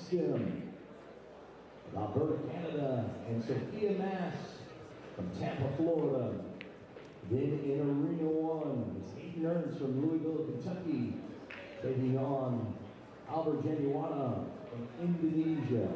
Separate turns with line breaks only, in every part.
Hanscom, Alberta, Canada, and Sophia Mass from Tampa, Florida. Then in Arena 1, it's Ernst from Louisville, Kentucky, taking on Albert Januata from Indonesia.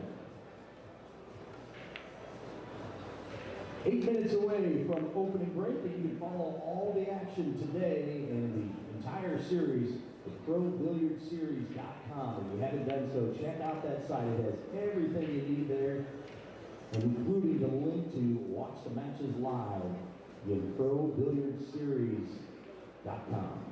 8 minutes away from opening break, and you can follow all the action today in the entire series at ProBilliardSeries.com. If you haven't done so, check out that site. It has everything you need there, including the link to watch the matches live in ProBilliardSeries.com.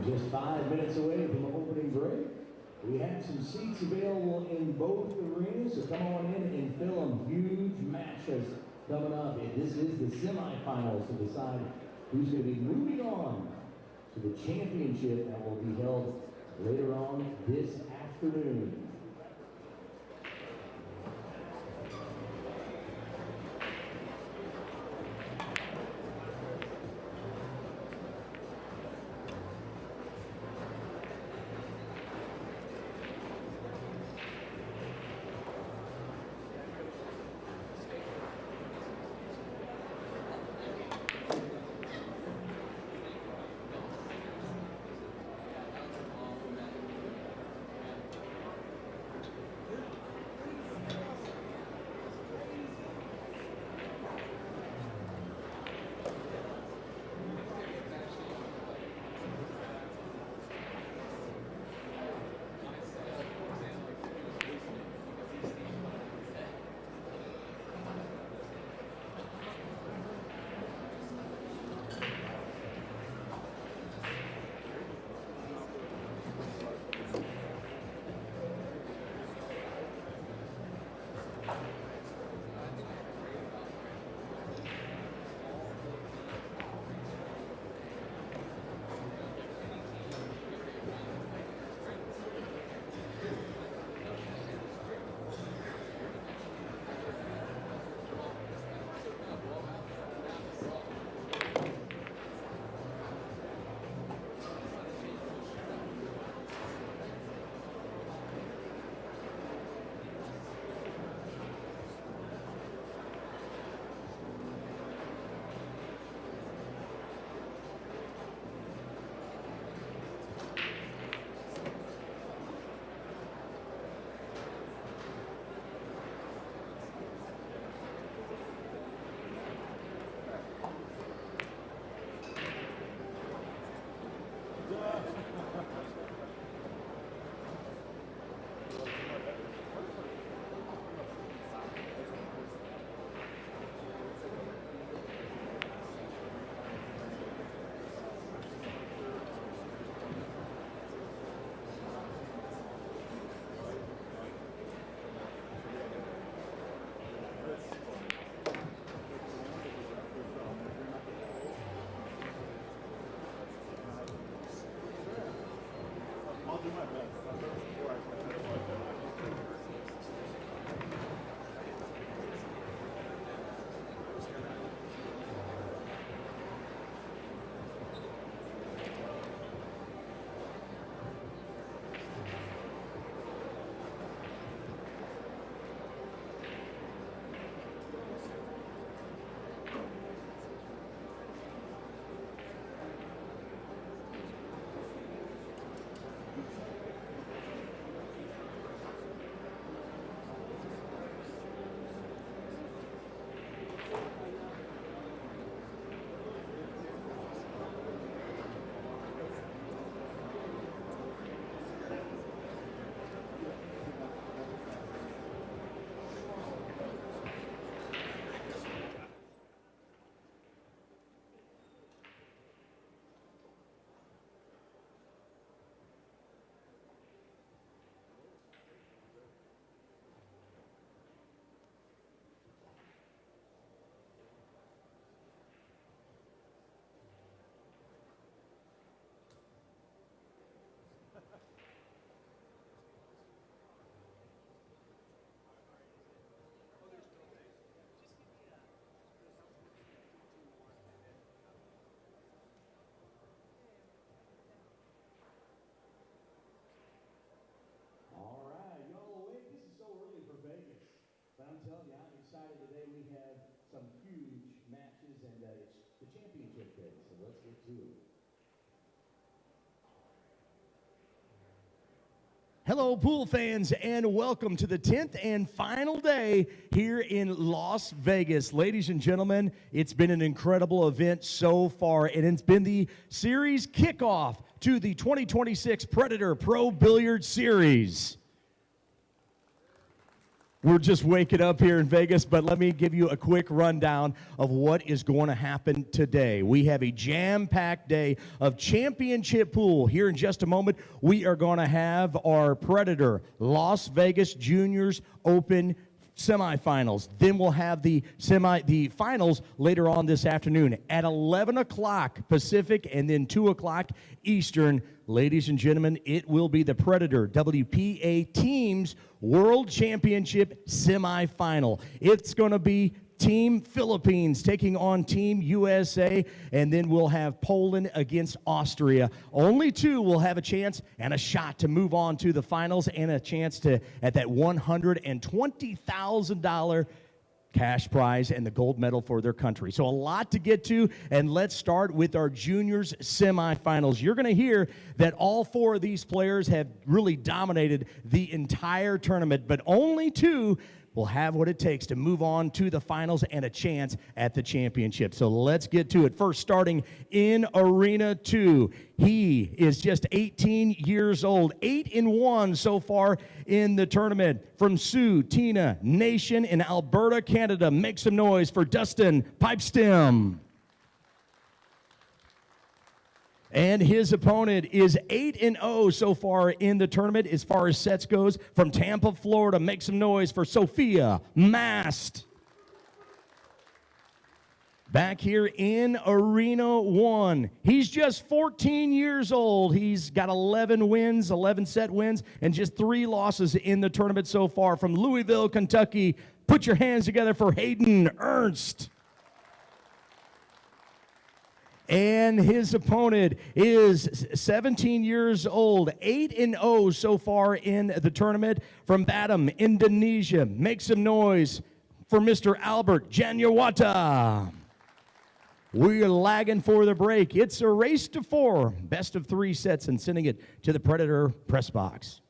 Just 5 minutes away from the opening break. We have some seats available in both arenas, so come on in and fill them. Huge matches coming up. And this is the semifinals to decide who's going to be moving on to the championship that will be held later on this afternoon. tell you, I'm excited today. We have some huge matches, and it's the championship day, so let's get to it. Hello, pool fans, and welcome to the 10th and final day here in Las Vegas. Ladies and gentlemen, it's been an incredible event so far, and it's been the series kickoff to the 2026 Predator Pro Billiard Series. We're just waking up here in Vegas, but let me give you a quick rundown of what is going to happen today. We have a jam-packed day of championship pool. Here in just a moment, we are going to have our Predator Las Vegas Juniors Open semifinals. Then we'll have the finals later on this afternoon at 11 o'clock Pacific and then 2 o'clock Eastern. Ladies and gentlemen, it will be the Predator WPA Teams World Championship semifinal. It's going to be Team Philippines taking on Team USA, and then we'll have Poland against Austria. Only two will have a chance and a shot to move on to the finals and a chance to at that $120,000 cash prize and the gold medal for their country. So a lot to get to, and let's start with our juniors semifinals. You're going to hear that all four of these players have really dominated the entire tournament, but only two will have what it takes to move on to the finals and a chance at the championship. So let's get to it. First, starting in Arena 2. He is just 18 years old, 8-1 so far in the tournament. From Sioux Tina Nation in Alberta, Canada. Make some noise for Dustin Pipestem. And his opponent is 8-0 so far in the tournament as far as sets goes. From Tampa, Florida, make some noise for Sophia Mast. Back here in Arena 1, he's just 14 years old. He's got 11 wins, 11 set wins, and just 3 losses in the tournament so far. From Louisville, Kentucky, put your hands together for Hayden Ernst. And his opponent is 17 years old, 8-0 so far in the tournament. From Batam, Indonesia, make some noise for Mr. Albert Januata. We're lagging for the break. It's a race to 4, best of 3 sets, and sending it to the Predator press box.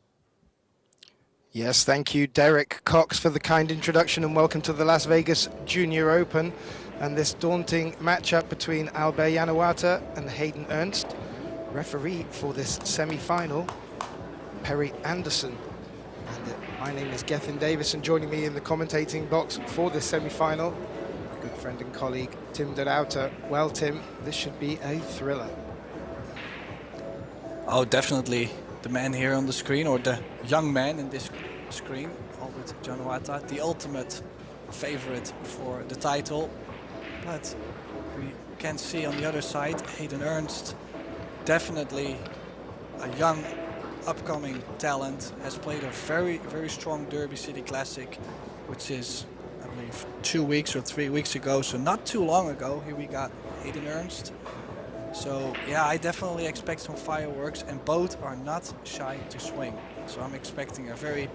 Yes, thank you, Derek Cox, for the kind introduction, and welcome to the Las Vegas Junior Open and this daunting matchup between Albert Januata and Hayden Ernst. Referee for this semi-final, Perry Anderson. And my name is Gethin Davis, and joining me in the commentating box for this semi-final, good friend and colleague Tim de Ruyter. Well, Tim, this should be a thriller.
Oh, definitely. The man here on the screen, or the young man in this screen, Albert Januata, the ultimate favorite for the title. But we can see on the other side, Hayden Ernst, definitely a young, upcoming talent, has played a very, very strong Derby City Classic, which is, I believe, 2 weeks or 3 weeks ago, so not too long ago. Here we got Hayden Ernst. So yeah, I definitely expect some fireworks, and both are not shy to swing. So I'm expecting a very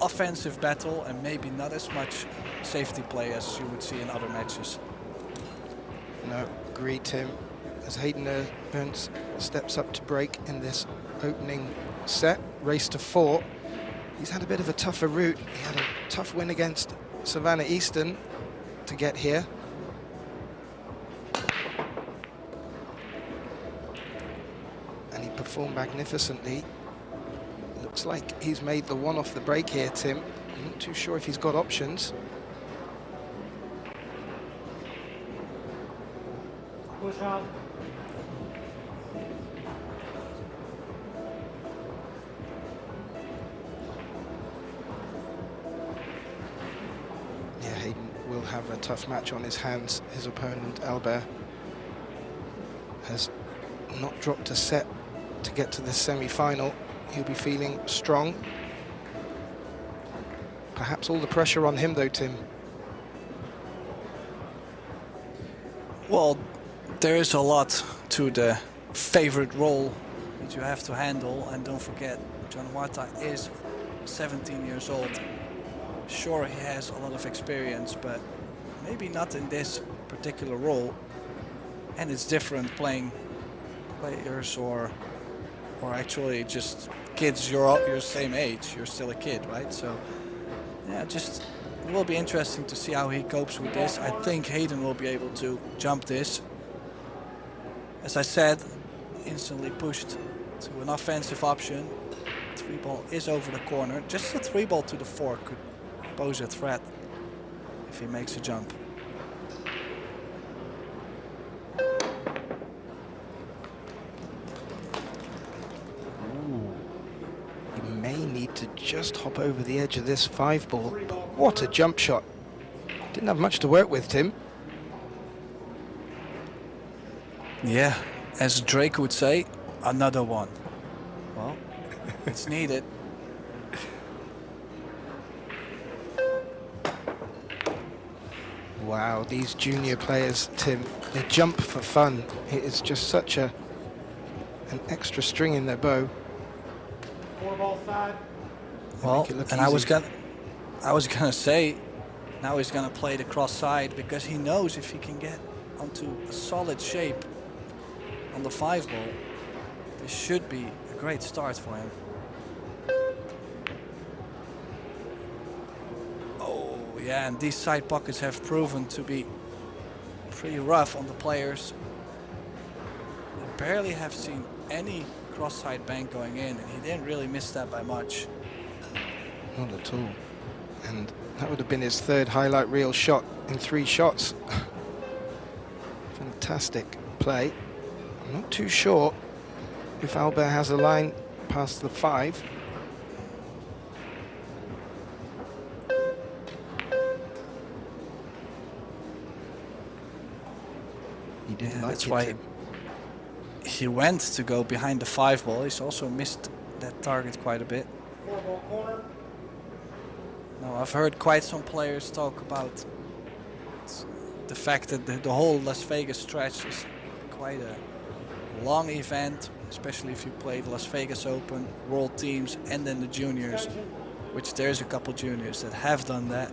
offensive battle and maybe not as much safety play as you would see in other matches.
No, agreed, Tim. As Hayden Ernst steps up to break in this opening set, race to 4. He's had a bit of a tougher route. He had a tough win against Savannah Easton to get here. And he performed magnificently. Looks like he's made the one off the break here, Tim. I'm not too sure if he's got options.
Push out.
Yeah, Hayden will have a tough match on his hands. His opponent, Albert, has not dropped a set to get to the semi-final. He'll be feeling strong. Perhaps all the pressure on him, though, Tim.
Well, there is a lot to the favorite role that you have to handle, and don't forget, Januata is 17 years old. Sure, he has a lot of experience, but maybe not in this particular role. And it's different playing players or actually just kids your same age. You're still a kid, right? So yeah, just it will be interesting to see how he copes with this. I think Hayden will be able to jump this. As I said, instantly pushed to an offensive option. 3-ball is over the corner. Just a 3-ball to the 4 could pose a threat if he makes a jump.
He may need to just hop over the edge of this 5-ball. What a jump shot. Didn't have much to work with, Tim.
Yeah, as Drake would say, another one. Well, it's needed.
Wow, these junior players, Tim, they jump for fun. It is just such an extra string in their bow.
4-ball side.
Well, and
easy.
I was gonna say, now he's gonna play the cross side because he knows if he can get onto a solid shape on the 5-ball, this should be a great start for him. Oh yeah, and these side pockets have proven to be pretty rough on the players. I barely have seen any cross-side bank going in, and he didn't really miss that by much.
Not at all. And that would have been his 3rd highlight reel shot in 3 shots. Fantastic play. I'm not too sure if Albert has a line past the 5. He didn't like
that's
it.
why he went to go behind the 5-ball. He's also missed that target quite a bit.
4-ball corner.
Now, I've heard quite some players talk about the fact that the whole Las Vegas stretch is quite a long event, especially if you play the Las Vegas Open, World Teams, and then the juniors, which there's a couple juniors that have done that.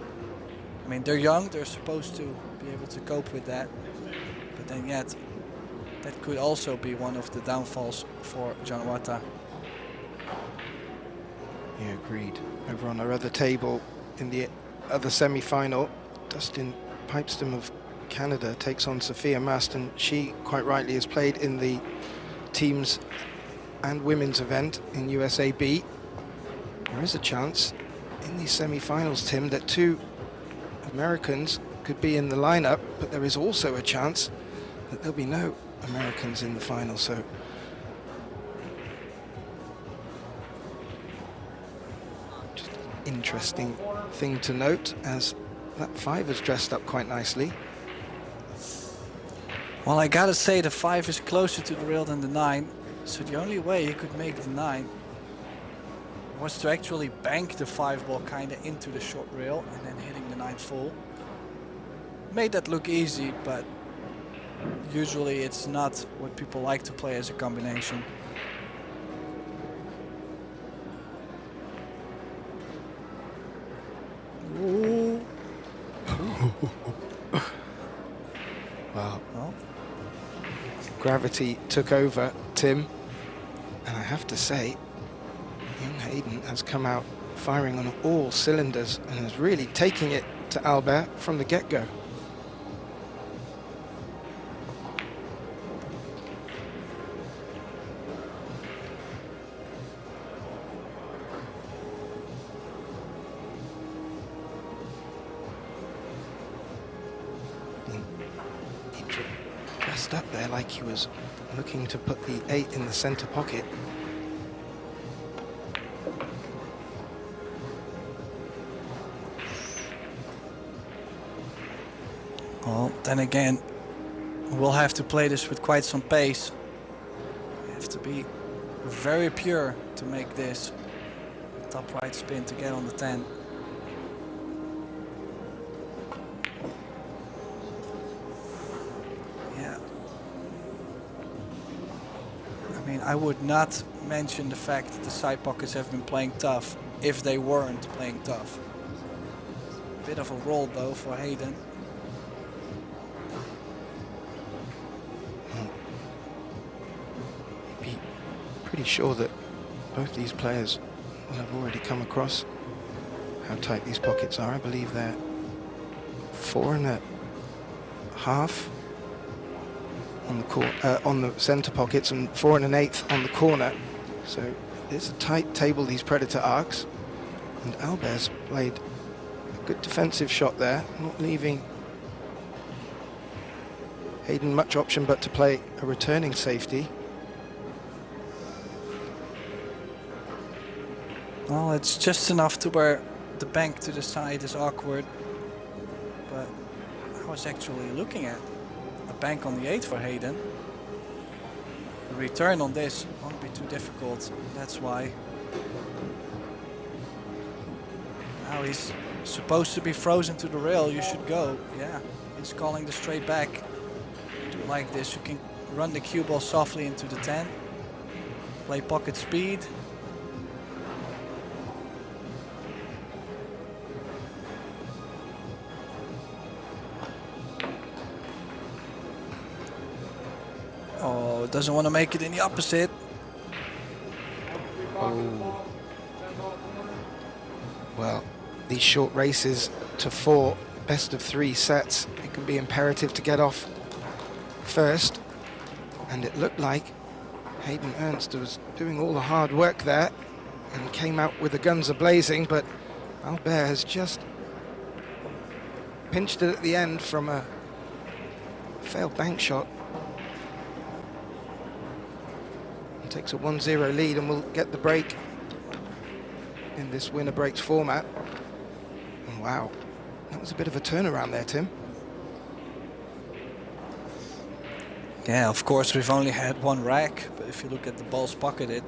I mean, they're young, they're supposed to be able to cope with that, but then yet, that could also be one of the downfalls for Januata.
Yeah, agreed. Over on our other table, in the other semi-final, Dustin Pipeston of Canada takes on Sophia Mast, and she quite rightly has played in the teams and women's event in USAB. There is a chance in these semi-finals, Tim, that 2 Americans could be in the lineup, but there is also a chance that there'll be no Americans in the final. So just an interesting thing to note, as that 5 is dressed up quite nicely.
Well, I gotta say the 5 is closer to the rail than the 9, so the only way he could make the 9 was to actually bank the 5-ball kinda into the short rail and then hitting the 9 full. Made that look easy, but usually it's not what people like to play as a combination. Ooh.
Wow.
Well,
Gravity took over, Tim, and I have to say, young Hayden has come out firing on all cylinders and is really taking it to Albert from the get-go. Up there like he was looking to put the 8 in the center pocket.
Well, then again, we'll have to play this with quite some pace. You have to be very pure to make this top right spin to get on the 10. I would not mention the fact that the side pockets have been playing tough if they weren't playing tough. Bit of a roll though for Hayden.
Be pretty sure that both these players will have already come across how tight these pockets are. I believe they're 4.5 on the center pockets and 4 1/8 on the corner. So it's a tight table, these Predator arcs, and Albert's played a good defensive shot there, not leaving Hayden much option but to play a returning safety.
Well, it's just enough to where the bank to the side is awkward, but I was actually looking at a bank on the 8 for Hayden. The return on this won't be too difficult, that's why. Now he's supposed to be frozen to the rail, you should go. Yeah, he's calling the straight back. Do like this, you can run the cue ball softly into the 10, play pocket speed. Oh, doesn't want to make it in the opposite.
Oh. Well, these short races to 4, best of 3 sets, it can be imperative to get off first. And it looked like Hayden Ernst was doing all the hard work there and came out with the guns a-blazing, but Albert has just pinched it at the end from a failed bank shot. Takes a 1-0 lead and will get the break in this winner breaks format. And wow, that was a bit of a turnaround there, Tim.
Yeah, of course we've only had 1 rack, but if you look at the balls pocketed,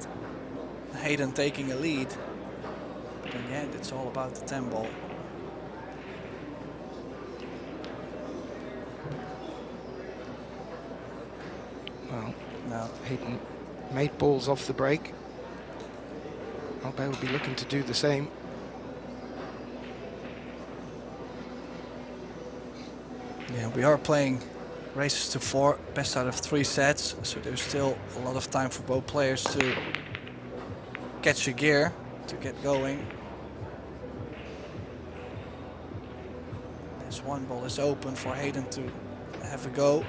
Hayden taking a lead, but in the end it's all about the 10 ball.
Well,
now
Hayden made balls off the break. Albert will be looking to do the same.
Yeah, we are playing races to 4, best out of 3 sets, so there's still a lot of time for both players to catch a gear, to get going. This 1 ball is open for Hayden to have a go.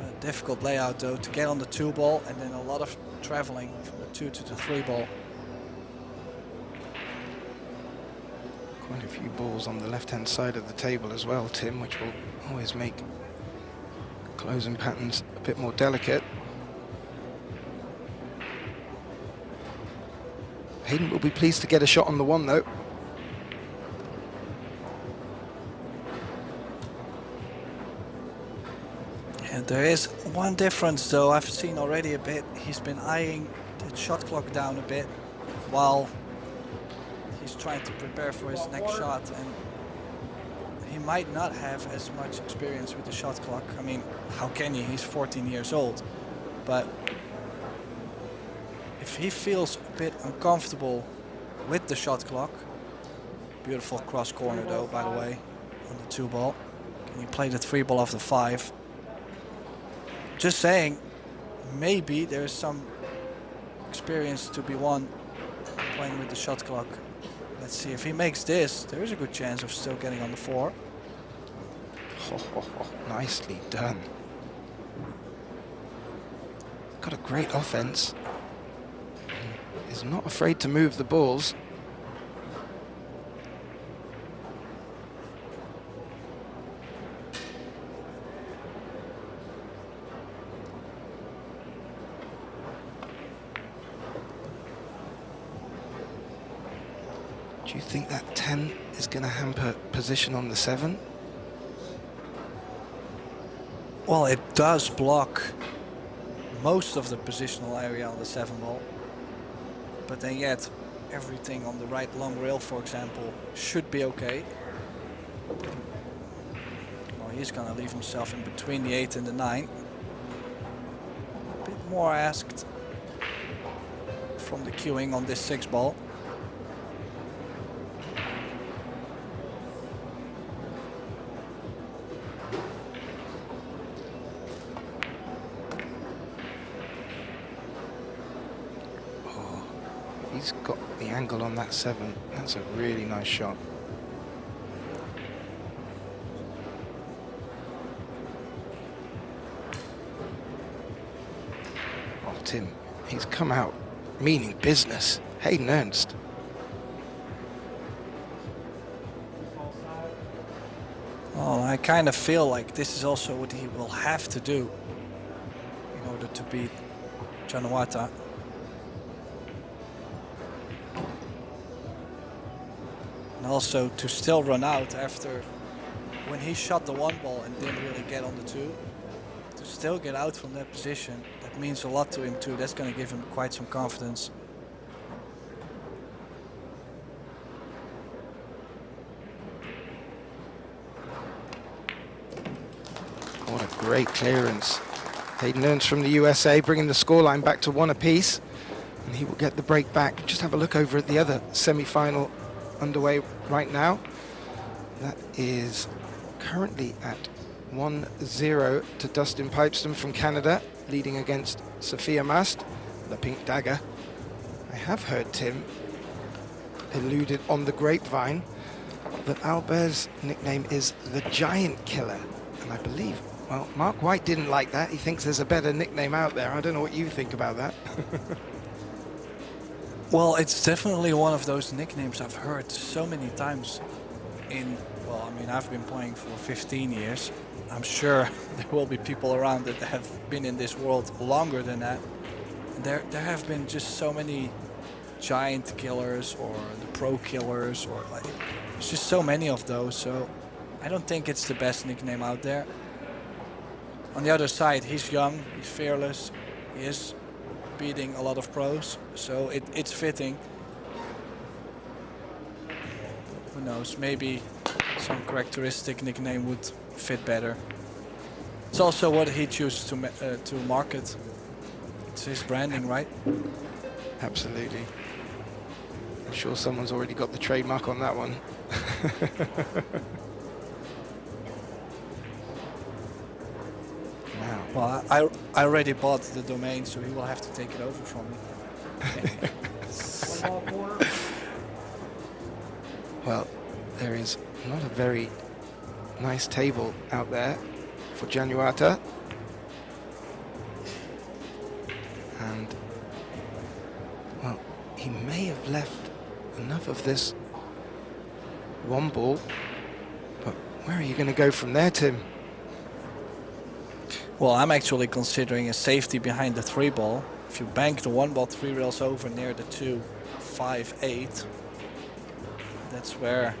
A difficult layout though to get on the 2 ball, and then a lot of traveling from the 2 to the 3 ball.
Quite a few balls on the left-hand side of the table as well, Tim, which will always make closing patterns a bit more delicate. Hayden will be pleased to get a shot on the 1 though.
And there is one difference though, I've seen already a bit. He's been eyeing the shot clock down a bit while he's trying to prepare for his next shot, and he might not have as much experience with the shot clock. I mean, how can he? He's 14 years old. But if he feels a bit uncomfortable with the shot clock, beautiful cross corner though, by the way, on the 2 ball. Can he play the 3 ball off the 5? Just saying, maybe there's some experience to be won playing with the shot clock. Let's see, if he makes this, there is a good chance of still getting on the 4.
Nicely done. Got a great offense. Is not afraid to move the balls. Do you think that 10 is going to hamper position on the 7?
Well, it does block most of the positional area on the 7 ball. But then yet, everything on the right long rail, for example, should be okay. Well, he's going to leave himself in between the 8 and the 9. A bit more asked from the queuing on this 6 ball.
He's got the angle on that 7. That's a really nice shot. Oh, Tim, he's come out meaning business. Hayden Ernst.
Ball side.
Well, I kind of feel like this is also what he will have to do in order to beat Januata. And also to still run out after when he shot the 1 ball and didn't really get on the 2. To still get out from that position, that means a lot to him too. That's going to give him quite some confidence.
What a great clearance. Hayden Ernst from the USA bringing the scoreline back to 1 apiece. And he will get the break back. Just have a look over at the other semi-final underway right now. That is currently at 1-0 to Dustin Pipeston from Canada, leading against Sophia Mast, the Pink Dagger. I have heard Tim alluded on the grapevine that Albert's nickname is the Giant Killer. And I believe, well, Mark White didn't like that. He thinks there's a better nickname out there. I don't know what you think about that.
Well, it's definitely one of those nicknames I've heard so many times in, well, I mean, I've been playing for 15 years. I'm sure there will be people around that have been in this world longer than that. There have been just so many giant killers or the pro killers, or like, there's just so many of those. So I don't think it's the best nickname out there. On the other side, he's young, he's fearless, he is beating a lot of pros, so it's fitting. Who knows, maybe some characteristic nickname would fit better. It's also what he chooses to market. It's his branding, right?
Absolutely. I'm sure someone's already got the trademark on that one. Now.
Well, I already bought the domain, so he will have to take it over from me.
1 ball corner.
Well, there is not a very nice table out there for Januata. And, well, he may have left enough of this 1 ball, but where are you going to go from there, Tim?
Well, I'm actually considering a safety behind the 3 ball. If you bank the 1 ball 3 rails over near the 2, 5, 8, that's where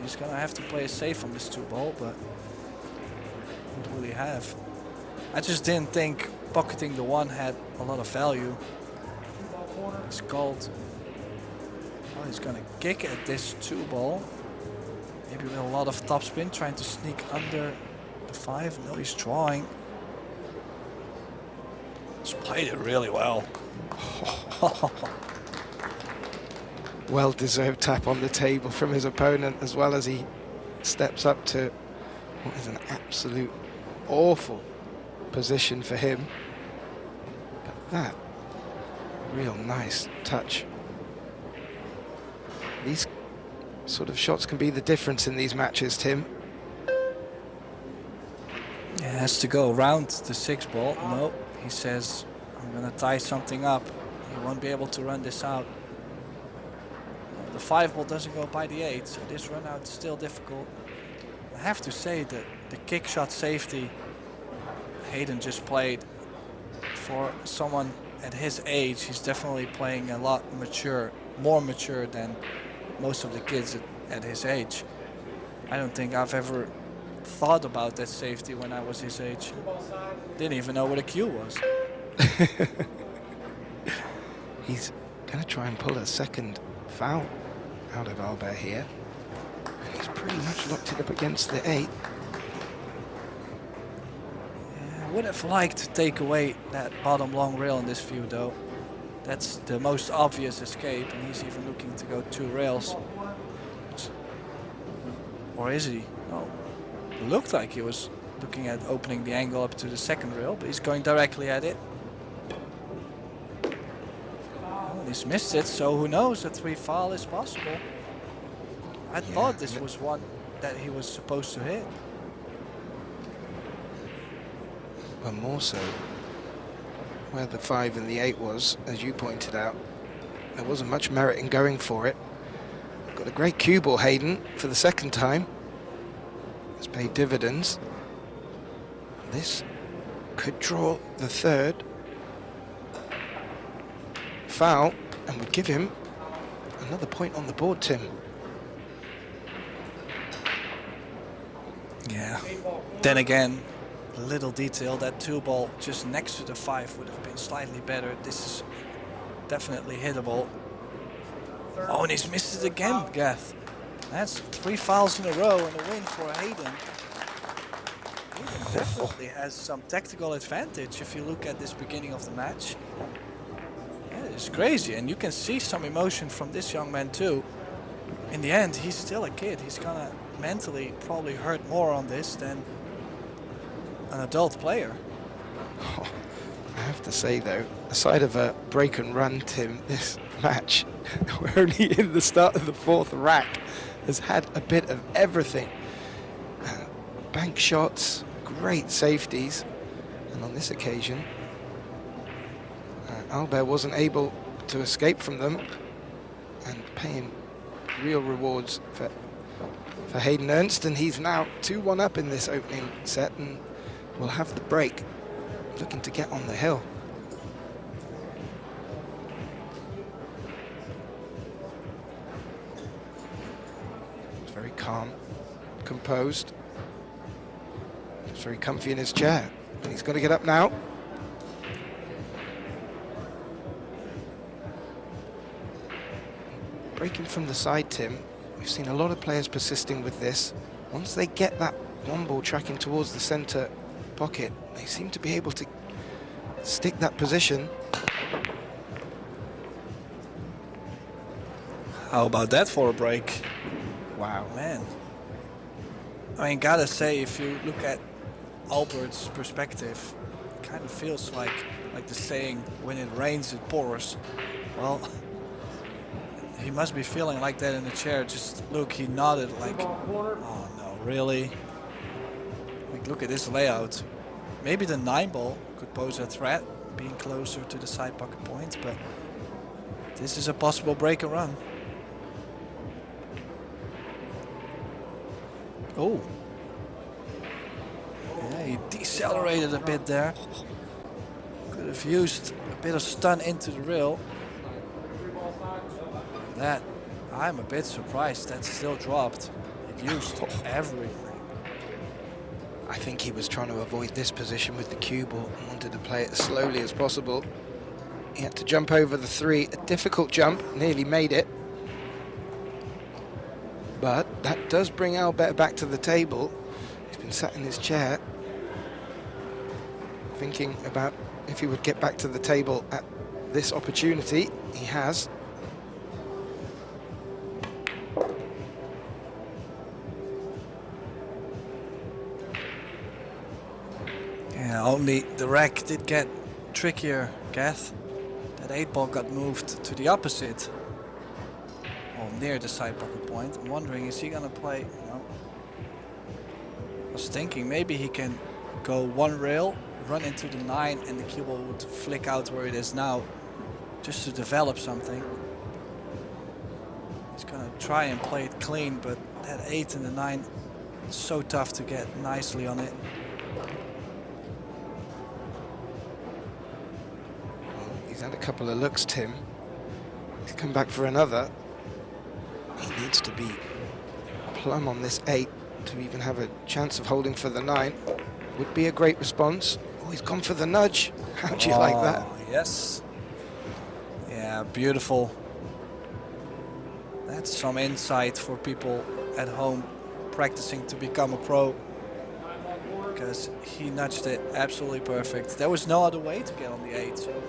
he's gonna have to play it safe on this 2 ball, but what will he have? I just didn't think pocketing the 1 had a lot of value.
2 ball corner.
He's called. Oh, he's gonna kick at this 2 ball. Maybe with a lot of topspin, trying to sneak under the 5. No, he's drawing. He's played it really well.
Well-deserved tap on the table from his opponent, as well as he steps up to what is an absolute awful position for him. But that, real nice touch. These sort of shots can be the difference in these matches, Tim.
He has to go around the 6 ball. No, he says, I'm gonna tie something up. He won't be able to run this out. The 5 ball doesn't go by the 8, so this run out is still difficult. I have to say that the kick shot safety Hayden just played, for someone at his age, he's definitely playing a lot mature, more mature than most of the kids at his age. I don't think I've ever thought about that safety when I was his age.
2 ball side.
Didn't even know what a cue was.
He's going to try and pull a second foul out of Albert here. And he's pretty much locked it up against the 8.
Yeah, I would have liked to take away that bottom long rail in this view, though. That's the most obvious escape, and he's even looking to go 2 rails. Or is he? No. It looked like he was looking at opening the angle up to the 2nd rail, but he's going directly at it. He's missed it, so who knows, a 3-foul is possible. I thought this was one that he was supposed to hit.
But more so, where the 5 and the 8 was, as you pointed out, there wasn't much merit in going for it. Got a great cue ball, Hayden, for the second time. It's paid dividends. This could draw the third foul and would give him another point on the board, Tim.
Yeah, then again, a little detail, that 2-ball just next to the 5 would have been slightly better. This is definitely hittable. Oh, and he's missed it again, Gath. That's 3 fouls in a row and a win for Hayden. Hayden definitely has some tactical advantage if you look at this beginning of the match. Yeah, it's crazy, and you can see some emotion from this young man too. In the end, he's still a kid. He's gonna mentally probably hurt more on this than an adult player.
Oh, I have to say though, aside of a break and run, Tim, this match, we're only in the start of the 4th rack, has had a bit of everything. Bank shots, great safeties, and on this occasion, Albert wasn't able to escape from them, and paying real rewards for Hayden Ernst, and he's now 2-1 up in this opening set, and will have the break, looking to get on the hill. He's very calm, composed. He's very comfy in his chair, and he's got to get up now. Breaking from the side, Tim, we've seen a lot of players persisting with this. Once they get that 1-ball tracking towards the center pocket, they seem to be able to stick that position.
How about that for a break?
Wow.
Man. I mean, gotta say, if you look at Albert's perspective, it kind of feels like the saying, when it rains, it pours. Well, he must be feeling like that in the chair. Just look, he nodded like, oh no, really? Like, look at this layout. Maybe the 9-ball could pose a threat, being closer to the side pocket point, but this is a possible break and run. Oh. Yeah, he decelerated a bit there. Could have used a bit of stun into the rail. That, I'm a bit surprised that still dropped. It used everything.
I think he was trying to avoid this position with the cue ball and wanted to play it as slowly as possible. He had to jump over the 3, a difficult jump, nearly made it. But that does bring Albert back to the table. He's been sat in his chair, thinking about if he would get back to the table at this opportunity. He has.
Yeah, only the rack did get trickier, Gath. That 8-ball got moved to the opposite. Well, near the side pocket point. I'm wondering, is he gonna play, you know? I was thinking maybe he can go 1 rail, run into the 9, and the cue ball would flick out where it is now, just to develop something. He's gonna try and play it clean, but that 8 and the 9 is so tough to get nicely on it.
He's had a couple of looks, Tim. He's come back for another. He needs to be plumb on this 8 to even have a chance of holding for the 9. Would be a great response. Oh, he's gone for the nudge. How do you like that?
Yes. Yeah, beautiful. That's some insight for people at home practicing to become a pro. Because he nudged it absolutely perfect. There was no other way to get on the 8, so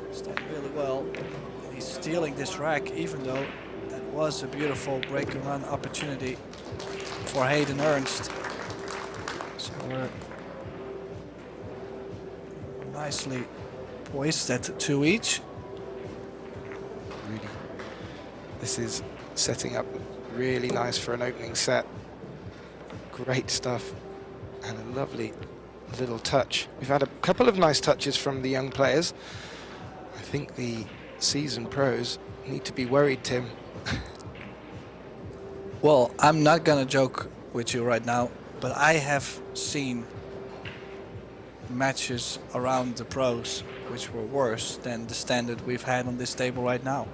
he's done really well. And he's stealing this rack, even though that was a beautiful break and run opportunity for Hayden Ernst. So we're nicely poised at 2 each.
This is setting up really nice for an opening set. Great stuff, and a lovely little touch. We've had a couple of nice touches from the young players. I think the seasoned pros need to be worried, Tim.
Well, I'm not gonna joke with you right now, but I have seen matches around the pros which were worse than the standard we've had on this table right now.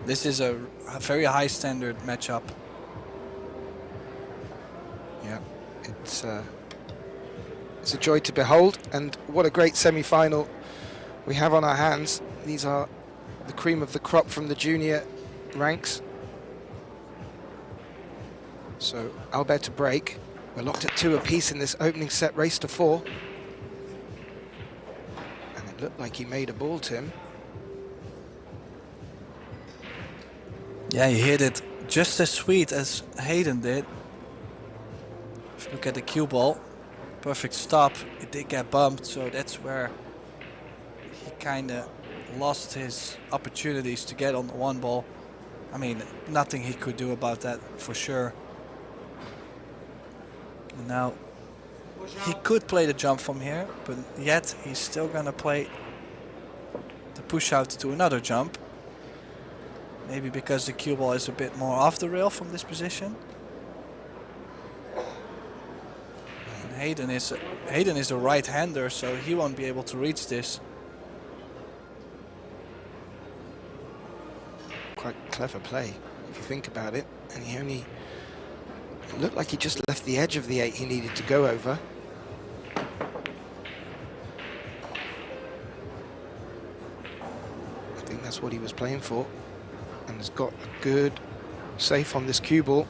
This is a very high standard matchup.
Yeah, it's a joy to behold, and what a great semi-final we have on our hands. These are the cream of the crop from the junior ranks. So Albert to break. We're locked at 2 apiece in this opening set, race to 4. And it looked like he made a ball, Tim.
Yeah, he hit it just as sweet as Hayden did. If you look at the cue ball, perfect stop. It did get bumped, so that's where he kind of lost his opportunities to get on the 1 ball. I mean, nothing he could do about that for sure. And now he could play the jump from here, but yet he's still gonna play the push out to another jump. Maybe because the cue ball is a bit more off the rail from this position. And Hayden is a right-hander, so he won't be able to reach this.
Quite clever play, if you think about it. And he only... It looked like he just left the edge of the 8 he needed to go over. I think that's what he was playing for. And has got a good safe on this cue ball.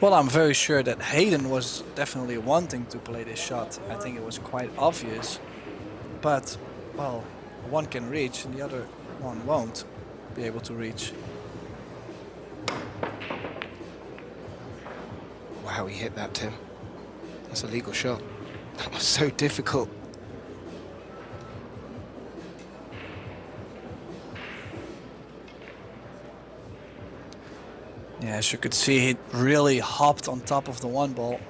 Well, I'm very sure that Hayden was definitely wanting to play this shot. I think it was quite obvious. But, well, one can reach and the other one won't be able to reach.
Wow, he hit that, Tim. That's a legal shot. That was so difficult.
Yeah, as you could see, he really hopped on top of the 1 ball.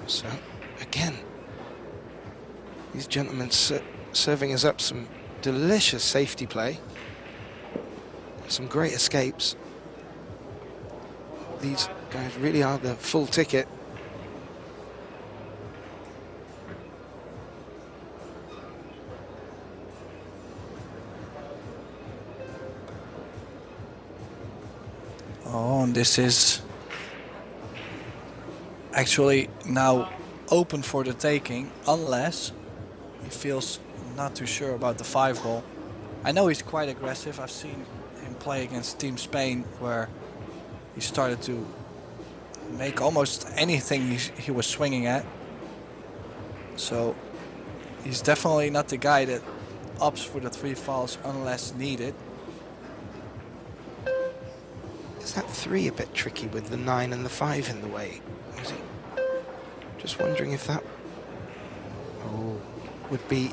So, again, these gentlemen serving us up some delicious safety play. Some great escapes. These guys really are the full ticket.
Oh, and this is actually now open for the taking, unless he feels not too sure about the 5 ball. I know he's quite aggressive. I've seen him play against Team Spain, where he started to make almost anything he was swinging at. So he's definitely not the guy that opts for the 3 fouls unless needed.
Is that 3 a bit tricky with the 9 and the 5 in the way? Is he just wondering if that would be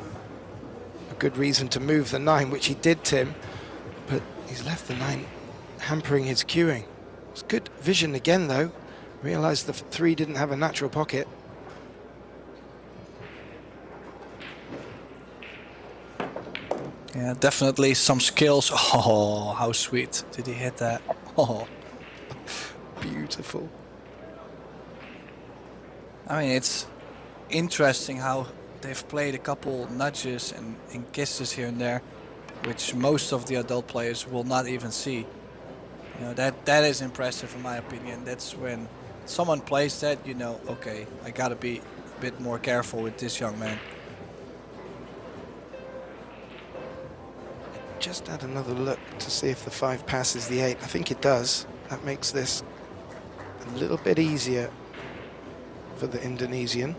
a good reason to move the 9, which he did, Tim, but he's left the 9 hampering his queuing. It's good vision again, though. Realised the 3 didn't have a natural pocket.
Yeah, definitely some skills. Oh, how sweet did he hit that? Oh,
beautiful.
I mean, it's interesting how they've played a couple nudges and kisses here and there, which most of the adult players will not even see. You know, that is impressive in my opinion. That's when someone plays that, you know, okay, I gotta be a bit more careful with this young man.
Just had another look to see if the 5 passes the 8. I think it does. That makes this a little bit easier for the Indonesian.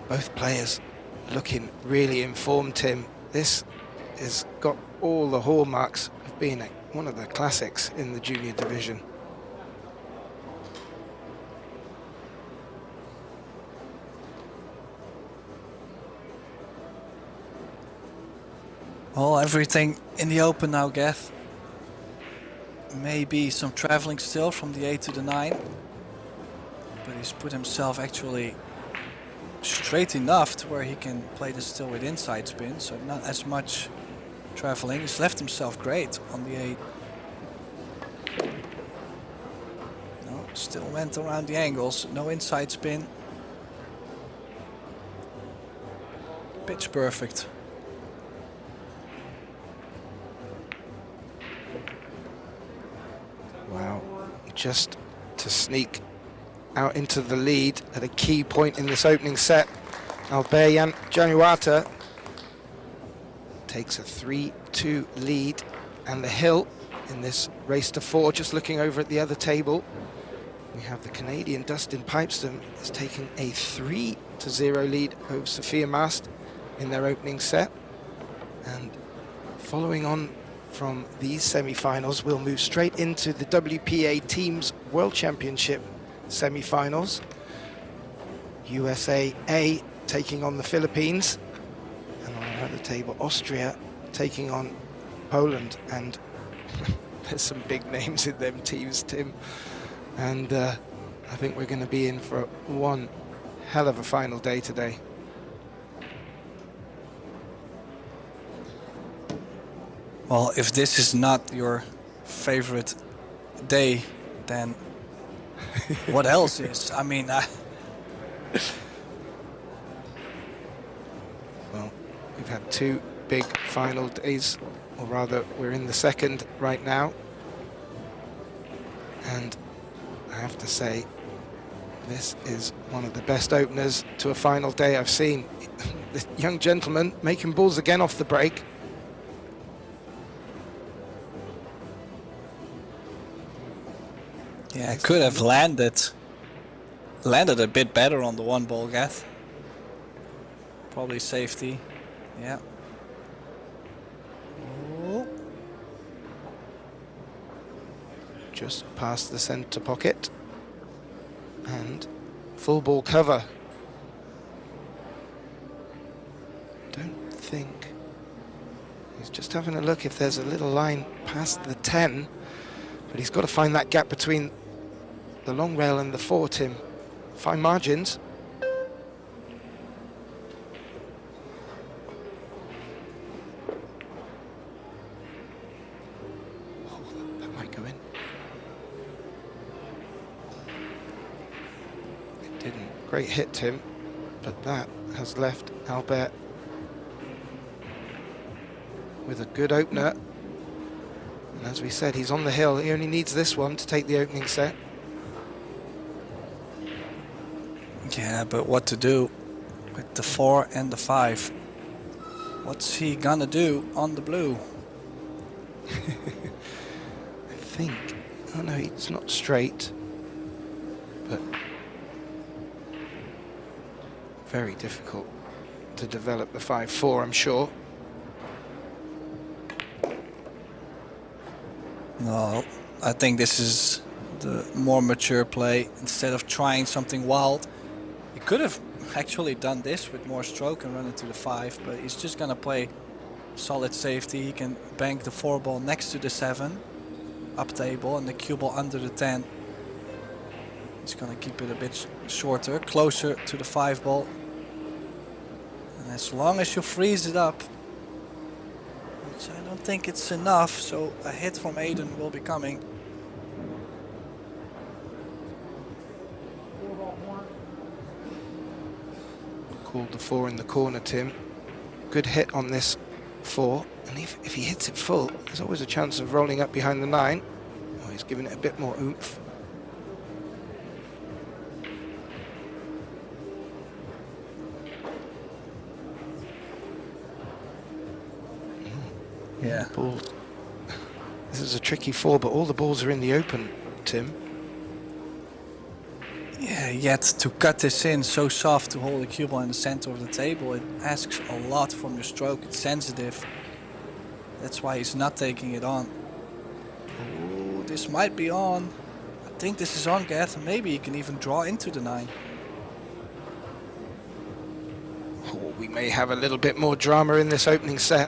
Both players looking really informed, Tim. This has got all the hallmarks of being one of the classics in the junior division.
Well, everything in the open now, Geth. Maybe some traveling still from the 8 to the 9. But he's put himself actually straight enough to where he can play this still with inside spin. So not as much traveling. He's left himself great on the 8. No, still went around the angles. No inside spin. Pitch perfect.
Wow, just to sneak out into the lead at a key point in this opening set. Albert Januata takes a 3-2 lead, and the hill in this race to 4, just looking over at the other table, we have the Canadian Dustin Pipeston is taking a 3-0 lead over Sophia Mast in their opening set. And following on from these semi-finals, we'll move straight into the WPA Teams World Championship semi-finals. USA A taking on the Philippines, and on another table, Austria taking on Poland. And there's some big names in them teams, Tim. And I think we're going to be in for one hell of a final day today.
Well, if this is not your favorite day, then what else is? I mean,
well, we've had 2 big final days, or rather, we're in the second right now. And I have to say, this is one of the best openers to a final day I've seen. The young gentleman making balls again off the break.
yeah, I could have landed a bit better on the 1 ball, Gath. Probably safety. Yeah. Oh.
Just past the center pocket. And full ball cover. Don't think. He's just having a look if there's a little line past the 10. But he's got to find that gap between the long rail and the 4, Tim. Fine margins. Oh, that might go in. It didn't. Great hit, Tim. But that has left Albert with a good opener. And as we said, he's on the hill. He only needs this one to take the opening set.
Yeah, but what to do with the 4 and the 5? What's he gonna do on the blue?
I think, oh no, it's not straight, but very difficult to develop the 5-4, I'm sure.
No, I think this is the more mature play. Instead of trying something wild, he could have actually done this with more stroke and run into the 5, but he's just gonna play solid safety. He can bank the 4 ball next to the 7 up table and the cue ball under the 10. He's gonna keep it a bit shorter, closer to the 5 ball. And as long as you freeze it up, which I don't think it's enough, so a hit from Aiden will be coming.
4 ball corner.
Called the 4 in the corner, Tim. Good hit on this 4, and if he hits it full, there's always a chance of rolling up behind the 9. Oh, he's giving it a bit more oomph.
Yeah.
Ball. This is a tricky 4, but all the balls are in the open, Tim.
Yeah, yet to cut this in so soft to hold the cue ball in the center of the table, it asks a lot from your stroke. It's sensitive. That's why he's not taking it on. Ooh, this might be on. I think this is on, Geth. Maybe he can even draw into the 9.
Oh, we may have a little bit more drama in this opening set.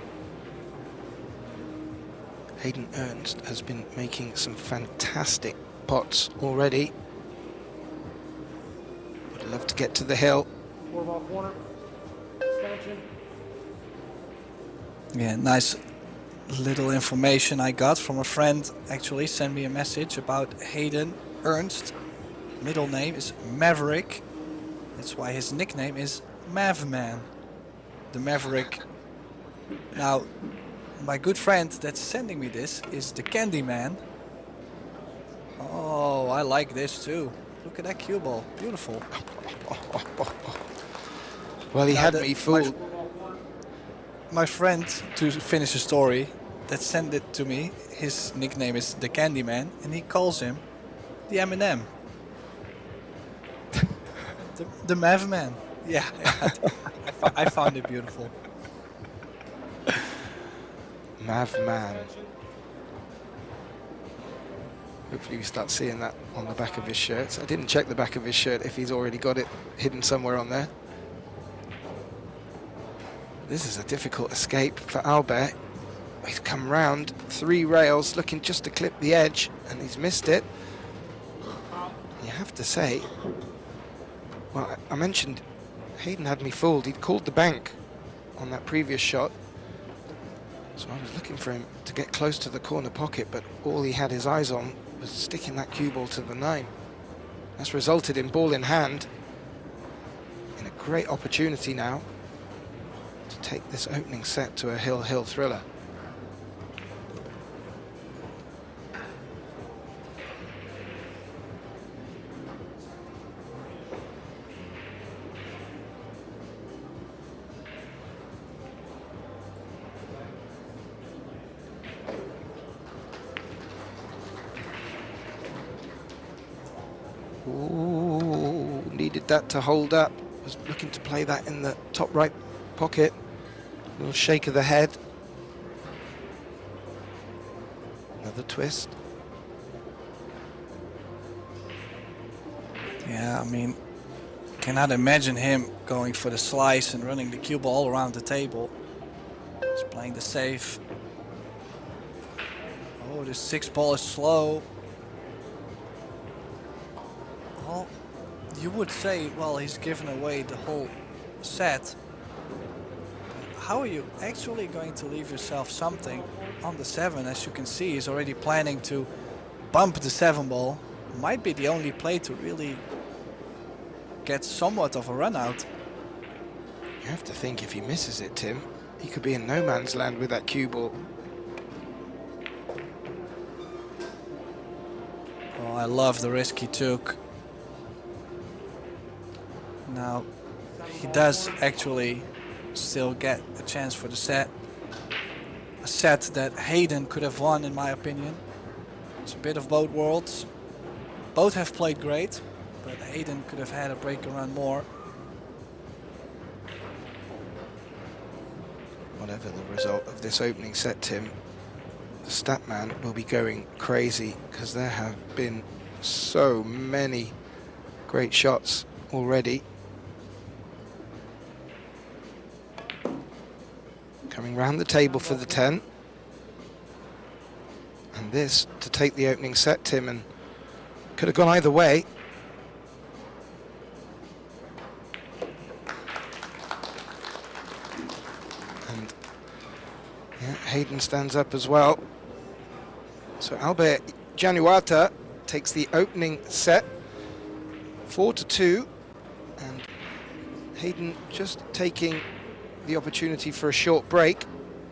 Hayden Ernst has been making some fantastic pots already. Would love to get to the hill.
4-ball corner. Expansion.
Yeah, nice little information I got from a friend. Actually sent me a message about Hayden Ernst. Middle name is Maverick. That's why his nickname is Mavman, the Maverick. Now, my good friend that's sending me this is the Candyman. Oh, I like this too. Look at that cue ball, beautiful.
Well, he
Now
had me fooled.
My friend, to finish the story, that sent it to me, his nickname is the Candyman, and he calls him the M&M. the Mavman. Yeah, I found it beautiful.
Mavman. Hopefully we start seeing that on the back of his shirts. I didn't check the back of his shirt if he's already got it hidden somewhere on there. This is a difficult escape for Albert. He's come round 3 rails looking just to clip the edge and he's missed it. You have to say, well, I mentioned Hayden had me fooled. He'd called the bank on that previous shot. So I was looking for him to get close to the corner pocket, but all he had his eyes on was sticking that cue ball to the 9. That's resulted in ball in hand, in a great opportunity now to take this opening set to a hill-hill thriller. Ooh, needed that to hold up. Was looking to play that in the top right pocket. A little shake of the head. Another twist.
Yeah, I mean, cannot imagine him going for the slice and running the cue ball around the table. He's playing the safe. Oh, the 6 ball is slow. Well, you would say, well, he's given away the whole set. How are you actually going to leave yourself something on the 7? As you can see, he's already planning to bump the 7 ball. Might be the only play to really get somewhat of a run out.
You have to think if he misses it, Tim, he could be in no man's land with that cue ball.
Oh, I love the risk he took. Now, he does actually still get a chance for the set. A set that Hayden could have won, in my opinion. It's a bit of both worlds. Both have played great, but Hayden could have had a break and run more.
Whatever the result of this opening set, Tim, the stat man will be going crazy because there have been so many great shots already. Coming round the table for the 10. And this to take the opening set, Tim, and could have gone either way. And yeah, Hayden stands up as well. So Albert Januata takes the opening set 4-2, and Hayden just taking the opportunity for a short break.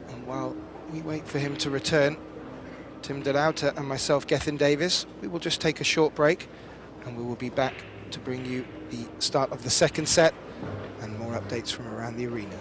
And while we wait for him to return, Tim De Lauter and myself, Gethin Davis, we will just take a short break and we will be back to bring you the start of the second set and more updates from around the arena.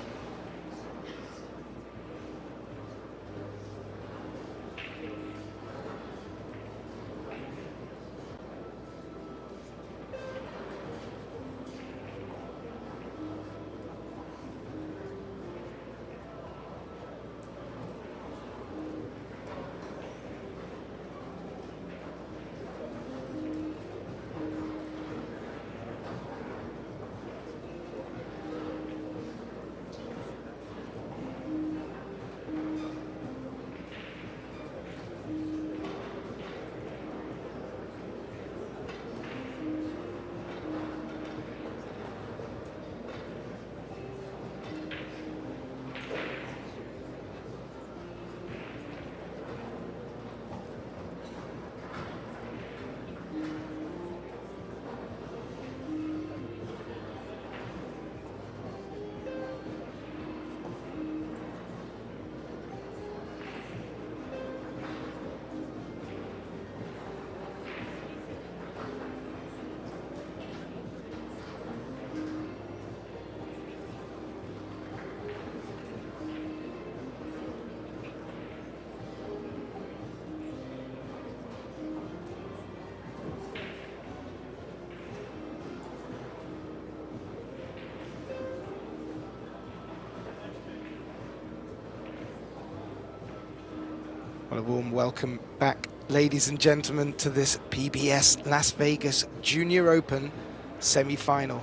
Well, a warm welcome back, ladies and gentlemen, to this PBS Las Vegas Junior Open semi-final.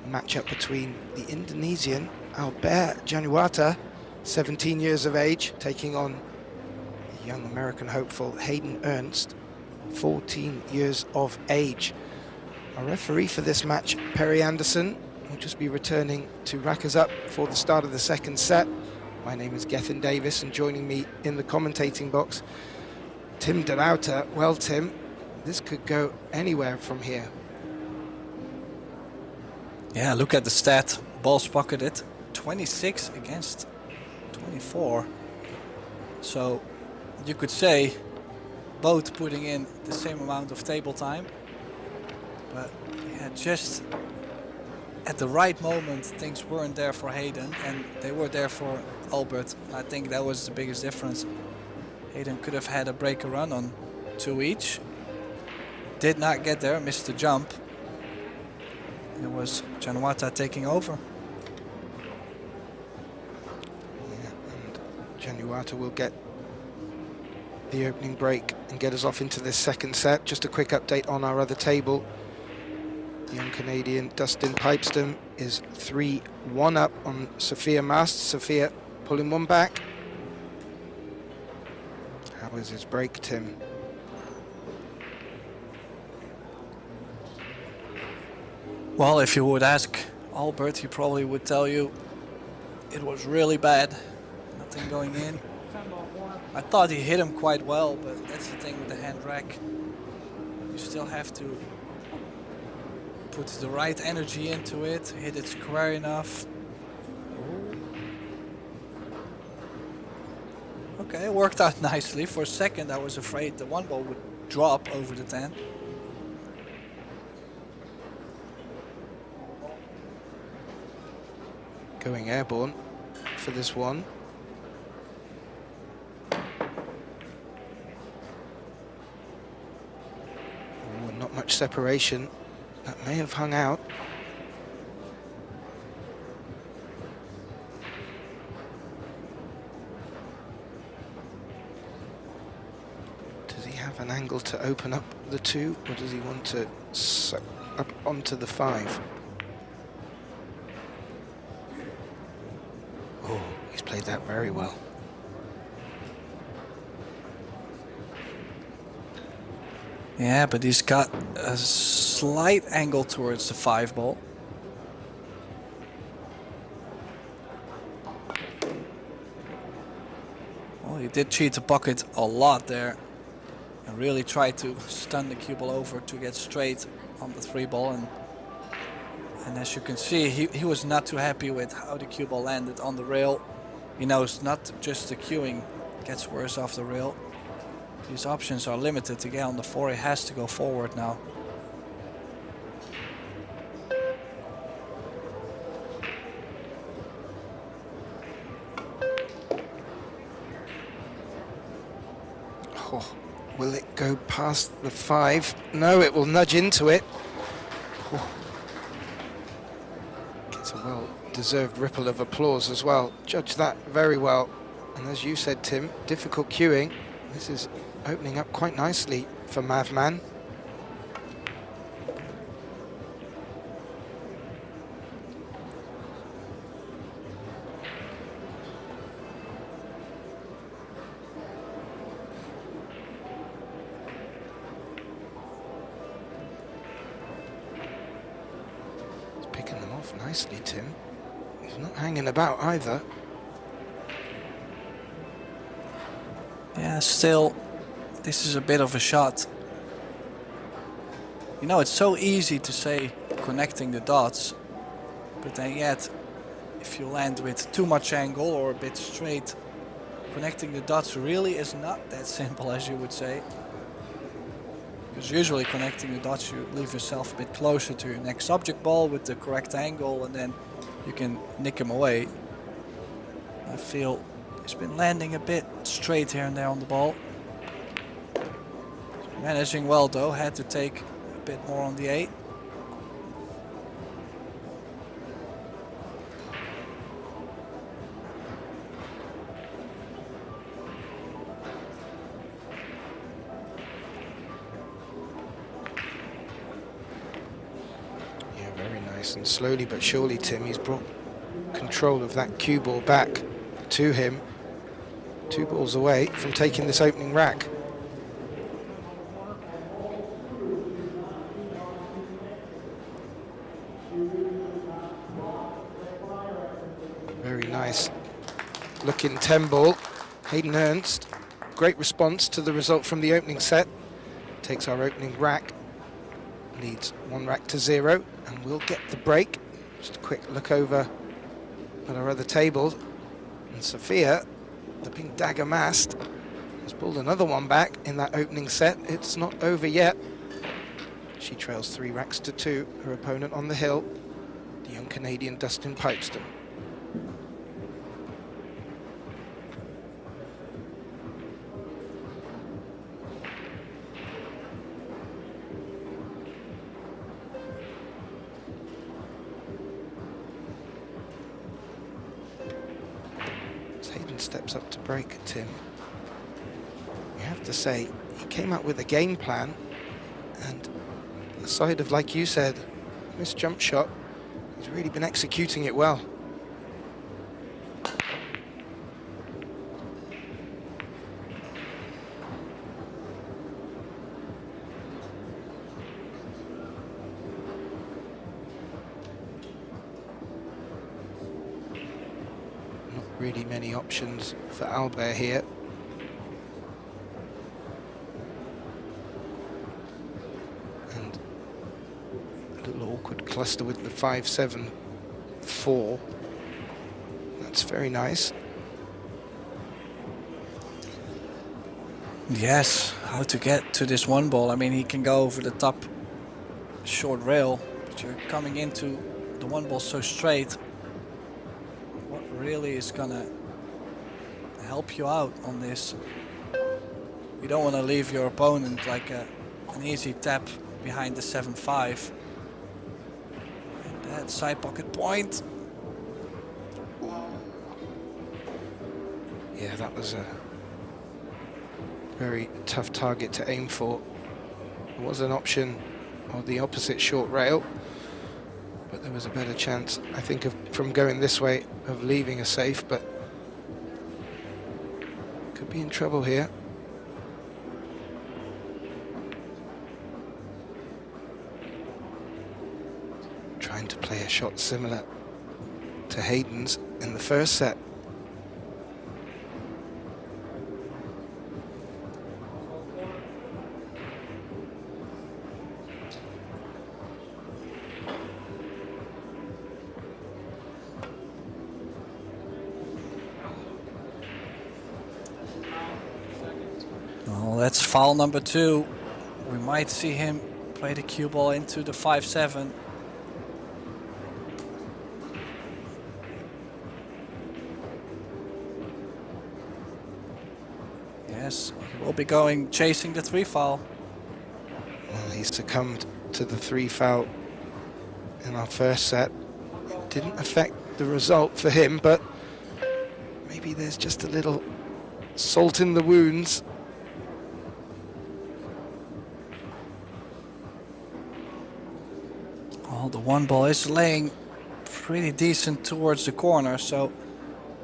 Matchup between the Indonesian Albert Januata, 17 years of age, taking on the young American hopeful Hayden Ernst, 14 years of age. Our referee for this match, Perry Anderson, will just be returning to rack us up for the start of the second set. My name is Gethin Davis, and joining me in the commentating box, Tim de Ruyter. Well, Tim, this could go anywhere from here.
Yeah, look at the stat. Balls pocketed, 26 against 24. So you could say both putting in the same amount of table time. But yeah, just at the right moment, things weren't there for Hayden, and they were there for Albert. I think that was the biggest difference. Hayden could have had a breaker run on 2 each. Did not get there, missed the jump. And it was Januata taking over.
Yeah, and Januata will get the opening break and get us off into this second set. Just a quick update on our other table. The young Canadian Dustin Pipeston is 3-1 up on Sophia Mast. Sophia pulling one back. How was his break, Tim?
Well, if you would ask Albert, he probably would tell you it was really bad. Nothing going in. I thought he hit him quite well, but that's the thing with the hand rack. You still have to put the right energy into it, hit it square enough. Okay, it worked out nicely. For a second I was afraid the one ball would drop over the 10.
Going airborne for this one. Oh, not much separation. That may have hung out. Does he have an angle to open up the 2, or does he want to suck up onto the 5? Oh, he's played that very well.
Yeah, but he's got a slight angle towards the 5 ball. Well, he did cheat the pocket a lot there and really tried to stun the cue ball over to get straight on the 3 ball. And as you can see, he was not too happy with how the cue ball landed on the rail. He knows not just the cueing gets worse off the rail. These options are limited. To get on the 4, he has to go forward now.
Oh, will it go past the 5? No, it will nudge into it. Oh. Gets a well-deserved ripple of applause as well. Judged that very well. And as you said, Tim, difficult cueing. This is opening up quite nicely for Mavman. He's picking them off nicely, Tim. He's not hanging about either.
Yeah, still, this is a bit of a shot. You know, it's so easy to say connecting the dots, but then yet, if you land with too much angle or a bit straight, connecting the dots really is not that simple as you would say. Because usually connecting the dots, you leave yourself a bit closer to your next subject ball with the correct angle, and then you can nick him away. I feel he's been landing a bit straight here and there on the ball. Managing well though, had to take a bit more on the 8.
Yes, and slowly but surely, Tim, he's brought control of that cue ball back to him. 2 balls away from taking this opening rack. Very nice looking 10 ball. Hayden Ernst, great response to the result from the opening set. Takes our opening rack, leads 1 rack to 0, and we'll get the break. Just a quick look over at our other tables. And Sophia, the pink dagger mast, has pulled another one back in that opening set. It's not over yet. She trails 3 racks to 2. Her opponent on the hill, the young Canadian Dustin Pipeston. Steps up to break, Tim. You have to say, he came up with a game plan, and aside of, like you said, missed jump shot, he's really been executing it well. Really many options for Albert here. And a little awkward cluster with the 5-7-4. That's very nice.
Yes, how to get to this 1 ball. I mean, he can go over the top short rail, but you're coming into the 1 ball so straight. Really is gonna help you out on this. You don't want to leave your opponent like an easy tap behind the 7-5. And that side pocket point.
Yeah, that was a very tough target to aim for. There was an option on the opposite short rail, but there was a better chance, I think, from going this way of leaving a safe, but could be in trouble here. Trying to play a shot similar to Hayden's in the first set.
That's foul number 2. We might see him play the cue ball into the 5-7. Yes, he will be going chasing the 3 foul.
Well, he succumbed to the 3 foul in our first set. It didn't affect the result for him, but maybe there's just a little salt in the wounds.
Well, the 1 ball is laying pretty decent towards the corner, so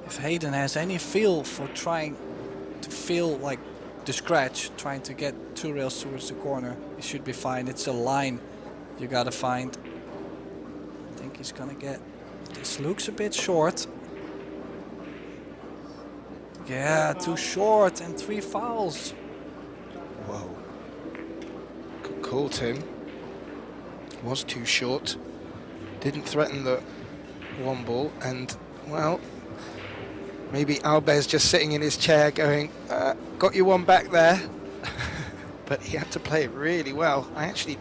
if Hayden has any feel for trying to feel like the scratch, trying to get 2 rails towards the corner, he should be fine. It's a line you gotta find. I think he's gonna get... This looks a bit short. Yeah, too short and 3 fouls.
Whoa. Good call, Tim. Was too short. Didn't threaten the 1 ball, and, well, maybe Albert's just sitting in his chair going, got you 1 back there. But he had to play it really well. I actually,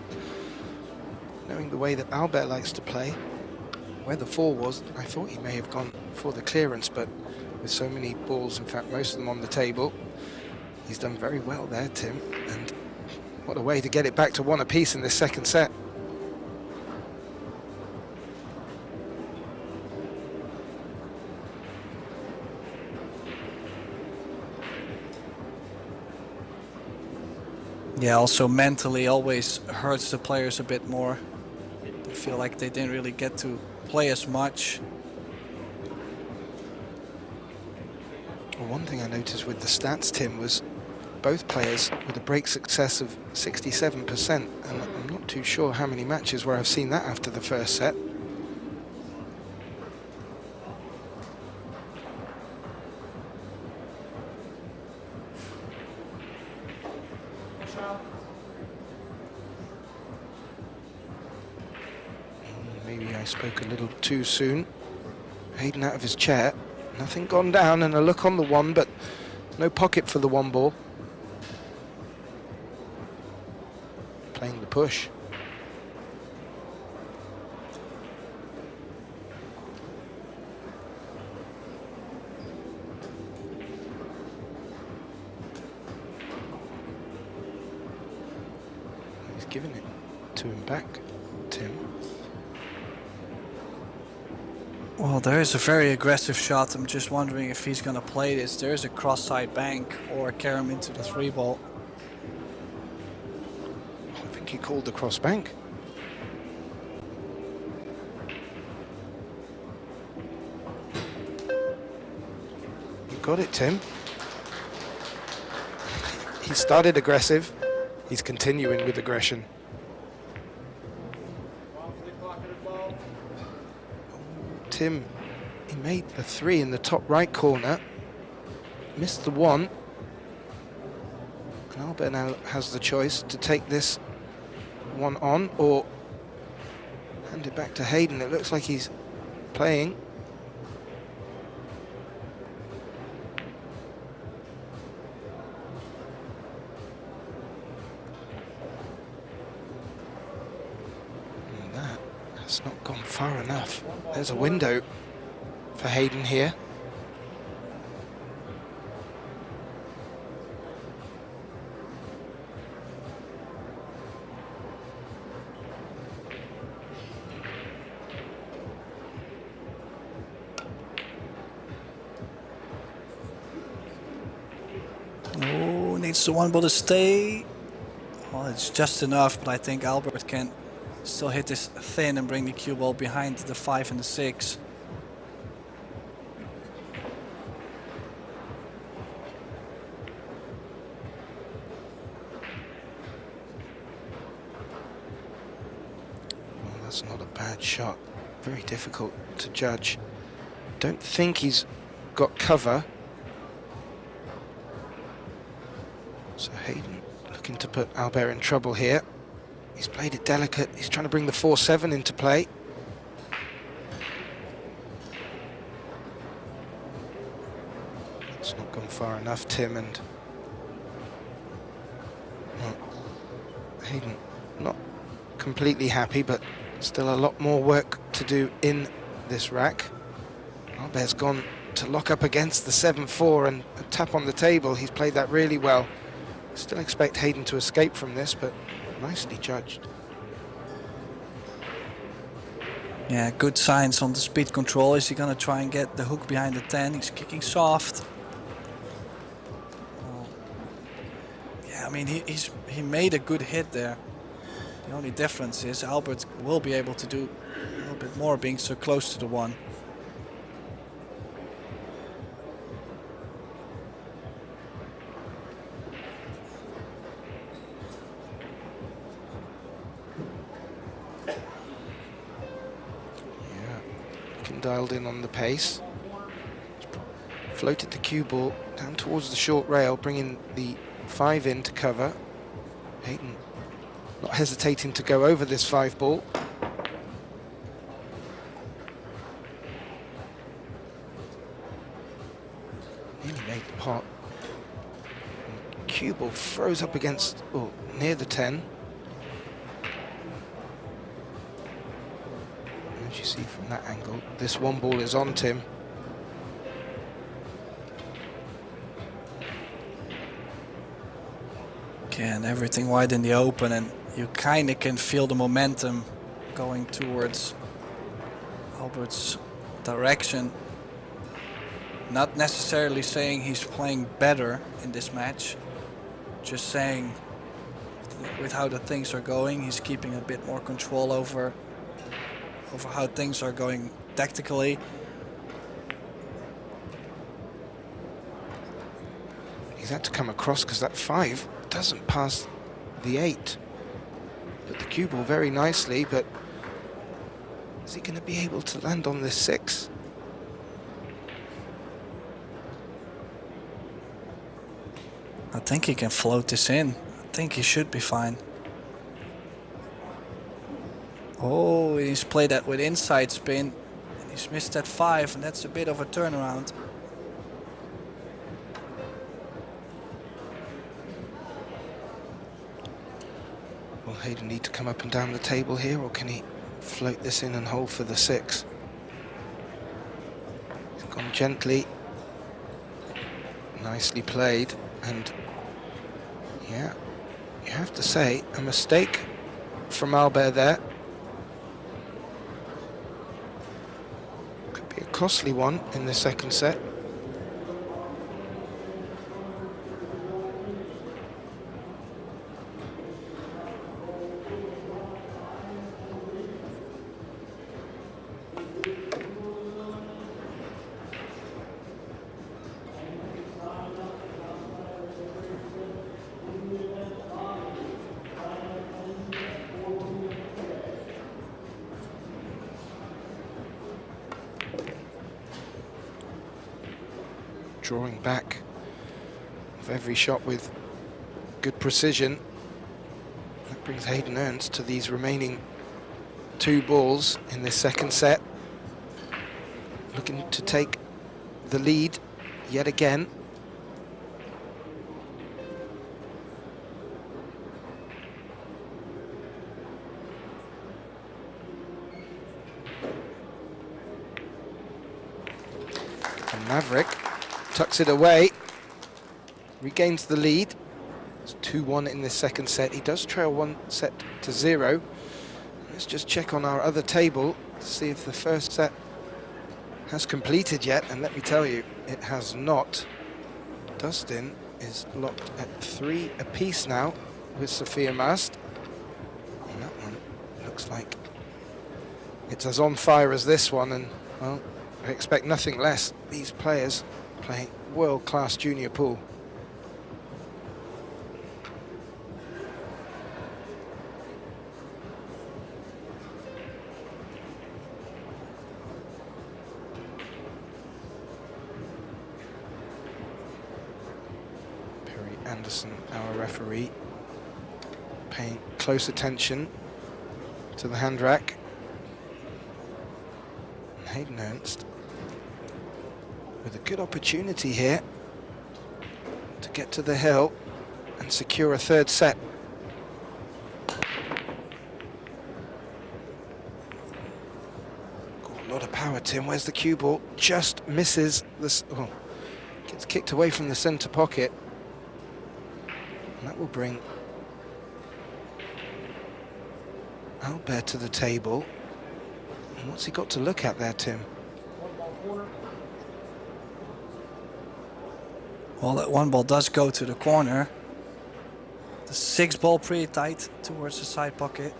knowing the way that Albert likes to play, where the 4 was, I thought he may have gone for the clearance, but with so many balls, in fact most of them on the table, he's done very well there, Tim, and what a way to get it back to 1 apiece in this second set.
Yeah, also mentally always hurts the players a bit more. I feel like they didn't really get to play as much.
Well, one thing I noticed with the stats, Tim, was both players with a break success of 67%, and I'm not too sure how many matches where I've seen that after the first set. Maybe I spoke a little too soon. Hayden out of his chair. Nothing gone down, and a look on the one, but no pocket for the one ball. Playing the push. He's giving it to him back, Tim.
Well, there is a very aggressive shot. I'm just wondering if he's going to play this. There is a cross-side bank or carry him into the 3-ball.
I think he called the cross bank. You got it, Tim. He started aggressive. He's continuing with aggression. Tim, he made the 3 in the top right corner, missed the 1, and Albert now has the choice to take this one on or hand it back to Hayden. It looks like he's playing. And that has not gone far enough. There's a window for Hayden here.
Oh, needs the 1 ball to stay. Well, it's just enough, but I think Albert can still hit this thin and bring the cue ball behind the 5 and the 6.
Well, that's not a bad shot. Very difficult to judge. Don't think he's got cover. So Hayden looking to put Albert in trouble here. He's played it delicate. He's trying to bring the 4-7 into play. It's not gone far enough, Tim, and well, Hayden not completely happy, but still a lot more work to do in this rack. Albert's gone to lock up against the 7-4 and a tap on the table. He's played that really well. Still expect Hayden to escape from this, but nicely judged.
Yeah, good signs on the speed control. Is he going to try and get the hook behind the 10? He's kicking soft. Oh. Yeah, I mean, he made a good hit there. The only difference is Albert will be able to do a little bit more being so close to the 1.
Dialed in on the pace. Floated the cue ball down towards the short rail, bringing the 5 in to cover. Hayden not hesitating to go over this 5 ball. Nearly made the pot. Cue ball froze up against, near the 10. As you see from that angle, this 1 ball is on Tim.
And everything wide in the open, and you kind of can feel the momentum going towards Albert's direction. Not necessarily saying he's playing better in this match, just saying with how the things are going, he's keeping a bit more control over over how things are going tactically.
He's had to come across because that 5 doesn't pass the 8. But the cue ball very nicely, but is he going to be able to land on this 6?
I think he can float this in. I think he should be fine. Oh, he's played that with inside spin. And he's missed that 5, and that's a bit of a turnaround.
Will Hayden need to come up and down the table here, or can he float this in and hold for the 6? He's gone gently. Nicely played, and yeah, you have to say, a mistake from Albert there. Could be a costly one in the second set. Drawing back of every shot with good precision. That brings Hayden Ernst to these remaining 2 balls in this second set. Looking to take the lead yet again. And Maverick tucks it away, regains the lead. It's 2-1 in this second set. He does trail 1 set to 0. Let's just check on our other table to see if the first set has completed yet, and let me tell you, it has not. Dustin is locked at 3 apiece now with Sophia Mast. And that one looks like it's as on fire as this one, and well, I expect nothing less. These players playing world-class junior pool. Perry Anderson, our referee, paying close attention to the hand rack. And Hayden Ernst with a good opportunity here to get to the hill and secure a 3rd set. Got a lot of power, Tim. Where's the cue ball? Just misses this. Oh, gets kicked away from the centre pocket. And that will bring Albert to the table. And what's he got to look at there, Tim?
Well, that 1 ball does go to the corner. The 6 ball pretty tight towards the side pocket.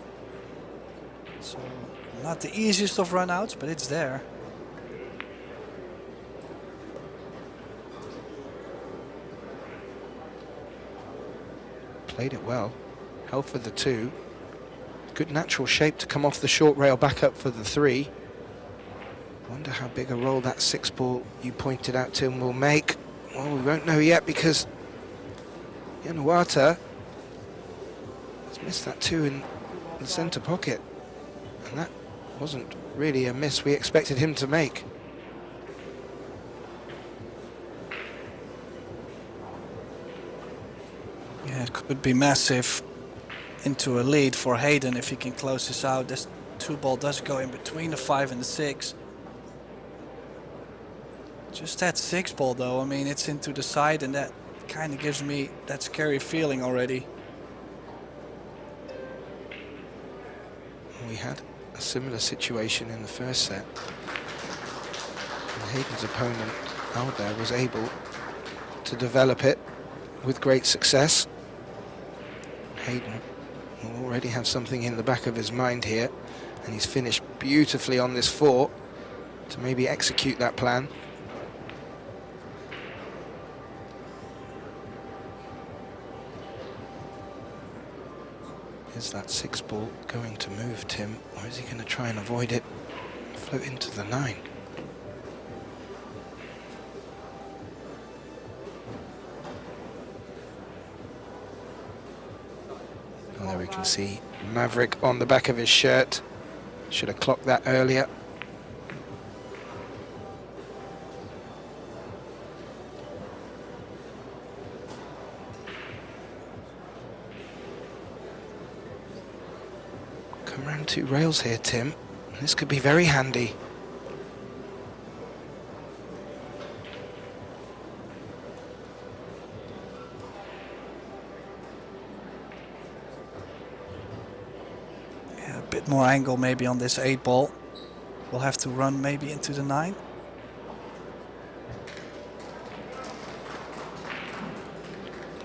So not the easiest of runouts, but it's there.
Played it well. Held for the 2. Good natural shape to come off the short rail back up for the 3. Wonder how big a role that 6 ball you pointed out, Tim, will make. Well, we won't know yet because Januata has missed that 2 in the centre pocket. And that wasn't really a miss we expected him to make.
Yeah, it could be massive into a lead for Hayden if he can close this out. This 2 ball does go in between the 5 and the 6. Just that 6 ball though, I mean, it's into the side, and that kind of gives me that scary feeling already.
We had a similar situation in the first set. And Hayden's opponent, Albert, was able to develop it with great success. Hayden will already have something in the back of his mind here, and he's finished beautifully on this 4 to maybe execute that plan. Is that 6 ball going to move, Tim, or is he going to try and avoid it, float into the 9? And there we can see Maverick on the back of his shirt. Should have clocked that earlier. Come around 2 rails here, Tim. This could be very handy.
Yeah, a bit more angle maybe on this 8 ball. We'll have to run maybe into the 9.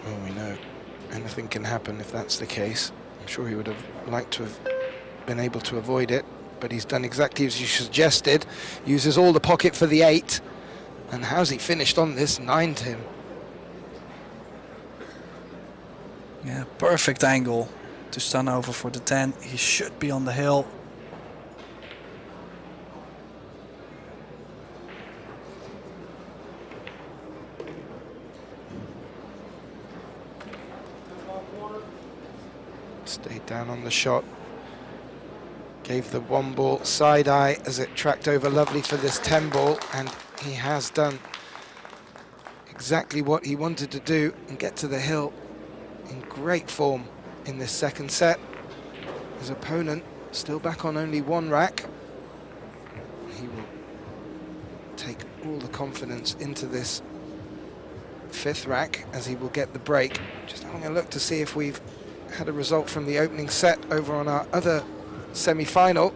Well, we know anything can happen if that's the case. I'm sure he would have liked to have been able to avoid it, but he's done exactly as you suggested. Uses all the pocket for the 8. And how's he finished on this 9, Tim?
Yeah, perfect angle to stun over for the 10. He should be on the hill.
Stayed down on the shot. Gave the 1 ball side eye as it tracked over lovely for this 10 ball, and he has done exactly what he wanted to do and get to the hill in great form in this second set. His opponent still back on only 1 rack. He will take all the confidence into this 5th rack as he will get the break. Just having a look to see if we've had a result from the opening set over on our other semi-final,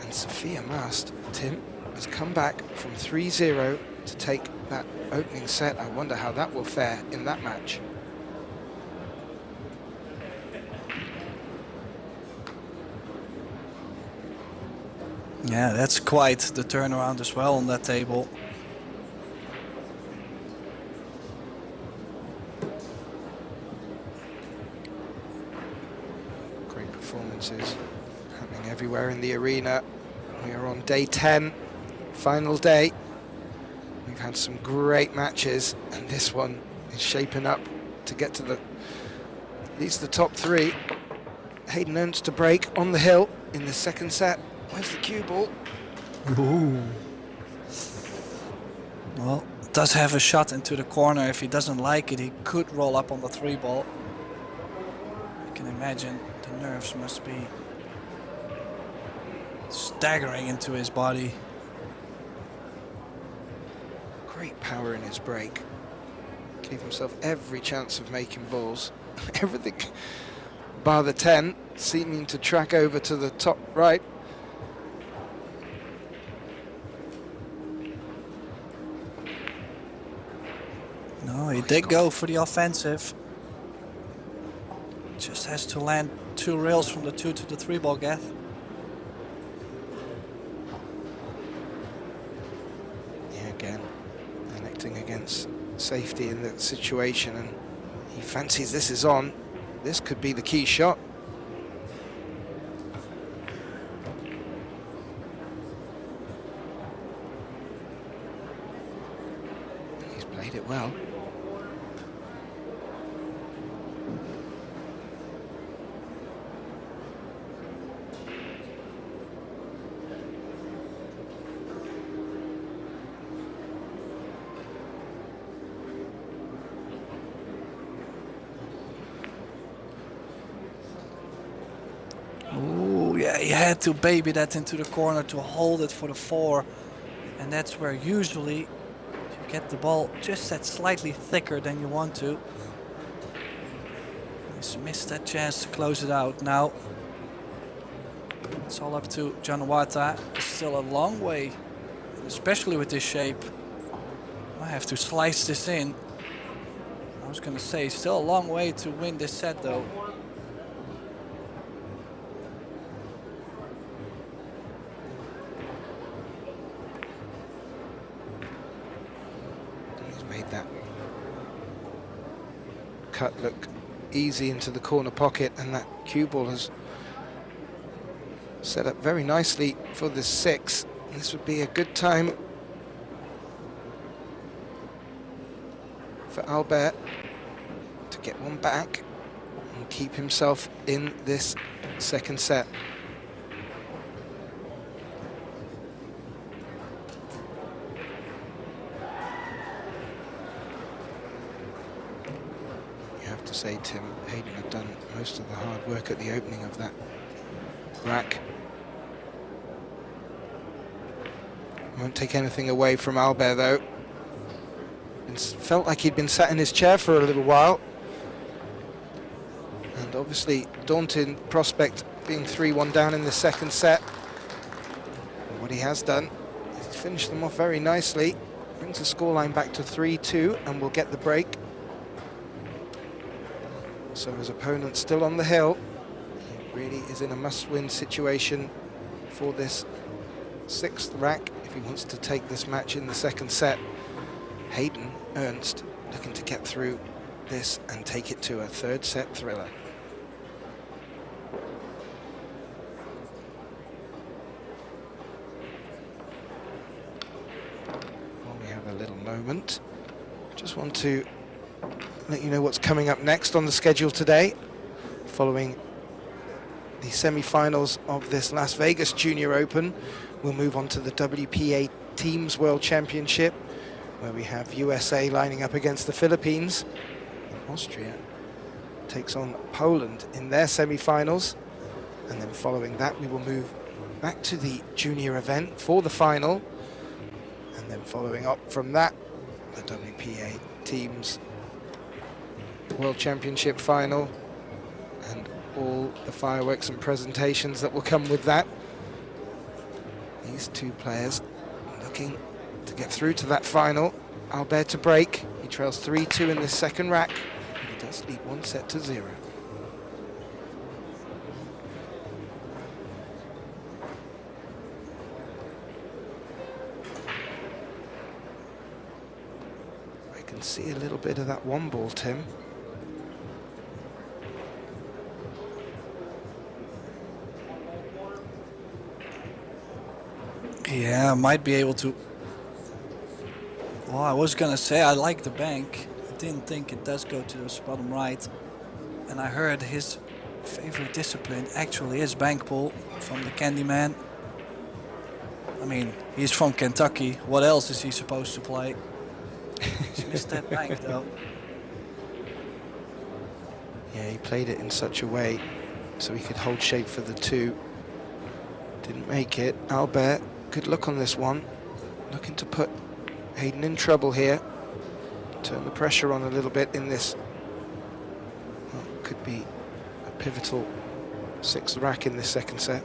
and Sophia Mast, Tim, has come back from 3-0 to take that opening set. I wonder how that will fare in that match.
Yeah, that's quite the turnaround as well on that table.
Great performances happening everywhere in the arena. We are on day 10, final day. We've had some great matches, and this one is shaping up to get to at least the top 3. Hayden Ernst to break on the hill in the second set. Where's the cue ball?
Ooh. Well, does have a shot into the corner. If he doesn't like it, he could roll up on the 3 ball. You can imagine the nerves must be staggering into his body.
Great power in his break. Gave himself every chance of making balls. Everything bar the 10, seeming to track over to the top right.
No, he did go for the offensive. Just has to land 2 rails from the 2 to the 3 ball gap.
Yeah, again, connecting against safety in that situation, and he fancies this is on. This could be the key shot. He's played it well.
Yeah, he had to baby that into the corner to hold it for the 4, and that's where usually you get the ball just that slightly thicker than you want to. He's missed that chance to close it out. Now it's all up to Januata. Still a long way, especially with this shape. I have to slice this in. I was gonna say still a long way to win this set though.
made that cut look easy into the corner pocket, and that cue ball has set up very nicely for the 6. This would be a good time for Albert to get one back and keep himself in this second set. You have to say, Tim, Hayden had done most of the hard work at the opening of that rack. Won't take anything away from Albert, though. It felt like he'd been sat in his chair for a little while. And obviously, daunting prospect being 3-1 down in the second set. And what he has done is he's finished them off very nicely. Brings the scoreline back to 3-2 and will get the break. So his opponent still on the hill. He really is in a must-win situation for this 6th rack if he wants to take this match in the second set. Hayden, Ernst, looking to get through this and take it to a 3rd set thriller. While we have a little moment, just want to let you know what's coming up next on the schedule today. Following the semi-finals of this Las Vegas Junior Open, we'll move on to the WPA Teams World Championship, where we have USA lining up against the Philippines. Austria takes on Poland in their semi-finals. And then following that, we will move back to the junior event for the final. And then following up from that, the WPA Teams World Championship final, and all the fireworks and presentations that will come with that. These two players looking to get through to that final. Albert to break. He trails 3-2 in this second rack. He does lead 1-0. I can see a little bit of that one ball, Tim.
Yeah, I might be able to. Well, I was gonna say I like the bank. I didn't think it does go to the bottom right. And I heard his favorite discipline actually is bank pull from the Candyman. I mean, he's from Kentucky. What else is he supposed to play? He's missed that bank though.
Yeah, he played it in such a way so he could hold shape for the 2. Didn't make it. Albert, good look on this one. Looking to put Hayden in trouble here. Turn the pressure on a little bit in this. Well, could be a pivotal 6th rack in this second set.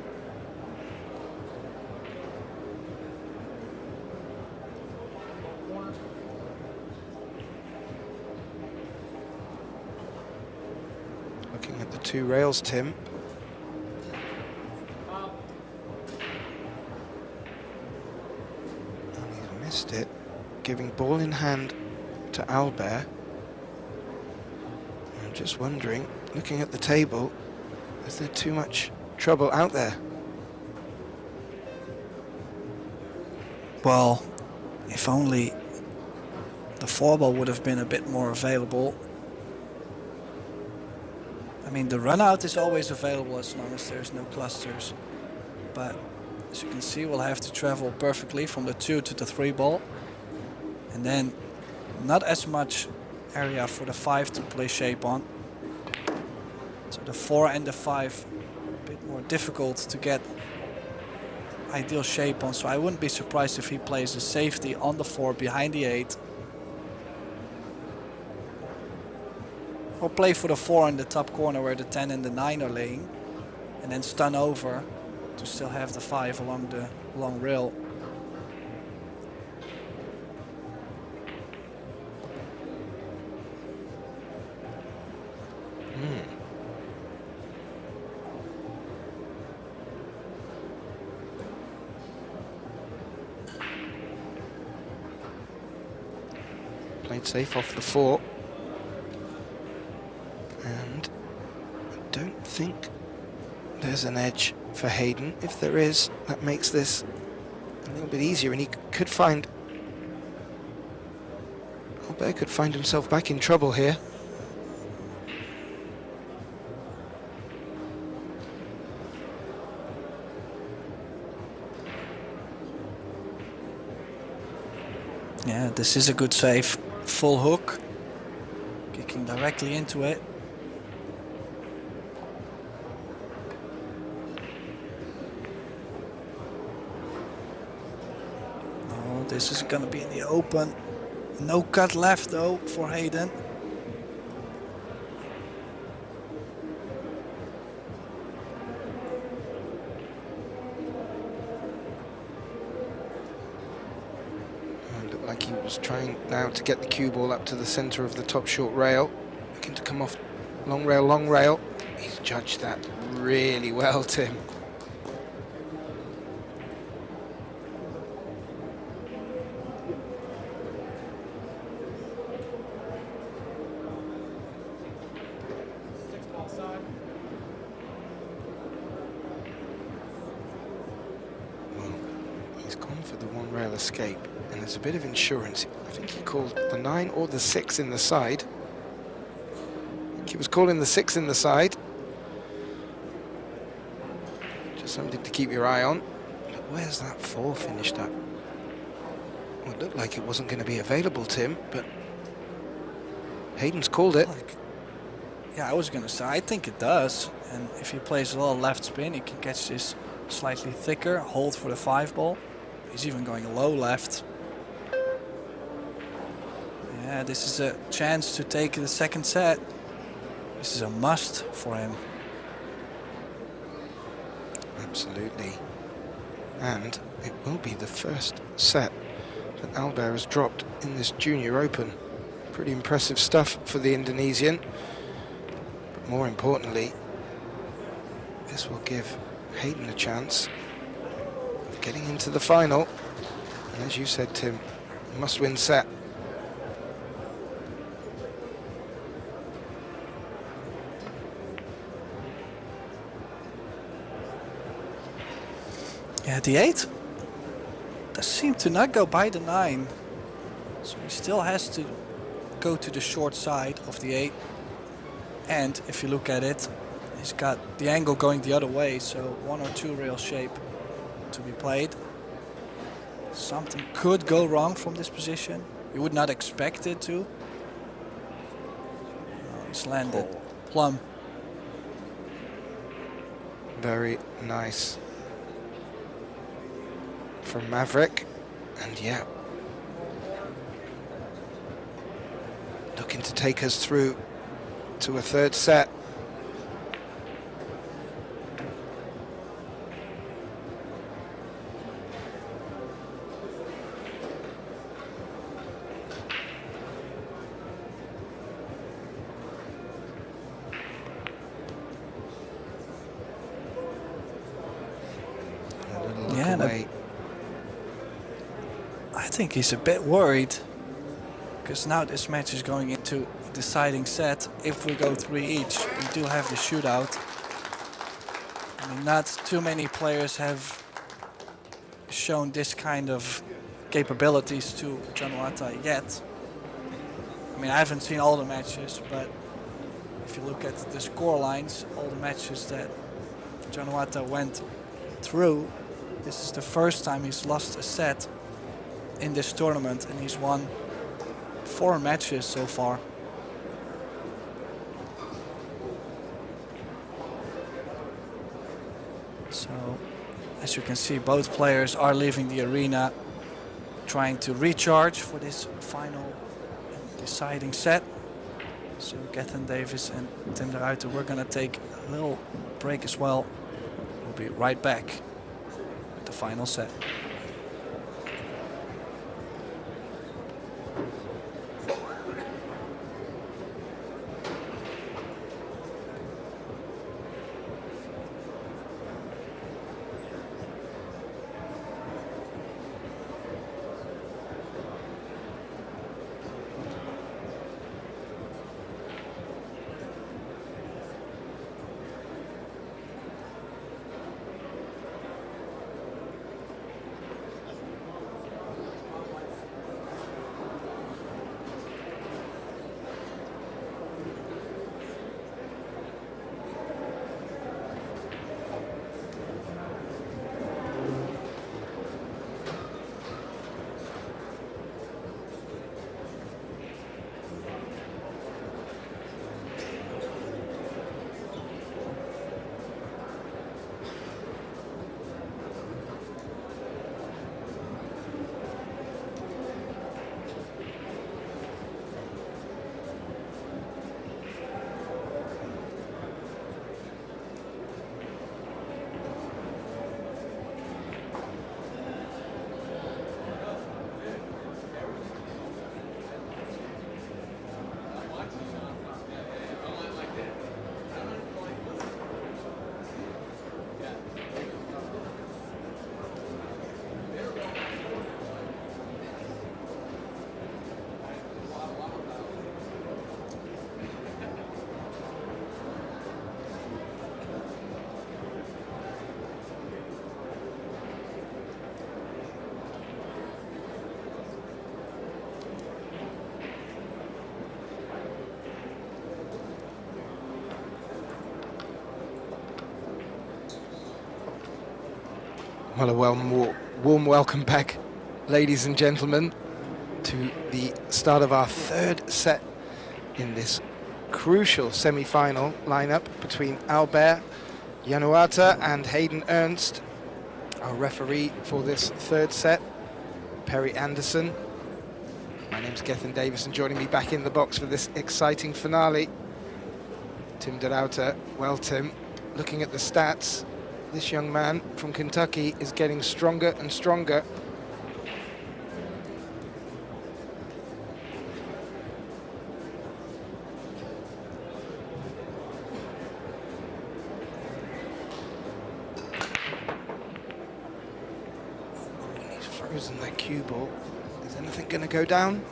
Looking at the 2 rails, Tim. Missed it, giving ball in hand to Albert. I'm just wondering, looking at the table, is there too much trouble out there?
Well, if only the 4-ball would have been a bit more available. I mean, the run out is always available as long as there's no clusters. But as you can see, we'll have to travel perfectly from the 2 to the 3-ball. And then not as much area for the 5 to play shape on. So the 4 and the 5 a bit more difficult to get ideal shape on. So I wouldn't be surprised if he plays the safety on the 4 behind the 8. Or play for the 4 in the top corner where the 10 and the 9 are laying. And then stun over to still have the 5 along the long rail.
Played safe off the 4. And I don't think there's an edge for Hayden. If there is, that makes this a little bit easier, and he could find... Albert could find himself back in trouble here.
Yeah, this is a good save. Full hook. Kicking directly into it. Oh, this is gonna be in the open. No cut left though for Hayden.
Like he was trying now to get the cue ball up to the center of the top short rail. Looking to come off long rail, long rail. He's judged that really well, Tim. Well, he's gone for the one rail escape. And there's a bit of insurance. I think he called the 9 or the 6 in the side. I think he was calling the 6 in the side. Just something to keep your eye on. But where's that 4 finished up? Well, it looked like it wasn't going to be available, Tim, but Hayden's called it.
Yeah, I was going to say, I think it does. And if he plays a little left spin, he can catch this slightly thicker, hold for the 5 ball. He's even going low left. Yeah, this is a chance to take the second set. This is a must for him.
Absolutely. And it will be the first set that Albert has dropped in this Junior Open. Pretty impressive stuff for the Indonesian. But more importantly, this will give Hayden a chance of getting into the final. And as you said, Tim, must-win set.
Yeah, the 8 does seem to not go by the 9. So he still has to go to the short side of the 8. And if you look at it, he's got the angle going the other way. So 1 or 2 rail shape to be played. Something could go wrong from this position. You would not expect it to. Oh, he's landed plumb.
Very nice from Maverick, and yeah, looking to take us through to a third set. A little look away.
I think he's a bit worried because now this match is going into a deciding set. If we go 3 each, we do have the shootout. I mean, not too many players have shown this kind of capabilities to Januata yet. I mean, I haven't seen all the matches, but if you look at the score lines, all the matches that Januata went through, this is the first time he's lost a set in this tournament, and he's won 4 matches so far. So, as you can see, both players are leaving the arena trying to recharge for this final deciding set. So Gethin Davis and Tim de Ruiter, we're gonna take a little break as well. We'll be right back with the final set.
Well, a warm welcome back, ladies and gentlemen, to the start of our third set in this crucial semi-final lineup between Albert Januata and Hayden Ernst. Our referee for this third set, Perry Anderson. My name's Gethin Davis, and joining me back in the box for this exciting finale, Tim DeRouter. Well, Tim, looking at the stats, this young man from Kentucky is getting stronger and stronger. He's frozen that cue ball. Is anything going to go down?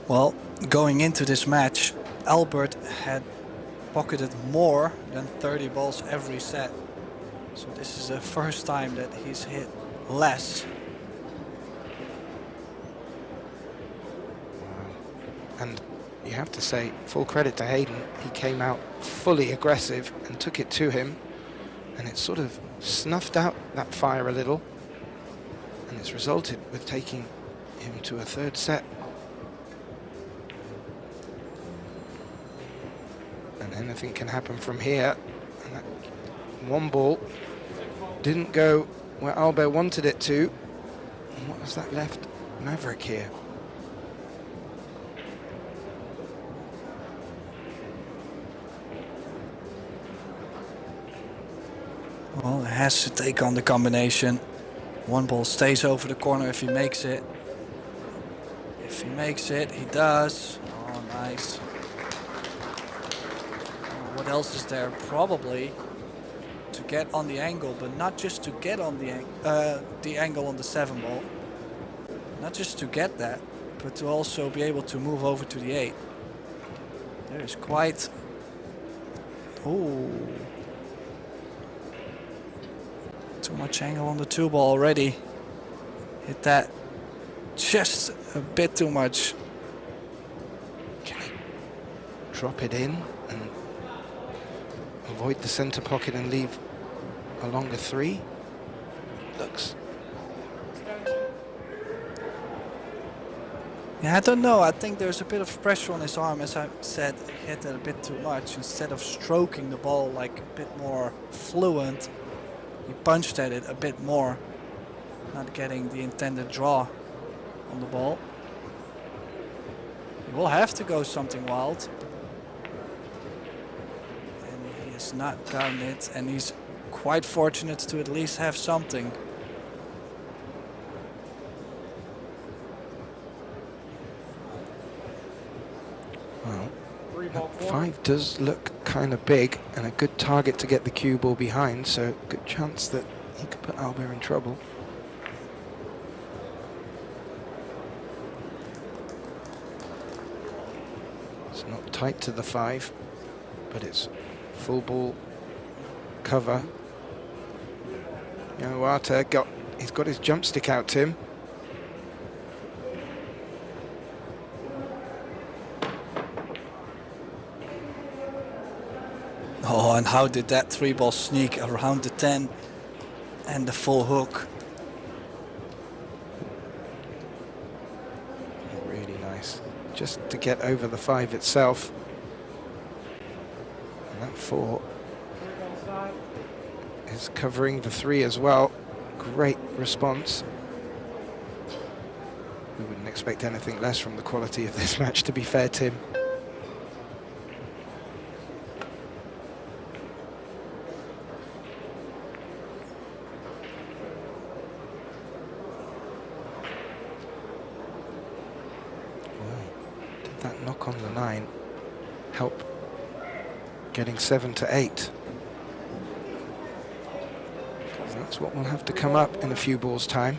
Well, going into this match, Albert had pocketed more than 30 balls every set. So this is the first time that he's hit less.
And you have to say, full credit to Hayden, he came out fully aggressive and took it to him, and it sort of snuffed out that fire a little, and it's resulted with taking him to a third set. And anything can happen from here. And that one ball didn't go where Albert wanted it to. And what has that left Maverick here?
Well, it has to take on the combination. One ball stays over the corner if he makes it. If he makes it, he does. Oh, nice. What else is there? Probably to get on the angle, but not just to get on the angle on the 7 ball. Not just to get that, but to also be able to move over to the 8. There is quite... Oh. Too much angle on the 2 ball already. Hit that just a bit too much.
Can he drop it in and avoid the center pocket and leave a longer 3? Looks.
Yeah, I don't know. I think there's a bit of pressure on his arm. As I said, he hit it a bit too much. Instead of stroking the ball like a bit more fluent, he punched at it a bit more, not getting the intended draw on the ball. He will have to go something wild. And he has not gotten it, and he's quite fortunate to at least have something.
Well, that 5 does look kind of big and a good target to get the cue ball behind, so good chance that he could put Albert in trouble. It's not tight to the 5, but it's full ball cover. Januata he's got his jump stick out, Tim.
Oh, and how did that 3 ball sneak around the 10 and the full hook?
Really nice. Just to get over the 5 itself. And that 4 is covering the 3 as well. Great response. We wouldn't expect anything less from the quality of this match, to be fair, Tim. That knock on the 9 help getting 7 to 8. That's what will have to come up in a few balls' time.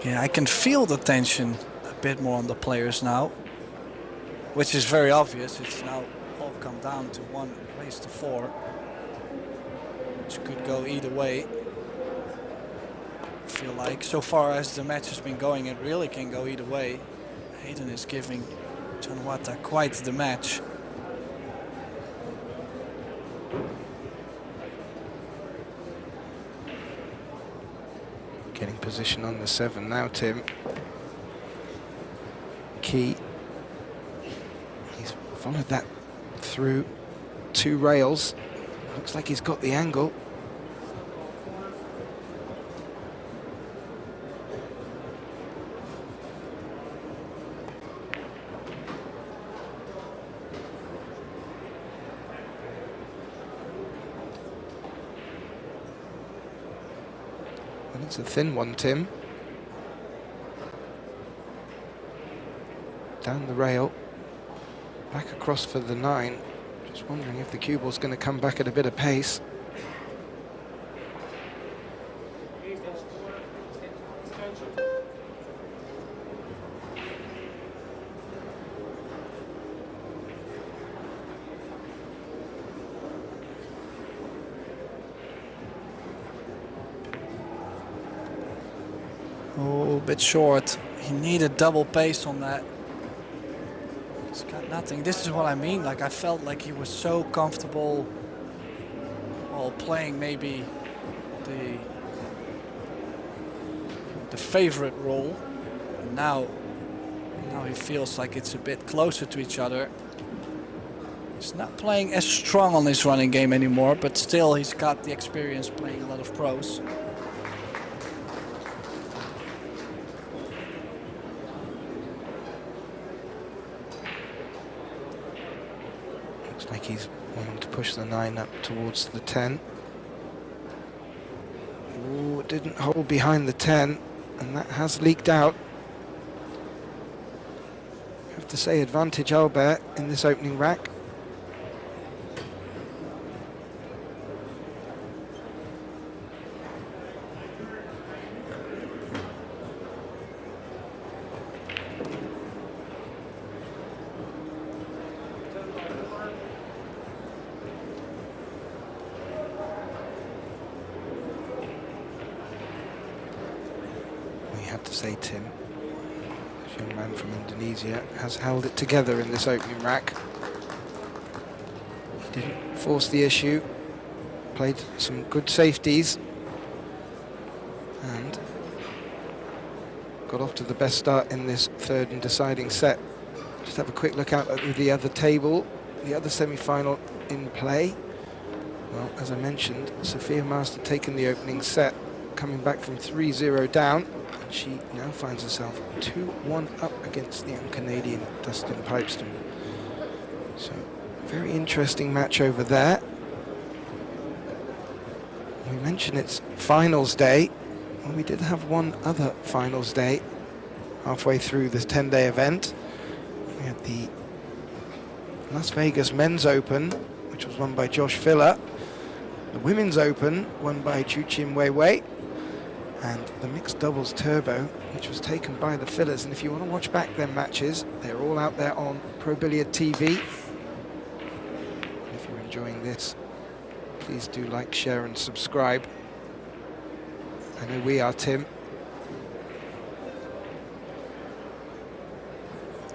Yeah, I can feel the tension a bit more on the players now, which is very obvious. It's now all come down to 1 race to 4. which could go either way. I feel like so far as the match has been going, it really can go either way. Hayden is giving Januata quite the match.
Getting position on the 7 now, Tim. Key. He's followed that through 2 rails. Looks like he's got the angle. And it's a thin one, Tim. Down the rail. Back across for the 9. Just wondering if the cue ball's going to come back at a bit of pace.
Oh, a bit short. He needed double pace on that. He's got nothing. This is what I mean. Like, I felt like he was so comfortable while playing maybe the favorite role. And now he feels like it's a bit closer to each other. He's not playing as strong on his running game anymore, but still he's got the experience playing a lot of pros.
Looks like he's wanting to push the 9 up towards the 10. Ooh, it didn't hold behind the 10, and that has leaked out. I have to say, advantage Albert in this opening rack. Say, Tim, this young man from Indonesia has held it together in this opening rack. He didn't force the issue, played some good safeties, and got off to the best start in this 3rd and deciding set. Just have a quick look out at the other table, the other semi-final in play. Well, as I mentioned, Sophia Master taking the opening set, coming back from 3-0 down. She now finds herself 2-1 up against the young Canadian Dustin Pipeston. So, very interesting match over there. We mentioned it's finals day. Well, we did have one other finals day halfway through this 10-day event. We had the Las Vegas Men's Open, which was won by Josh Filler. The Women's Open, won by Chuchin Weiwei. And the mixed doubles turbo, which was taken by the Fillers. And if you want to watch back their matches, they're all out there on Pro Billiard TV. And if you're enjoying this, please do like, share and subscribe. I know we are, Tim.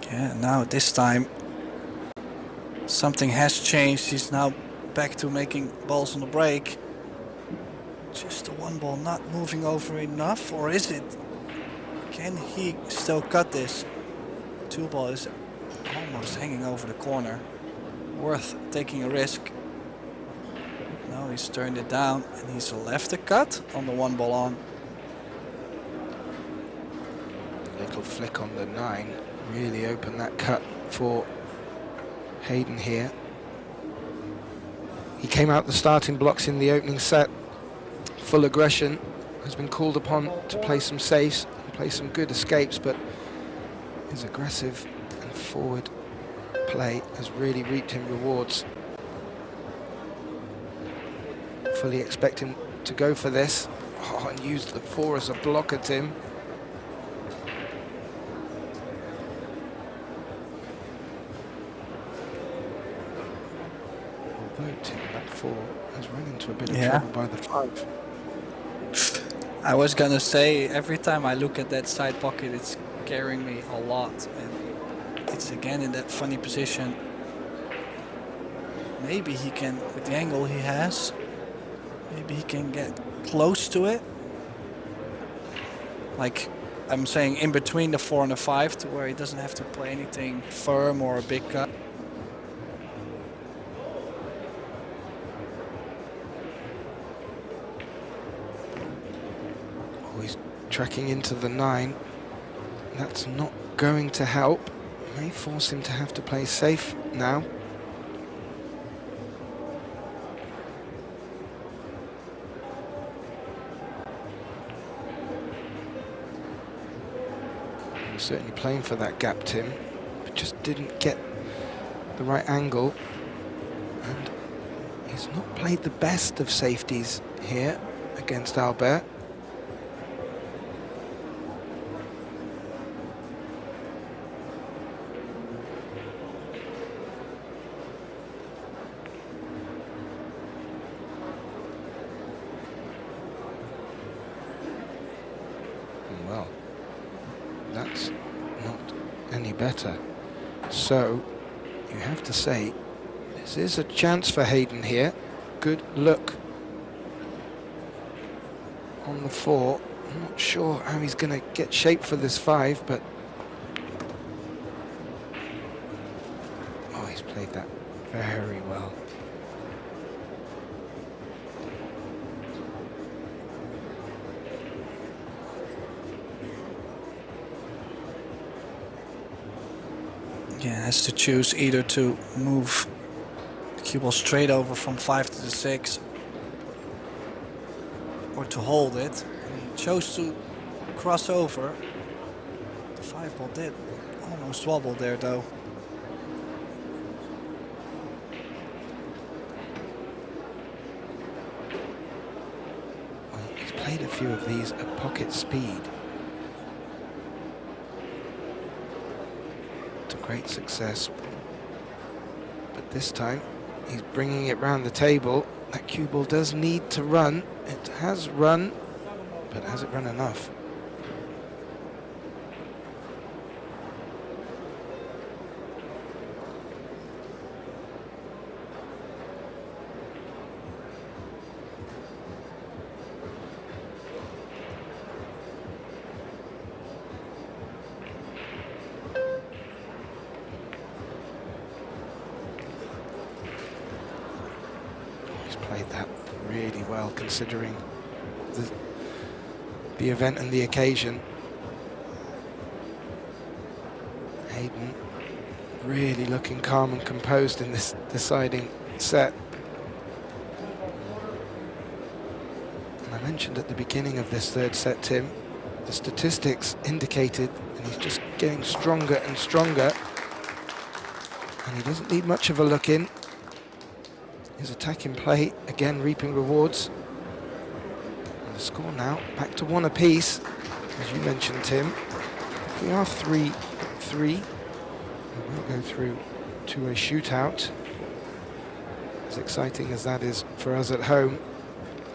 Yeah, now this time something has changed. He's now back to making balls on the break. Just the 1 ball not moving over enough, or is it? Can he still cut this? 2 ball is almost hanging over the corner. Worth taking a risk. Now he's turned it down and he's left the cut on the 1 ball on.
Little flick on the 9 really opened that cut for Hayden here. He came out the starting blocks in the opening set. Full aggression, has been called upon to play some safes and play some good escapes, but his aggressive and forward play has really reaped him rewards. Fully expect him to go for this. Oh, and use the 4 as a blocker, Tim. Although Tim, that 4 has run into a bit of
Yeah.
trouble by the 5.
I was gonna say, every time I look at that side pocket, it's scaring me a lot, and it's again in that funny position. Maybe he can, with the angle he has, maybe he can get close to it. Like I'm saying, in between the 4 and the 5, to where he doesn't have to play anything firm or a big cut.
Oh, he's tracking into the 9. That's not going to help. May force him to have to play safe now. Certainly playing for that gap, Tim, but just didn't get the right angle, and he's not played the best of safeties here against Albert. Well, that's not any better. So you have to say this is a chance for Hayden here. Good look on the 4. I'm not sure how he's going to get shape for this 5, but oh, he's played that very well.
Yeah, has to choose either to move the cue ball straight over from 5 to the 6 or to hold it. And he chose to cross over. The 5 ball did almost wobble there though.
Well, he's played a few of these at pocket speed. Great success, but this time he's bringing it round the table. That cue ball does need to run. It has run, but has it run enough? Played that really well considering the event and the occasion. Hayden really looking calm and composed in this deciding set. And I mentioned at the beginning of this 3rd set, Tim, the statistics indicated, and he's just getting stronger and stronger, and he doesn't need much of a look in. His attack in play, again reaping rewards. And the score now back to 1 apiece. As you mentioned, Tim, if we are 3-3, we will go through to a shootout. As exciting as that is for us at home,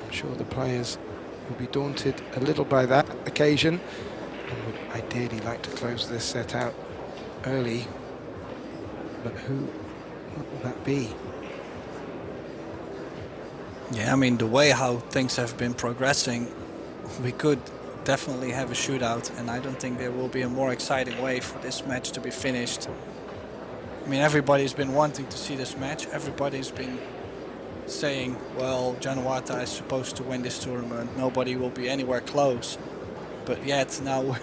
I'm sure the players will be daunted a little by that occasion and would ideally like to close this set out early. But what will that be?
Yeah, I mean, the way how things have been progressing, we could definitely have a shootout, and I don't think there will be a more exciting way for this match to be finished. I mean, everybody's been wanting to see this match. Everybody's been saying, well, Januata is supposed to win this tournament. Nobody will be anywhere close. But yet, now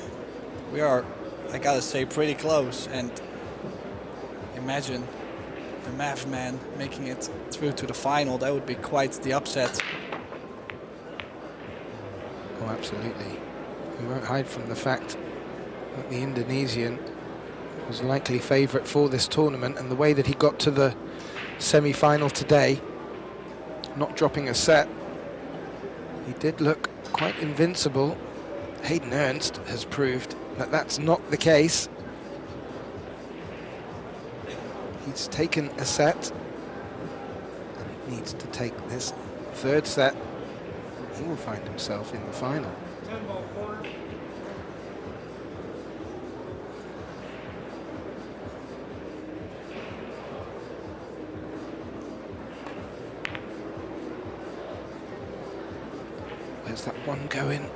we are, I gotta say, pretty close. And imagine the math man making it through to the final. That would be quite the upset.
Oh, absolutely. We won't hide from the fact that the Indonesian was likely favourite for this tournament, and the way that he got to the semi-final today, not dropping a set, he did look quite invincible. Hayden Ernst has proved that that's not the case. He's taken a set, and needs to take this third set. He will find himself in the final.
10 ball corner.
Where's that one going?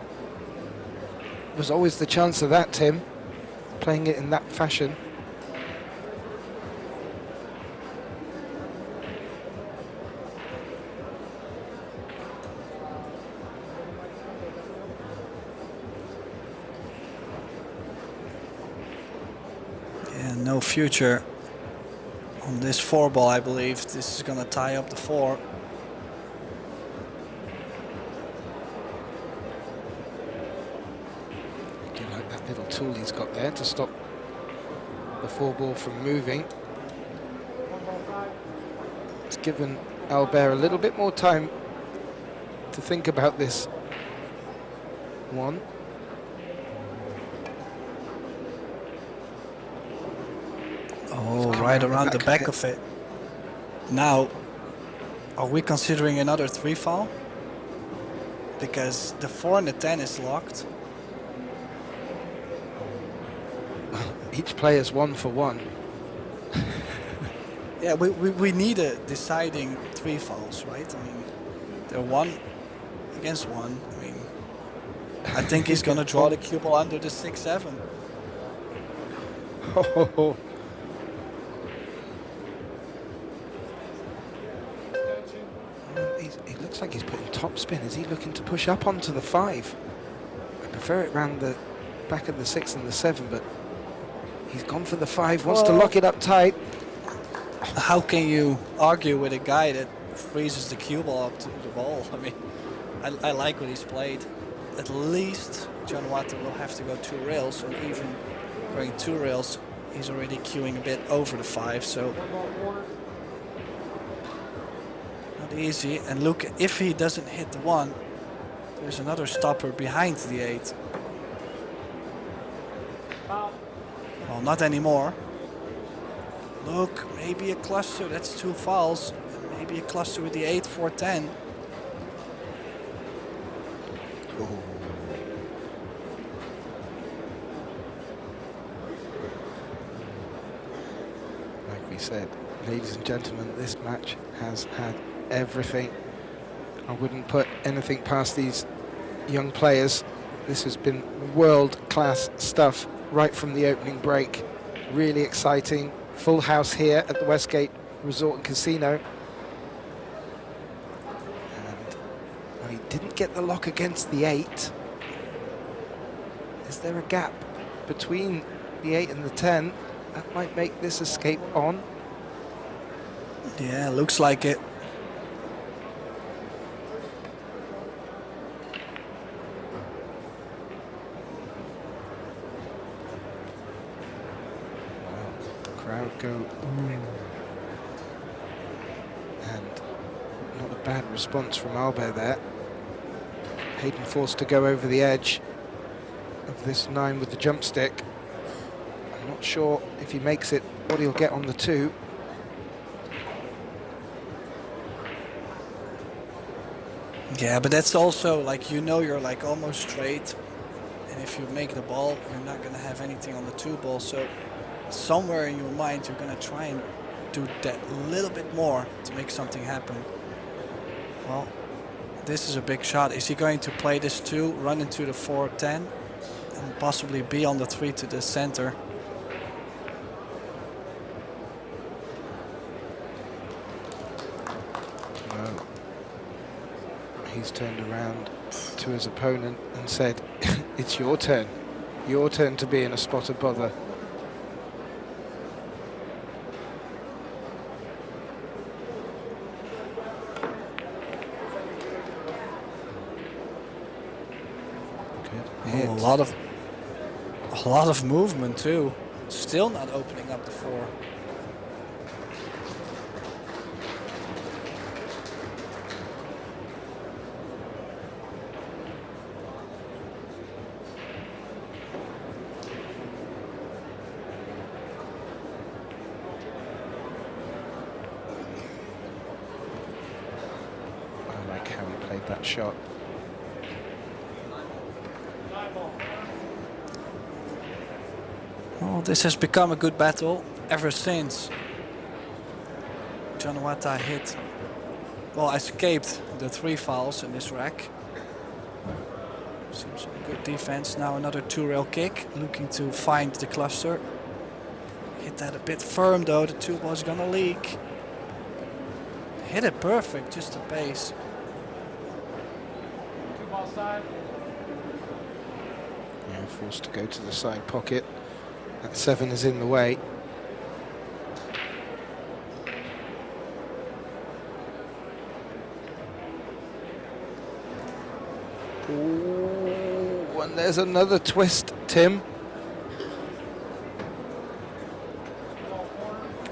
Was always the chance of that, Tim, playing it in that fashion.
Yeah, no future on this 4 ball, I believe. This is going to tie up the 4.
Little tool he's got there to stop the 4 ball from moving. It's given Albert a little bit more time to think about this one.
Oh, right around the back of it. Now, are we considering another 3 foul? Because the 4 and the 10 is locked.
Each player's 1 for 1.
Yeah, we need a deciding 3 fouls, right? I mean, they're 1 against 1. I mean, I think he's going to draw the cue ball under the 6-7.
Oh. He looks like he's putting topspin. Is he looking to push up onto the 5? I prefer it round the back of the 6 and the 7, but he's gone for the 5, wants to lock it up tight.
How can you argue with a guy that freezes the cue ball up to the ball? I mean, I like what he's played. At least Januata will have to go 2 rails, and even going 2 rails, he's already queuing a bit over the 5, so not easy. And look, if he doesn't hit the 1, there's another stopper behind the 8. Well, not anymore. Look, maybe a cluster, that's 2 fouls. Maybe a cluster with the 8 for 10.
Oh. Like we said, ladies and gentlemen, this match has had everything. I wouldn't put anything past these young players. This has been world-class stuff right from the opening break. Really exciting. Full house here at the Westgate Resort and Casino. And well, he didn't get the lock against the 8. Is there a gap between the 8 and the 10? That might make this escape on.
Yeah, looks like it.
Crowd go ooh. And not a bad response from Albert there. Hayden forced to go over the edge of this 9 with the jump stick. I'm not sure if he makes it what he'll get on the 2.
Yeah, but that's also like, you know, you're like almost straight, and if you make the ball, you're not going to have anything on the 2 ball. So somewhere in your mind, you're going to try and do that little bit more to make something happen. Well, this is a big shot. Is he going to play this 2, run into the 4-10, and possibly be on the 3 to the center?
No. He's turned around to his opponent and said, it's your turn to be in a spot of bother.
Oh, a lot of movement too. Still not opening up the 4.
that shot.
Well, this has become a good battle ever since Januata escaped the 3 fouls in this rack. Seems good defense. Now another 2-rail kick, looking to find the cluster. Hit that a bit firm though, the 2 ball is gonna leak. Hit it perfect, just the pace.
2 ball side.
Yeah, forced to go to the side pocket. That 7 is in the way. Ooh, and there's another twist, Tim.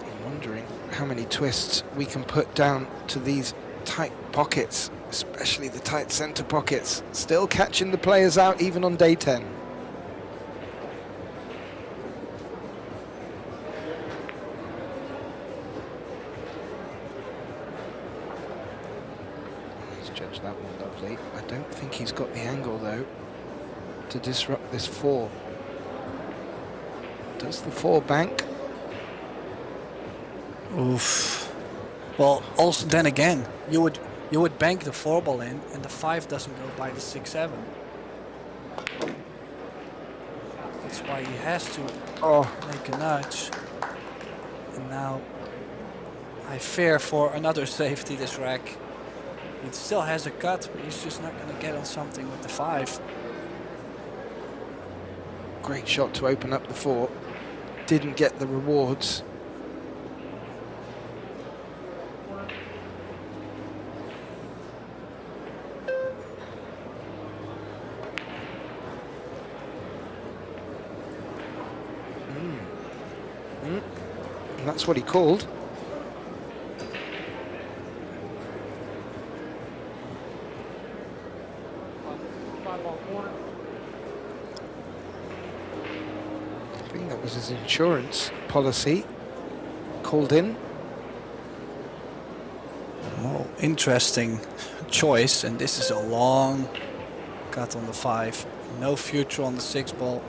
I'm wondering how many twists we can put down to these tight pockets, especially the tight centre pockets. Still catching the players out even on day 10. Judge that one lovely. I don't think he's got the angle though to disrupt this 4. Does the 4 bank?
Oof. Well, also then again, you would bank the 4 ball in, and the 5 doesn't go by the 6-7. That's why he has to make a nudge. And now I fear for another safety this rack. He still has a cut, but he's just not going to get on something with the 5.
Great shot to open up the 4. Didn't get the rewards. And that's what he called. I think that was his insurance policy called in.
Oh, interesting choice, and this is a long cut on the 5. No future on the 6 ball.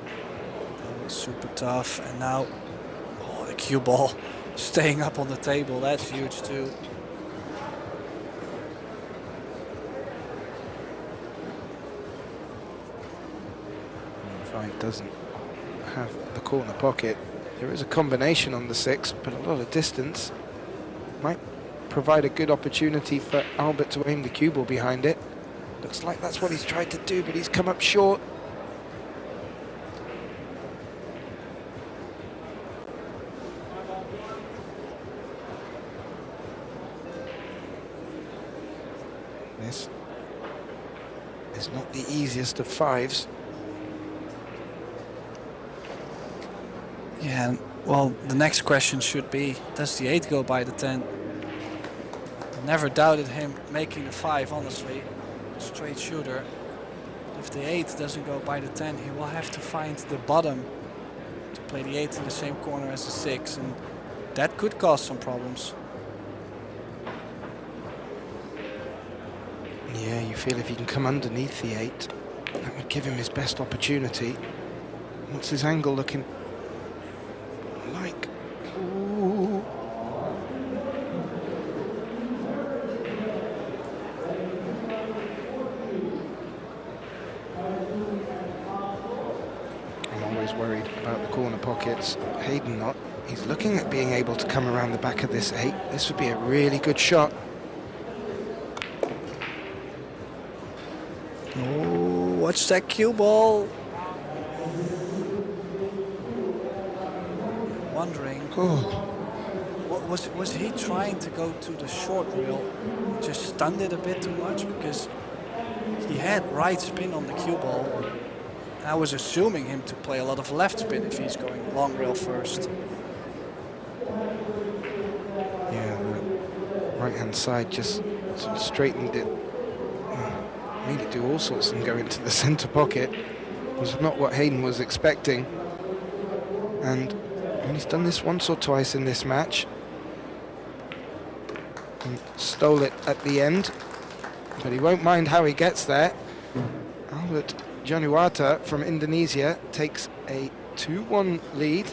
That was super tough, and now the cue ball staying up on the table. That's huge too.
Doesn't have the corner pocket. There is a combination on the 6, but a lot of distance. Might provide a good opportunity for Albert to aim the cue ball behind it. Looks like that's what he's tried to do, but he's come up short. This is not the easiest of 5s.
Yeah, well, the next question should be, does the 8 go by the 10? Never doubted him making the 5, honestly. Straight shooter. If the 8 doesn't go by the 10, he will have to find the bottom to play the 8 in the same corner as the 6, and that could cause some problems.
Yeah, you feel if he can come underneath the 8, that would give him his best opportunity. What's his angle looking like? Ooh. I'm always worried about the corner pockets. Hayden not. He's looking at being able to come around the back of this 8. This would be a really good shot.
Oh, watch that cue ball. Wondering, was he trying to go to the short reel? Just stunned it a bit too much, because he had right spin on the cue ball. I was assuming him to play a lot of left spin if he's going long rail first.
Yeah, the right hand side just sort of straightened it. Made it do all sorts and go into the centre pocket. Was not what Hayden was expecting. And he's done this once or twice in this match. and stole it at the end, but he won't mind how he gets there. Albert Januata from Indonesia takes a 2-1 lead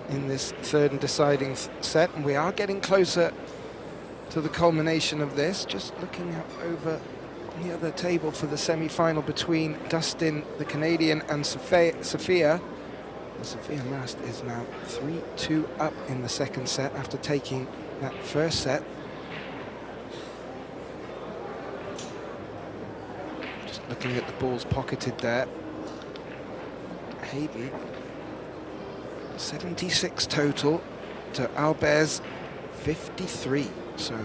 in this third and deciding set, and we are getting closer to the culmination of this. Just looking out over on the other table for the semi-final between Dustin, the Canadian, and Sophia. The Sophia Mast is now 3-2 up in the second set after taking that first set. Just looking at the balls pocketed there. Hayden, 76 total to Albert's 53. So,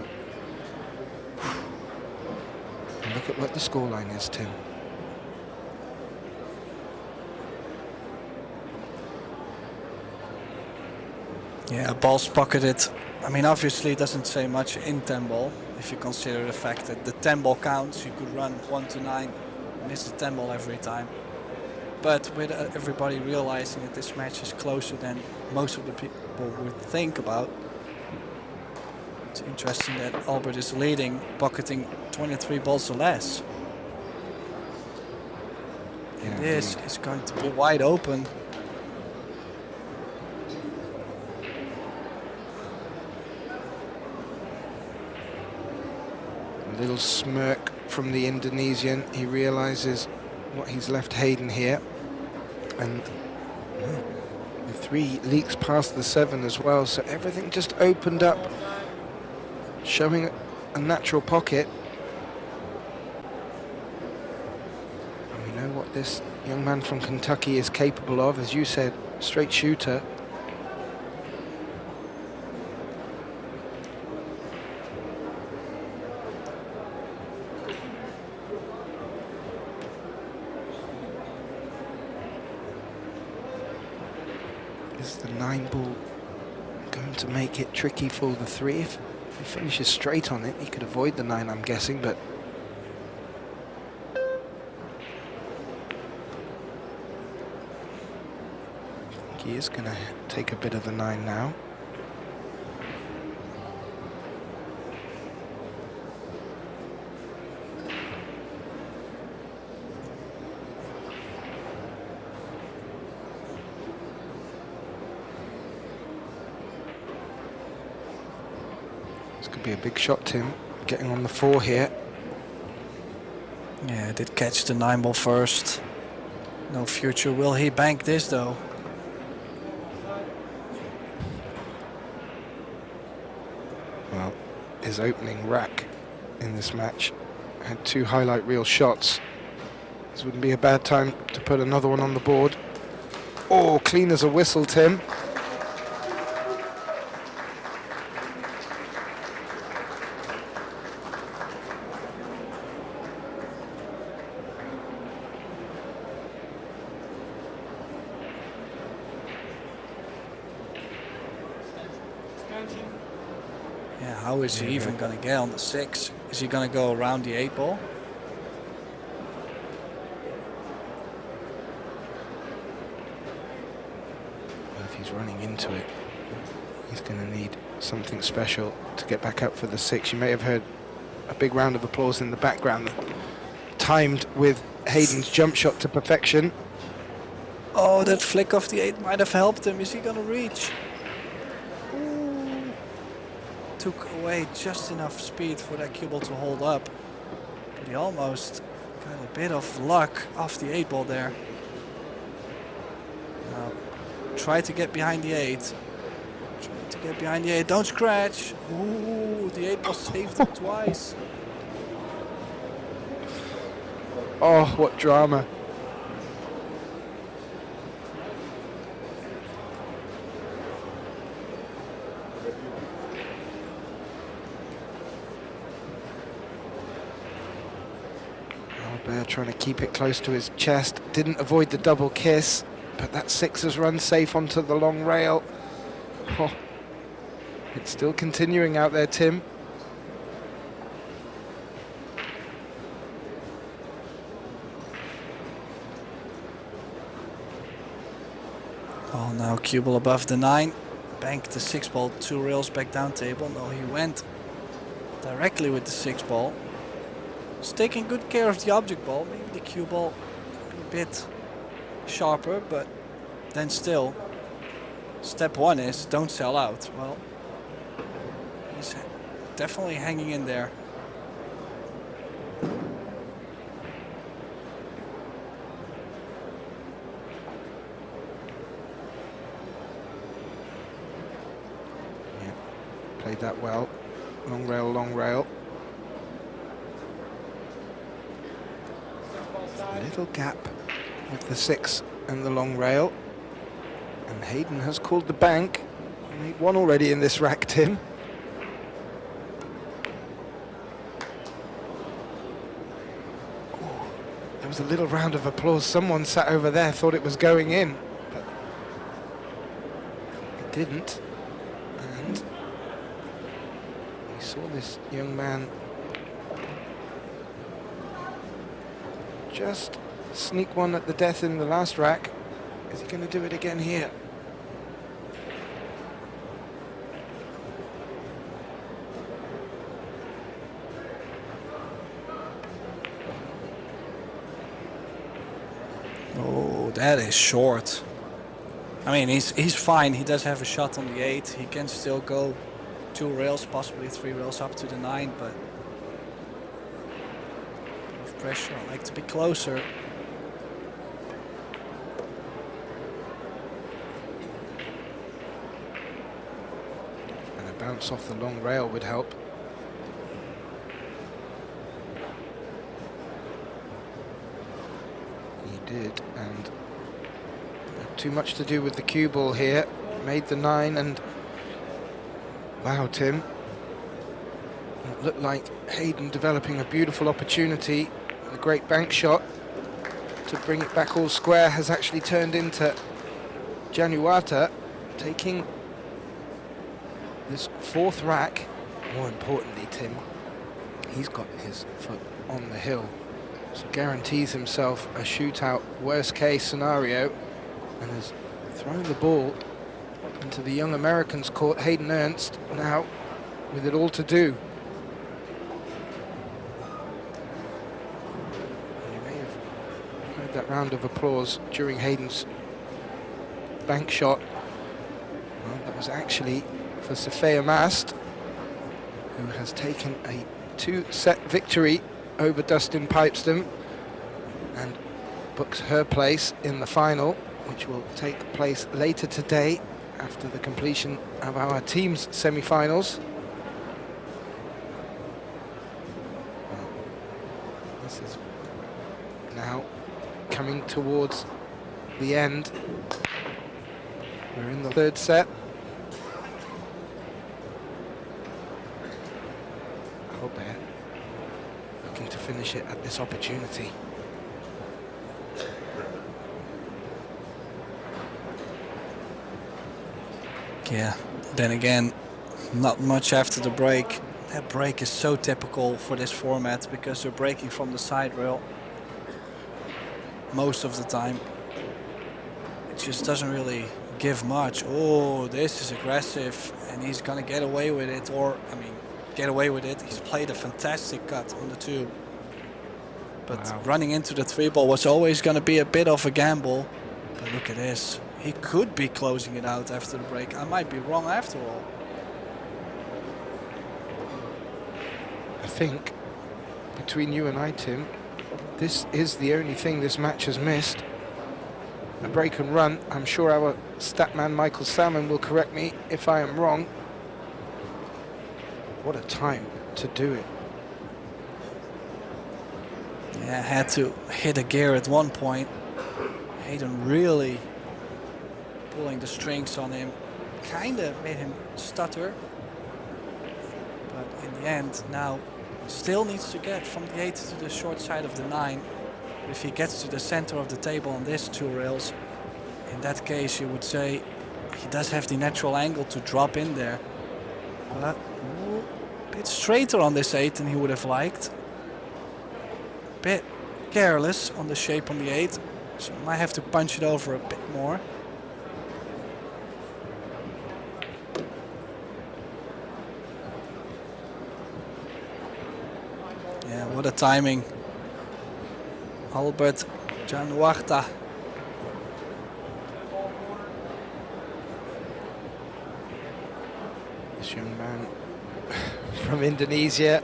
and look at what the scoreline is, Tim.
Yeah, balls pocketed. I mean, obviously it doesn't say much in 10 ball if you consider the fact that the 10 ball counts. You could run 1 to 9, miss the 10 ball every time. But with everybody realizing that this match is closer than most of the people would think about, it's interesting that Albert is leading, pocketing 23 balls or less.
Yeah,
this is going to be wide open.
A little smirk from the Indonesian. He realizes what he's left Hayden here, and the 3 leaks past the 7 as well, so everything just opened up, showing a natural pocket. And we know what this young man from Kentucky is capable of, as you said, straight shooter. Is the 9 ball going to make it tricky for the 3? If he finishes straight on it, he could avoid the 9, I'm guessing, but I think he is going to take a bit of the 9 now. Be a big shot, Tim, getting on the 4 here.
Yeah, did catch the 9 ball first. No future. Will he bank this though?
Well, his opening rack in this match had 2 highlight reel shots. This wouldn't be a bad time to put another one on the board. Oh, clean as a whistle, Tim.
Yeah, how is he even going to get on the 6? Is he going to go around the 8 ball?
Well, if he's running into it, he's going to need something special to get back up for the 6. You may have heard a big round of applause in the background, timed with Hayden's jump shot to perfection.
Oh, that flick of the 8 might have helped him. Is he going to reach? Took away just enough speed for that cue ball to hold up. But he almost got a bit of luck off the 8 ball there. Now, try to get behind the 8. Try to get behind the 8. Don't scratch. Ooh, the 8 ball saved him twice.
Oh, what drama. Trying to keep it close to his chest. Didn't avoid the double kiss, but that 6 has run safe onto the long rail. Oh, it's still continuing out there, Tim.
Oh, now cue ball above the 9. Banked the 6 ball, 2 rails back down table. No, he went directly with the 6 ball. He's taking good care of the object ball. Maybe the cue ball be a bit sharper, but then still, step 1 is don't sell out. Well, he's definitely hanging in there.
Yeah, played that well. Long rail, long rail. A little gap with the 6 and the long rail. And Hayden has called the bank. Made 1 already in this rack, Tim. Oh, there was a little round of applause. Someone sat over there thought it was going in, but it didn't. And we saw this young man just sneak 1 at the death in the last rack. Is he going to do it again here?
Oh, that is short. I mean, he's fine. He does have a shot on the 8. He can still go 2 rails, possibly 3 rails up to the 9, but bit of pressure. I like to be closer.
And a bounce off the long rail would help. He did, and not too much to do with the cue ball here. Made the 9, and wow, Tim. It looked like Hayden developing a beautiful opportunity, and a great bank shot to bring it back all square has actually turned into Januata taking this 4th rack. More importantly, Tim, he's got his foot on the hill, so guarantees himself a shootout worst case scenario, and has thrown the ball into the young American's court, Hayden Ernst, now with it all to do. And you may have heard that round of applause during Hayden's bank shot. Well, that was actually for Sophia Mast, who has taken a 2-set victory over Dustin Pipeston and books her place in the final, which will take place later today after the completion of our team's semi-finals. Well, this is now coming towards the end. We're in the 3rd set. Albert looking to finish it at this opportunity.
Yeah, then again, not much after the break. That break is so typical for this format because they're breaking from the side rail most of the time. It just doesn't really give much. Oh, this is aggressive, and he's gonna get away with it, or I mean, get away with it. He's played a fantastic cut on the 2, but
wow,
running into the 3 ball was always gonna be a bit of a gamble. But look at this. He could be closing it out after the break. I might be wrong after all.
I think between you and I, Tim, this is the only thing this match has missed. A break and run. I'm sure our stat man Michael Salmon will correct me if I am wrong. What a time to do it.
Yeah, had to hit a gear at one point. Hayden really pulling the strings on him. Kind of made him stutter. But in the end, now still needs to get from the 8 to the short side of the 9. If he gets to the center of the table on these 2 rails, in that case you would say he does have the natural angle to drop in there. But a bit straighter on this 8 than he would have liked. Bit careless on the shape on the 8, so might have to punch it over a bit more. the timing. Albert Januata.
This young man from Indonesia,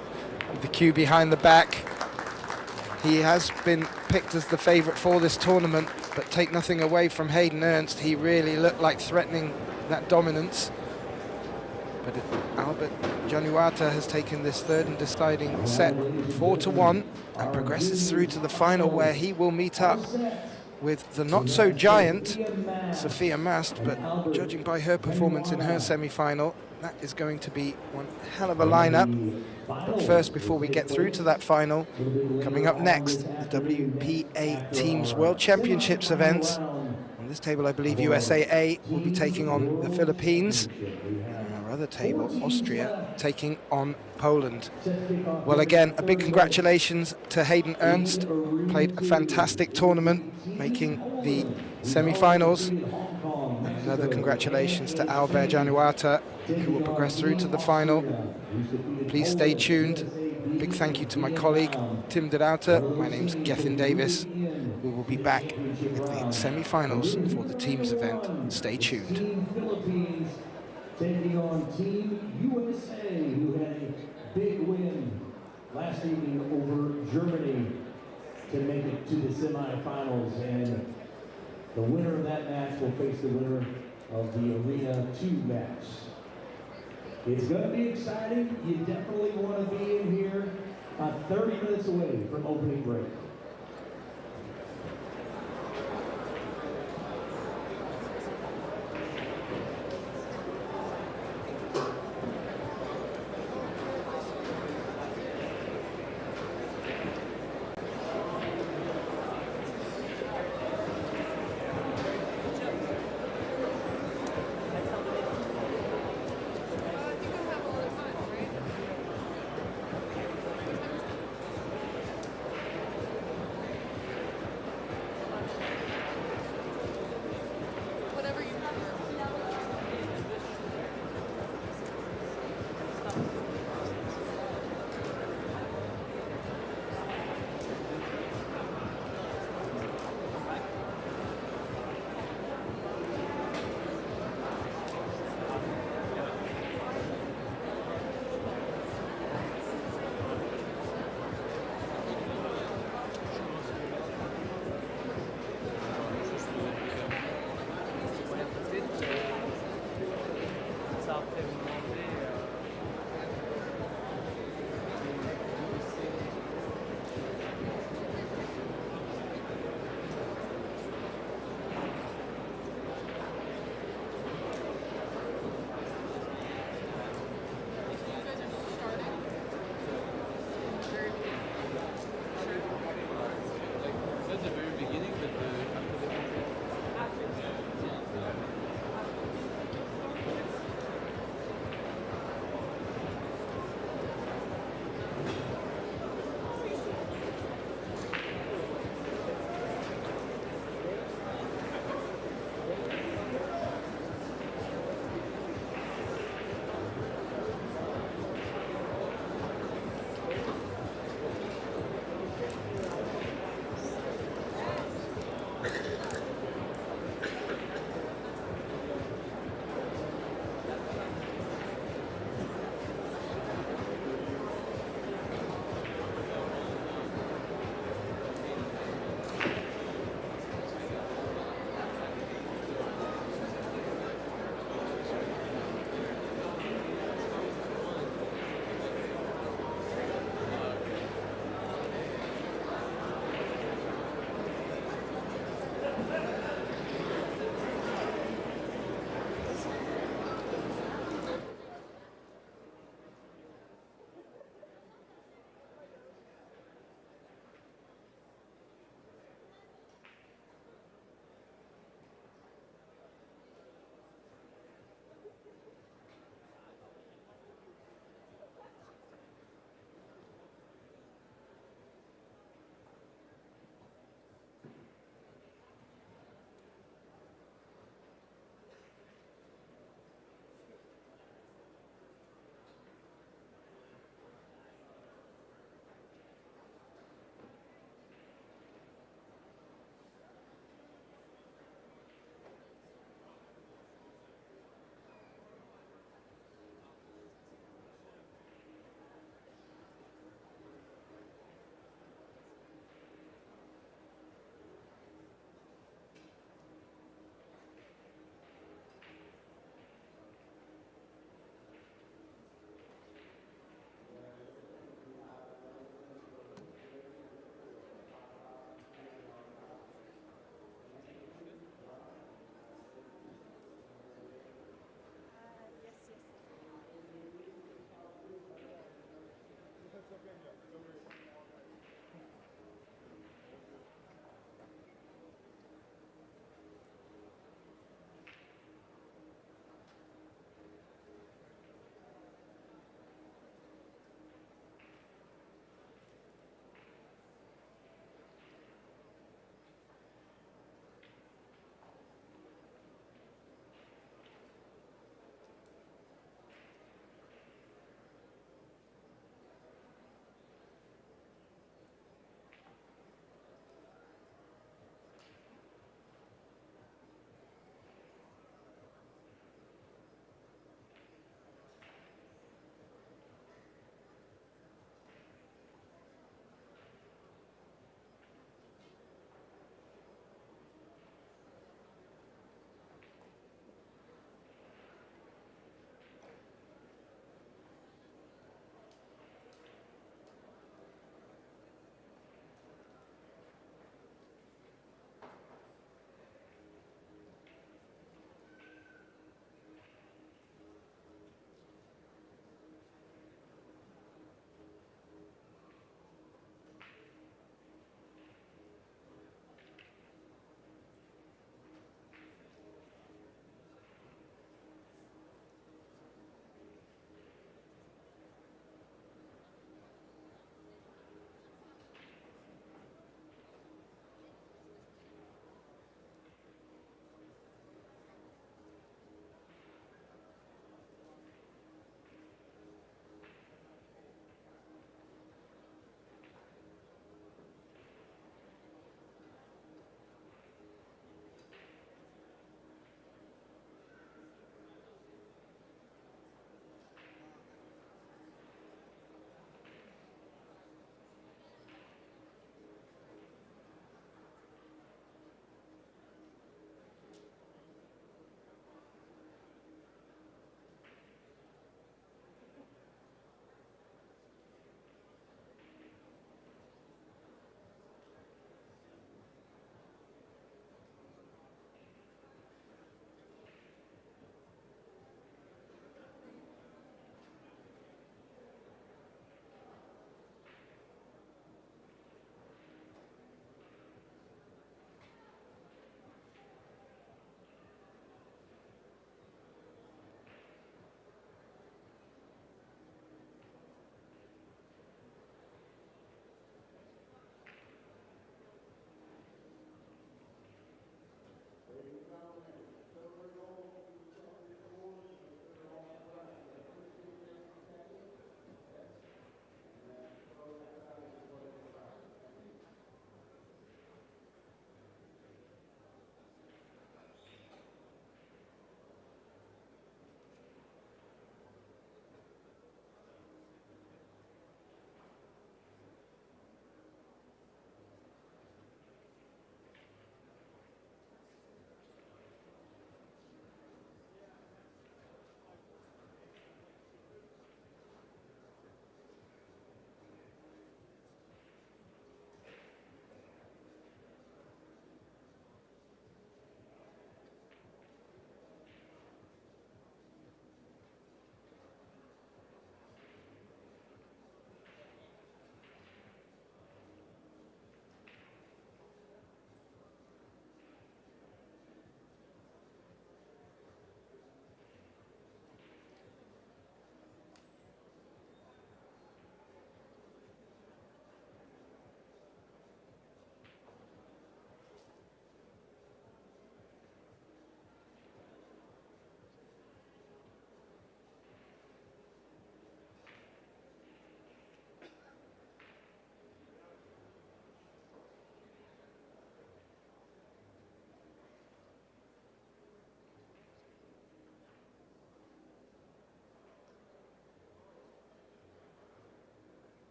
with the cue behind the back. He has been picked as the favourite for this tournament, but take nothing away from Hayden Ernst. He really looked like threatening that dominance. But Albert Januata has taken this third and deciding set 4-1 and progresses through to the final, where he will meet up with the not-so-giant Sophia Mast, but judging by her performance in her semi-final, that is going to be one hell of a lineup. But first, before we get through to that final, coming up next, the WPA Teams World Championships events. On this table, I believe USAA will be taking on the Philippines. And our other table, Austria, taking on Poland. Well, again, a big congratulations to Hayden Ernst. Played a fantastic tournament, making the semi-finals. And another congratulations to Albert Januata, who will progress through to the final. Please stay tuned. Big thank you to my colleague, Tim de Ruyter. My name's Gethin Davis. We will be back with the semi-finals for the teams event. Stay tuned.
Team Philippines taking on Team USA, who had a big win last evening over Germany to make it to the semi-finals. And the winner of that match will face the winner of the Arena 2 match. It's going to be exciting. You definitely want to be in here 30 minutes away from opening break.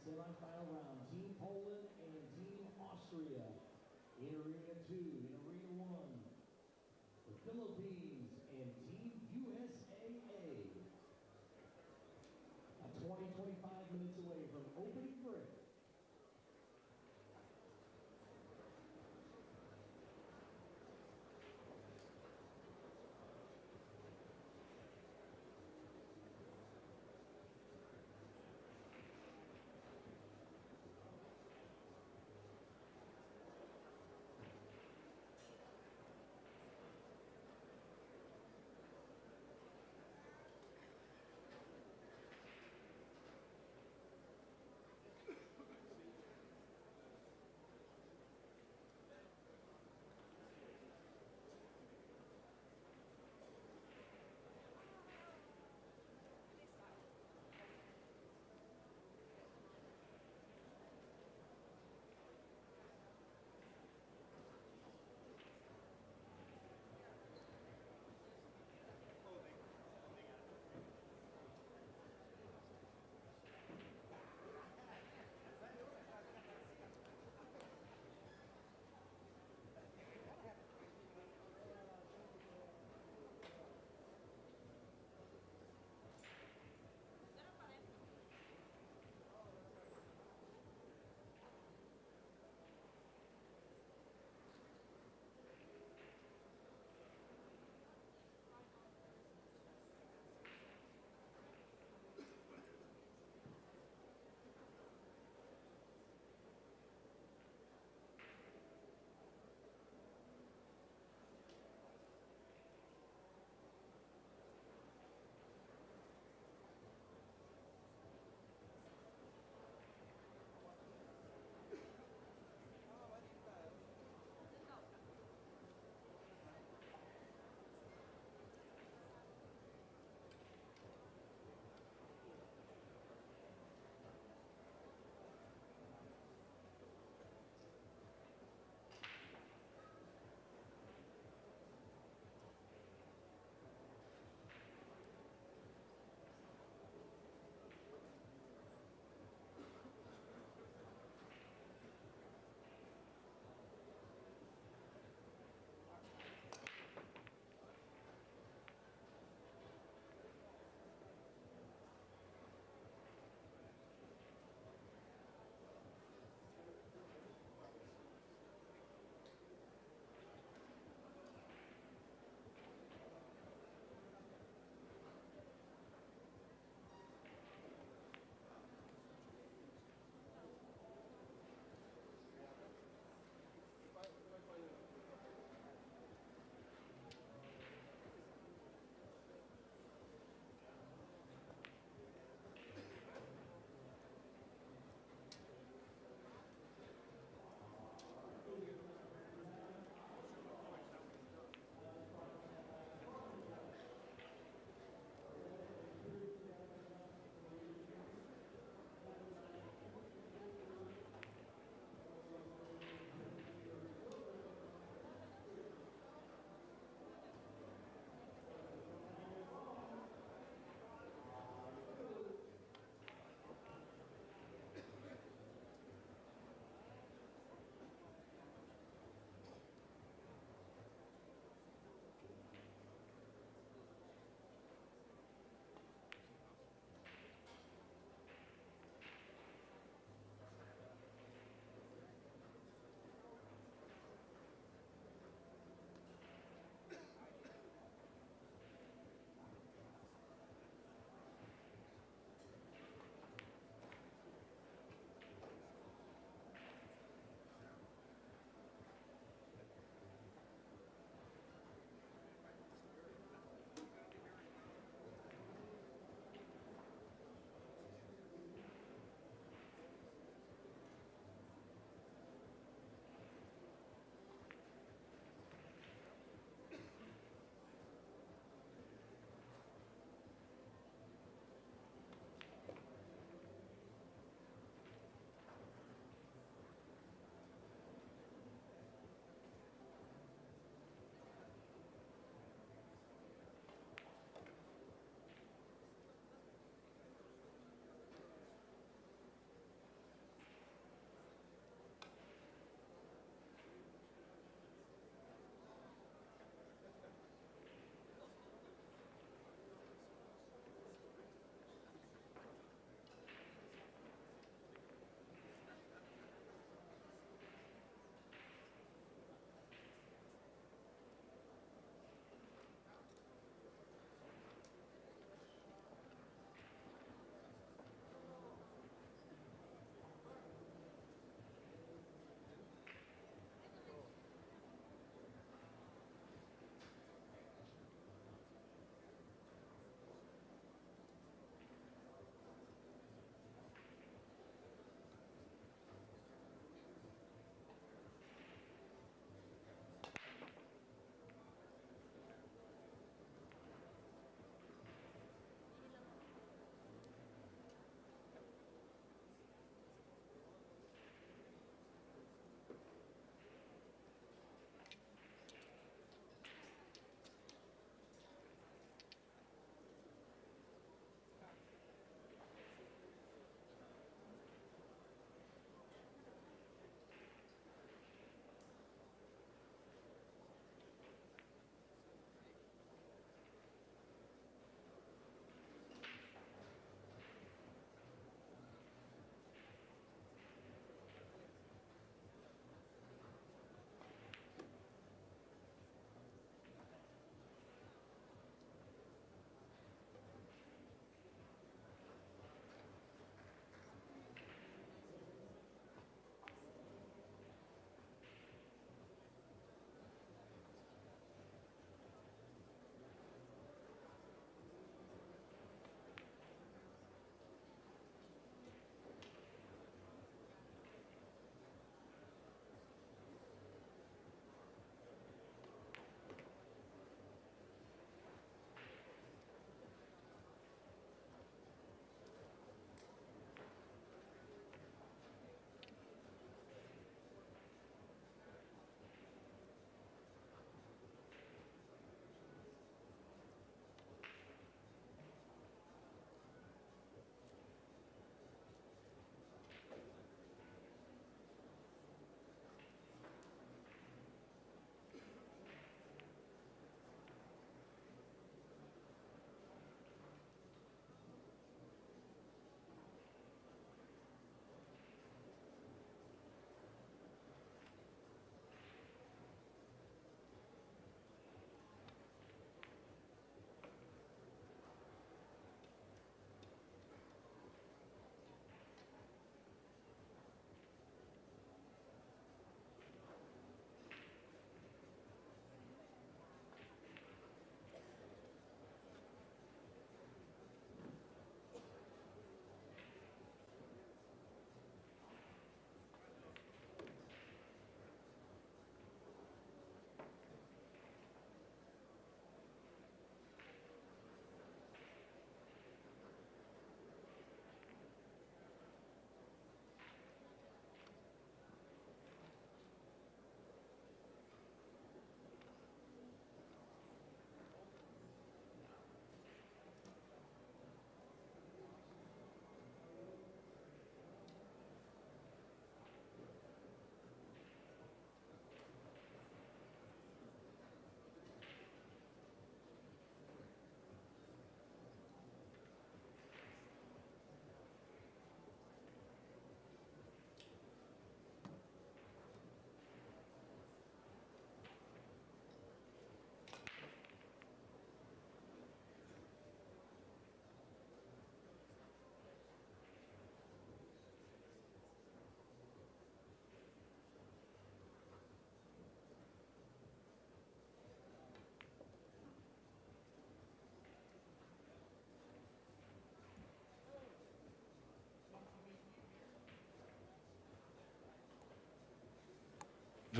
semifinal round. Team Poland and Team Austria. In Arena 2, in Arena 1, the Philippines and Team USAA. 25 minutes away from opening break.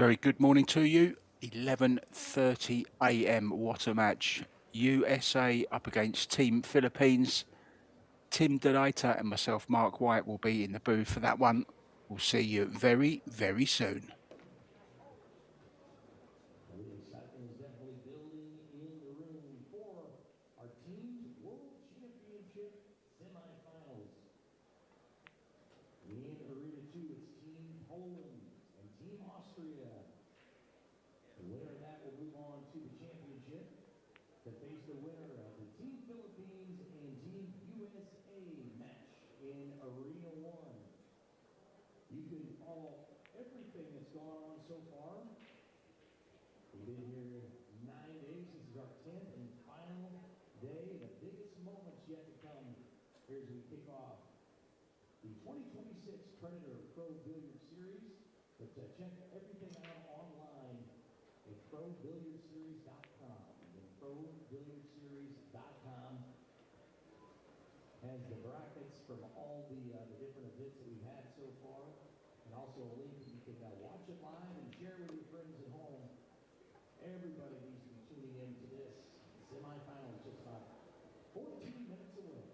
very good morning to you. 11:30 a.m. What a match. USA up against Team Philippines. Tim Delita and myself, Mark White, will be in the booth for that one. We'll see you very, very soon.
The excitement is definitely building in the room for our team's World Championship semifinals. In Arena 2, it's Team Poland and Team Austria. The winner of that will move on to the championship to face the winner of the Team Philippines and Team USA match in Arena 1. You can follow everything that's gone on so far. We've been here 9 days. This is our 10th and final day. The biggest moments yet to come here as we kick off the 2026 Predator Pro Billiard Series. But check everything out online at ProBilliardSeries.com. And ProBilliardSeries.com has the brackets from all the different events that we've had so far, and also a link that you can watch it live and share with your friends at home. Everybody needs to be tuning in to this. The semifinal is just about 14 minutes away.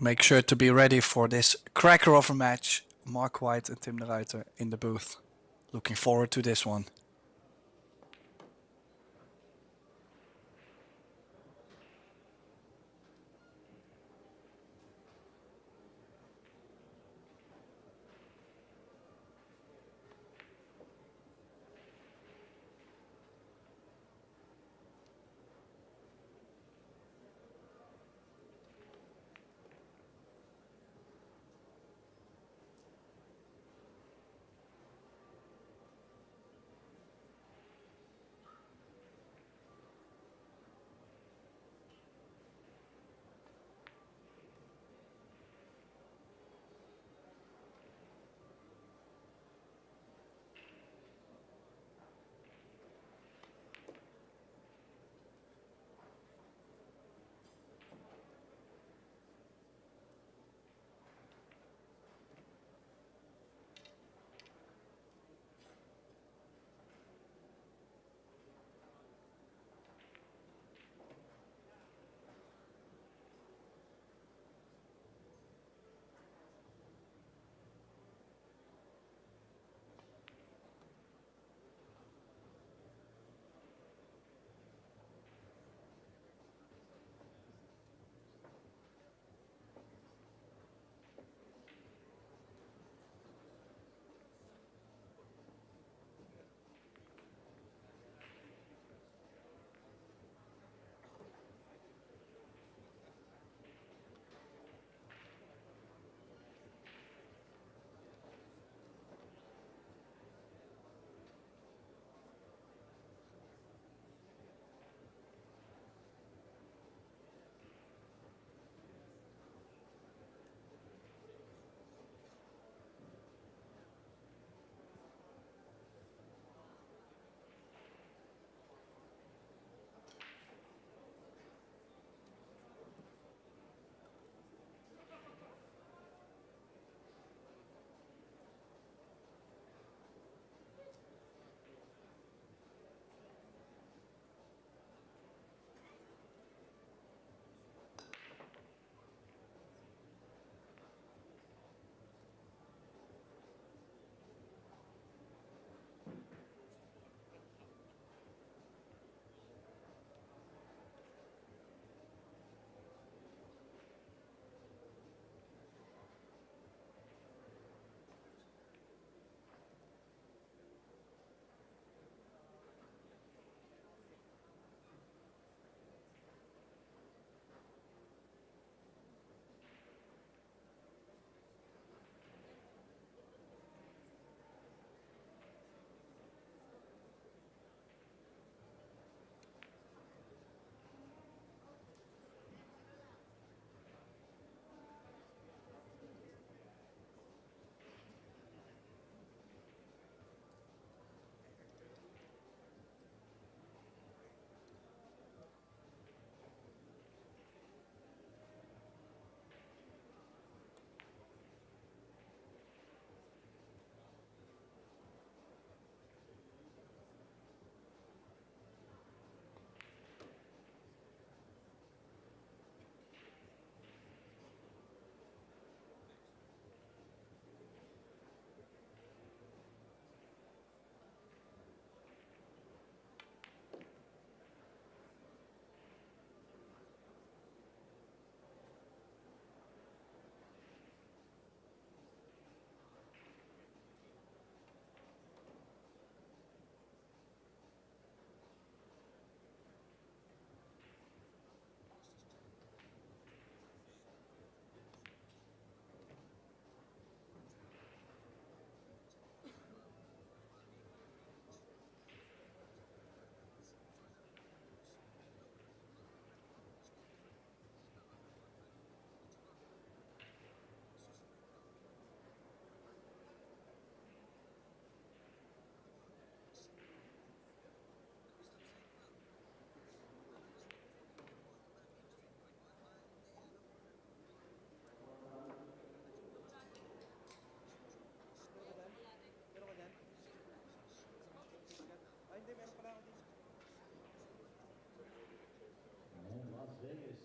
Make sure to be ready for this cracker of a match. Mark White and Tim de Ruiter in the booth. Looking forward to this one.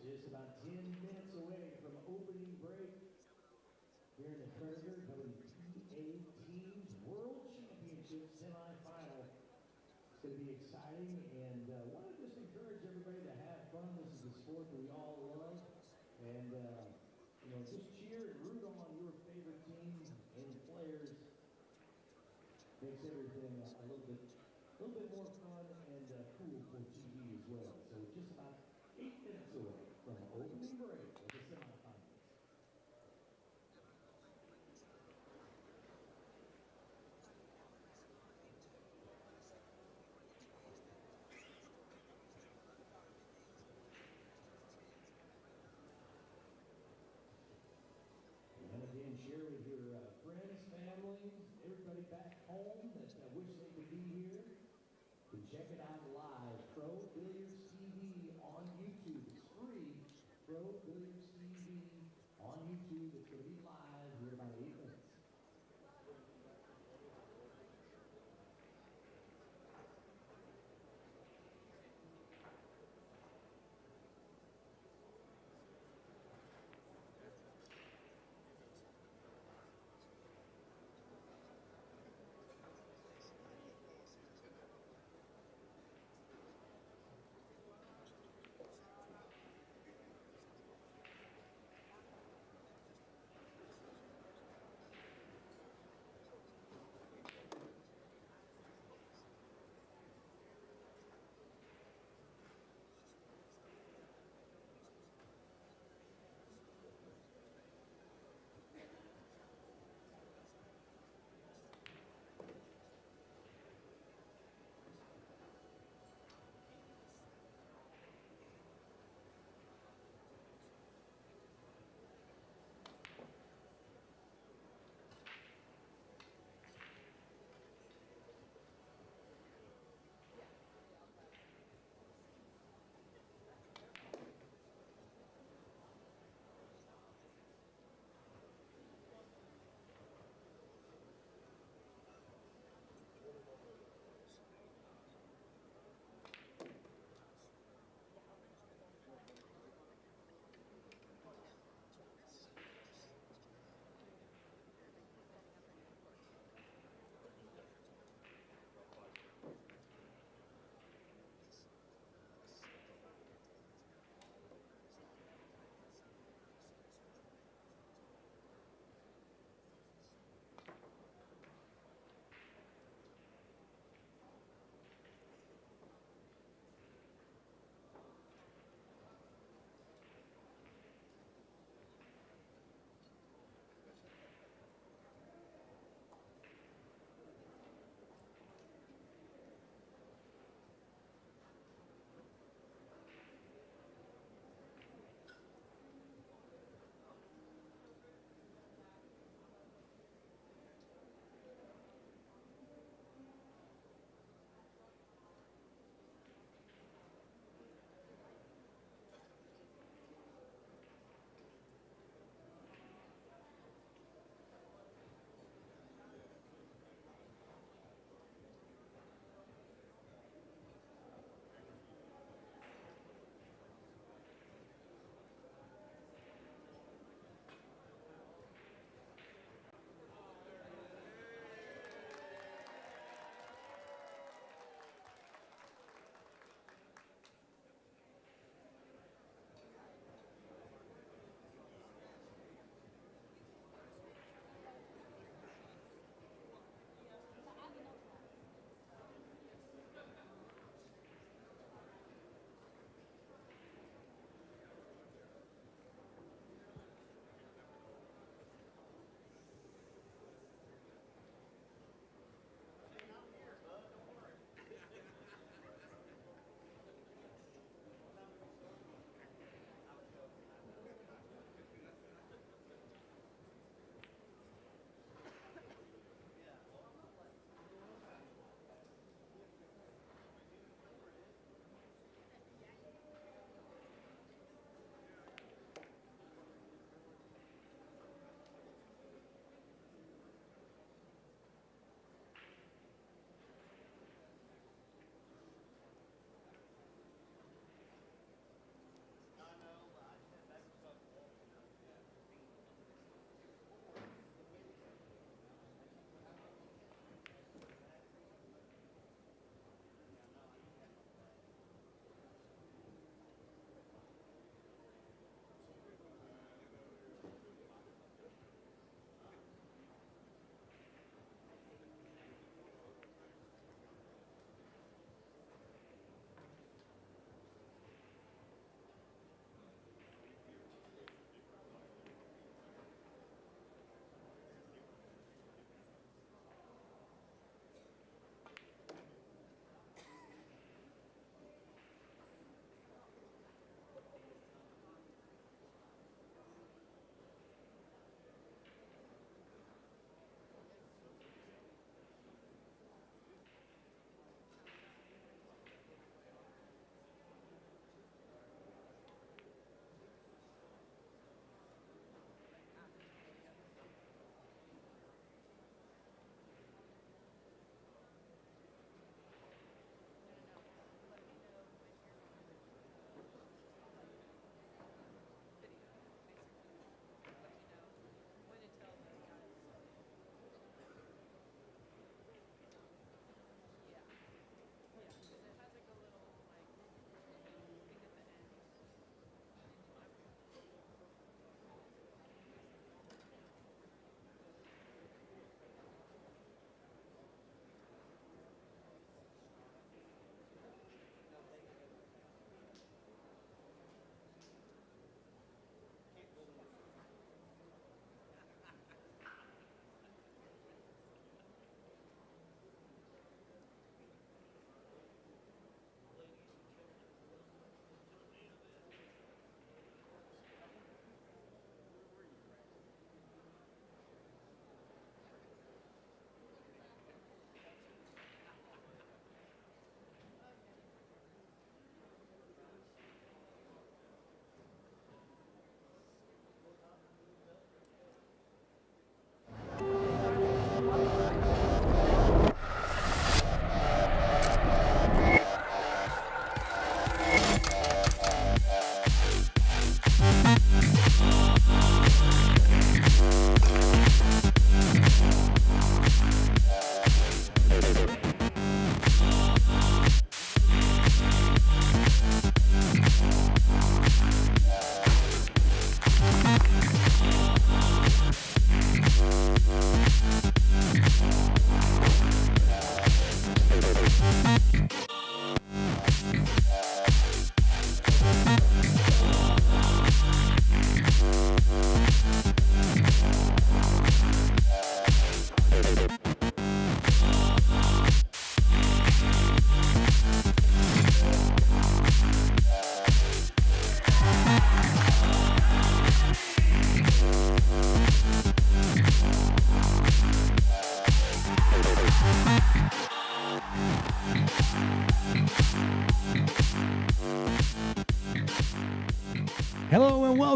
just about 10 minutes away from opening break here in the Predator WPA Teams World Championship semifinal. It's going to be exciting, and want to just encourage everybody to have fun. This is a sport that we all love, and you know, just cheer and root on your favorite team and players. Makes everything a little bit more fun and cool for TV as well. So just about 8 minutes away from opening break of the semifinals. And again, share with your friends, family, everybody back home that wish they could be here. You can check it out live. Pro Billiards TV on YouTube. It's free. Pro Billiards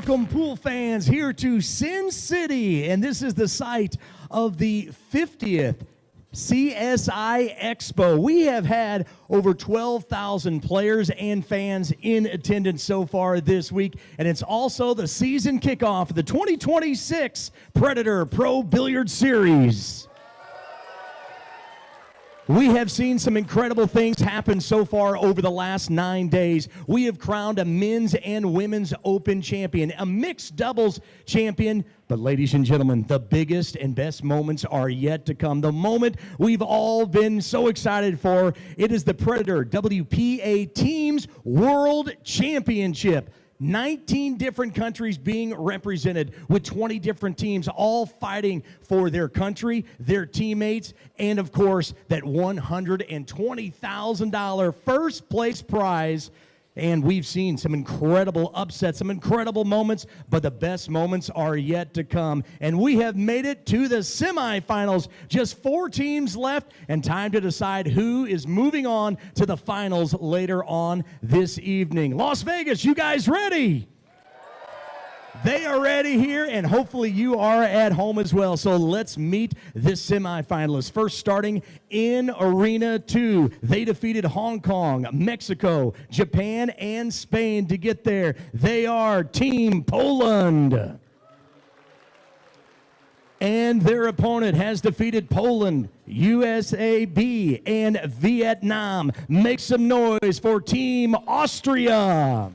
welcome pool fans here to Sin City, and this is the site of the 50th CSI Expo. We have had over 12,000 players and fans in attendance so far this week, and it's also the season kickoff of the 2026 Predator Pro Billiard Series. We have seen some incredible things happen so far over the last 9 days. We have crowned a men's and women's open champion, a mixed doubles champion. But ladies and gentlemen, the biggest and best moments are yet to come. The moment we've all been so excited for, it is the Predator WPA Teams World Championship. 19 different countries being represented with 20 different teams all fighting for their country, their teammates, and of course that $120,000 first place prize. And we've seen some incredible upsets, some incredible moments, but the best moments are yet to come. And we have made it to the semifinals. Just 4 teams left, and time to decide who is moving on to the finals later on this evening. Las Vegas, you guys ready? They are ready here, and hopefully you are at home as well. So let's meet this semifinalist. First, starting in Arena 2, they defeated Hong Kong, Mexico, Japan, and Spain to get there. They are Team Poland. And their opponent has defeated Poland, USAB, and Vietnam. Make some noise for Team Austria.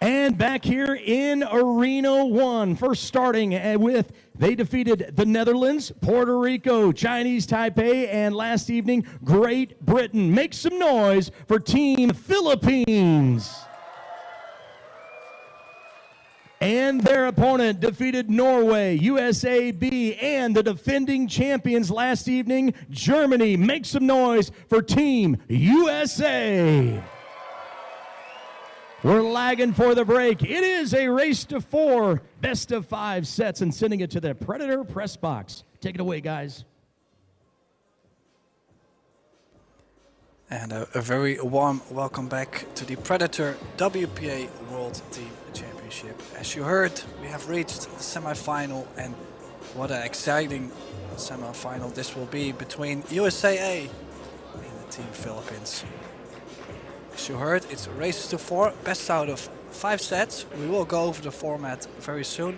And back here in Arena 1, first starting with, they defeated the Netherlands, Puerto Rico, Chinese Taipei, and last evening, Great Britain. Make some noise for Team Philippines. And their opponent defeated Norway, USAB, and the defending champions last evening, Germany. Make some noise for Team USA. We're lagging for the break. It is a race to 4, best of 5 sets, and sending it to the Predator press box. Take it away, guys.
And a very warm welcome back to the Predator WPA World Team Championship. As you heard, we have reached the semifinal, and what an exciting semifinal this will be between USAA and the Team Philippines. As you heard, it's a race to 4, best out of 5 sets. We will go over the format very soon.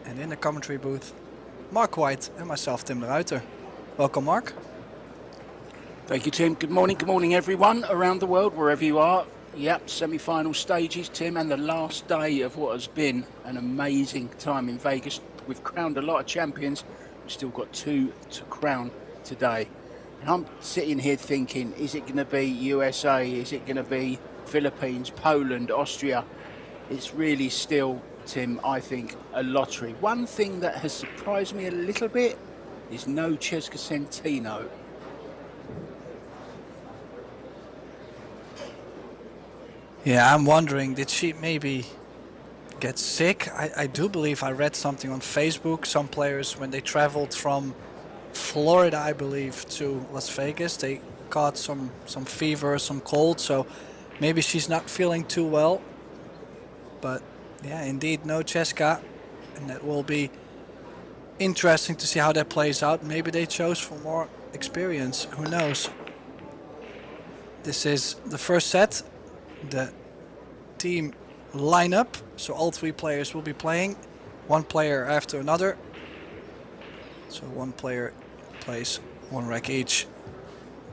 And in the commentary booth, Mark White and myself, Tim de Ruiter. Welcome, Mark.
Thank you, Tim. Good morning everyone around the world, wherever you are. Yep, semi-final stages, Tim, and the last day of what has been an amazing time in Vegas. We've crowned a lot of champions. We've still got 2 to crown today. And I'm sitting here thinking, is it going to be USA? Is it going to be Philippines, Poland, Austria? It's really still, Tim, I think, a lottery. One thing that has surprised me a little bit is no Cesca Centino.
Yeah, I'm wondering, did she maybe get sick? I do believe I read something on Facebook. Some players, when they traveled from Florida, I believe, to Las Vegas, they caught some fever, some cold, so maybe she's not feeling too well. But yeah, indeed, no Cesca, and that will be interesting to see how that plays out. Maybe they chose for more experience, who knows. This is the first set, the team lineup, so all 3 players will be playing, 1 player after another. So 1 player plays 1 rack each.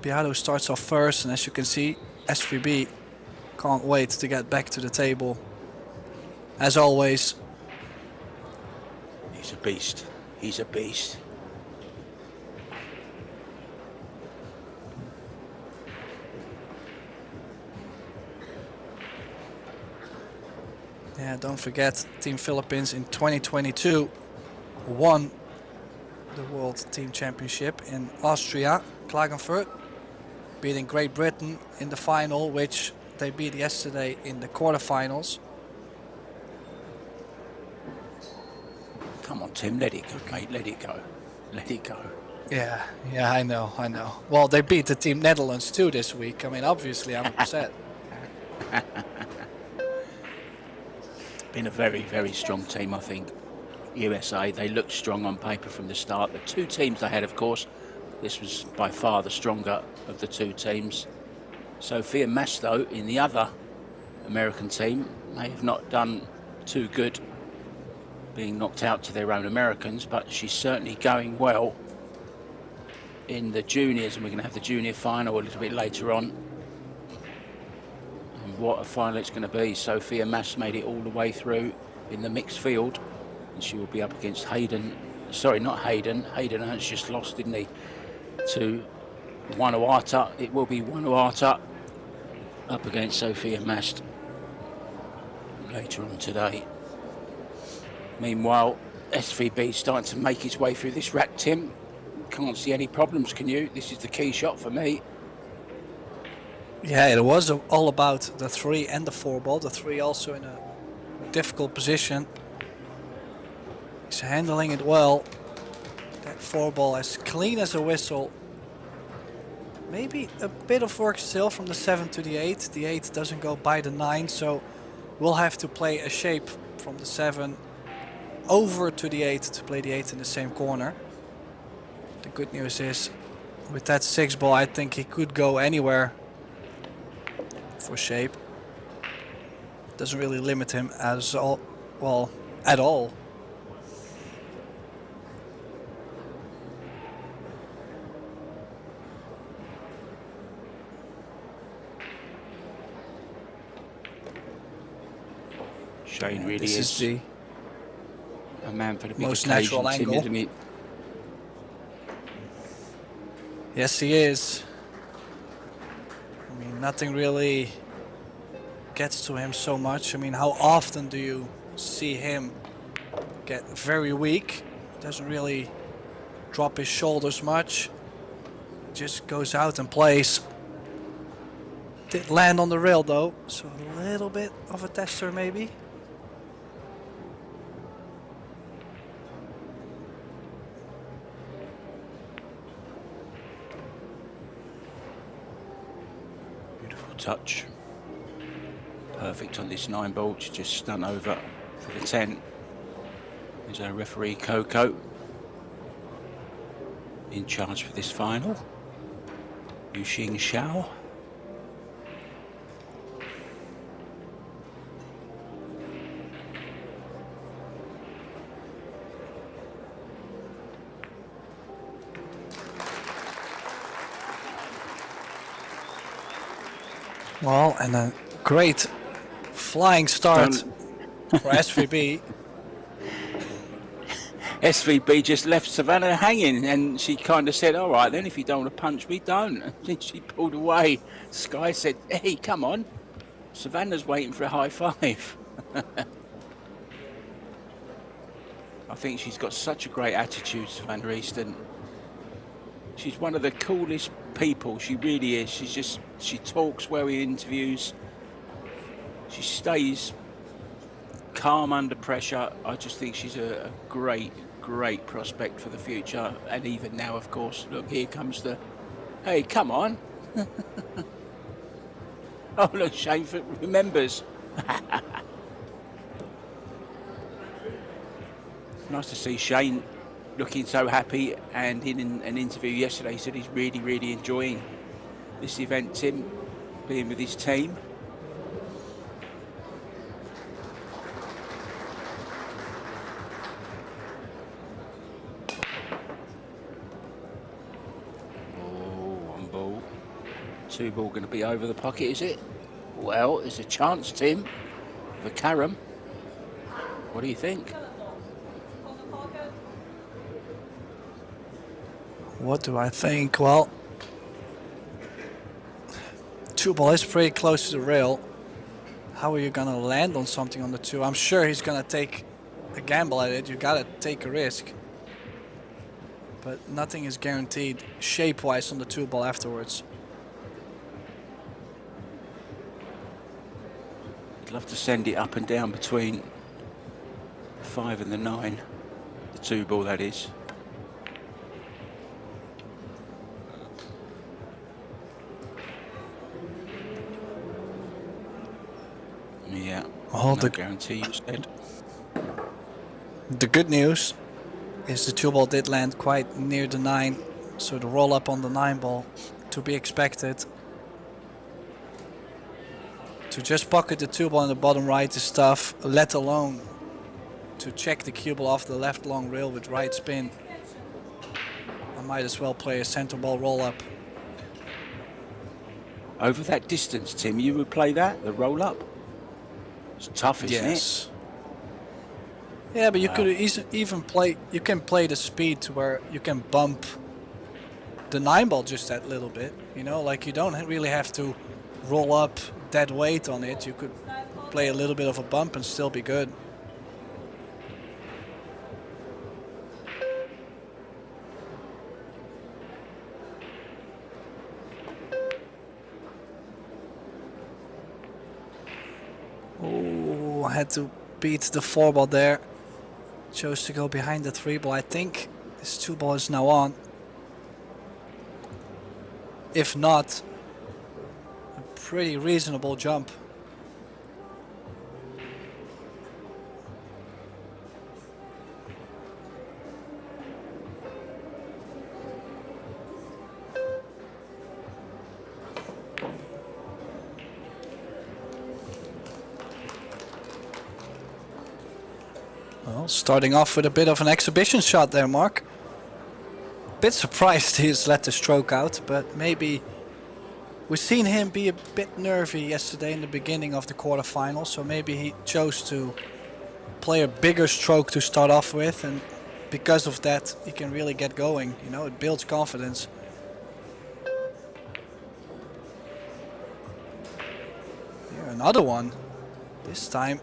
Beato starts off first, and as you can see, SVB can't wait to get back to the table. As always.
He's a beast. He's a beast.
Yeah, don't forget, Team Philippines in 2022 won the World Team Championship in Austria, Klagenfurt, beating Great Britain in the final, which they beat yesterday in the quarterfinals.
Come on, Tim, let it go, mate, let it go. Let it go.
Yeah, I know. Well, they beat the Team Netherlands too this week. I mean, obviously I'm upset.
been a very, very strong team, I think. USA, they looked strong on paper from the start. The two teams they had, of course, this was by far the stronger of the two teams. Sophia Mash, though, in the other American team, may have not done too good being knocked out to their own Americans, but she's certainly going well in the juniors, and we're going to have the junior final a little bit later on. And what a final it's going to be. Sophia Mash made it all the way through in the mixed field, and she will be up against Hayden, sorry, not Hayden, Hayden Ernst just lost, didn't he, to Januata. It will be Januata up against Sophia Mash later on today. Meanwhile, SVB starting to make its way through this rack, Tim. Can't see any problems, can you? This is the key shot for me.
Yeah, it was all about the 3 and the 4 ball. The 3 also in a difficult position. He's handling it well. That 4 ball as clean as a whistle. Maybe a bit of work still from the 7 to the 8. The 8 doesn't go by the 9, so we'll have to play a shape from the 7 over to the 8 to play the 8 in the same corner. The good news is, with that 6 ball, I think he could go anywhere for shape. Doesn't really limit him at all.
Shane really
this is the
a man for the big
most
occasion,
natural
Tim,
angle.
isn't he?
Yes, he is. I mean, nothing really gets to him so much. I mean, how often do you see him get very weak? Doesn't really drop his shoulders much. Just goes out and plays. Did land on the rail though, so a little bit of a tester maybe.
Touch. Perfect on this 9 ball, just stun over for the 10. There's our referee Coco in charge for this final. Yuxing Xiao.
Well, and a great flying start for SVB.
SVB just left Savannah hanging, and she kind of said, all right then, if you don't want to punch me, don't. And then she pulled away. Sky said, hey, come on. Savannah's waiting for a high five. I think she's got such a great attitude, Savannah Easton. She's one of the coolest people, she really is. She talks well in interviews. She stays calm under pressure. I just think she's a great prospect for the future. And even now, of course, look, here comes the, hey, come on. Oh, look, Shane remembers. Nice to see Shane looking so happy, and in an interview yesterday he said he's really enjoying this event, Tim, being with his team. Oh, 1 ball. 2 ball going to be over the pocket, is it? Well, there's a chance, Tim, for Karam. What do you think?
What do I think? Well, 2 ball is pretty close to the rail. How are you gonna land on something on the 2? I'm sure he's gonna take a gamble at it. You gotta take a risk. But nothing is guaranteed shape-wise on the 2 ball afterwards.
I'd love to send it up and down between the 5 and the 9. The 2 ball, that is. Yeah,
Well,
No guarantee, you said.
the good news is the 2 ball did land quite near the 9, so the roll up on the 9 ball to be expected. To just pocket the 2 ball in the bottom right is tough, let alone to check the cue ball off the left long rail with right spin. I might as well play a center ball roll up.
Over that distance, Tim, you would play that, the roll up? It's tough, isn't it?
Yeah, but you could even play, you can play the speed to where you can bump the 9 ball just that little bit, you know, like you don't really have to roll up dead weight on it. You could play a little bit of a bump and still be good. Oh, I had to beat the 4 ball there. Chose to go behind the 3 ball. I think this 2 ball is now on. If not, a pretty reasonable jump. Well, starting off with a bit of an exhibition shot there, Mark. Bit surprised he's let the stroke out, but maybe we've seen him be a bit nervy yesterday in the beginning of the quarterfinal, so maybe he chose to play a bigger stroke to start off with, and because of that he can really get going. You know, it builds confidence. Here, another one. This time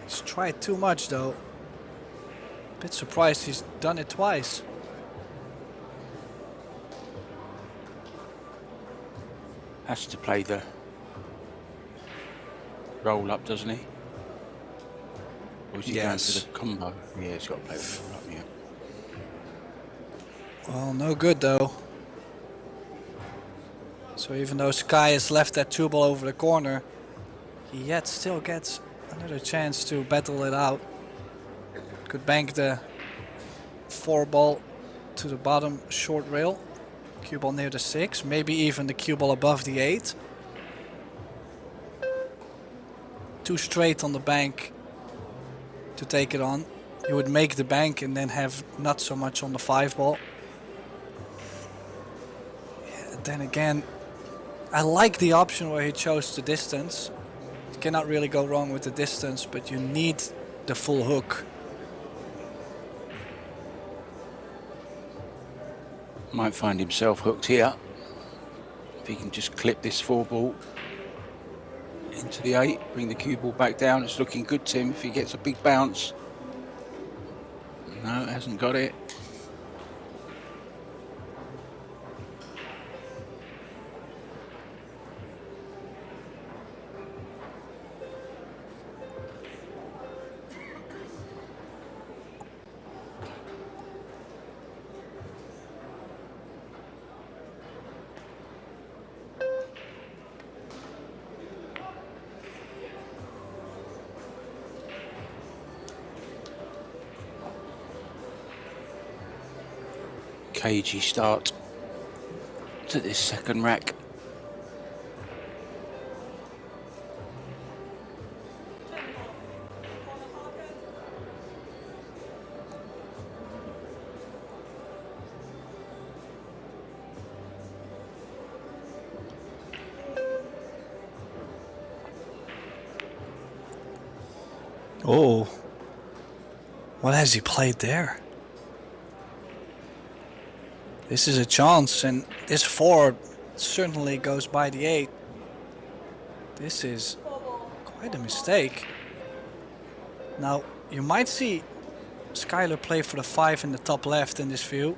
he's tried too much though. Bit surprised he's done it twice.
Has to play the roll up, doesn't he? Or is he going to the combo? Yeah, he's got to play the roll up, yeah.
Well, no good though. So even though Sky has left that 2 ball over the corner, he yet still gets another chance to battle it out. Could bank the 4 ball to the bottom short rail. Cue ball near the 6, maybe even the cue ball above the 8. 2 straight on the bank to take it on. You would make the bank and then have not so much on the 5 ball. Yeah, then again, I like the option where he chose the distance. You cannot really go wrong with the distance, but you need the full hook.
Might find himself hooked here. If he can just clip this 4 ball into the 8, bring the cue ball back down. It's looking good, Tim, if he gets a big bounce. No, hasn't got it. Cagey start to this second rack.
Oh, what has he played there? This is a chance, and this 4 certainly goes by the 8. This is quite a mistake. Now, you might see Skyler play for the 5 in the top left in this view.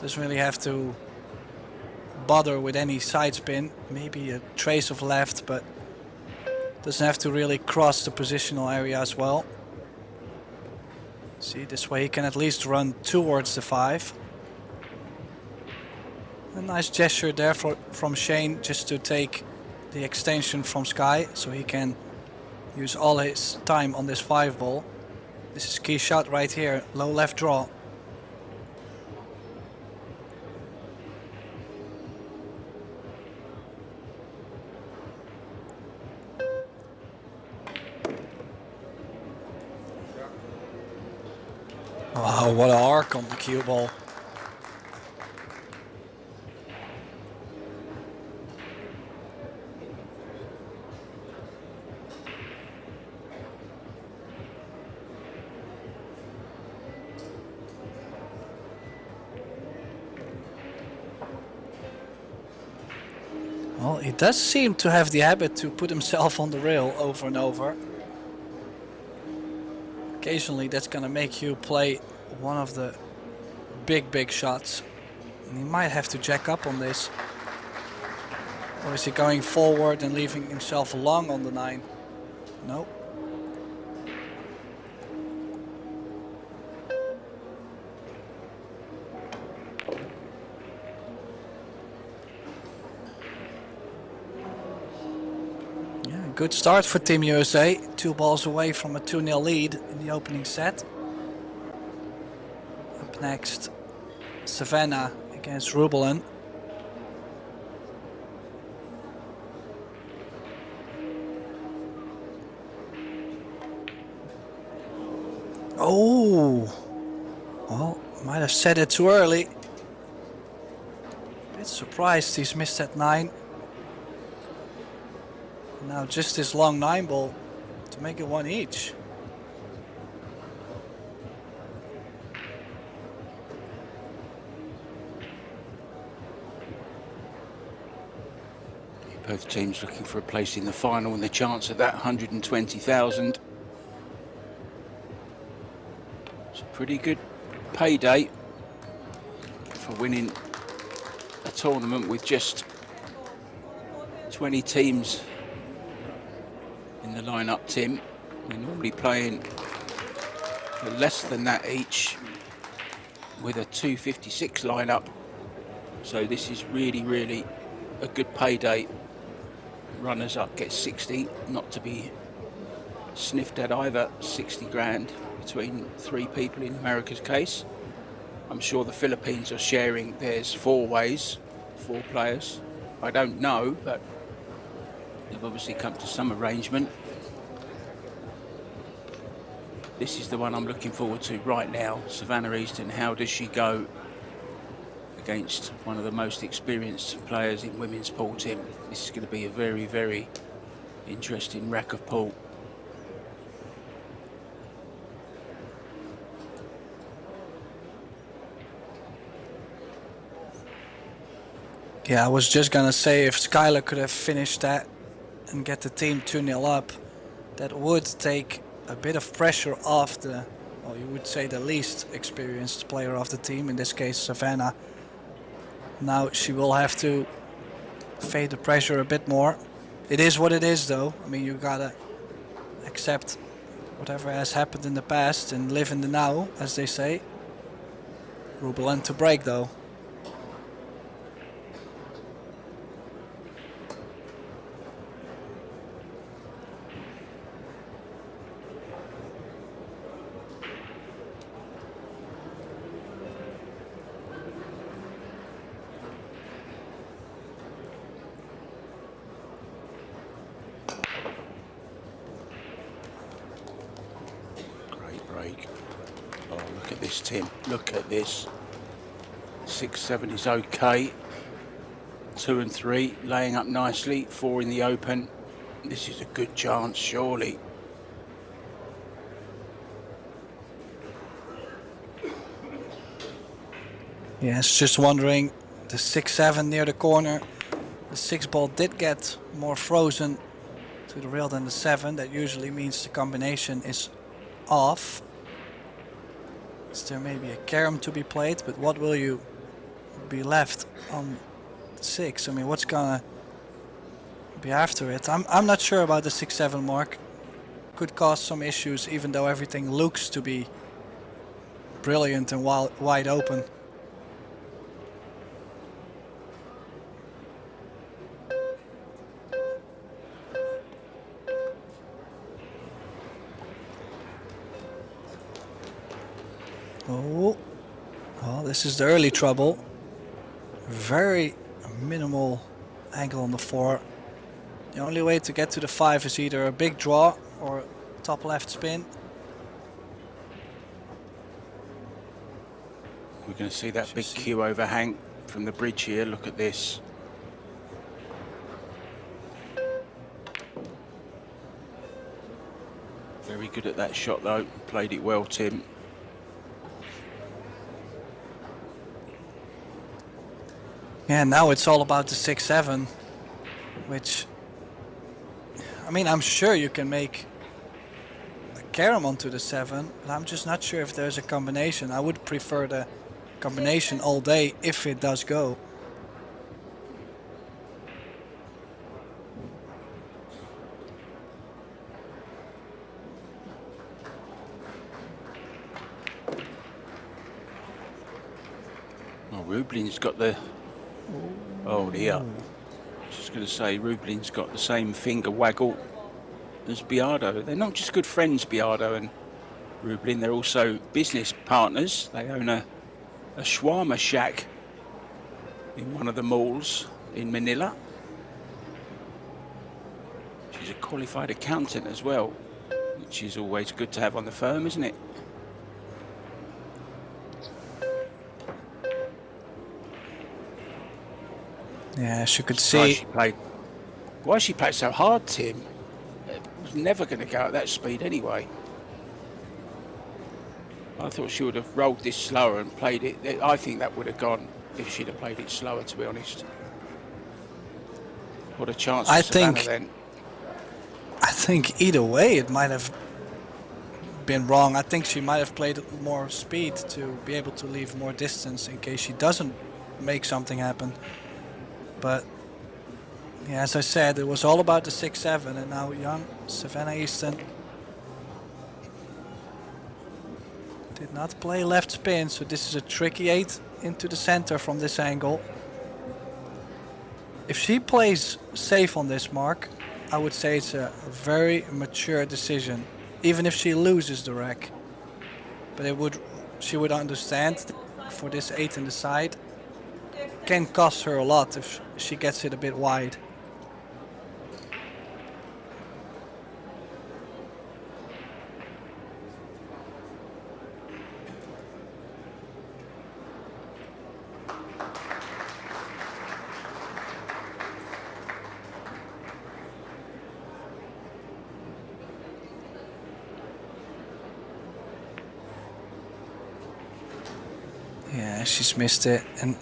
Doesn't really have to bother with any side spin. Maybe a trace of left, but doesn't have to really cross the positional area as well. See, this way he can at least run towards the 5. A nice gesture there from Shane, just to take the extension from Sky, so he can use all his time on this 5 ball. This is key shot right here, low left draw. Wow, what an arc on the cue ball. Well, he does seem to have the habit to put himself on the rail over and over. Occasionally that's gonna make you play one of the big shots. And he might have to jack up on this. Or is he going forward and leaving himself long on the 9? Nope. Good start for Team USA. 2 balls away from a 2-0 lead in the opening set. Up next, Savannah against Rubelin. Oh! Well, might have said it too early. Bit surprised he's missed that 9. Now just this long 9 ball to make it 1 each.
Both teams looking for a place in the final and the chance at that 120,000. It's a pretty good payday for winning a tournament with just 20 teams in the lineup, Tim. We're normally playing for less than that each with a 256 lineup. So this is really a good payday. Runners up get 60, not to be sniffed at either. 60 grand between 3 people in America's case. I'm sure the Philippines are sharing theirs 4 ways, 4 players. I don't know, but they've obviously come to some arrangement. This is the one I'm looking forward to right now. Savannah Easton, how does she go against one of the most experienced players in women's pool, Tim? This is going to be a very interesting rack of pool.
Yeah, I was just gonna say if Skylar could have finished that and get the team 2-0 up, that would take a bit of pressure off the, well, you would say the least experienced player of the team, in this case Savannah. Now she will have to fade the pressure a bit more. It is what it is though. I mean, you gotta accept whatever has happened in the past and live in the now, as they say. Rubelin to break though.
Tim, look at this. 6-7 is okay. 2 and 3 laying up nicely. 4 in the open. This is a good chance, surely.
Yes, just wondering, the 6-7 near the corner. The 6 ball did get more frozen to the rail than the 7. That usually means the combination is off. Is there maybe a carom to be played, but what will you be left on 6? I mean, what's gonna be after it? I'm not sure about the 6-7 mark. Could cause some issues, even though everything looks to be brilliant and wide open. Oh, well, this is the early trouble. Very minimal angle on the 4. The only way to get to the 5 is either a big draw or top left spin.
We're going to see that big queue overhang from the bridge here. Look at this. Very good at that shot though. Played it well, Tim.
Yeah, now it's all about the 6-7, which, I mean, I'm sure you can make a carom onto the 7, but I'm just not sure if there's a combination. I would prefer the combination all day if it does go.
Oh, Rublin's got the... Oh dear. Just going to say, Rublin's got the same finger waggle as Biardo. They're not just good friends, Biardo and Rublin. They're also business partners. They own a shawarma shack in one of the malls in Manila. She's a qualified accountant as well, which is always good to have on the firm, isn't it?
Yeah, as you could see.
Why she played so hard, Tim? It was never going to go at that speed anyway. I thought she would have rolled this slower and played it. I think that would have gone if she'd have played it slower, to be honest. What a chance for Savannah then.
I think either way it might have been wrong. I think she might have played more speed to be able to leave more distance in case she doesn't make something happen. But yeah, as I said, it was all about the 6-7, and now young Savannah Easton did not play left spin, so this is a tricky 8 into the center from this angle. If she plays safe on this mark, I would say it's a very mature decision, even if she loses the rack. But she would understand for this 8 in the side can cost her a lot if she gets it a bit wide. Yeah, she's missed it, and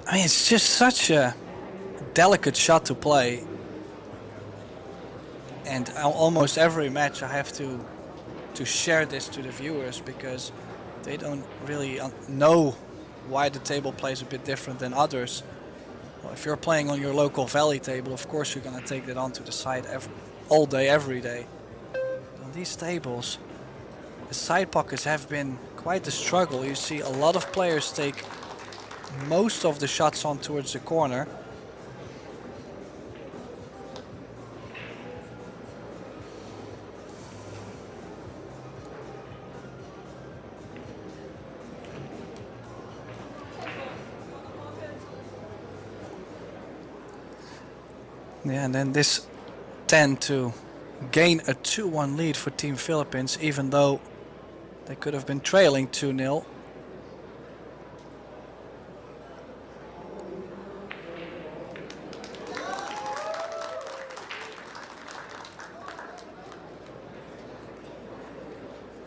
I mean, it's just such a delicate shot to play, and almost every match I have to share this to the viewers because they don't really know why the table plays a bit different than others. Well, if you're playing on your local valley table, of course you're going to take that onto the side all day, every day. But on these tables, the side pockets have been quite a struggle. You see a lot of players take most of the shots on towards the corner. Yeah, and then this tend to gain a 2-1 lead for Team Philippines, even though they could have been trailing 2-0.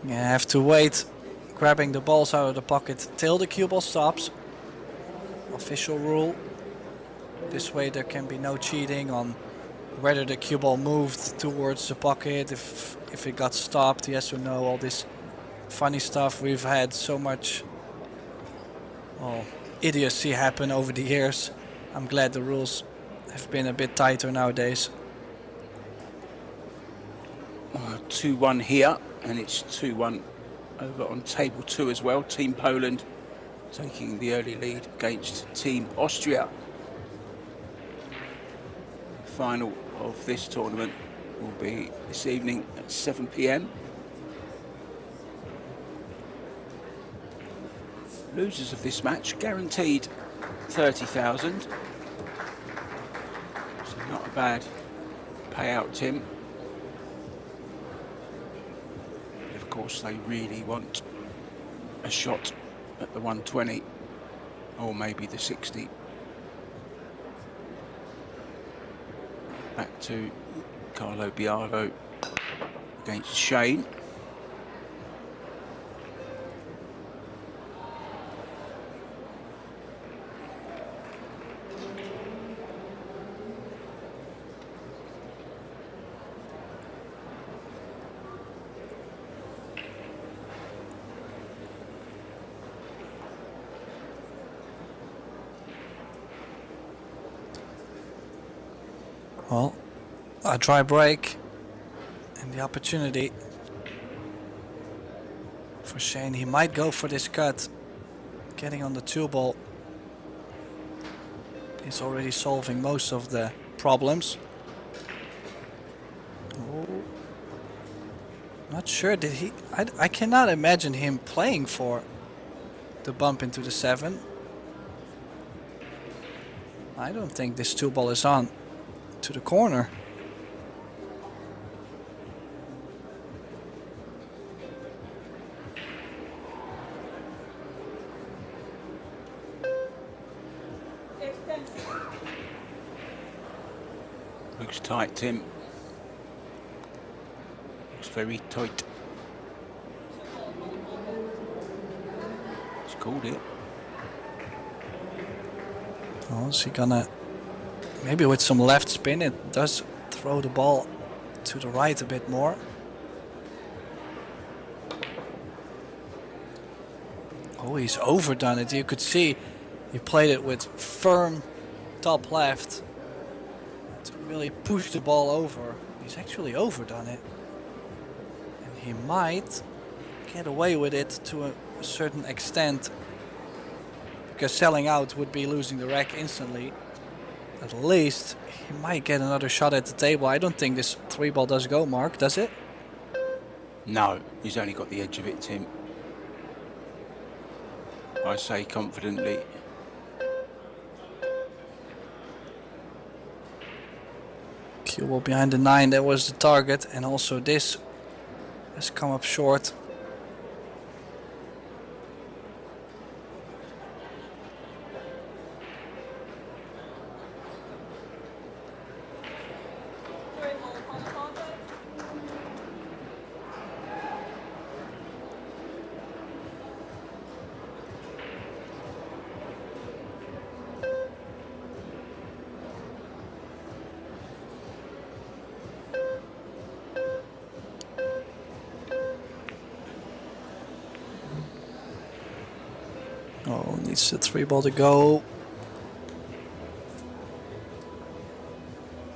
Yeah, have to wait, grabbing the balls out of the pocket till the cue ball stops. Official rule. This way there can be no cheating on whether the cue ball moved towards the pocket, if it got stopped, yes or no, all this funny stuff. We've had so much idiocy happen over the years. I'm glad the rules have been a bit tighter nowadays.
2-1 here, and it's 2-1 over on table 2 as well. Team Poland taking the early lead against Team Austria. The final of this tournament will be this evening at 7 p.m. Losers of this match guaranteed 30,000. So not a bad payout, Tim. Of course, they really want a shot at the 120 or maybe the 60. Back to Carlo Biavo against Shane.
Well, a dry break and the opportunity for Shane. He might go for this cut. Getting on the 2-ball is already solving most of the problems. Oh. Not sure, did he? I cannot imagine him playing for the bump into the 7. I don't think this 2-ball is on to the corner.
Looks tight, Tim. Looks very tight. He's called it.
Oh, is he gonna... Maybe with some left spin, it does throw the ball to the right a bit more. Oh, he's overdone it. You could see he played it with firm top left to really push the ball over. He's actually overdone it. And he might get away with it to a certain extent, because selling out would be losing the rack instantly. At least he might get another shot at the table. I don't think this 3-ball does go, Mark, does it?
No, he's only got the edge of it, Tim. I say confidently.
Cue ball behind the 9, that was the target, and also this has come up short. Oh, needs the 3-ball to go.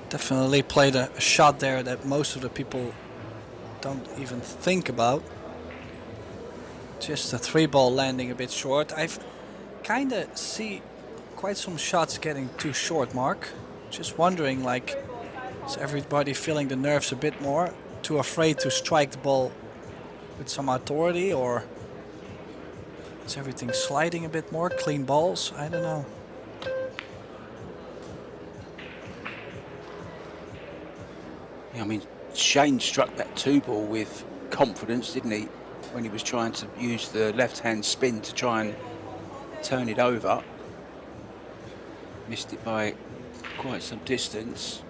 Definitely played a shot there that most of the people don't even think about. Just the 3-ball landing a bit short. I've kind of see quite some shots getting too short, Mark. Just wondering, like, is everybody feeling the nerves a bit more? Too afraid to strike the ball with some authority, or is everything sliding a bit more? Clean balls? I don't know.
Yeah, I mean, Shane struck that 2-ball with confidence, didn't he? When he was trying to use the left-hand spin to try and turn it over. Missed it by quite some distance.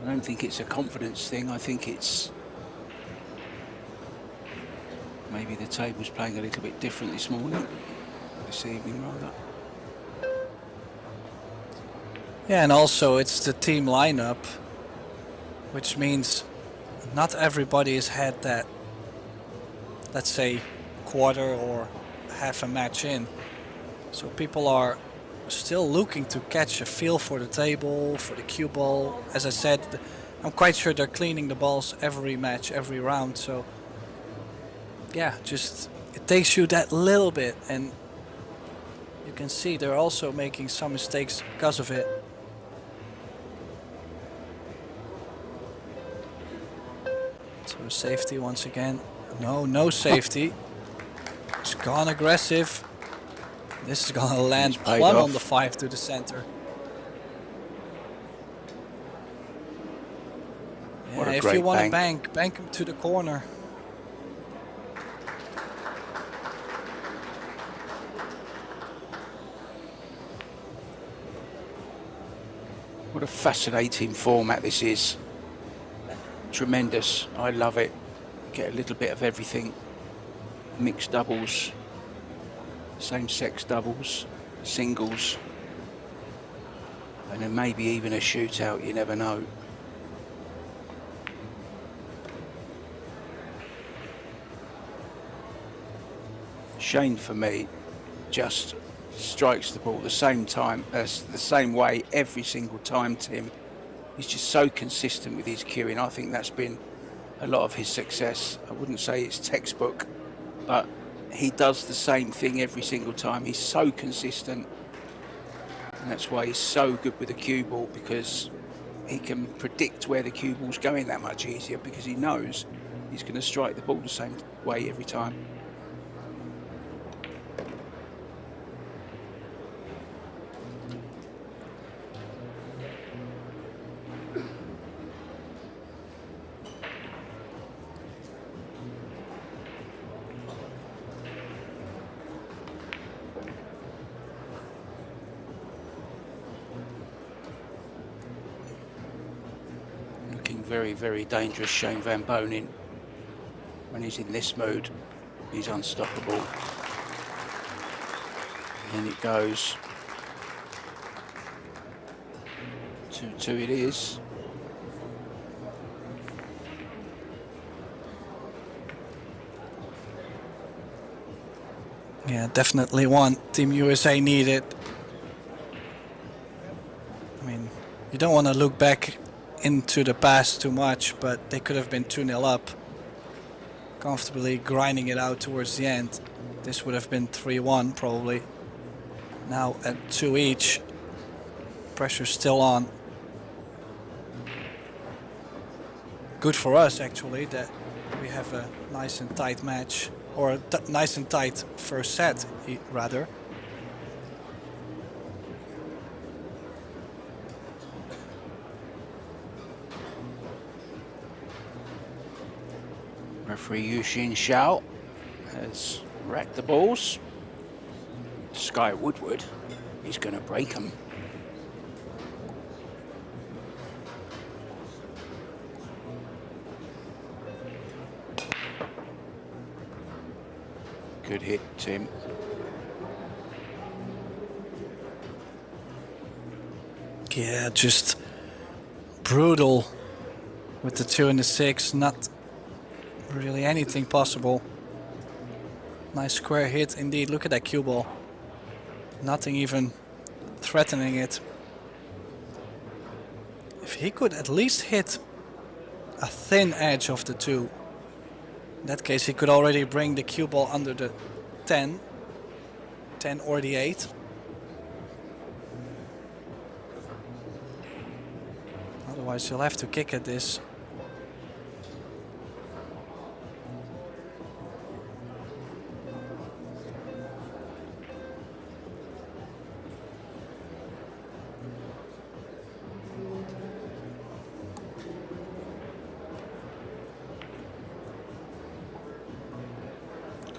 I don't think it's a confidence thing. I think it's maybe the table's playing a little bit different this morning, this evening rather.
Yeah, and also it's the team lineup, which means not everybody has had that, let's say, quarter or half a match in. So people are still looking to catch a feel for the table, for the cue ball. As I said, I'm quite sure they're cleaning the balls every match, every round. So yeah, just it takes you that little bit, and you can see they're also making some mistakes because of it. So safety once again. No safety. He's gone aggressive. This is gonna land
It's paid
plumb
off.
on the 5 to the center.
What
Yeah,
a
if
great
you want to
bank.
bank him to the corner.
What a fascinating format this is. Tremendous. I love it. Get a little bit of everything. Mixed doubles, same-sex doubles, singles, and then maybe even a shootout, you never know. Shane, for me, just strikes the ball the same time, the same way every single time, Tim. He's just so consistent with his cueing. I think that's been a lot of his success. I wouldn't say it's textbook, but he does the same thing every single time. He's so consistent, and that's why he's so good with the cue ball, because he can predict where the cue ball's going that much easier, because he knows he's going to strike the ball the same way every time. Very, very dangerous, Shane Van Bonen. When he's in this mood, he's unstoppable. And it goes 2-2 it is.
Yeah, definitely one Team USA needed. I mean, you don't want to look back into the past too much, but they could have been 2-0 up, comfortably grinding it out towards the end. This would have been 3-1 probably. Now at 2 each, pressure's still on. Good for us actually that we have a nice and tight match, or a nice and tight first set rather.
Referee Yushin Xiao has racked the balls. Sky Woodward is going to break them. Good hit, Tim.
Yeah, just brutal with the 2 and the 6. Not really anything possible. Nice square hit indeed. Look at that cue ball. Nothing even threatening it. If he could at least hit a thin edge of the 2, in that case he could already bring the cue ball under the 10 or the 8. Otherwise he'll have to kick at this.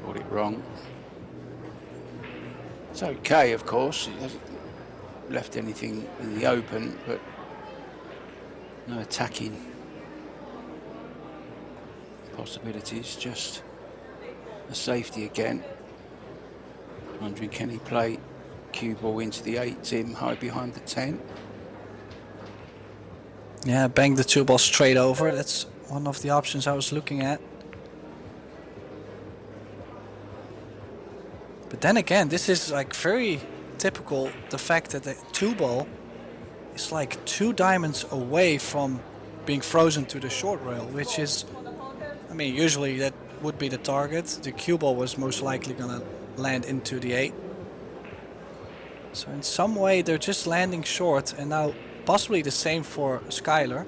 Got it wrong. It's okay, of course. It hasn't left anything in the open, but no attacking possibilities, just a safety again. Wondering, can he play cue ball into the 8, Tim, high behind the 10?
Yeah, bang the 2 ball straight over. That's one of the options I was looking at. But then again, this is like very typical, the fact that the 2 ball is like 2 diamonds away from being frozen to the short rail, which is, I mean, usually that would be the target. The cue ball was most likely gonna land into the 8. So in some way they're just landing short, and now possibly the same for Skylar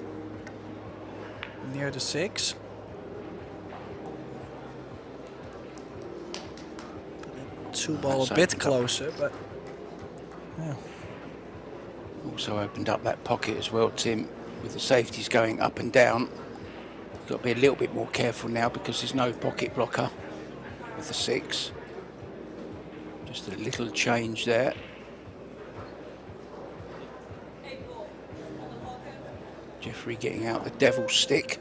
near the 6. two ball
That's
a bit
opened up.
closer, but yeah.
Also opened up that pocket as well, Tim, with the safeties going up and down. You've got to be a little bit more careful now because there's no pocket blocker with the 6. Just a little change there. Jeffrey getting out the devil's stick,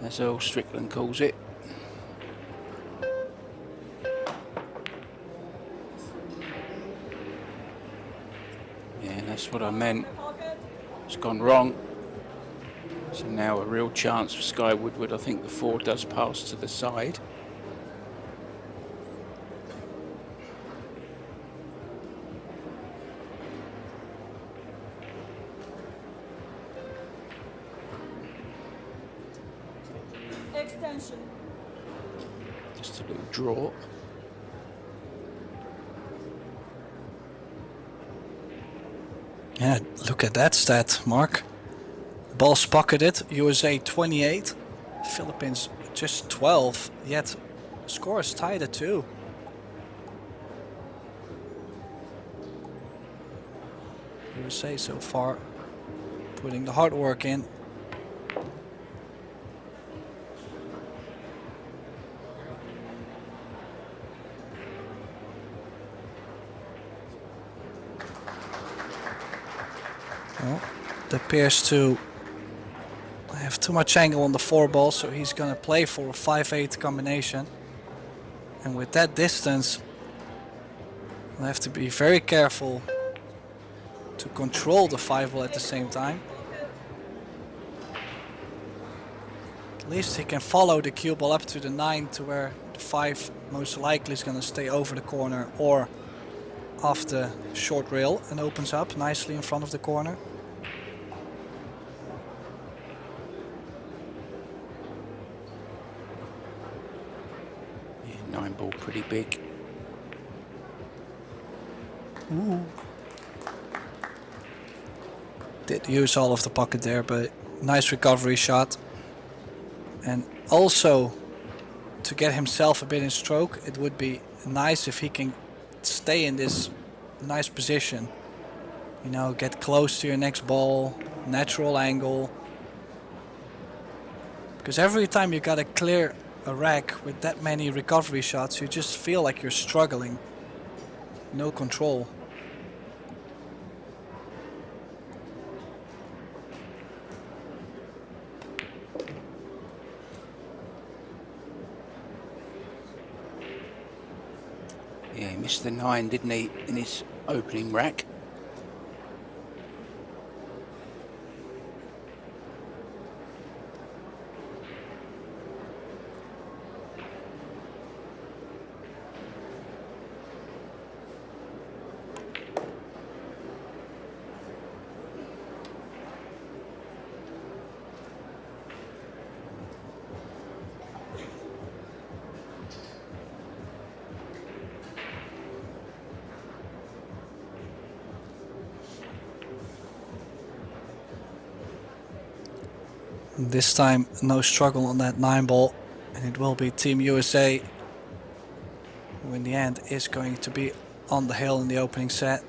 as Earl Strickland calls it. Yeah, that's what I meant. It's gone wrong. So now a real chance for Sky Woodward. I think the 4 does pass to the side.
Extension.
Just a little draw.
Yeah, look at that stat, Mark. Ball's pocketed, USA 28, Philippines just 12, yet score is tied at 2. USA so far putting the hard work in. Well, it appears to have too much angle on the 4 ball, so he's gonna play for a 5-8 combination. And with that distance, we'll have to be very careful to control the 5 ball at the same time. At least he can follow the cue ball up to the 9 to where the 5 most likely is gonna stay over the corner or off the short rail and opens up nicely in front of the corner.
Yeah, 9 ball pretty big.
Ooh. Did use all of the pocket there, but nice recovery shot. And also to get himself a bit in stroke, it would be nice if he can stay in this nice position. You know, get close to your next ball, natural angle. Because every time you gotta clear a rack with that many recovery shots, you just feel like you're struggling. No control.
Yeah, he missed the 9, didn't he, in his opening rack?
This time no struggle on that 9 ball, and it will be Team USA who in the end is going to be on the hill in the opening set.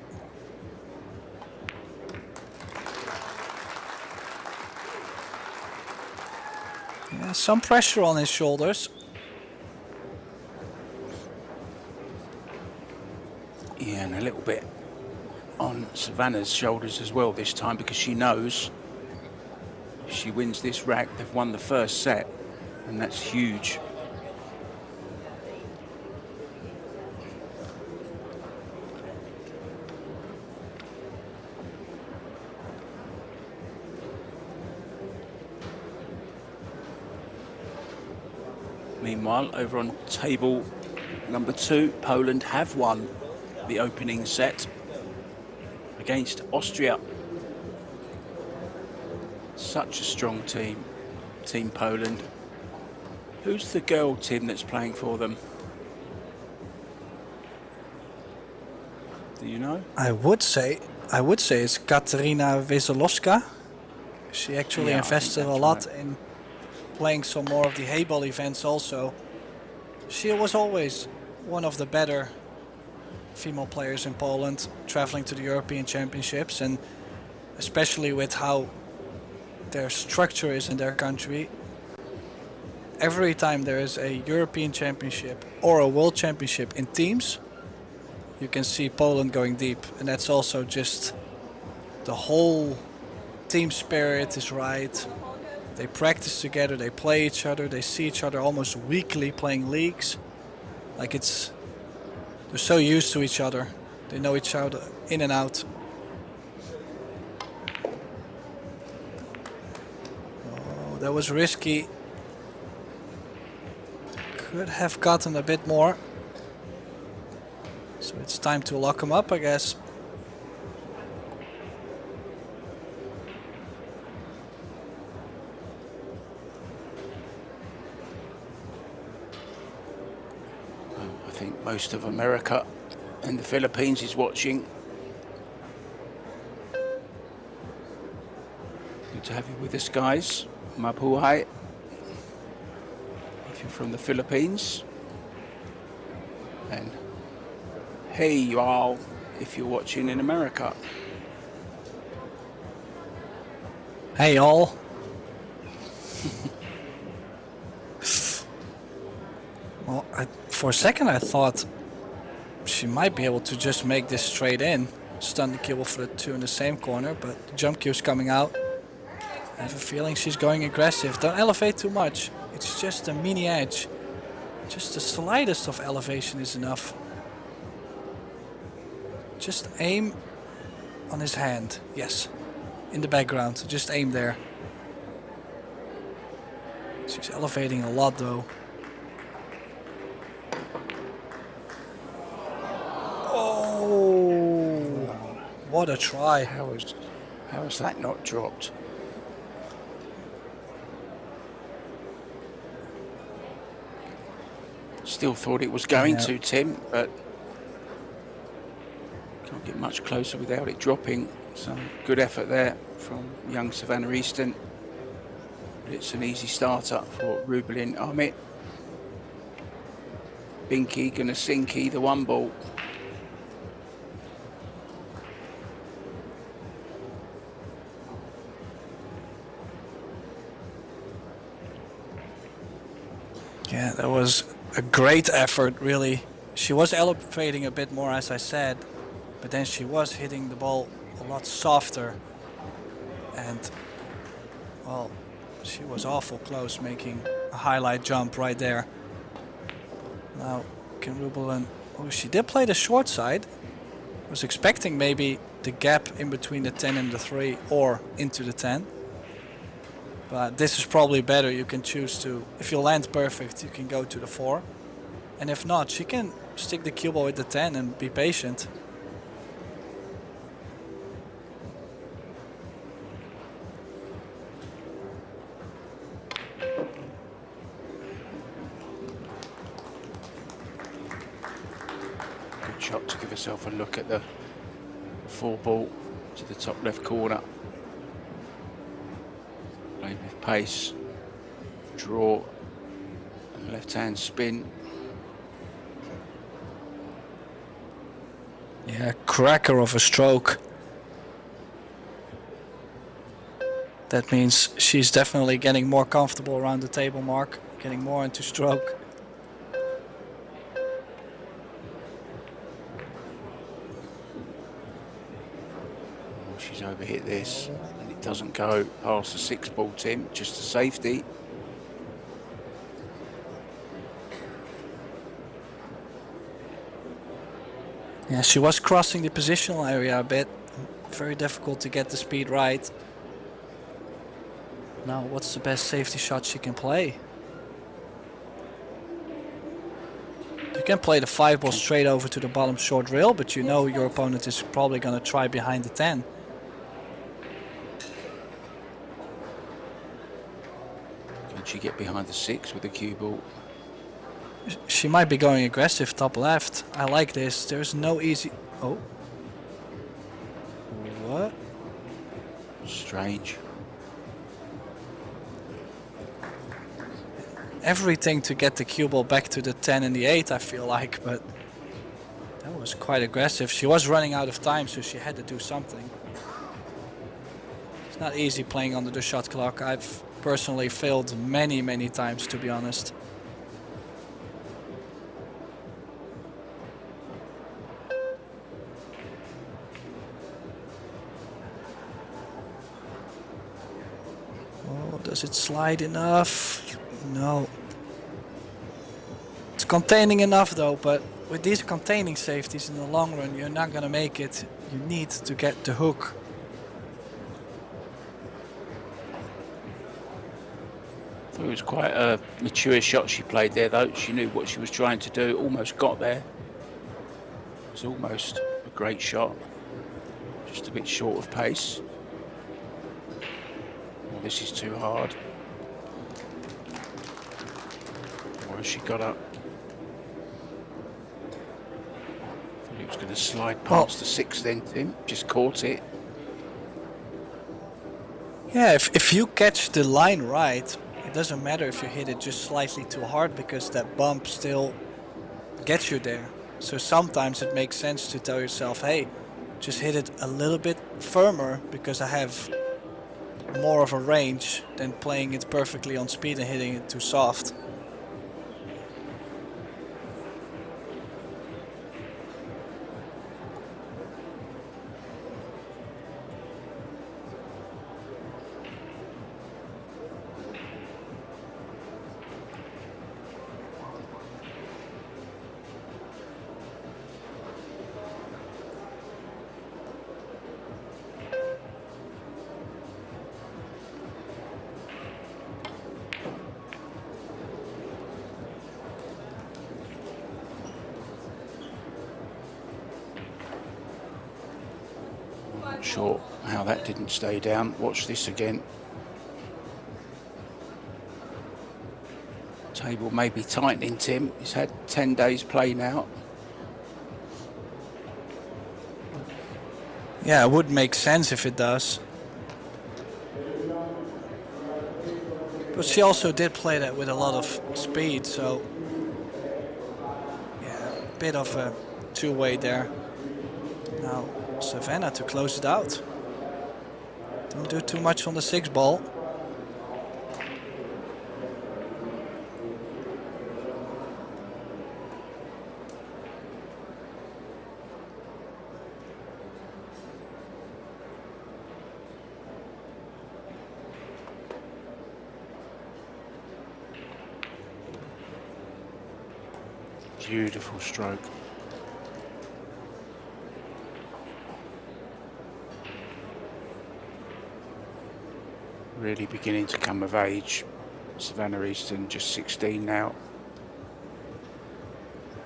Yeah, some pressure on his shoulders.
Yeah, and a little bit on Savannah's shoulders as well this time, because she knows if she wins this rack, they've won the first set, and that's huge. Meanwhile, over on table number 2, Poland have won the opening set against Austria. Such a strong team, Team Poland. Who's the girl, Tim, that's playing for them? Do you know?
I would say it's Katarina Wesolowska. She actually
Yeah, I
invested
think
a
that's
lot
right.
in playing some more of the hayball events also. She was always one of the better female players in Poland, traveling to the European Championships, and especially with how their structure is in their country. Every time there is a European Championship or a World Championship in teams, you can see Poland going deep, and that's also just the whole team spirit is right. They practice together, they play each other, they see each other almost weekly playing leagues. Like they're so used to each other. They know each other in and out. Oh, that was risky. Could have gotten a bit more. So it's time to lock him up, I guess.
I think most of America and the Philippines is watching. Good to have you with us, guys. Mabuhay. If you're from the Philippines. And hey, you all, if you're watching in America.
Hey, all. Well, for a second I thought she might be able to just make this straight in. Stun the cue for the 2 in the same corner, but the jump cue's coming out. I have a feeling she's going aggressive. Don't elevate too much. It's just a mini edge. Just the slightest of elevation is enough. Just aim on his hand. Yes. In the background. Just aim there. She's elevating a lot though. Oh, what a try.
How is that not dropped? Still thought it was going to, Tim, but can't get much closer without it dropping. Some good effort there from young Savannah Easton. But it's an easy starter for Rubalin Armit. Binky gonna sink either one ball.
Yeah, that was a great effort, really. She was elevating a bit more, as I said, but then she was hitting the ball a lot softer. And, well, she was awful close making a highlight jump right there. Now, can Rubalin... Oh, she did play the short side. I was expecting maybe the gap in between the 10 and the 3 or into the 10. But this is probably better. You can choose to, if you land perfect, you can go to the 4. And if not, she can stick the cue ball with the 10 and be patient.
Good shot to give herself a look at the 4 ball to the top left corner. Played with pace, draw, and left hand spin.
Yeah, cracker of a stroke. That means she's definitely getting more comfortable around the table mark, getting more into stroke.
Oh, she's overhit this, and it doesn't go past the 6 ball, Tim, just a safety.
Yeah, she was crossing the positional area a bit. Very difficult to get the speed right. Now, what's the best safety shot she can play? You can play the 5 ball straight over to the bottom short rail, but you know your opponent is probably going to try behind the 10.
Can she get behind the 6 with the cue ball?
She might be going aggressive top left. I like this. There's no easy... Oh. What?
Strange.
everything to get the cue ball back to the 10 and the 8, I feel like, but that was quite aggressive. She was running out of time, so she had to do something. It's not easy playing under the shot clock. I've personally failed many, many times, to be honest. Oh, does it slide enough? No. It's containing enough though, but with these containing safeties in the long run, you're not gonna make it. You need to get the hook.
I thought it was quite a mature shot she played there though. She knew what she was trying to do, almost got there. It was almost a great shot. Just a bit short of pace. Well, this is too hard. Or has she got up? Thought it was going to slide past the 6 then, Tim. Just caught it.
Yeah, if you catch the line right, it doesn't matter if you hit it just slightly too hard, because that bump still gets you there. So sometimes it makes sense to tell yourself, hey, just hit it a little bit firmer, because I have more of a range than playing it perfectly on speed and hitting it too soft.
Sure how that didn't stay down. Watch this again. Table may be tightening, Tim. He's had 10 days play now.
Yeah, it would make sense if it does. But she also did play that with a lot of speed, so yeah, a bit of a two-way there. Now Savannah to close it out. Don't do too much on the 6 ball.
Beautiful stroke. Really beginning to come of age. Savannah Easton just 16 now,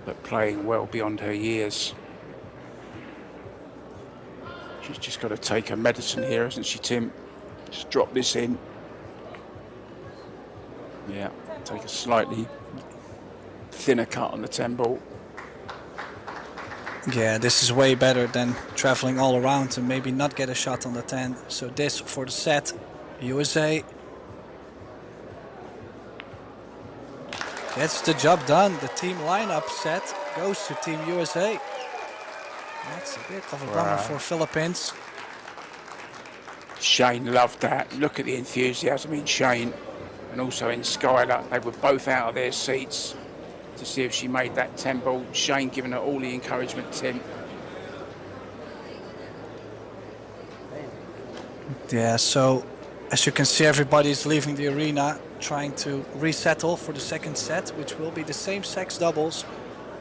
but playing well beyond her years. She's just got to take her medicine here, hasn't she, Tim? Just drop this in. Yeah, take a slightly thinner cut on the 10 ball.
Yeah, this is way better than traveling all around and maybe not get a shot on the 10. So this for the set. USA gets the job done. The team lineup set goes to Team USA. That's a bit of a bummer for Philippines.
Shane loved that. Look at the enthusiasm in Shane and also in Skylar. They were both out of their seats to see if she made that 10 ball. Shane giving her all the encouragement, Tim.
Yeah, so as you can see, everybody's leaving the arena trying to resettle for the second set, which will be the same sex doubles.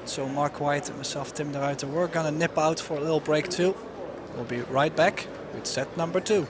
So Mark White and myself, Tim de Ruiter, we're gonna nip out for a little break too. We'll be right back with set number 2.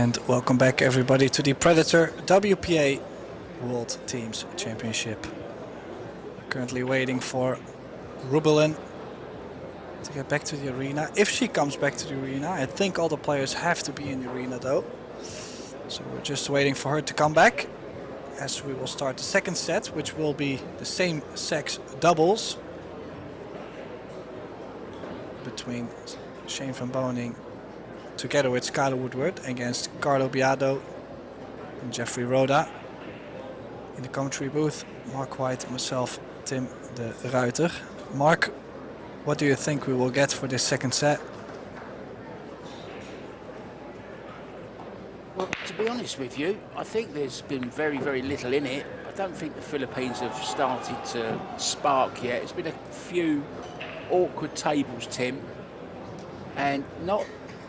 And welcome back everybody to the Predator WPA World Teams Championship. We're currently waiting for Rubelin to get back to the arena. If she comes back to the arena, I think all the players have to be in the arena though. So we're just waiting for her to come back as we will start the second set, which will be the same sex doubles between Shane van Boning together with Skylar Woodward against Carlo Biado and Jeffrey Roda. In the commentary booth, Mark White and myself, Tim de Ruiter. Mark, what do you think we will get for this second set?
Well, to be honest with you, I think there's been very, very little in it. I don't think the Philippines have started to spark yet. It's been a few awkward tables, Tim, and not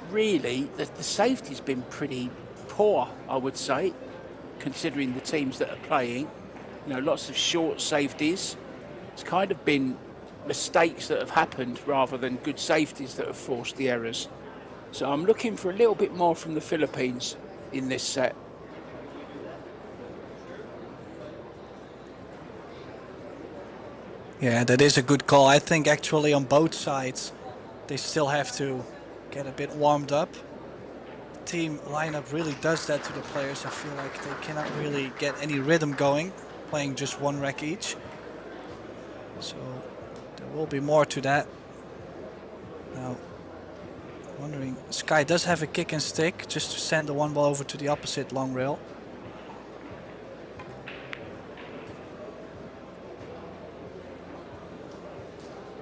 really, the safety's been pretty poor, I would say, considering the teams that are playing. You know, lots of short safeties. It's kind of been mistakes that have happened rather than good safeties that have forced the errors. So I'm looking for a little bit more from the Philippines in this set.
Yeah, that is a good call. I think actually on both sides they still have to get a bit warmed up. Team lineup really does that to the players. I feel like they cannot really get any rhythm going, playing just one rack each. So there will be more to that. Now, wondering, Sky does have a kick and stick just to send the one ball over to the opposite long rail.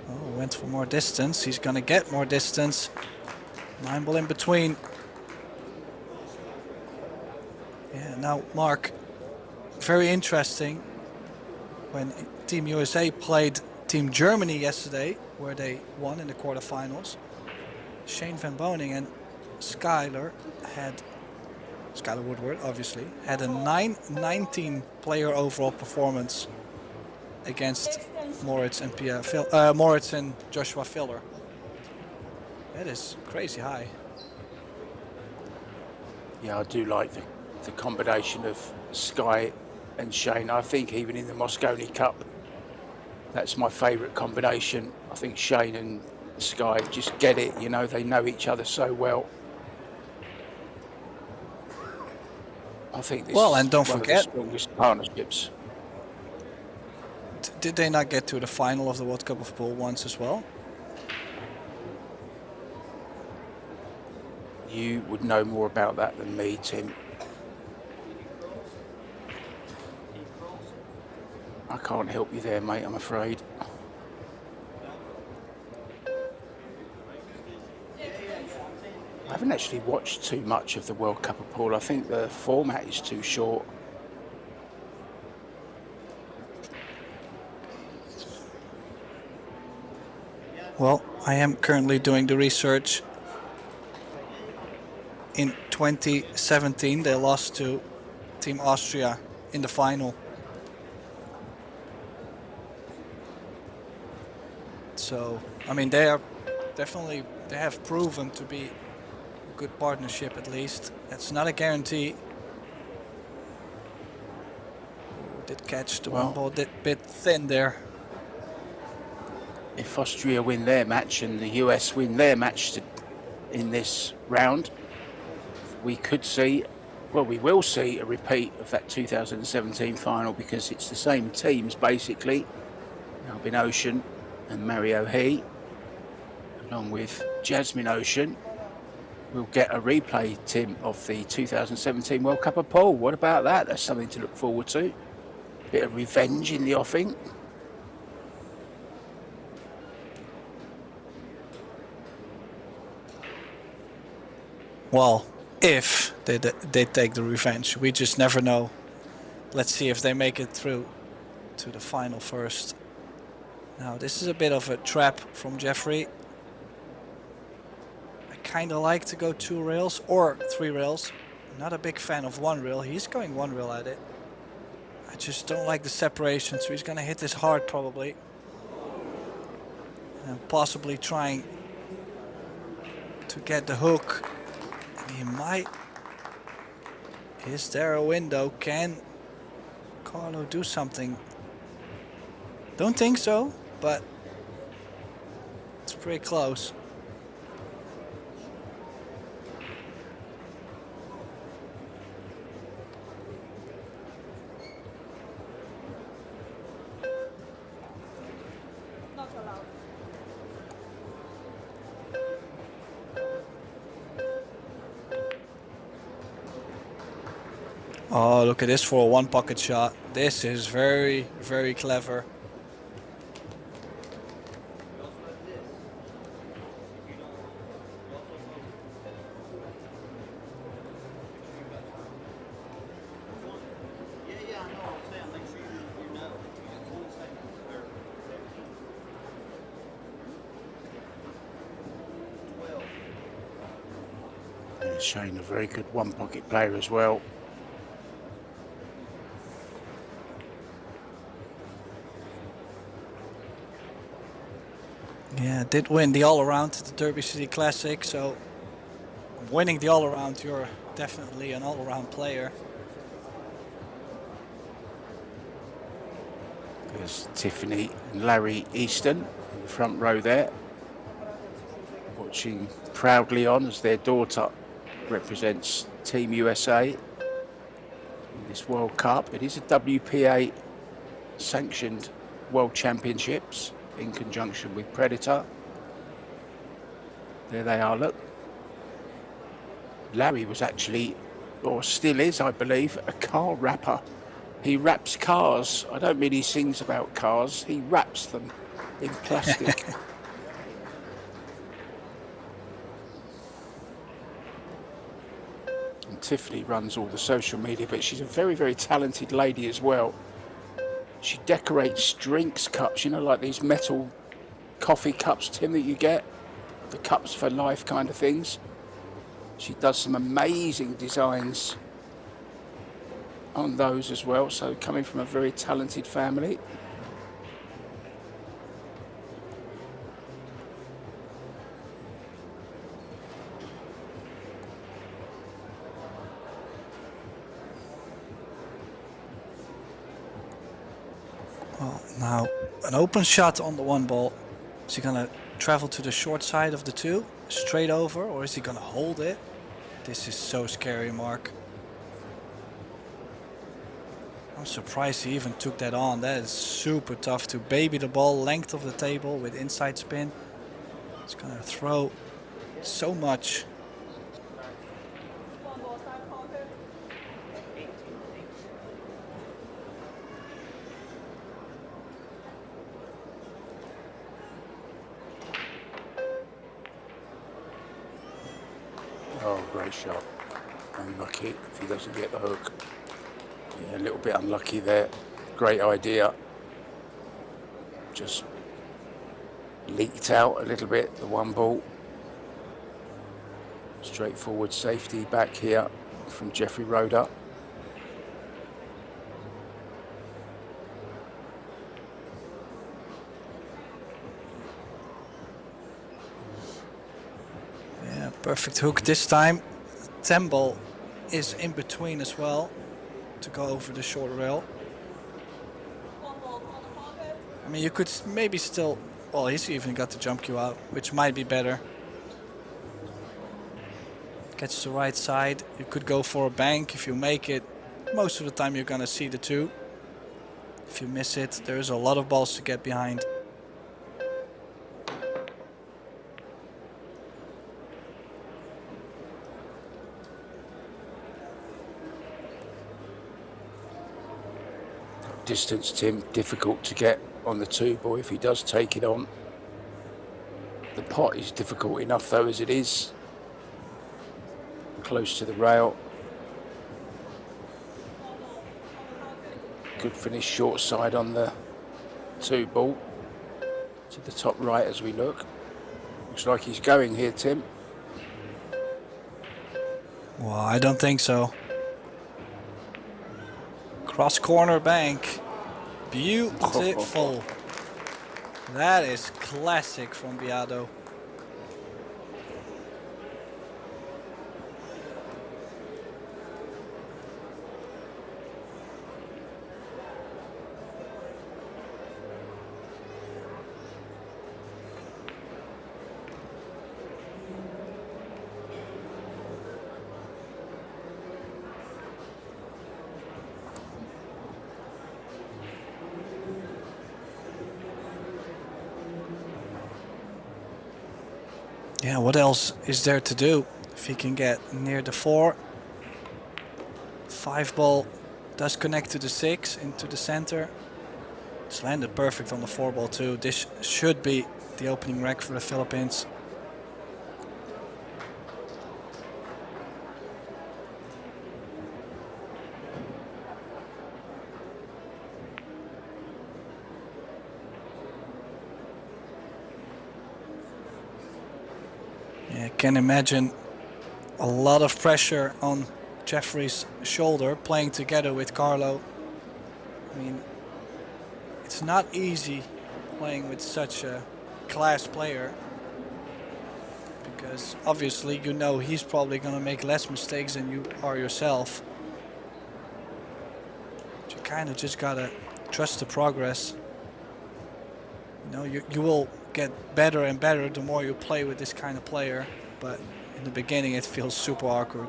Oh, went for more distance. He's gonna get more distance. 9 ball in between. Yeah, now Mark, very interesting. When Team USA played Team Germany yesterday, where they won in the quarterfinals, Shane van Boning and Skylar Woodward obviously, had a 9-19 player overall performance against Moritz and Joshua Filler. That is crazy high.
Yeah, I do like the combination of Sky and Shane. I think even in the Mosconi Cup, that's my favourite combination. I think Shane and Sky just get it, you know, they know each other so well. I think this
well, and
is
don't
one
forget,
of the strongest partnerships.
Did they not get to the final of the World Cup of Pool once as well?
You would know more about that than me, Tim. I can't help you there, mate, I'm afraid. I haven't actually watched too much of the World Cup of Pool. I think the format is too short.
Well, I am currently doing the research. In 2017, they lost to Team Austria in the final. So, I mean, they have proven to be a good partnership at least. That's not a guarantee. Did catch the one ball, bit thin there.
If Austria win their match and the US win their match in this round, we could see, well, we will see a repeat of that 2017 final, because it's the same teams basically. Albin Ocean and Mario He, along with Jasmine Ocean. We'll get a replay, Tim, of the 2017 World Cup of Pool. What about that? That's something to look forward to. Bit of revenge in the offing.
Well, if they take the revenge, we just never know. Let's see if they make it through to the final first. Now, this is a bit of a trap from Jeffrey. I kind of like to go 2 rails or 3 rails. Not a big fan of 1 rail. He's going 1 rail at it. I just don't like the separation, so he's going to hit this hard probably. And possibly trying to get the hook. He might Is there a window? Can Carlo do something? Don't think so, but it's pretty close.
Not allowed.
Oh, look at this for a one pocket shot. This is very, very clever.
Yeah, Shane, a very good one pocket player as well.
Yeah, did win the all-around at the Derby City Classic, so winning the all-around, you're definitely an all-around player.
There's Tiffany and Larry Easton in the front row there, watching proudly on as their daughter represents Team USA in this World Cup. It is a WPA sanctioned World Championships in conjunction with Predator. There they are, look. Larry was actually, or still is, I believe, a car rapper. He wraps cars. I don't mean he sings about cars, he wraps them in plastic. And Tiffany runs all the social media, but she's a very, very talented lady as well. She decorates drinks cups, you know, like these metal coffee cups, Tim, that you get, the cups for life kind of things. She does some amazing designs on those as well, so coming from a very talented family.
Well, now an open shot on the one ball. Is he gonna travel to the short side of the two, straight over, or is he gonna hold it? This is so scary, Mark. I'm surprised he even took that on. That is super tough to baby the ball length of the table with inside spin. It's gonna throw so much.
One ball side pocket.
Oh, great shot. Unlucky if he doesn't get the hook. Yeah, a little bit unlucky there. Great idea. Just leaked out a little bit, the one ball. Straightforward safety back here from Jeffrey Roeder.
Yeah, perfect hook this time. 10 ball is in between as well to go over the short rail.
One ball corner pocket.
I mean, you could maybe still, well, he's even got the jump cue out, which might be better. Catch the right side. You could go for a bank if you make it. Most of the time you're gonna see the two. If you miss it, there's a lot of balls to get behind.
Distance, Tim, difficult to get on the two ball if he does take it on. The pot is difficult enough though as it is. Close to the rail. Good finish short side on the two ball. To the top right as we look. Looks like he's going here, Tim.
Well, I don't think so. Cross corner bank. Beautiful. That is classic from Biado. Yeah, what else is there to do? If he can get near the 4. 5 ball does connect to the 6 into the center. It's landed perfect on the 4 ball too. This should be the opening rack for the Philippines. Yeah, I can imagine a lot of pressure on Jeffrey's shoulder playing together with Carlo. I mean, it's not easy playing with such a class player, because obviously you know he's probably going to make less mistakes than you are yourself. But you kind of just got to trust the progress. You know, you will get better and better the more you play with this kind of player, but in the beginning it feels super awkward.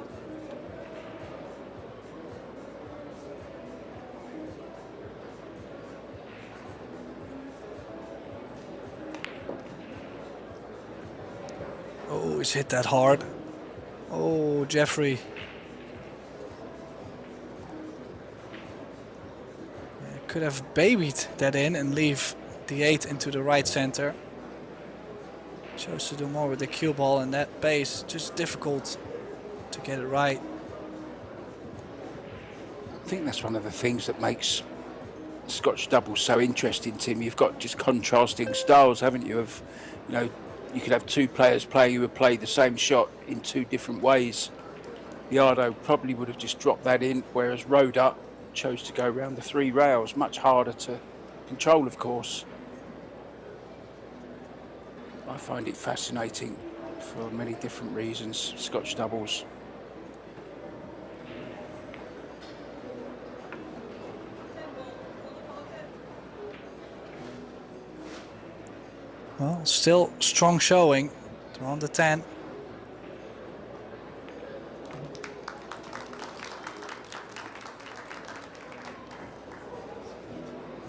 Oh, he's hit that hard. Oh, Jeffrey. Yeah, could have babied that in and leave the 8 into the right center. Chose to do more with the cue ball, and that base just difficult to get it right.
I think that's one of the things that makes Scotch doubles so interesting, Tim. You've got just contrasting styles, haven't you? Of, you know, you could have 2 players playing who would play the same shot in 2 different ways. Biardo probably would have just dropped that in, whereas Roda chose to go around the 3 rails. Much harder to control, of course. I find it fascinating for many different reasons, Scotch doubles.
Well, still strong showing. They're on the 10.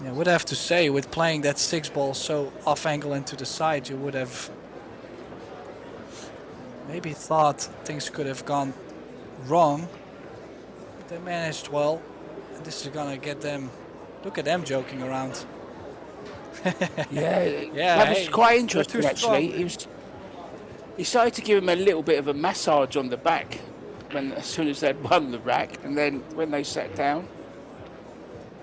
Yeah, I would have to say, with playing that 6 ball so off angle into the side, you would have maybe thought things could have gone wrong. But they managed well, and this is gonna get them. Look at them joking around.
Yeah,
Yeah,
that was
hey,
quite
you're
interesting
too
actually.
strong.
He started to give him a little bit of a massage on the back as soon as they'd won the rack, and then when they sat down,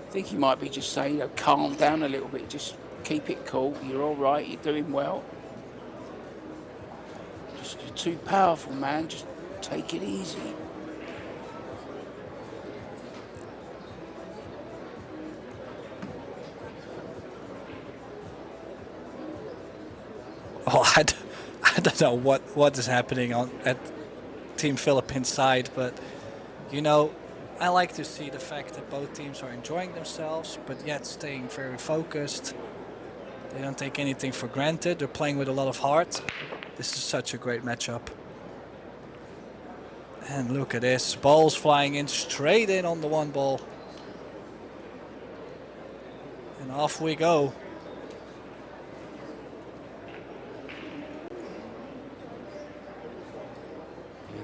I think he might be just saying, you know, calm down a little bit, just keep it cool, you're all right, you're doing well. You're too powerful, man, just take it easy.
Oh, I don't know what is happening at Team Philippines side, but you know, I like to see the fact that both teams are enjoying themselves, but yet staying very focused. They don't take anything for granted. They're playing with a lot of heart. This is such a great matchup. And look at this, balls flying in straight in on the 1 ball. And off we go.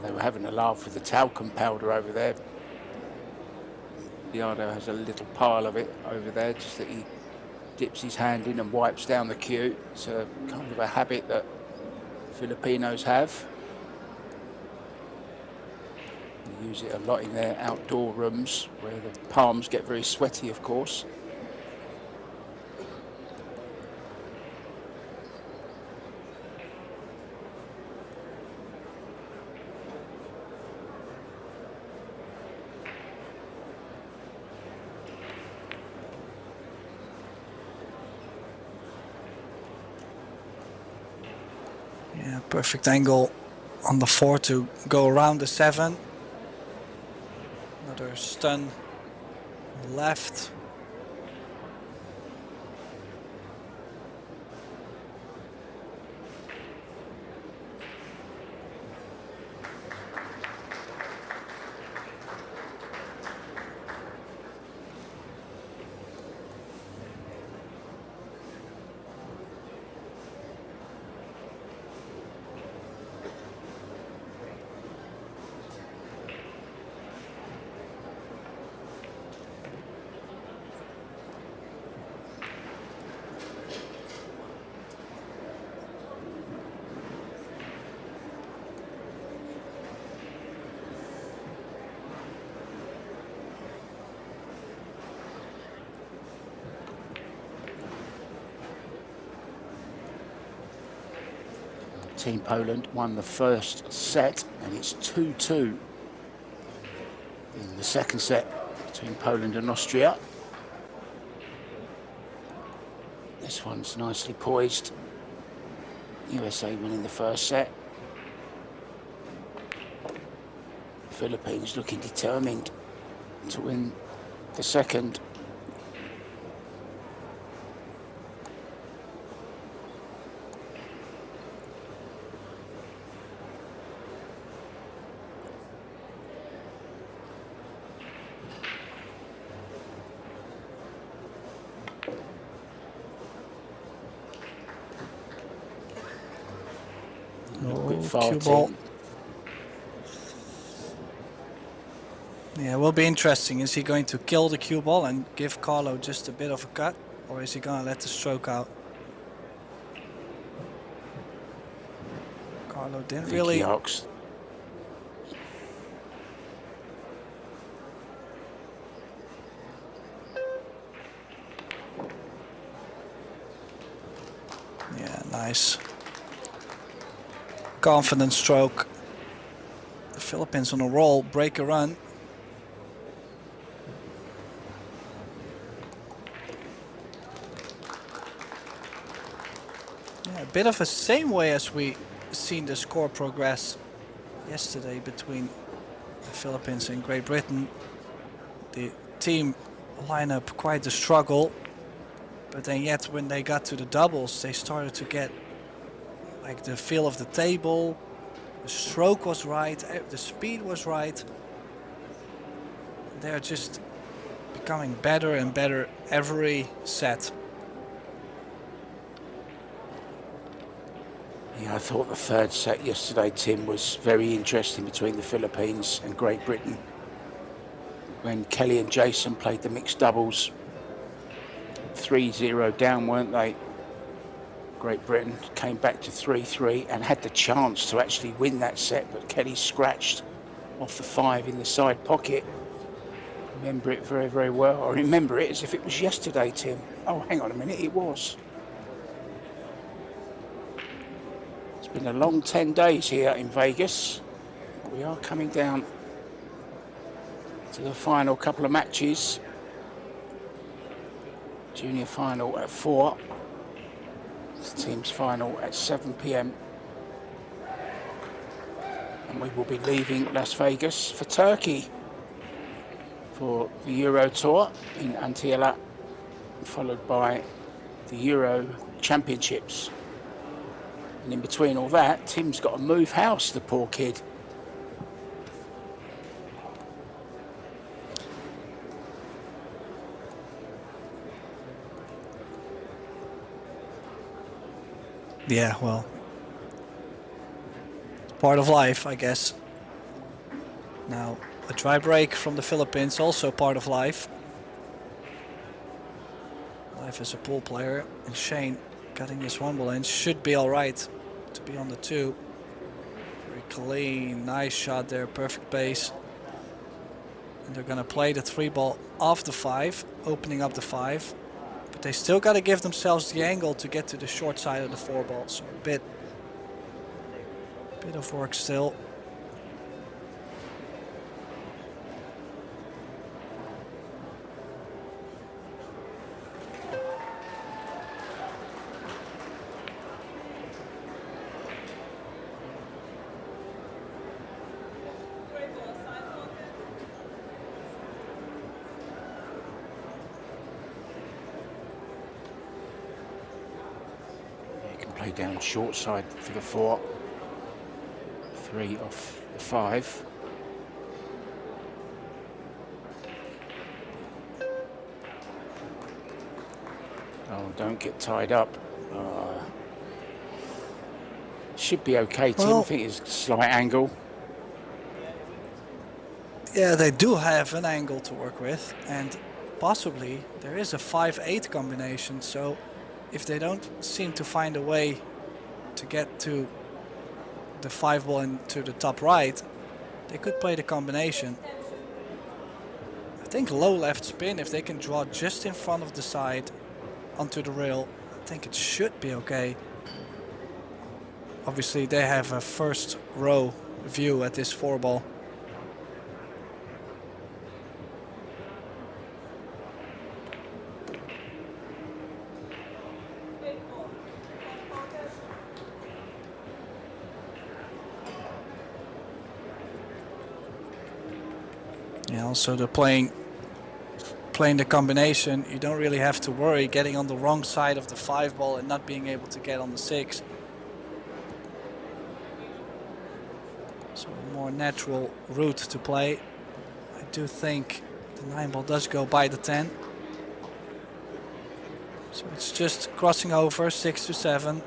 They were having a laugh with the talcum powder over there. Biardo has a little pile of it over there, just that he dips his hand in and wipes down the cue. It's a kind of a habit that Filipinos have. They use it a lot in their outdoor rooms, where the palms get very sweaty, of course.
Yeah, perfect angle on the 4 to go around the 7. Another stun left.
Team Poland won the first set, and it's 2-2 in the second set between Poland and Austria. This one's nicely poised. USA winning the first set. Philippines looking determined to win the second.
Cue ball. Yeah, it will be interesting. Is he going to kill the cue ball and give Carlo just a bit of a cut, or is he going to let the stroke out? Carlo didn't really.
Ox.
Yeah, nice. Confident stroke. The Philippines on a roll, break a run. Yeah, a bit of the same way as we seen the score progress yesterday between the Philippines and Great Britain. The team lineup quite a struggle, but then yet when they got to the doubles, they started to get like the feel of the table, the stroke was right, the speed was right. They're just becoming better and better every set.
Yeah, I thought the third set yesterday, Tim, was very interesting between the Philippines and Great Britain. When Kelly and Jason played the mixed doubles, 3-0 down, weren't they? Great Britain came back to 3-3 and had the chance to actually win that set, but Kelly scratched off the 5 in the side pocket. Remember it very, very well. I remember it as if it was yesterday, Tim. Oh, hang on a minute, it was. It's been a long 10 days here in Vegas. We are coming down to the final couple of matches. Junior final at 4. The team's final at 7 p.m. And we will be leaving Las Vegas for Turkey for the Euro Tour in Antalya, followed by the Euro Championships. And in between all that, Tim's got to move house, the poor kid.
Yeah, well, it's part of life, I guess. Now, a dry break from the Philippines, also part of life. Life as a pool player, and Shane cutting this one ball in should be all right to be on the 2. Very clean, nice shot there, perfect base. And they're gonna play the 3 ball off the 5, opening up the 5. But they still got to give themselves the angle to get to the short side of the 4 ball. So a bit of work still.
Down short side for the 4. 3 off the 5. Oh, don't get tied up. Should be okay, Tim.
Well,
I think it's a slight angle.
Yeah, they do have an angle to work with, and possibly there is a 5-8 combination. So if they don't seem to find a way to get to the 5 ball into the top right, they could play the combination. I think low left spin, if they can draw just in front of the side onto the rail, I think it should be okay. Obviously, they have a first row view at this 4-ball. Yeah, also the playing the combination, you don't really have to worry getting on the wrong side of the 5-ball and not being able to get on the 6. So a more natural route to play. I do think the 9-ball does go by the 10. So it's just crossing over 6 to 7.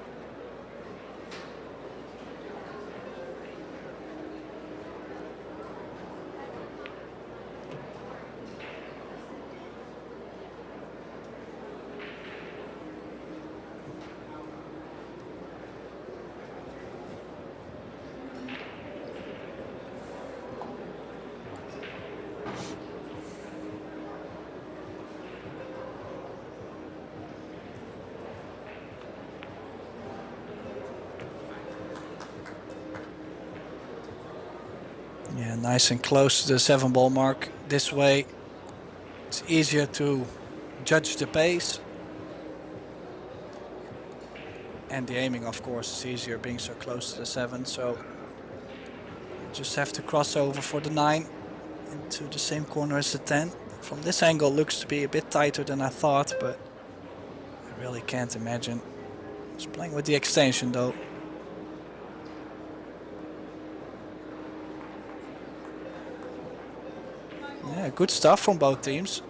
Yeah, nice and close to the 7-ball mark. This way it's easier to judge the pace. And the aiming, of course, is easier being so close to the 7. So you just have to cross over for the 9 into the same corner as the 10. From this angle, looks to be a bit tighter than I thought, but I really can't imagine. Just playing with the extension though. Yeah, good stuff from both teams.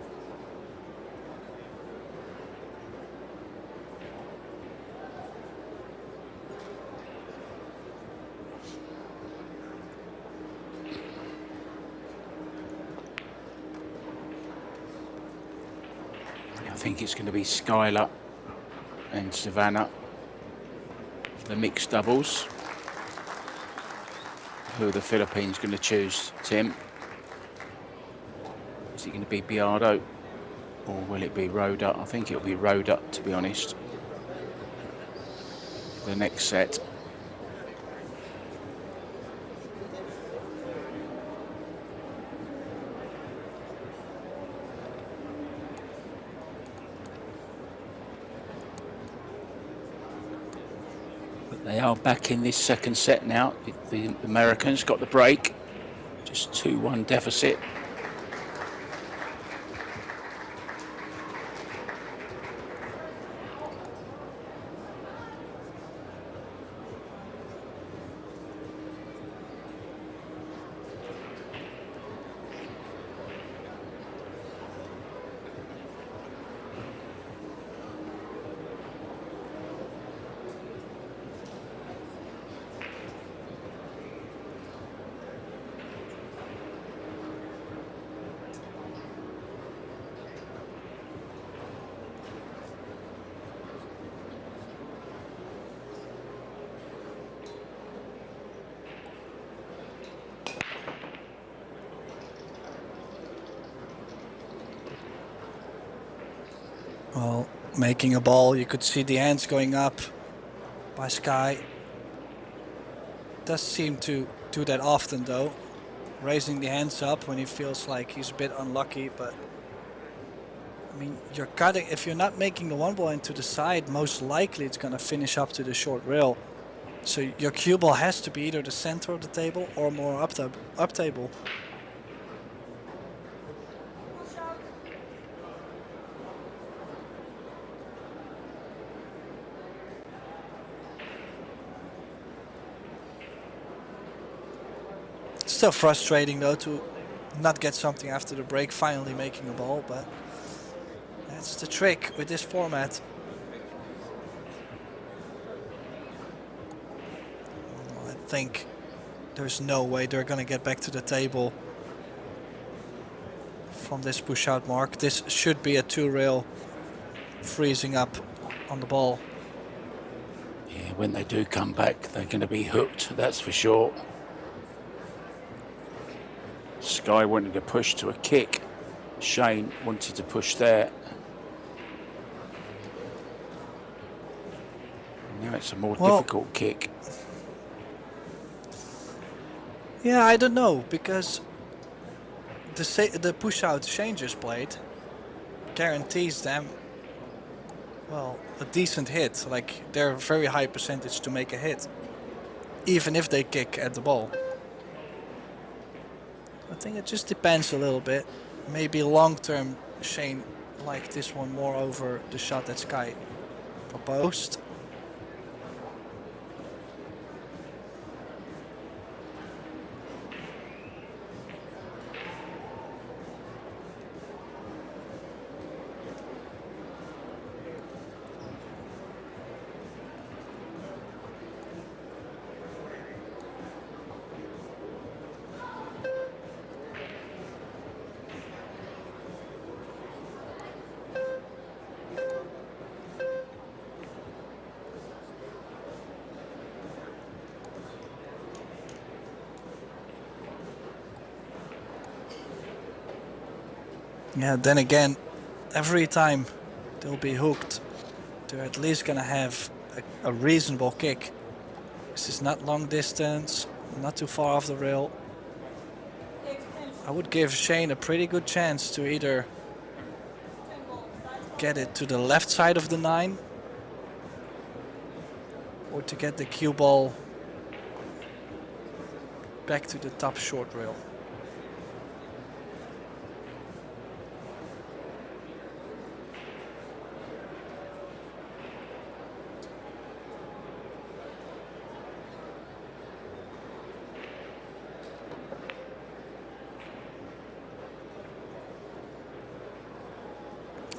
I think it's going to be Skylar and Savannah for the mixed doubles. Who are the Philippines going to choose, Tim? Is it going to be Biardo or will it be Rhoda? I think it'll be Rhoda, to be honest. The next set. But they are back in this second set now. The Americans got the break. Just 2-1 deficit.
Well, making a ball, you could see the hands going up by Sky. Does seem to do that often though, raising the hands up when he feels like he's a bit unlucky. But I mean, you're cutting, if you're not making the 1-ball into the side, most likely it's going to finish up to the short rail. So your cue ball has to be either the center of the table or more up table. Still frustrating though to not get something after the break, finally making a ball, but that's the trick with this format. I think there's no way they're gonna get back to the table from this push out mark. This should be a 2-rail freezing up on the ball.
Yeah, when they do come back, they're going to be hooked, that's for sure. Sky wanted to push to a kick. Shane wanted to push there. Now it's a more difficult kick.
Yeah, I don't know, because the push-out changers blade guarantees them, well, a decent hit. Like, they're a very high percentage to make a hit, even if they kick at the ball. I think it just depends a little bit. Maybe long-term Shane liked this one more over the shot that Sky proposed. Yeah, then again, every time they'll be hooked, they're at least gonna have a reasonable kick. This is not long distance, not too far off the rail. I would give Shane a pretty good chance to either get it to the left side of the 9 or to get the cue ball back to the top short rail.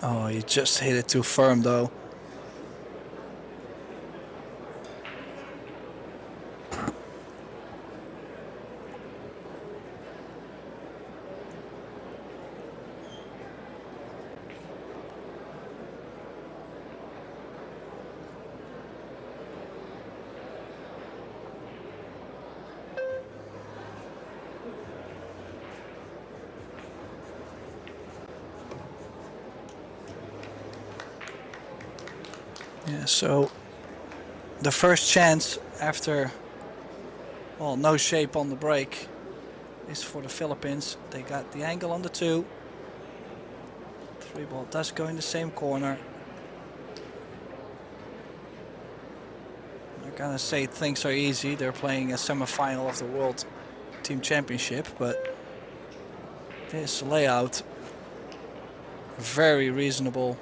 Oh, he just hit it too firm though. Yeah, so the first chance after, well, no shape on the break is for the Philippines. They got the angle on the 2. 3 ball does go in the same corner. I'm not gonna say things are easy. They're playing a semi-final of the World Team Championship, but this layout, very reasonable.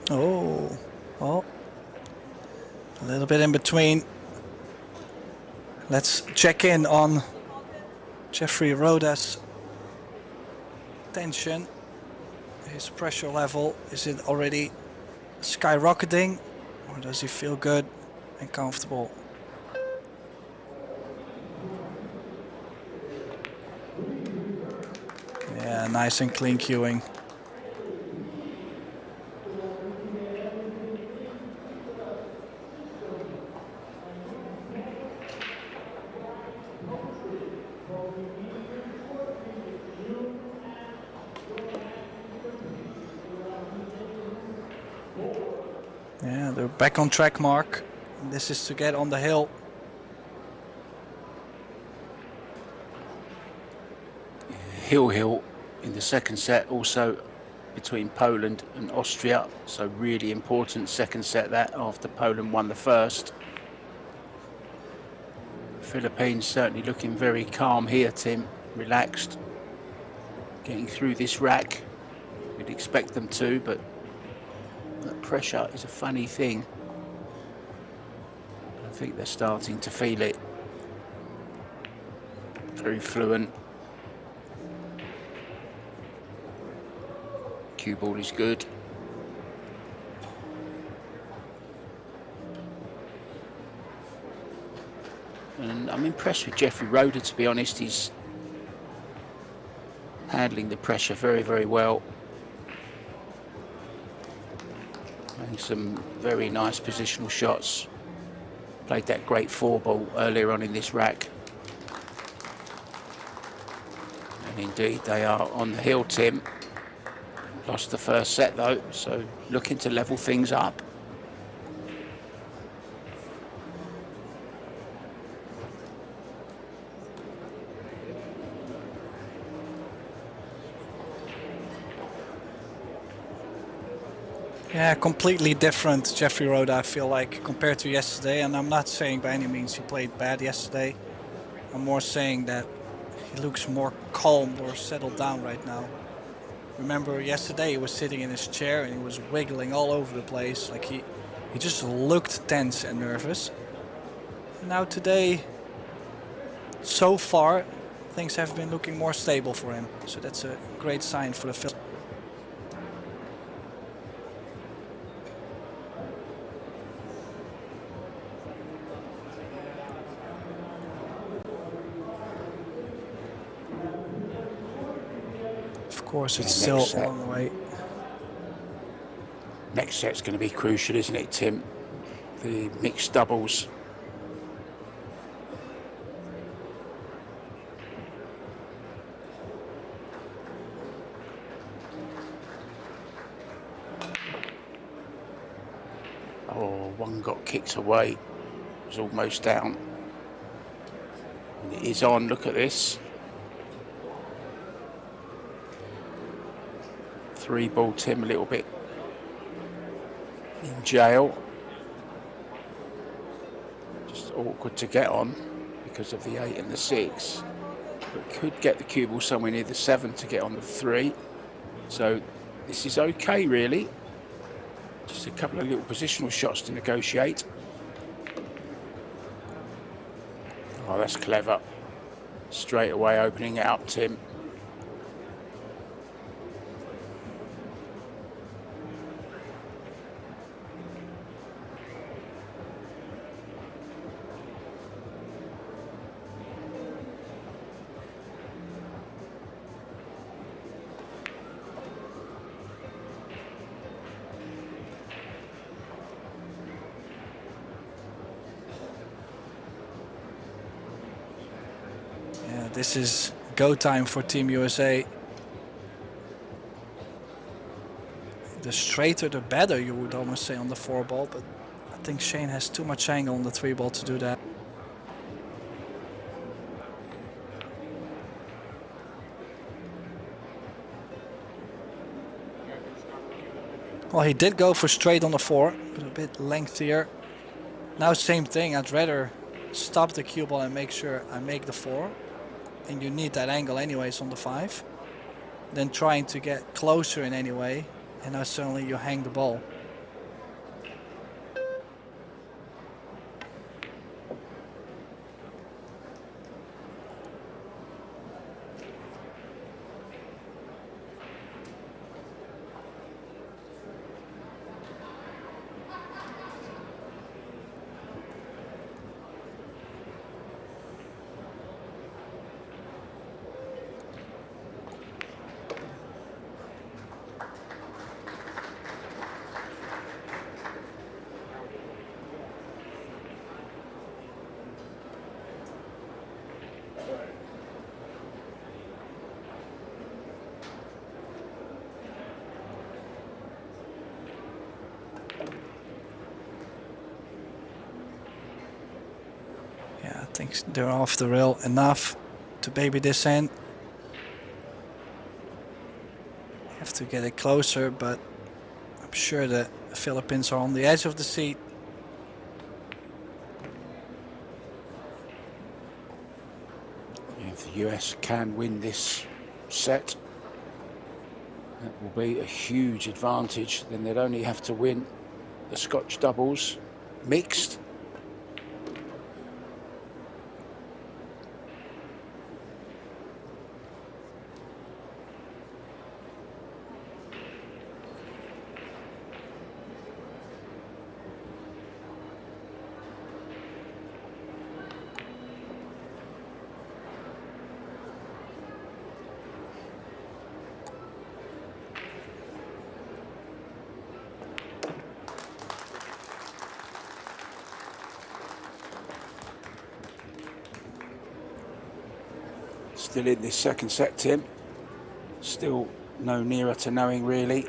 Oh, a little bit in between. Let's check in on Jeffrey Roda's tension, his pressure level. Is it already skyrocketing, or does he feel good and comfortable? Yeah, nice and clean cueing. Yeah, they're back on track, Mark. This is to get on the hill.
Hill in the second set, also between Poland and Austria. So really important second set that, after Poland won the first. Philippines certainly looking very calm here, Tim. Relaxed. Getting through this rack. We'd expect them to, but that pressure is a funny thing. I think they're starting to feel it. Very fluent. Cue ball is good. And I'm impressed with Jeffrey Roda, to be honest. He's handling the pressure very, very well. Playing some very nice positional shots. Played that great 4-ball earlier on in this rack. And indeed, they are on the hill, Tim. Lost the first set, though, so looking to level things up.
Yeah, completely different Jeffrey Roda, I feel like, compared to yesterday. And I'm not saying by any means he played bad yesterday. I'm more saying that he looks more calm or settled down right now. Remember yesterday he was sitting in his chair and he was wiggling all over the place. Like he just looked tense and nervous. And now today, so far, things have been looking more stable for him. So that's a great sign for the film. Of course, it's still a long way.
Next set's going to be crucial, isn't it, Tim? The mixed doubles. Oh, one got kicked away. It was almost down. And it is on. Look at this. 3-ball Tim a little bit in jail. Just awkward to get on because of the 8 and the 6. But could get the cue ball somewhere near the 7 to get on the 3. So this is okay, really. Just a couple of little positional shots to negotiate. Oh, that's clever. Straight away opening it up, Tim.
This is go time for Team USA. The straighter the better, you would almost say, on the 4-ball, but I think Shane has too much angle on the 3-ball to do that. Well, he did go for straight on the 4, but a bit lengthier. Now same thing, I'd rather stop the cue ball and make sure I make the 4. And you need that angle anyways on the 5. Then trying to get closer in any way, and now suddenly you hang the ball. Yeah, I think they're off the rail enough to baby this in. Have to get it closer, but I'm sure the Philippines are on the edge of the seat.
If the US can win this set, that will be a huge advantage. Then they'd only have to win the Scotch doubles mixed. Still in this second set, Tim. Still no nearer to knowing, really.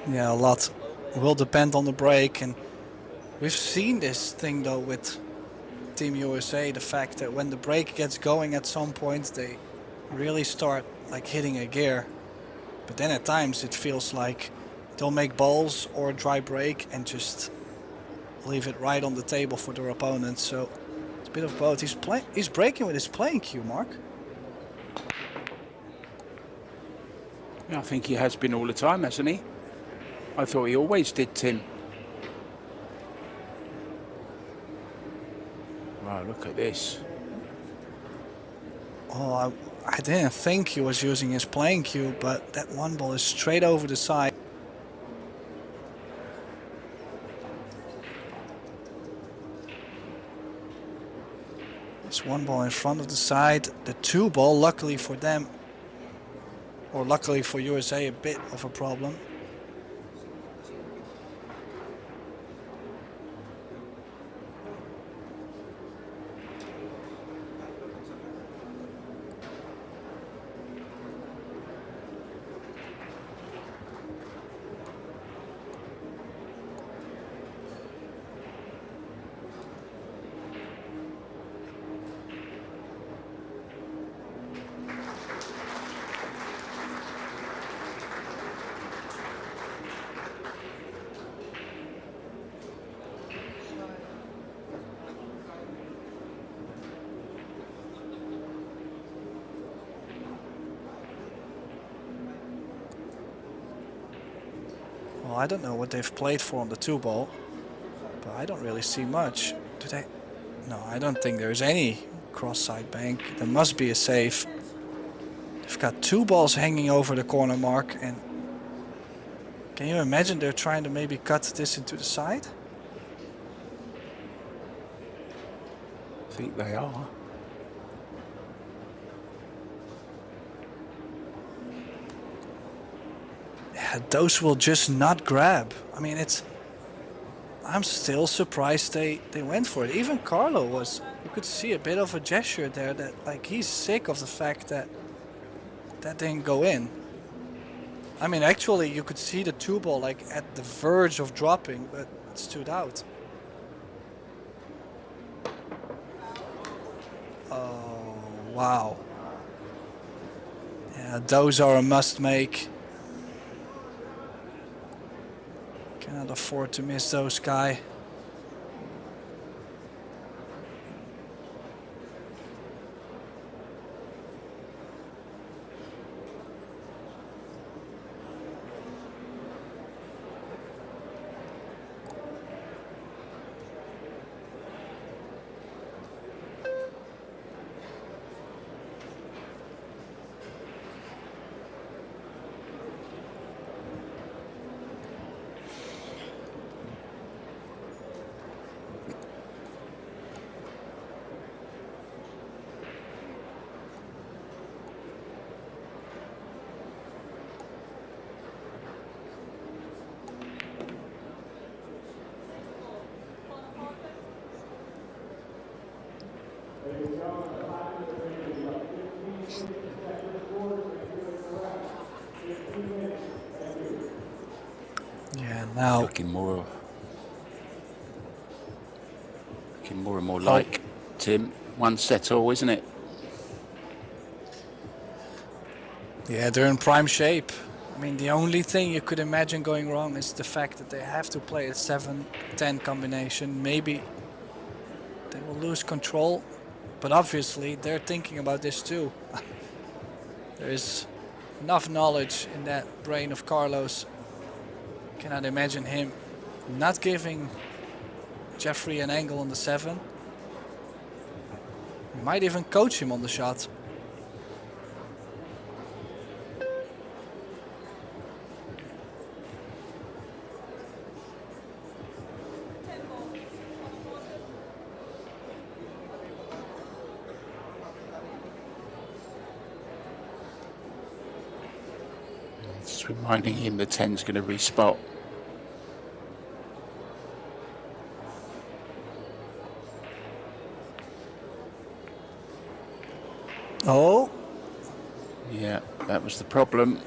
Yeah, a lot will depend on the break, and we've seen this thing though with Team USA, the fact that when the break gets going at some point they really start like hitting a gear, but then at times it feels like they'll make balls or a dry break and just leave it right on the table for their opponent. So it's a bit of both. He's breaking with his playing cue, Mark.
Yeah, I think he has been all the time, hasn't he? I thought he always did, Tim. Wow, look at this.
Oh, I didn't think he was using his playing cue, but that one ball is straight over the side. This one ball in front of the side. The two ball, luckily for them, or luckily for USA, a bit of a problem. Well, I don't know what they've played for on the two ball, but I don't really see much. Do they? No, I don't think there's any cross-side bank. There must be a save. They've got two balls hanging over the corner mark, and can you imagine they're trying to maybe cut this into the side?
I think they are.
Yeah, those will just not grab. I mean, I'm still surprised they went for it. Even Carlo was, you could see a bit of a gesture there that like he's sick of the fact that that didn't go in. I mean, actually you could see the two ball like at the verge of dropping, but it stood out. Oh, wow. Yeah, those are a must make. Cannot afford to miss those, Sky. Yeah, now
Looking more and more like Tim. One set all, isn't it?
yeah, they're in prime shape. I mean, the only thing you could imagine going wrong is the fact that they have to play a 7-10 combination. Maybe they will lose control, but obviously they're thinking about this too. There is enough knowledge in that brain of Carlos. Cannot imagine him not giving Jeffrey an angle on the 7. He might even coach him on the shot.
Just reminding him the 10's going to respot.
Oh,
Yeah, that was the problem.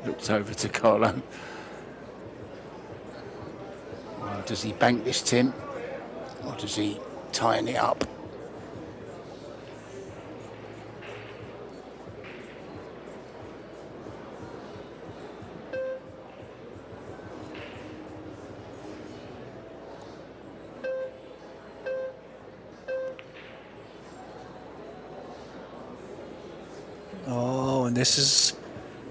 Looked over to Carlo. Well, does he bank this, Tim? Or does he tighten it up?
oh, and this is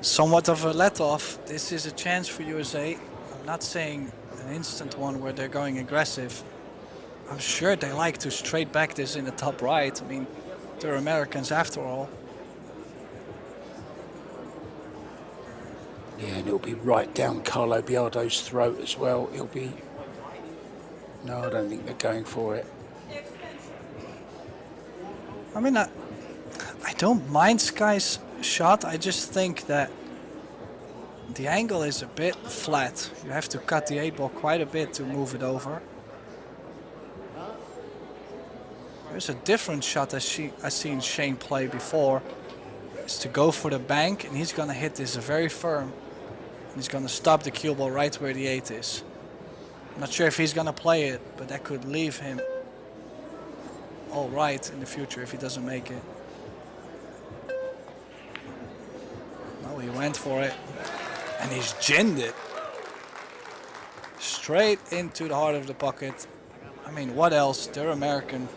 somewhat of a let-off. This is a chance for USA. I'm not saying an instant one where they're going aggressive. I'm sure they like to straight back this in the top right. I mean, they're Americans after all.
Yeah, and it'll be right down Carlo Biardo's throat as well. It'll be... No, I don't think they're going for it.
I mean, I don't mind Sky's shot. I just think that the angle is a bit flat. You have to cut the 8 ball quite a bit to move it over. There's a different shot I've seen Shane play before. Is to go for the bank, and he's going to hit this very firm. And he's going to stop the cue ball right where the 8 is. I'm not sure if he's going to play it, but that could leave him all right in the future if he doesn't make it. No, he went for it. And he's ginned it. Straight into the heart of the pocket. I mean, what else? They're American.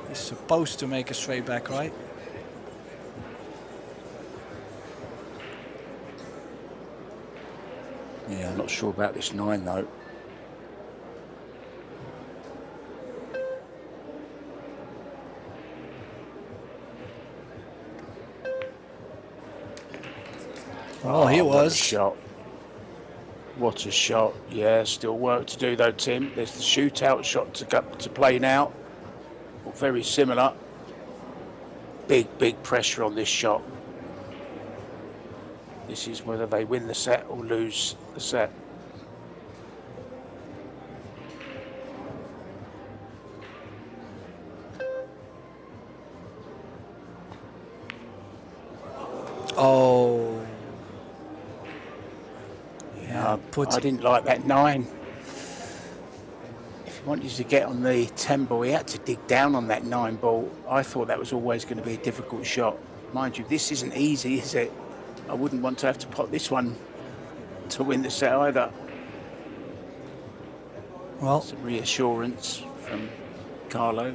He's supposed to make a straight back, right?
Yeah, I'm not sure about this 9 though.
Oh, he
What a
was.
shot. What a shot. Yeah, still work to do though, Tim. There's the shootout shot to play now. Very similar. Big pressure on this shot. This is whether they win the set or lose the set.
Oh. Yeah,
I didn't like that 9. If he wanted to get on the 10 ball, he had to dig down on that 9 ball. I thought that was always going to be a difficult shot. Mind you, this isn't easy, is it? I wouldn't want to have to pot this one to win the set either.
Well,
some reassurance from Carlo.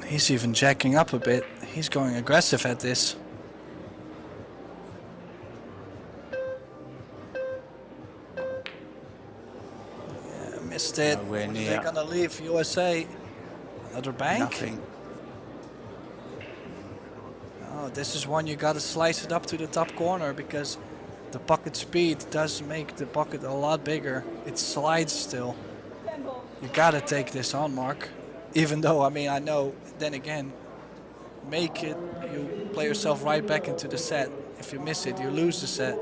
He's even jacking up a bit. He's going aggressive at this. Yeah, missed it.
Nowhere near.
They're gonna leave USA. Another bank?
Nothing.
Oh, this is one you gotta slice it up to the top corner because the pocket speed does make the pocket a lot bigger. It slides still. You gotta take this on, Mark. Even though, I mean, I know, then again, make it, you play yourself right back into the set. If you miss it, you lose the set.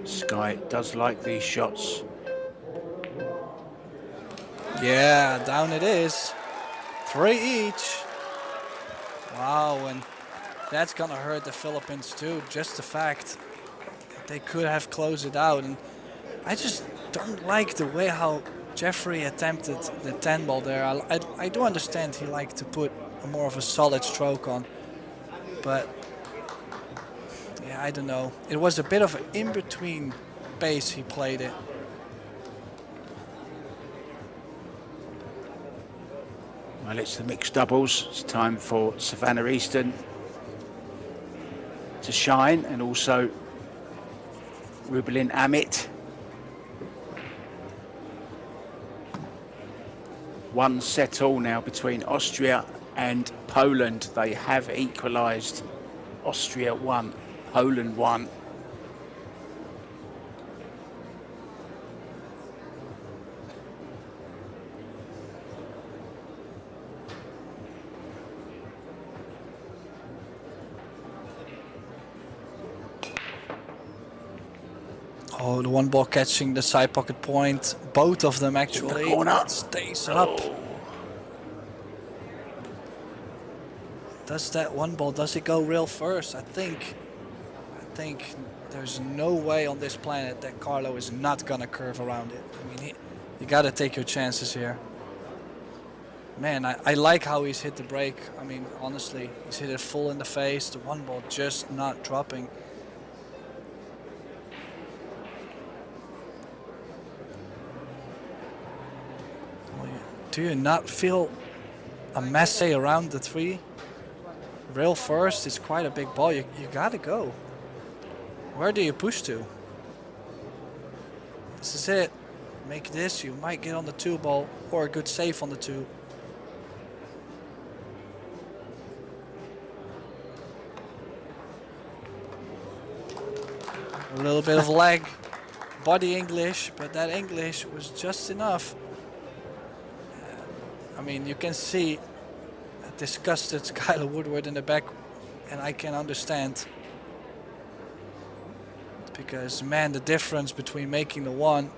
Sky does like these shots.
Yeah, down it is. 3 each. Wow, and that's gonna hurt the Philippines too. Just the fact that they could have closed it out. And I just don't like the way how Jeffrey attempted the 10 ball there. I do understand he liked to put a more of a solid stroke on, but yeah, I don't know. It was a bit of an in-between pace he played it.
Well, it's the mixed doubles. It's time for Savannah Easton to shine, and also Rubelin Amit. One set all now between Austria and Poland. They have equalised. Austria 1, Poland 1.
Oh, the one ball catching the side pocket point. Both of them actually.
Corner.
Stays up. Does that one ball, does it go real first? I think there's no way on this planet that Carlo is not gonna curve around it. I mean, you gotta take your chances here. Man, I like how he's hit the break. I mean, honestly, he's hit it full in the face. The one ball just not dropping. Do you not feel a masse around the 3? Rail first is quite a big ball. You gotta go. Where do you push to? This is it. Make this. You might get on the 2 ball or a good save on the 2. A little bit of leg, body English, but that English was just enough. I mean, you can see a disgusted Skylar Woodward in the back, and I can understand. Because, man, the difference between making the 1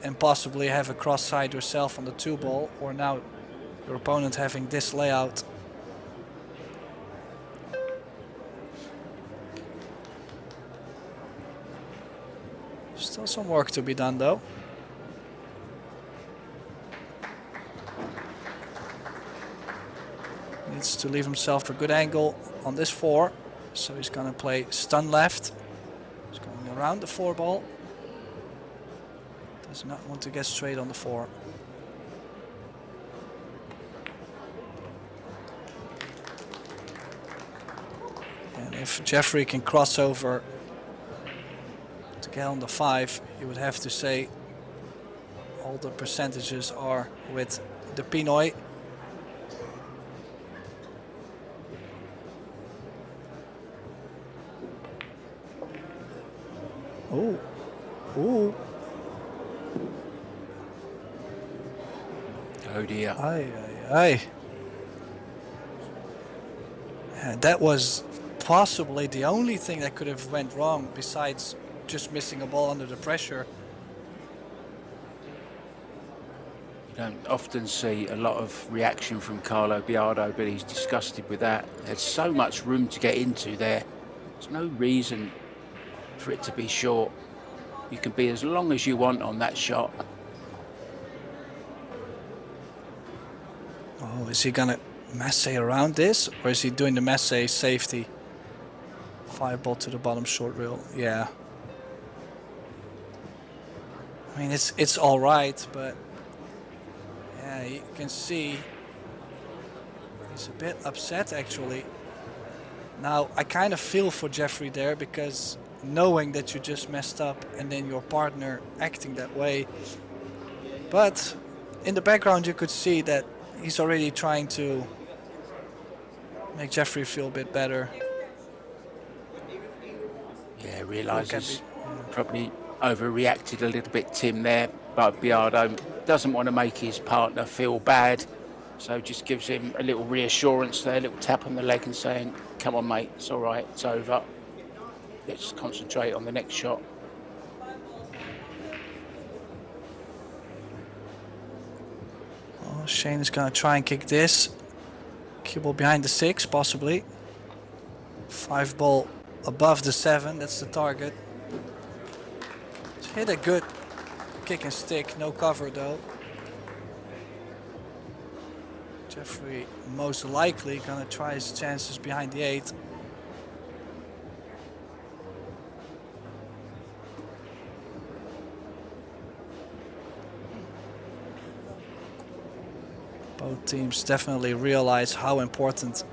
and possibly have a cross side yourself on the 2 ball, or now your opponent having this layout. Still some work to be done, though. Needs to leave himself a good angle on this 4, so he's gonna play stun left. He's going around the 4 ball. Does not want to get straight on the 4. And if Jeffrey can cross over to get on the 5, you would have to say all the percentages are with the Pinoy. Oh, oh.
Oh dear.
Aye, aye, aye. And that was possibly the only thing that could have went wrong besides just missing a ball under the pressure.
You don't often see a lot of reaction from Carlo Biardo, but he's disgusted with that. There's so much room to get into there. There's no reason for it to be short. You can be as long as you want on that shot.
Oh, is he gonna masse around this, or is he doing the masse safety? 5 ball to the bottom short rail. Yeah. I mean, it's all right, but yeah, you can see he's a bit upset actually. Now I kind of feel for Jeffrey there, because knowing that you just messed up and then your partner acting that way, but in the background you could see that he's already trying to make Jeffrey feel a bit better.
Yeah, realises probably overreacted a little bit, Tim, there, but Biardo doesn't want to make his partner feel bad, so just gives him a little reassurance there, a little tap on the leg and saying, come on mate, it's all right, it's over. Let's concentrate on the next shot.
Oh, Shane is gonna try and kick this. Cue ball behind the 6, possibly. 5 ball above the 7, that's the target. Hit a good kick and stick, no cover though. Jeffrey most likely gonna try his chances behind the 8. Both teams definitely realize how important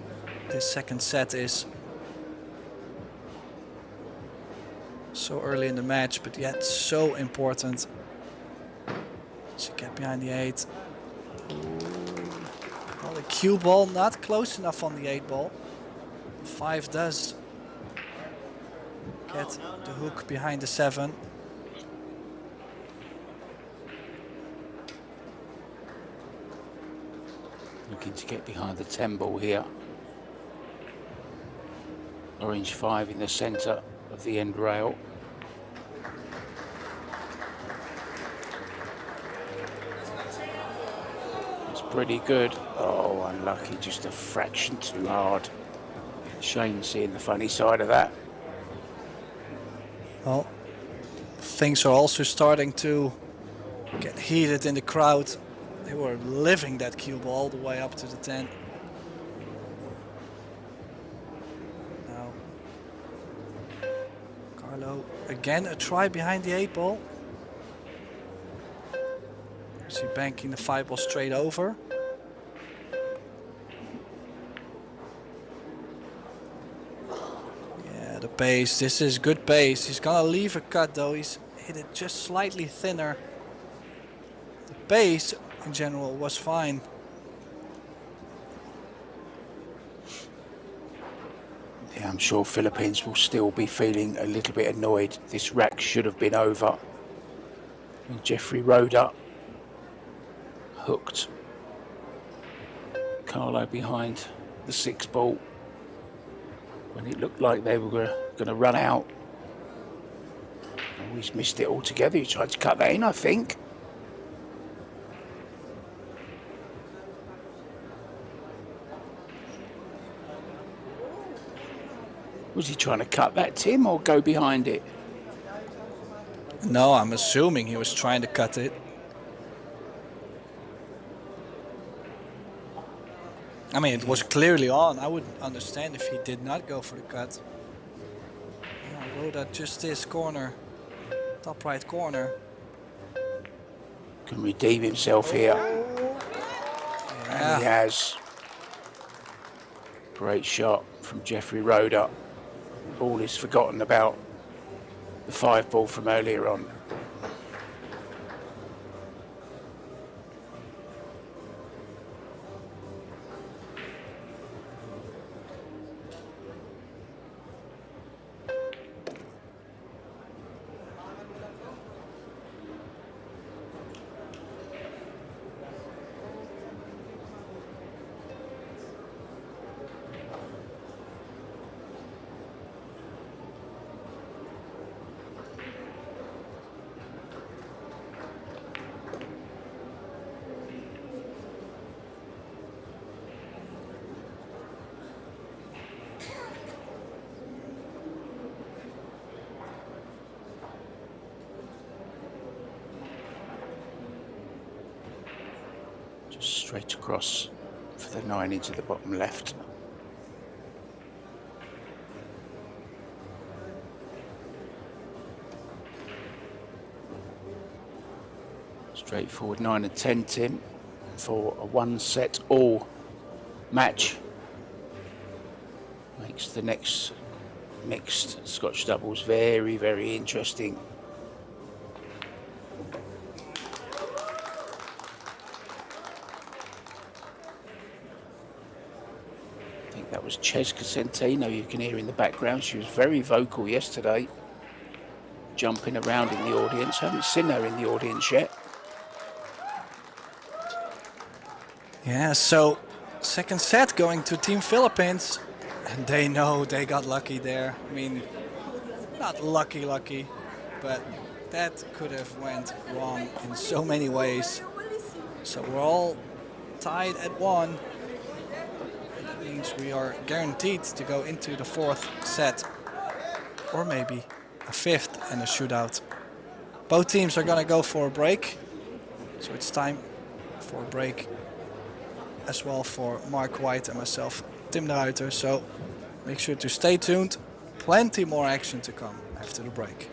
this second set is. So early in the match, but yet so important. So get behind the 8. Ooh, not a cue ball not close enough on the 8 ball. 5 does get the hook behind the 7.
Looking to get behind the 10 ball here. Orange 5 in the centre of the end rail. It's pretty good. Oh, unlucky, just a fraction too hard. Shane seeing the funny side of that.
Well, things are also starting to get heated in the crowd. They were living that cue ball all the way up to the 10. Now, Carlo, again a try behind the 8 ball. Is he banking the 5 ball straight over? Yeah, the base, this is good base. He's gonna leave a cut though, he's hit it just slightly thinner. The base in general was fine.
Yeah, I'm sure Philippines will still be feeling a little bit annoyed. This rack should have been over. And Jeffrey Roeder hooked Carlo behind the 6 ball when it looked like they were going to run out. Oh, he's missed it altogether. He tried to cut that in, I think. Was he trying to cut that, Tim, or go behind it?
No, I'm assuming he was trying to cut it. I mean, it was clearly on. I would understand if he did not go for the cut. Yeah, Roda just this corner, top right corner.
Can redeem himself here.
Yeah.
And he has. Great shot from Jeffrey Roeder. All is forgotten about the 5 ball from earlier on. Straight across for the 9 into the bottom left. Straightforward 9 and 10, Tim, for a 1-set all match. Makes the next mixed Scotch doubles very, very interesting. That was Cheska Centeno, you can hear in the background. She was very vocal yesterday, jumping around in the audience. Haven't seen her in the audience yet.
Yeah, so second set going to Team Philippines. And they know they got lucky there. I mean, not lucky, but that could have went wrong in so many ways. So we're all tied at 1. Means we are guaranteed to go into the 4th set, or maybe a 5th and a shootout. Both teams are gonna go for a break, so it's time for a break as well for Mark White and myself, Tim de Ruiter. So make sure to stay tuned. Plenty more action to come after the break.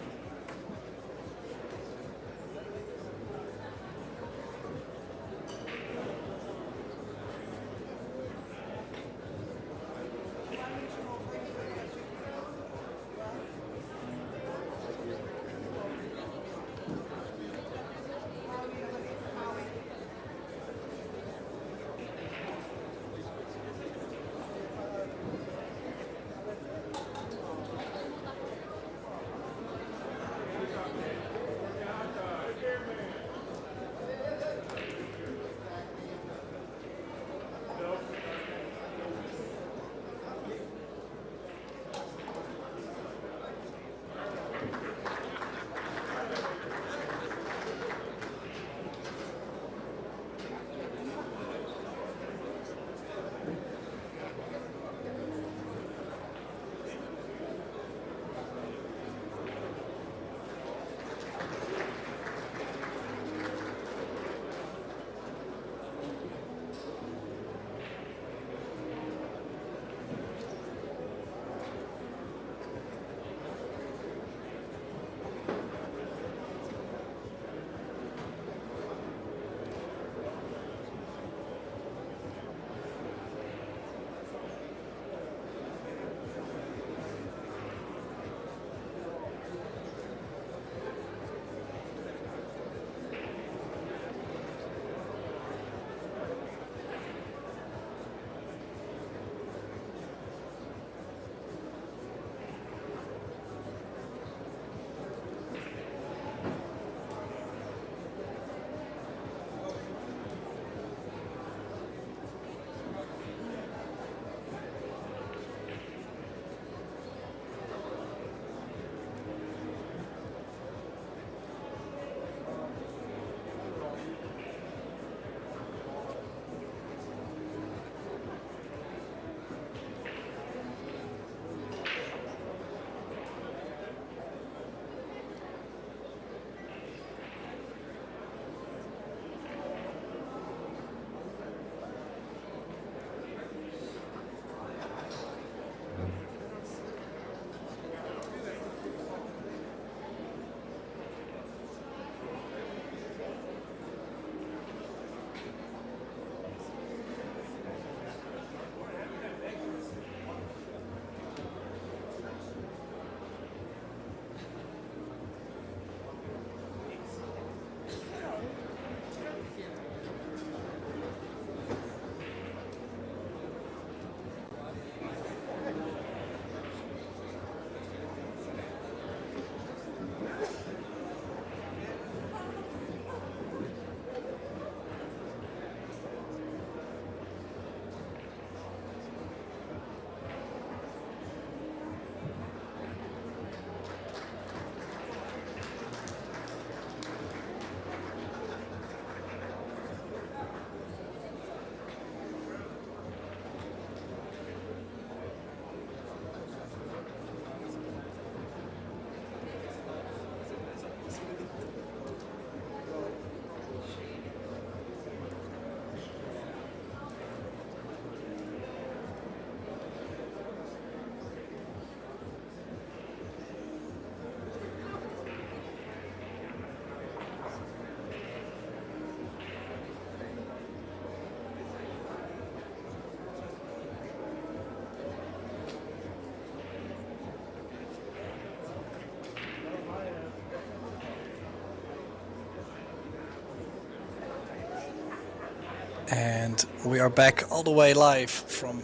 And we are back all the way live from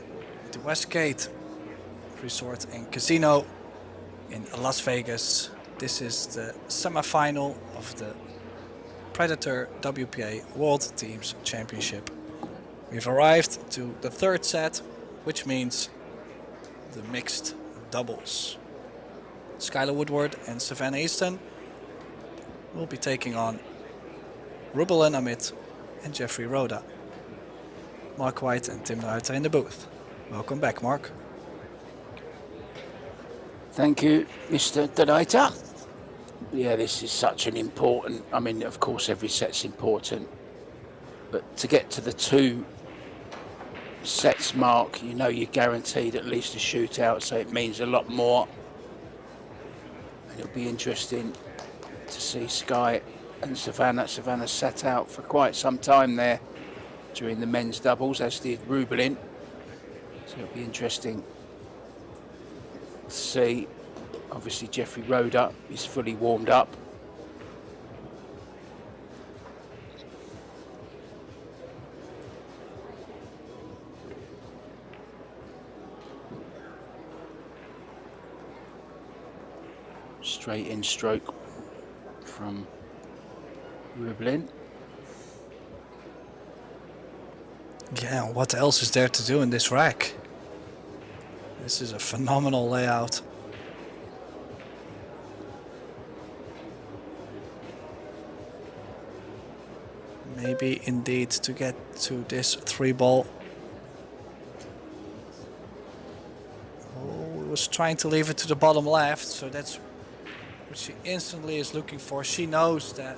the Westgate Resort and Casino in Las Vegas. This is the semi-final of the Predator WPA World Teams Championship. We've arrived to the third set, which means the mixed doubles. Skylar Woodward and Savannah Easton will be taking on Rubel and Amit and Jeffrey Roda. Mark White and Tim Ruiter in the booth. Welcome back, Mark.
Thank you, Mr. Donata. Yeah, this is such an important, I mean, of course, every set's important, but to get to the 2 sets mark, you know you're guaranteed at least a shootout, so it means a lot more. And it'll be interesting to see Sky and Savannah. Savannah sat out for quite some time there during the men's doubles, as did Rubelin. So it'll be interesting to see. Obviously Jeffrey Roda is fully warmed up. Straight in stroke from Rubelin.
Yeah, what else is there to do in this rack? This is a phenomenal layout. Maybe indeed to get to this 3-ball. Oh, was trying to leave it to the bottom left, so that's what she instantly is looking for. She knows that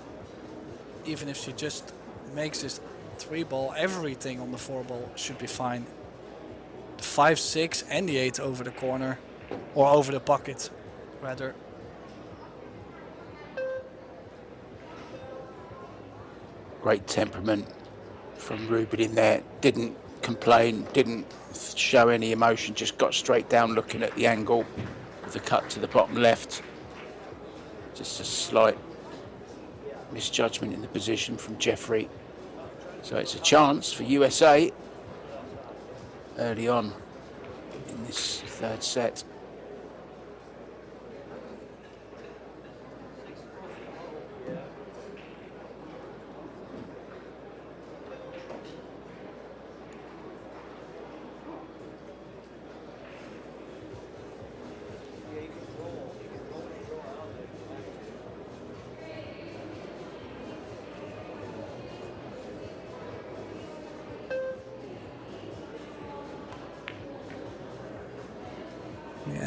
even if she just makes this 3-ball, everything on the 4-ball should be fine. The 5, 6 and the 8 over the corner, or over the pocket rather.
Great temperament from Ruben in there. Didn't complain, didn't show any emotion, just got straight down looking at the angle with the cut to the bottom left. Just a slight misjudgment in the position from Jeffrey. So it's a chance for USA early on in this third set.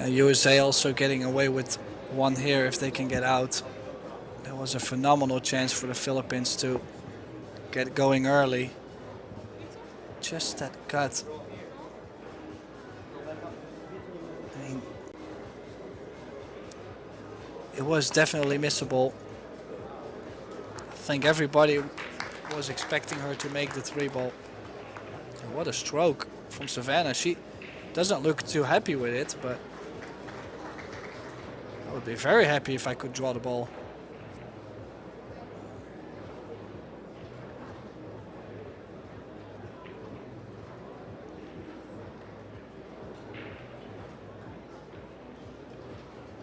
USA also getting away with one here if they can get out. That was a phenomenal chance for the Philippines to get going early. Just that cut. I mean, it was definitely missable. I think everybody was expecting her to make the 3-ball. And what a stroke from Savannah. She doesn't look too happy with it, but I would be very happy if I could draw the ball.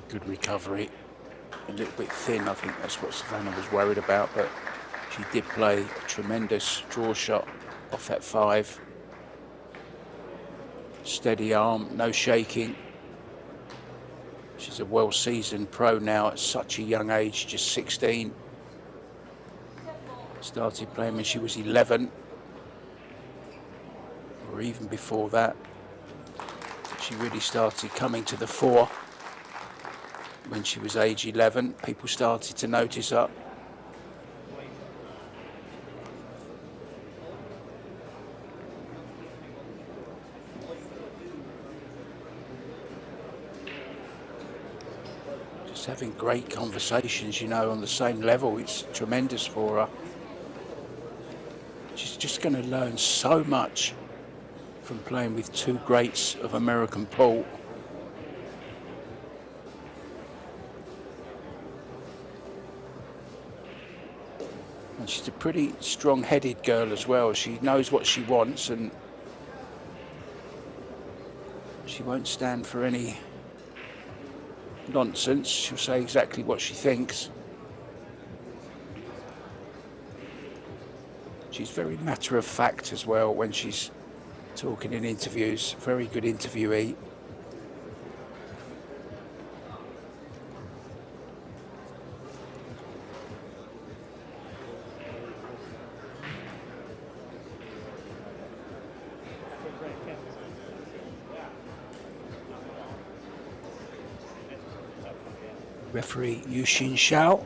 Good recovery. A little bit thin, I think that's what Savannah was worried about, but she did play a tremendous draw shot off that 5. Steady arm, no shaking. She's a well-seasoned pro now at such a young age, just 16. Started playing when she was 11, or even before that. She really started coming to the fore when she was age 11. People started to notice her. Having great conversations, you know, on the same level. It's tremendous for her. She's just going to learn so much from playing with 2 greats of American pool. And she's a pretty strong-headed girl as well. She knows what she wants and she won't stand for any nonsense. She'll say exactly what she thinks. She's very matter-of-fact as well when she's talking in interviews. Very good interviewee. Referee Yushin Shao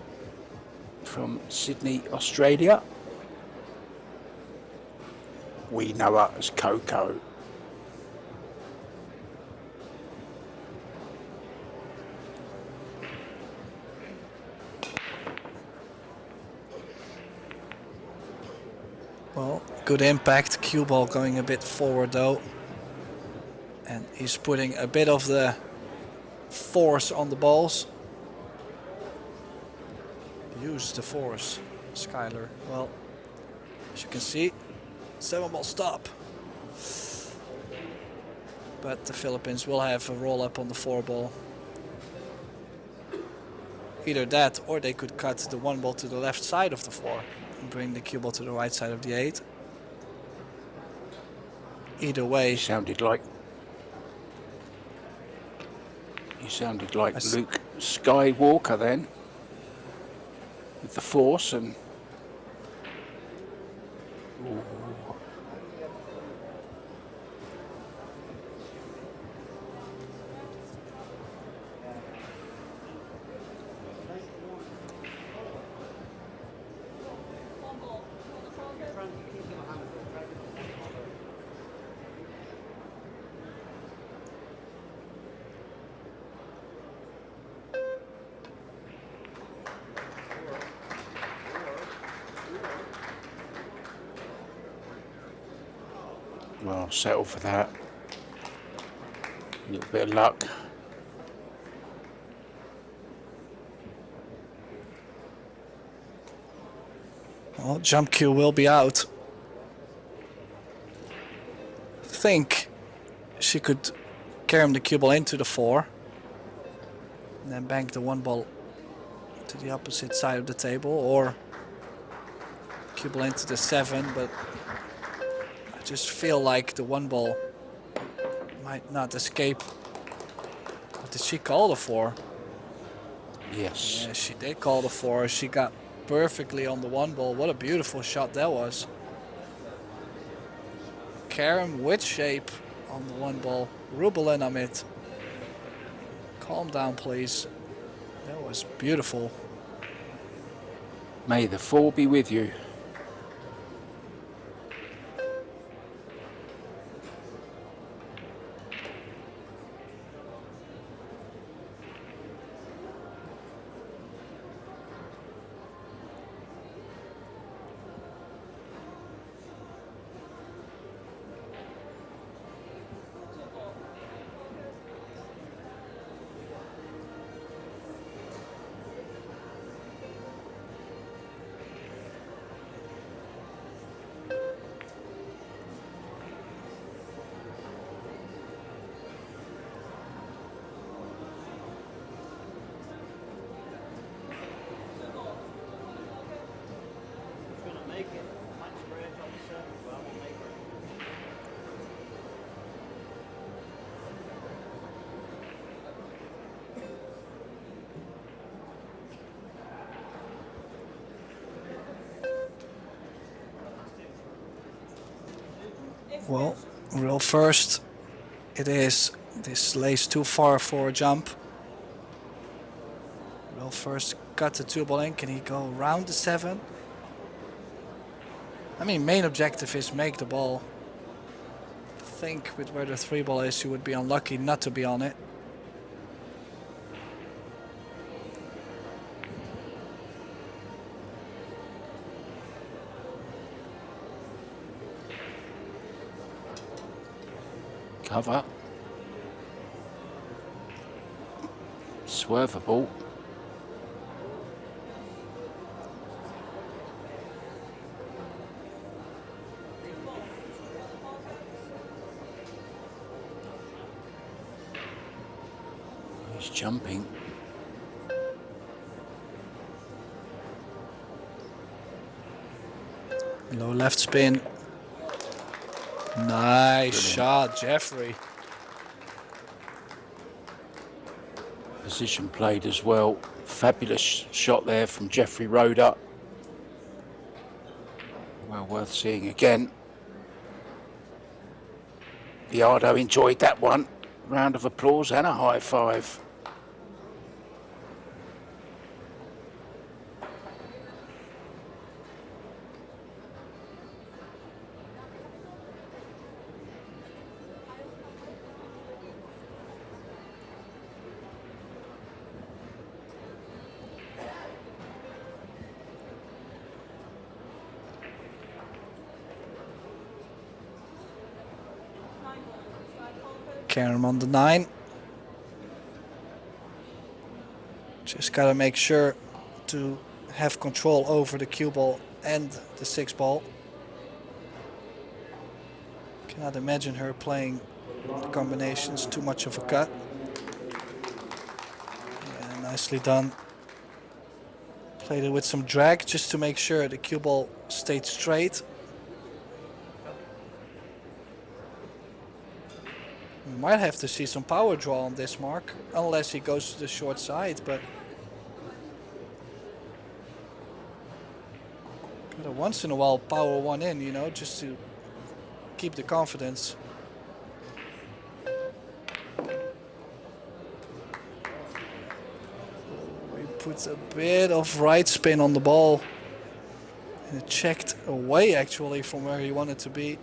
from Sydney, Australia. We know her as Coco.
Well, good impact. Cue ball going a bit forward though. And he's putting a bit of the force on the balls. Use the force, Skylar. Well, as you can see, 7-ball stop. But the Philippines will have a roll up on the 4-ball. Either that or they could cut the 1-ball to the left side of the 4 and bring the cue ball to the right side of the 8. Either way.
You sounded like Luke Skywalker then. With the force and ooh. Well, settle for that. A little bit of luck.
Well, jump cue will be out. I think she could carry the cue ball into the 4 and then bank the 1-ball to the opposite side of the table, or cue ball into the 7, but I just feel like the 1-ball might not escape. What did she call the 4?
Yes.
Yeah, she did call the 4. She got perfectly on the 1-ball. What a beautiful shot that was. Karam with shape on the 1-ball. Rubel and Amit. Calm down, please. That was beautiful.
May the 4 be with you.
Well, real first, it is. This lays too far for a jump. Real first got the 2-ball in. Can he go around the 7? I mean, main objective is make the ball. I think with where the 3-ball is, you would be unlucky not to be on it.
Cover. Swerveable. He's jumping.
Low left spin. Nice shot, Jeffrey.
Position played as well. Fabulous shot there from Jeffrey Roeder. Well worth seeing again. Biardo enjoyed that one. Round of applause and a high five.
Karam on the 9. Just gotta make sure to have control over the cue ball and the 6 ball. Cannot imagine her playing the combinations too much of a cut. Yeah, nicely done. Played it with some drag just to make sure the cue ball stayed straight. We might have to see some power draw on this mark, unless he goes to the short side, but gotta once in a while power one in, you know, just to keep the confidence. He puts a bit of right spin on the ball, and it checked away actually from where he wanted to be.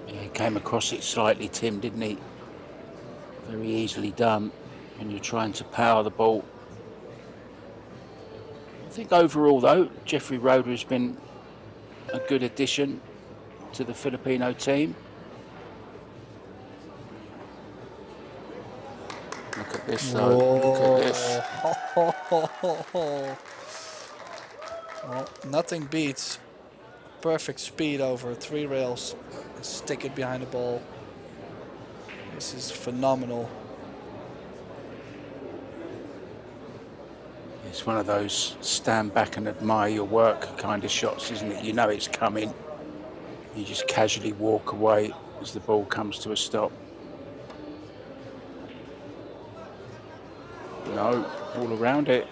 He came across it slightly, Tim, didn't he? Very easily done when you're trying to power the ball. I think overall, though, Jeffrey Roeder has been a good addition to the Filipino team. Look at this, though. Look at this.
Well, nothing beats perfect speed over 3 rails. Stick it behind the ball. This is phenomenal.
It's one of those stand back and admire your work kind of shots, isn't it? You know it's coming. You just casually walk away as the ball comes to a stop. No, all around it.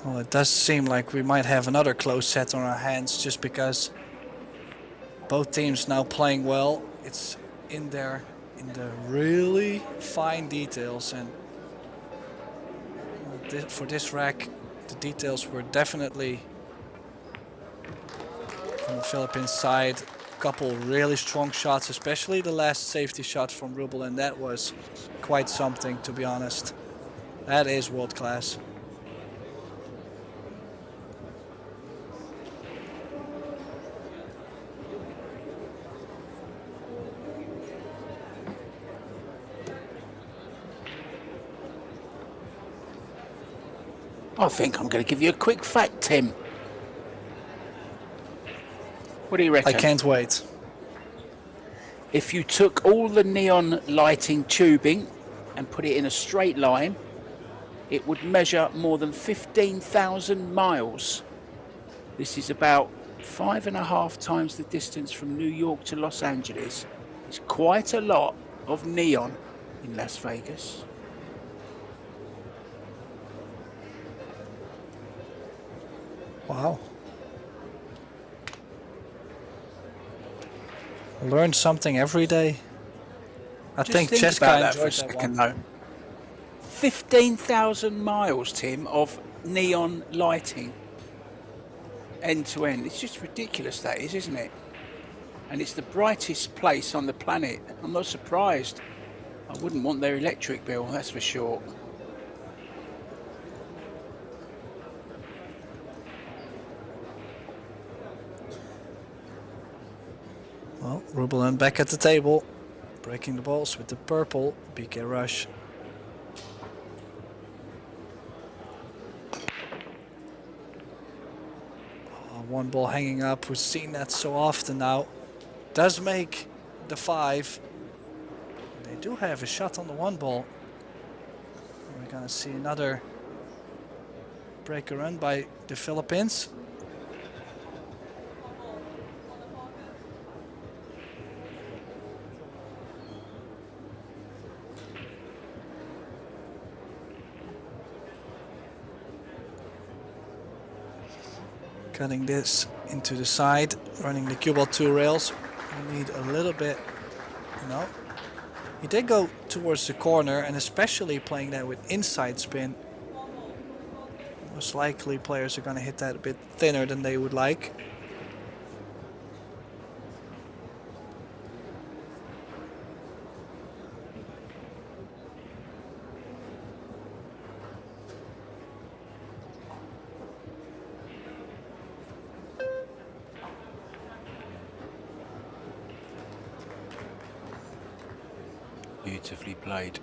Well, it does seem like we might have another close set on our hands just because both teams now playing well. It's in there in the really fine details, and for this rack the details were definitely on the Philippines side. A couple really strong shots, especially the last safety shot from Rubel, and that was quite something, to be honest. That is world class.
I think I'm going to give you a quick fact, Tim. What do you reckon?
I can't wait.
If you took all the neon lighting tubing and put it in a straight line, it would measure more than 15,000 miles. This is about 5.5 times the distance from New York to Los Angeles. It's quite a lot of neon in Las Vegas.
Wow. Learn something every day. I think Cheska enjoyed that one.
Though. 15,000 miles, Tim, of neon lighting end to end. It's just ridiculous, that is, isn't it? and it's the brightest place on the planet. I'm not surprised. I wouldn't want their electric bill, that's for sure.
Well, Rubelin back at the table, breaking the balls with the purple BK Rush. One ball hanging up, we've seen that so often now. Does make the 5. They do have a shot on the 1 ball. We're gonna see another breaker run by the Philippines. Cutting this into the side, running the cue ball 2 rails. We need a little bit, no. He did go towards the corner, and especially playing that with inside spin. Most likely players are going to hit that a bit thinner than they would like.
Beautifully played.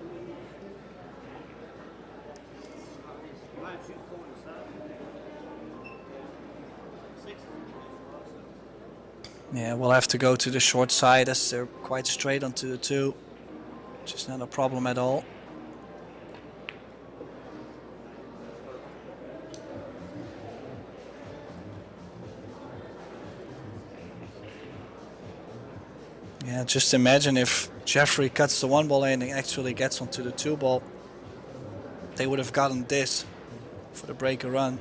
Yeah, we'll have to go to the short side as they're quite straight onto the 2, which is not a problem at all. Yeah, just imagine if Jeffrey cuts the 1 ball in and actually gets onto the 2 ball. They would have gotten this for the breaker run.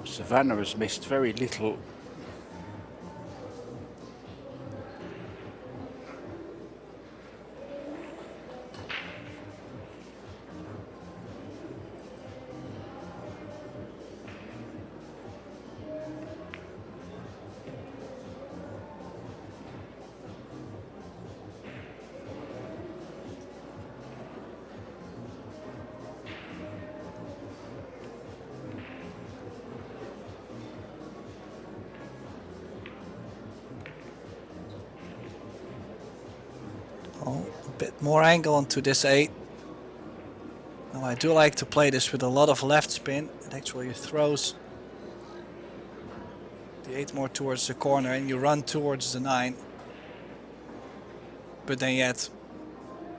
Savannah has missed very little.
Bit more angle onto this 8. Now I do like to play this with a lot of left spin. It actually throws the 8 more towards the corner and you run towards the 9. But then yet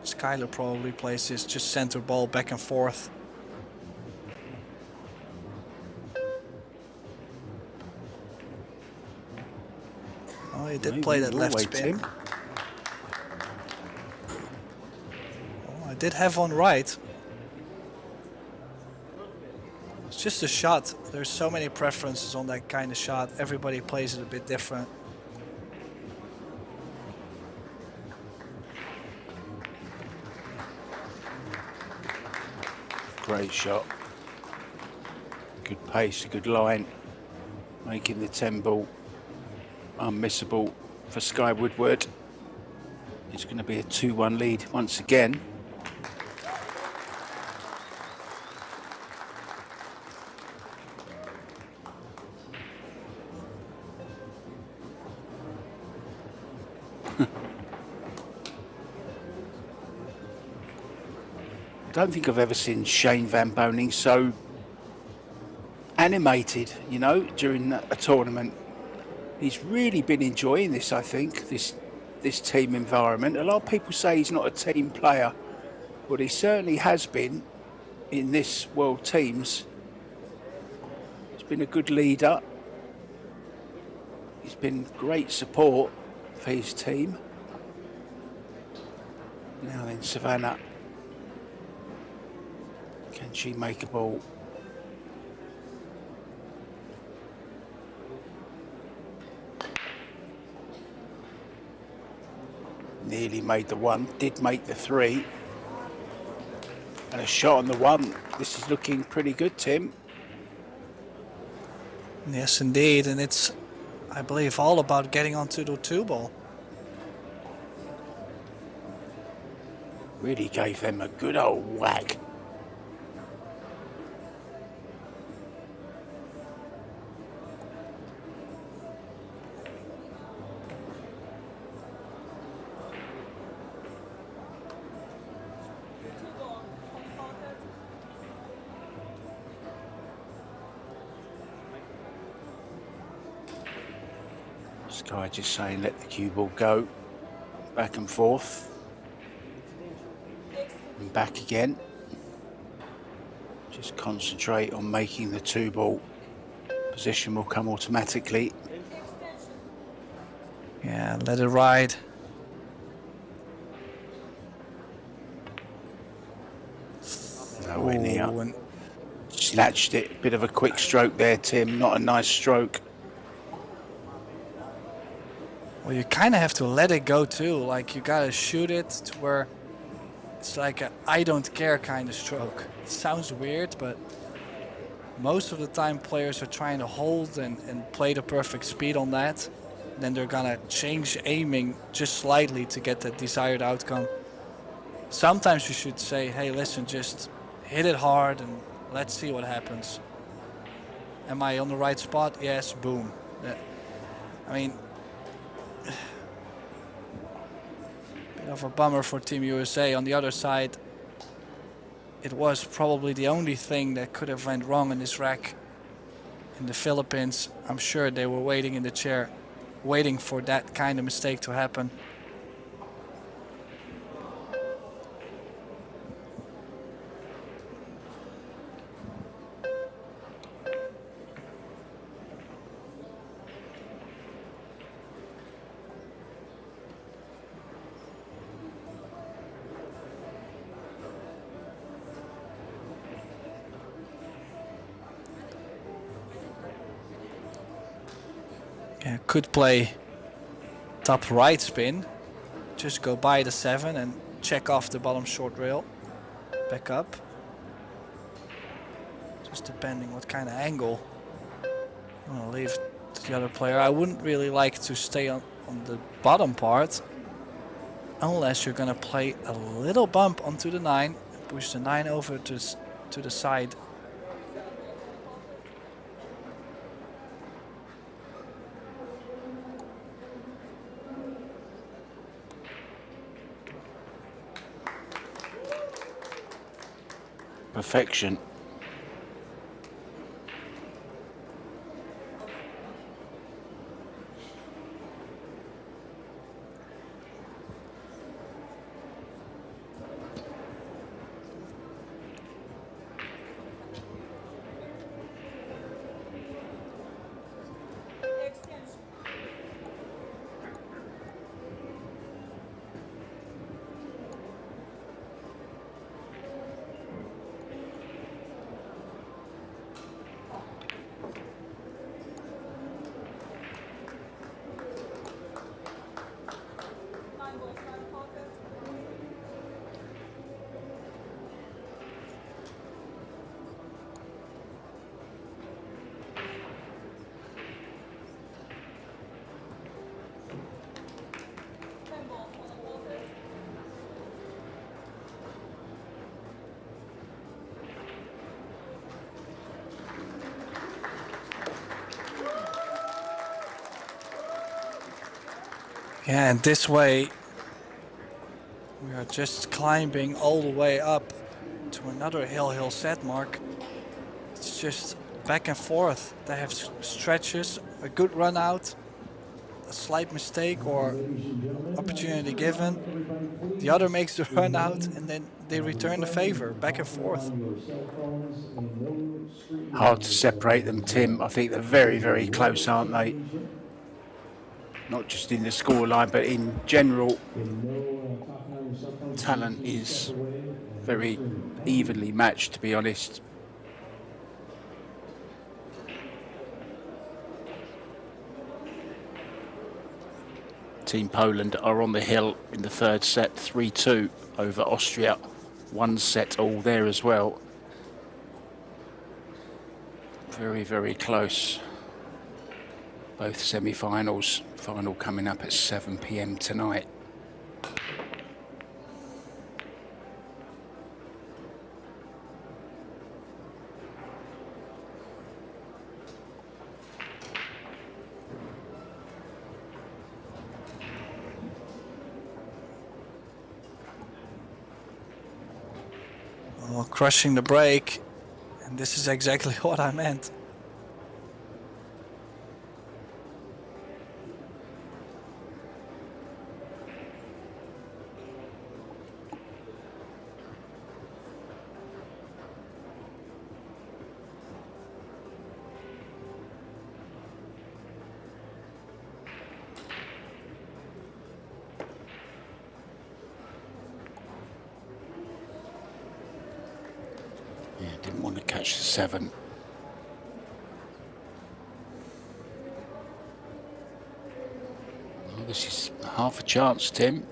Skylar probably plays this just center ball back and forth. Oh, he did play that left spin. Did have one right. It's just a shot. There's so many preferences on that kind of shot. Everybody plays it a bit different.
Great shot. Good pace, good line. Making the 10 ball unmissable for Sky Woodward. It's going to be a 2-1 lead once again. I don't think I've ever seen Shane Van Boning so animated, you know, during a tournament. He's really been enjoying this, I think, this team environment. A lot of people say he's not a team player, but he certainly has been in this World Teams. He's been a good leader. He's been great support for his team. Now then, Savannah. Can Can she make a ball? Nearly made the one, did make the three. And a shot on the one. This is looking pretty good, Tim.
Yes, indeed. And it's, I believe, all about getting onto the 2-ball.
Really gave them a good old whack. Sky just saying let the cue ball go. Back and forth. And back again. Just concentrate on making the 2-ball. Position will come automatically.
Yeah, let it ride.
Nowhere near.
Ooh, and
Snatched it. Bit of a quick stroke there, Tim. Not a nice stroke.
well, you kind of have to let it go too. Like, you gotta shoot it to where it's like a I don't care kind of stroke. It sounds weird, but most of the time players are trying to hold and play the perfect speed on that. Then they're gonna change aiming just slightly to get the desired outcome. Sometimes you should say, hey, listen, just hit it hard and let's see what happens. Am I on the right spot? Yes, boom. I mean, bit of a bummer for Team USA. On the other side, it was probably the only thing that could have went wrong in this rack. In the Philippines, I'm sure they were waiting in the chair, waiting for that kind of mistake to happen. Yeah, could play top right spin. Just go by the 7 and check off the bottom short rail. Back up. Just depending what kind of angle you want to leave to the other player. I wouldn't really like to stay on the bottom part unless you're going to play a little bump onto the 9. Push the 9 over to the side.
Perfection. Yeah, and this way we are just climbing all the way up to another hill set mark. It's just back and forth. They have stretches, a good run out, a slight mistake or opportunity given. The other makes the run out and then they return the favor, back and forth. Hard to separate them, Tim. I think they're very, very close, aren't they? Not just in the scoreline, but in general, talent is very evenly matched, to be honest. Team Poland are on the hill in the third set, 3-2 over Austria. One set all there as well. Very, very close. Both semi-finals. Final coming up at 7 p.m. tonight.
Well, crushing the break, and this is exactly what I meant.
Didn't want to catch the 7. Well, this is half a chance, Tim.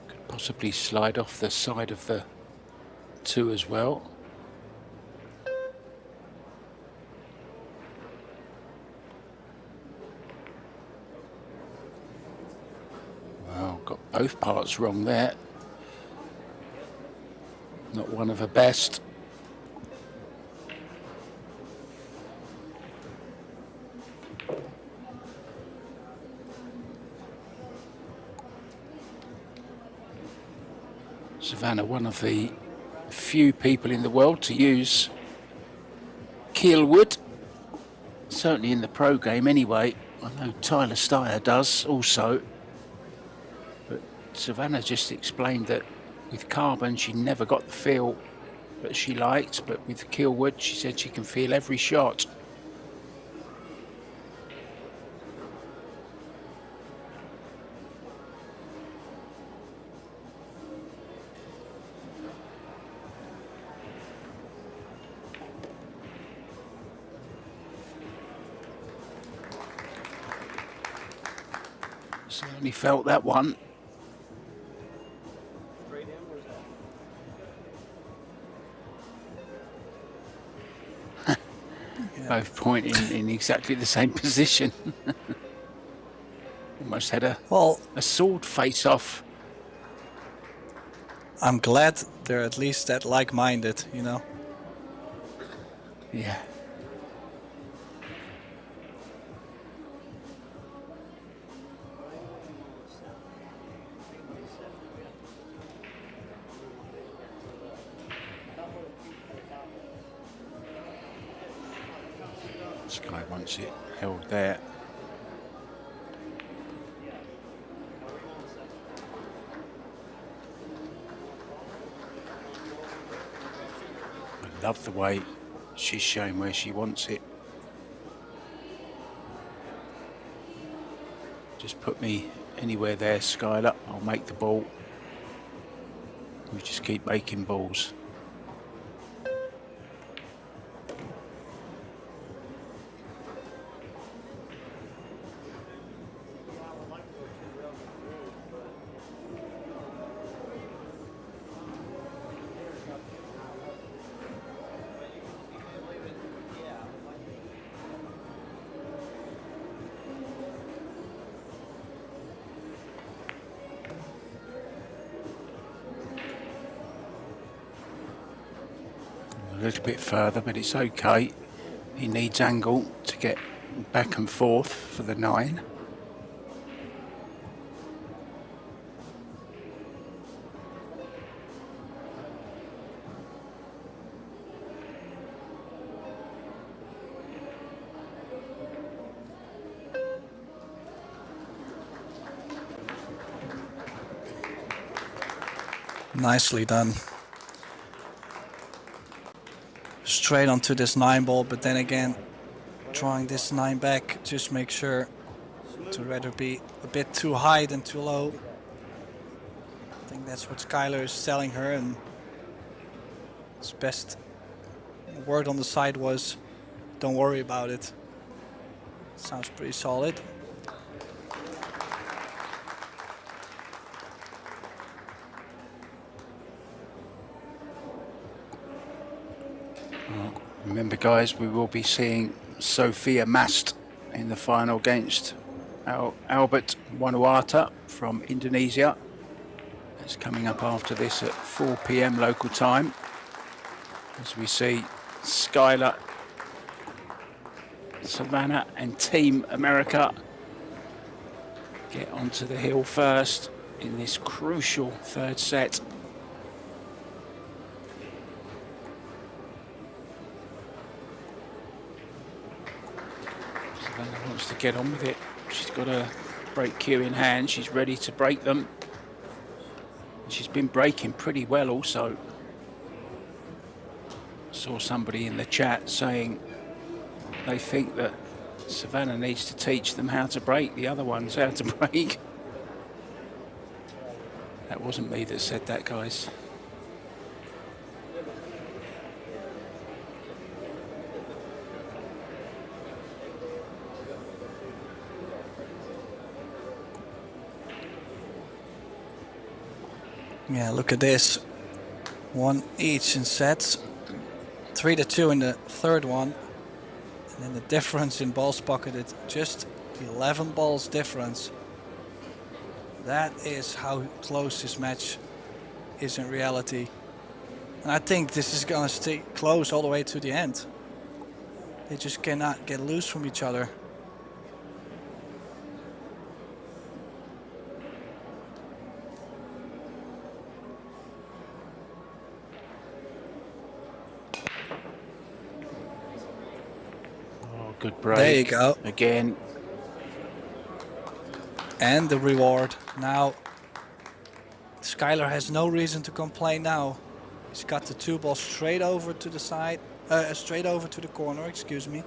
Could possibly slide off the side of the 2 as well. Got both parts wrong there. Not one of her best. Savannah, one of the few people in the world to use keelwood, certainly in the pro game anyway. I know Tyler Steyer does also. Savannah just explained that with carbon she never got the feel that she liked, but with keelwood she said she can feel every shot. Certainly felt that one. Both pointing in exactly the same position. Almost had a sword face off.
I'm glad they're at least that like-minded, you know.
Yeah. Sky wants it held there. I love the way she's showing where she wants it. Just put me anywhere there, Skylar. I'll make the ball. We just keep making balls. A little bit further, but it's okay. He needs angle to get back and forth for the 9.
Nicely done. Straight onto this 9 ball, but then again, drawing this 9 back, just make sure to rather be a bit too high than too low. I think that's what Skylar is telling her, and his best word on the side was, don't worry about it. Sounds pretty solid.
Remember, guys, we will be seeing Sophia Mast in the final against Albert Januata from Indonesia. It's coming up after this at 4 p.m. local time. As we see Skylar, Savannah and Team America get onto the hill first in this crucial third set. Savannah wants to get on with it. She's got a break cue in hand. She's ready to break them. She's been breaking pretty well also. Saw somebody in the chat saying they think that Savannah needs to teach them how to break the other ones how to break. That wasn't me that said that, guys.
Yeah, look at this. 1 each in sets. 3-2 in the third one. And then the difference in balls pocketed, just 11 balls difference. That is how close this match is in reality. And I think this is going to stay close all the way to the end. They just cannot get loose from each other.
Good break.
There you go.
Again.
And the reward. Now, Skylar has no reason to complain now. He's got the 2 balls straight over to the side, straight over to the corner, excuse me.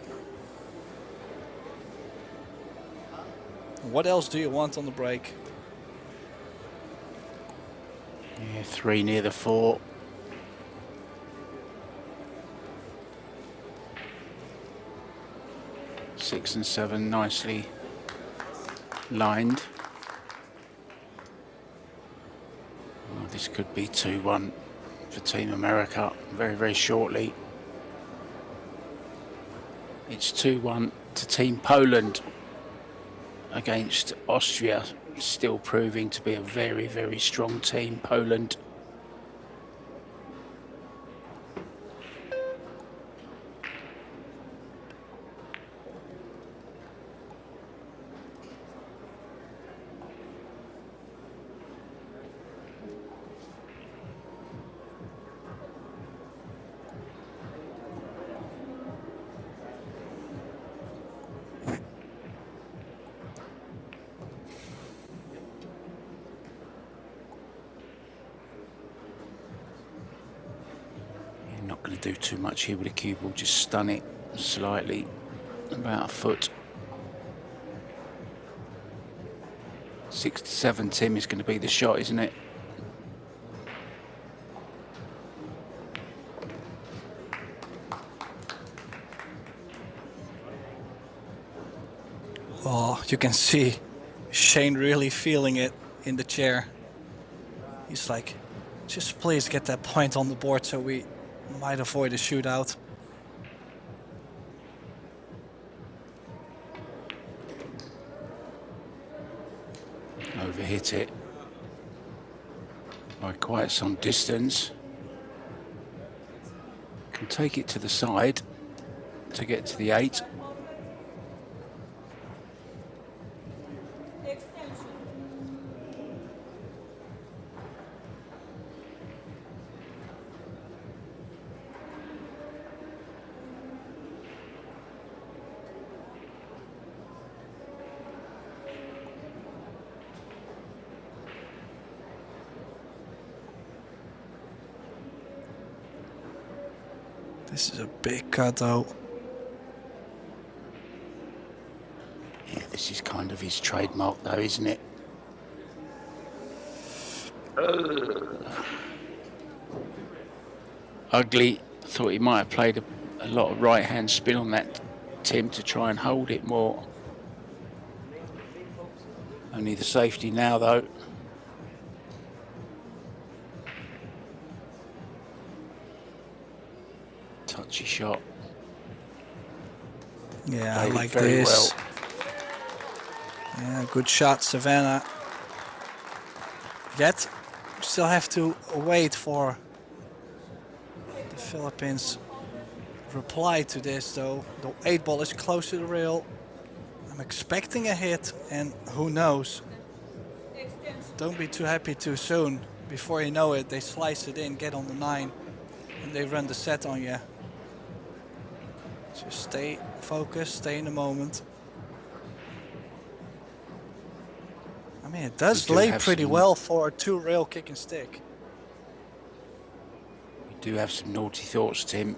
What else do you want on the break?
Yeah, 3 near the 4. Six and 7 nicely lined. Oh, this could be 2-1 for Team America very, very shortly. It's 2-1 to Team Poland against Austria, still proving to be a very, very strong team, Poland. Not going to do too much here with the cue ball, just stun it slightly, about a foot. 6-7, Tim, is going to be the shot, isn't it?
Oh, you can see Shane really feeling it in the chair. He's like, just please get that point on the board so we might avoid a shootout.
Overhit it by quite some distance. Can take it to the side to get to the 8.
Extension.
This is a big cut though.
Yeah, this is kind kind of his trademark though, isn't it? Ugly. Thought he might have played a lot of right hand spin on that, Tim, to try and hold it more. Only the safety now though. Touchy shot.
Yeah, I
Played it
like
very
this.
well.
Yeah, good shot, Savannah. Yet, we still have to wait for the Philippines reply to this though. The 8 ball is close to the rail. I'm expecting a hit, and who knows? Don't be too happy too soon. Before you know it, they slice it in, get on the 9, and they run the set on you. Just stay focused, stay in the moment. I mean, it does lay pretty well for a 2 rail kick and stick.
We do have some naughty thoughts, Tim.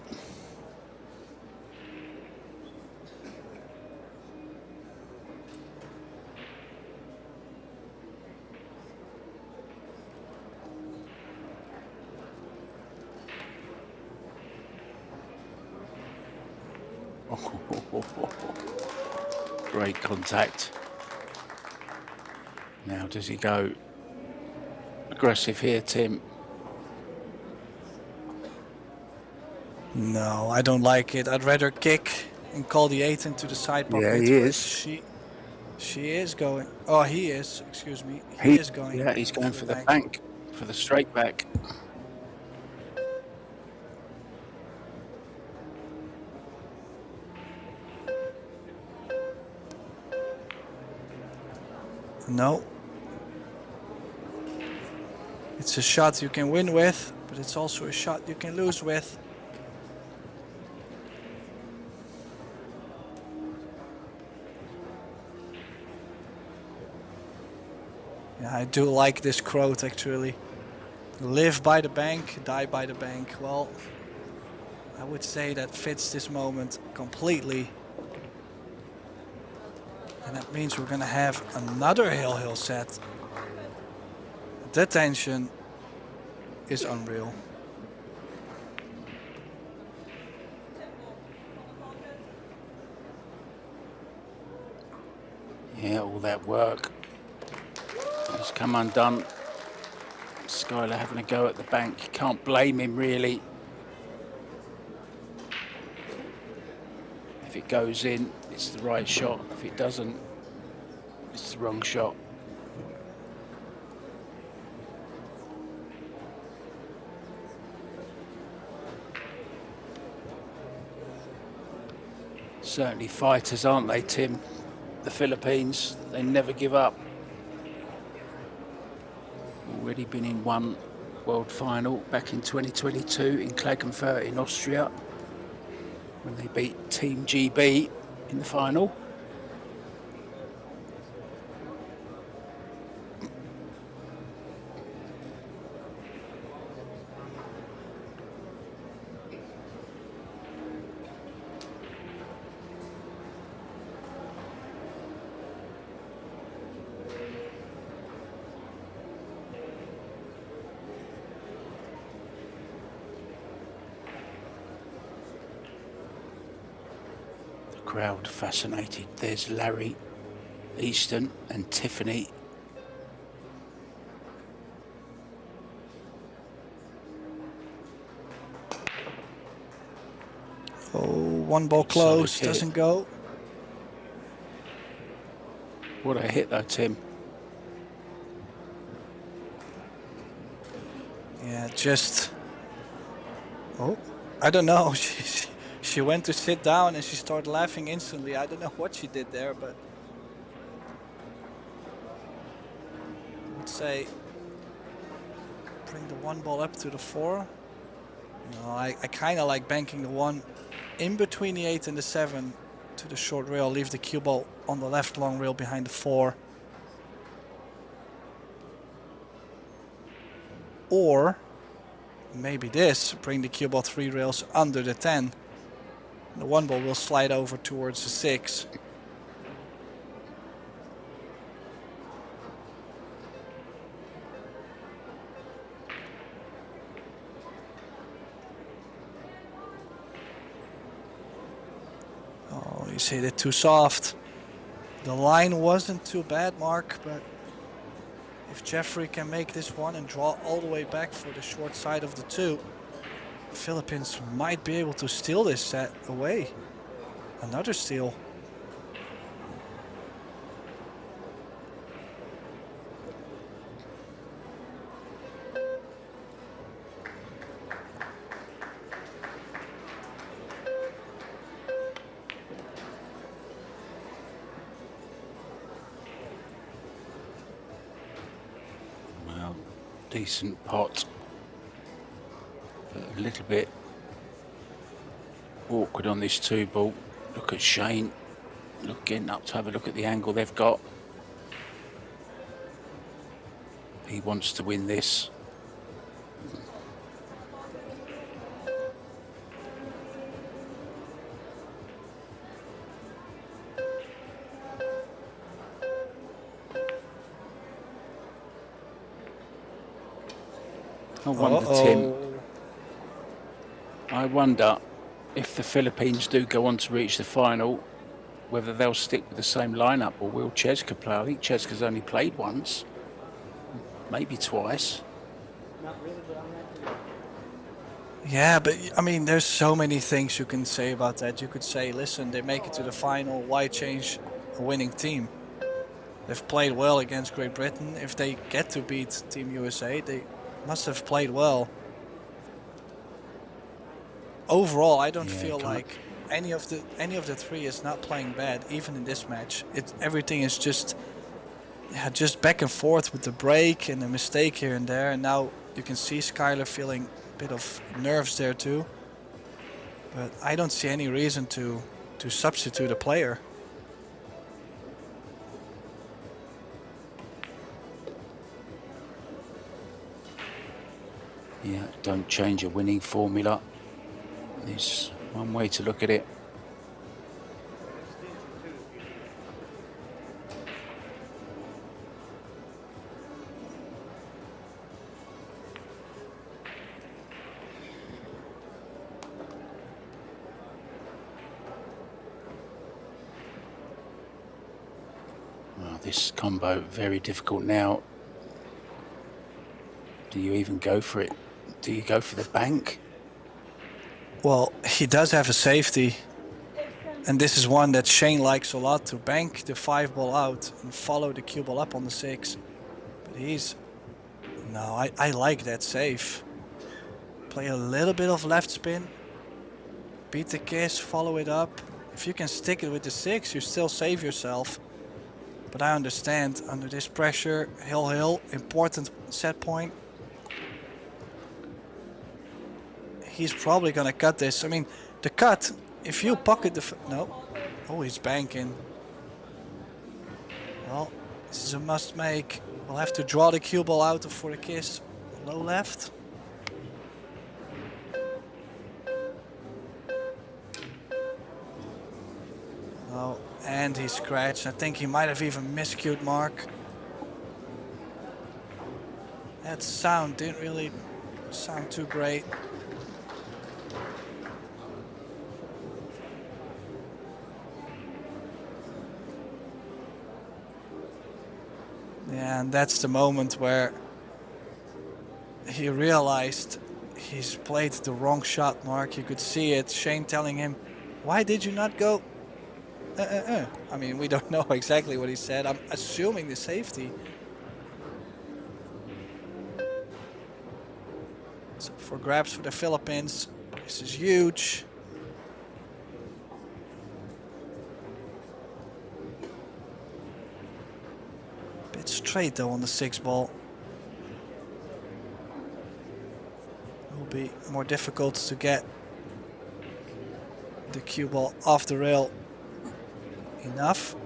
Great contact. Now does he go aggressive here, Tim?
No, I don't like it. I'd rather kick and call the 8 into the side pocket.
Yeah, he is.
She is going. Oh, he is. Excuse me. He is going.
Yeah, he's going for the bank, for the straight back.
No. It's a shot you can win with, but it's also a shot you can lose with. Yeah, I do like this quote actually. Live by the bank, die by the bank. Well, I would say that fits this moment completely. And that means we're going to have another hill set. The tension is unreal.
Yeah, all that work has come undone. Skylar having a go at the bank. You can't blame him really. If it goes in, it's the right shot. If it doesn't, it's the wrong shot. Certainly fighters, aren't they, Tim? The Philippines, they never give up. Already been in one world final back in 2022 in Klagenfurt in Austria, when they beat Team GB in the final. Crowd fascinated. There's Larry, Easton and Tiffany.
Oh, one ball close, doesn't go.
What a hit though, Tim.
Yeah, just... Oh, I don't know. She went to sit down and she started laughing instantly. I don't know what she did there, but I would say bring the 1 ball up to the 4. No, I kind of like banking the 1 in between the 8 and the 7 to the short rail. Leave the cue ball on the left long rail behind the 4. Or maybe this, bring the cue ball 3 rails under the 10. The 1 ball will slide over towards the 6. He's hit it too soft. The line wasn't too bad, Mark, but if Jeffrey can make this one and draw all the way back for the short side of the 2, the Philippines might be able to steal this set away. Another steal.
Well, decent pot. But a little bit awkward on this 2-ball. Look at Shane. Getting up to have a look at the angle they've got. He wants to win this. I wonder, Tim. I wonder if the Philippines do go on to reach the final, whether they'll stick with the same lineup or will Cheska play. I think Cheska's only played once, maybe twice.
Yeah, but I mean, there's so many things you can say about that. You could say, listen, they make it to the final, why change a winning team? They've played well against Great Britain. If they get to beat Team USA, they must have played well. Overall, I don't feel like any of the 3 is not playing bad, even in this match. Everything is just back and forth with the break and a mistake here and there. And now you can see Skylar feeling a bit of nerves there too. But I don't see any reason to substitute a player.
Yeah, don't change a winning formula. There's one way to look at it. Well, this combo very difficult now. Do you even go for it? Do you go for the bank?
Well, he does have a safety, and this is one that Shane likes a lot, to bank the 5-ball out and follow the cue ball up on the 6. But I like that save. Play a little bit of left spin, beat the kiss, follow it up. If you can stick it with the 6, you still save yourself. But I understand, under this pressure, hill, important set point. He's probably gonna cut this. I mean, the cut, if you pocket the... No. Oh, he's banking. Well, this is a must make. We'll have to draw the cue ball out for the kiss. Low left. Oh, and he scratched. I think he might have even miscued Mark. That sound didn't really sound too great. Yeah, and that's the moment where he realized he's played the wrong shot, Mark. You could see it. Shane telling him, why did you not go? I mean, we don't know exactly what he said. I'm assuming the safety. So for grabs for the Philippines. This is huge. Bit straight though on the 6-ball. It will be more difficult to get the cue ball off the rail enough.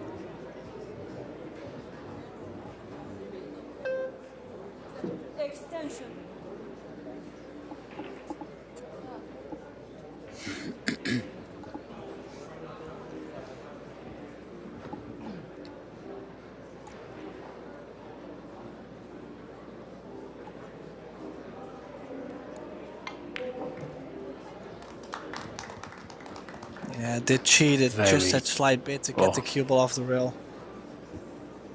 Extension.
Yeah, they cheated just that slight bit to get the cue ball off the rail.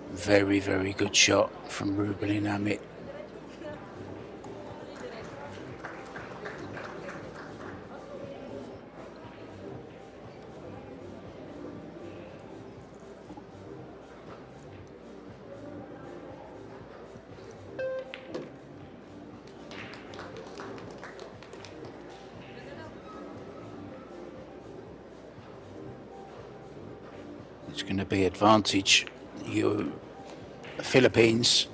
Very, very good shot from Ruben and Amit. It's going to be advantage you Philippines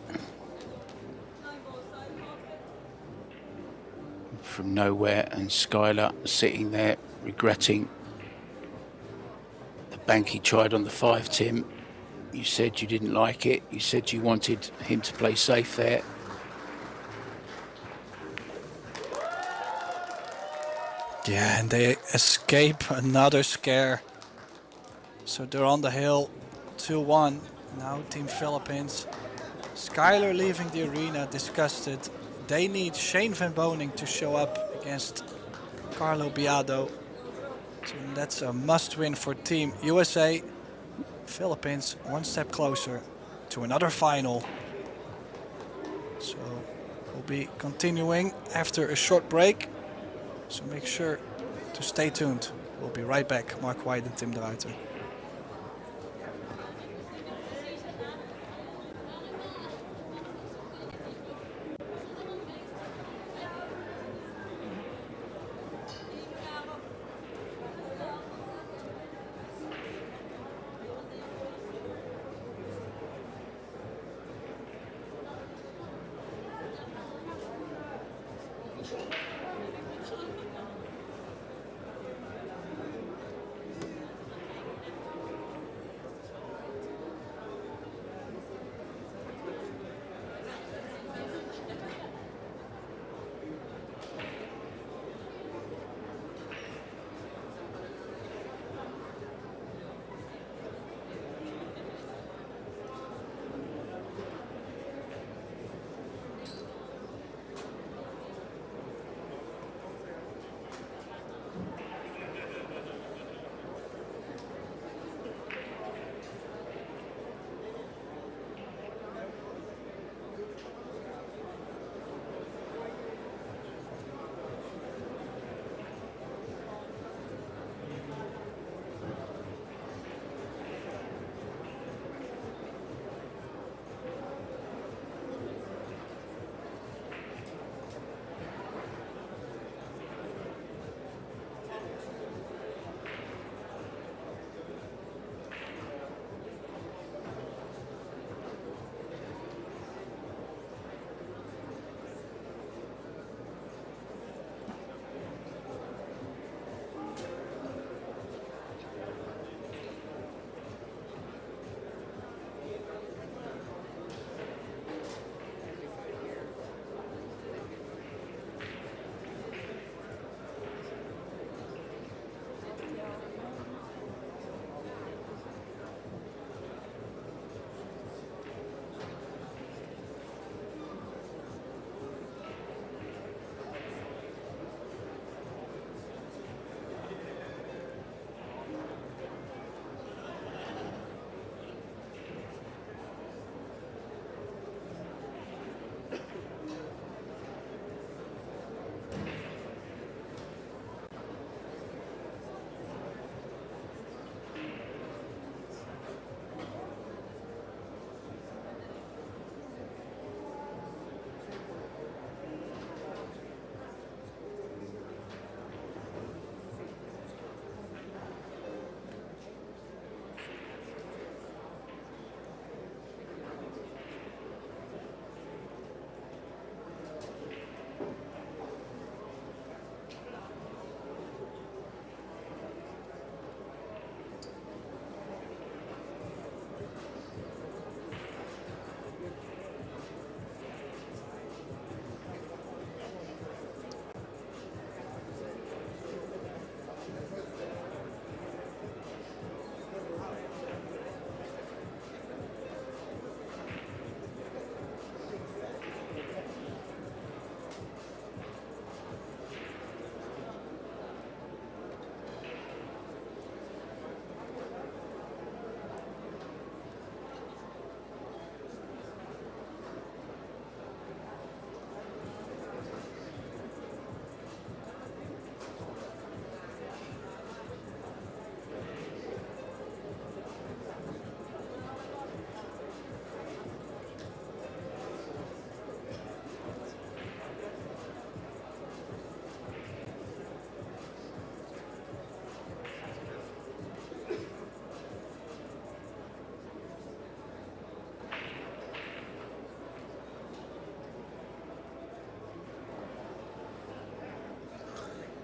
from nowhere, and Skylar sitting there regretting the bank he tried on the 5, Tim. You said you didn't like it. You said you wanted him to play safe there.
Yeah, and they escape another scare. So they're on the hill, 2-1. Now Team Philippines. Skylar leaving the arena disgusted. They need Shane Van Boning to show up against Carlo Biado. So that's a must-win for Team USA. Philippines one step closer to another final. So we'll be continuing after a short break. So make sure to stay tuned. We'll be right back. Mark White and Tim de Ruiter.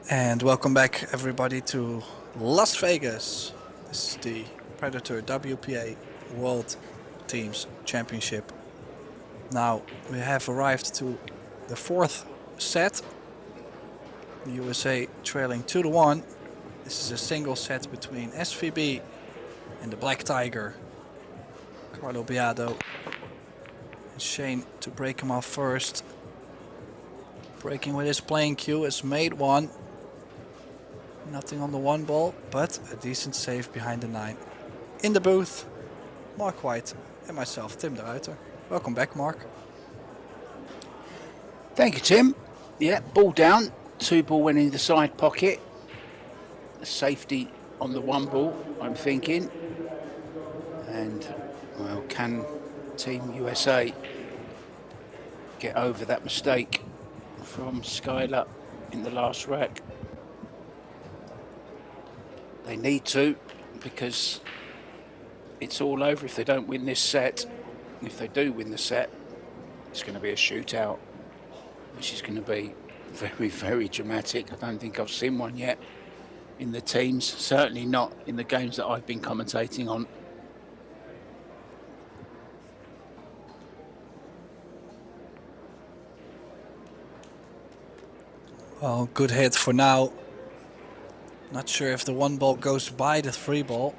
And welcome back everybody to Las Vegas. This is the Predator WPA World Teams Championship. Now we have arrived to the fourth set. The USA trailing 2-1. This is a single set between SVB and the Black Tiger, Carlo Biado. And Shane to break him off first. Breaking with his playing cue is made one. Nothing on the one ball, but a decent save behind the 9. In the booth, Mark White and myself, Tim de Ruiter. Welcome back, Mark.
Thank you, Tim. Yeah, ball down. 2 ball went in the side pocket. Safety on the 1 ball, I'm thinking. And, well, can Team USA get over that mistake from Skylar in the last rack? They need to, because it's all over if they don't win this set. If they do win the set, it's going to be a shootout, which is going to be very, very dramatic. I don't think I've seen one yet in the teams, certainly not in the games that I've been commentating on.
Well, good hit for now. Not sure if the 1 ball goes by the 3 ball.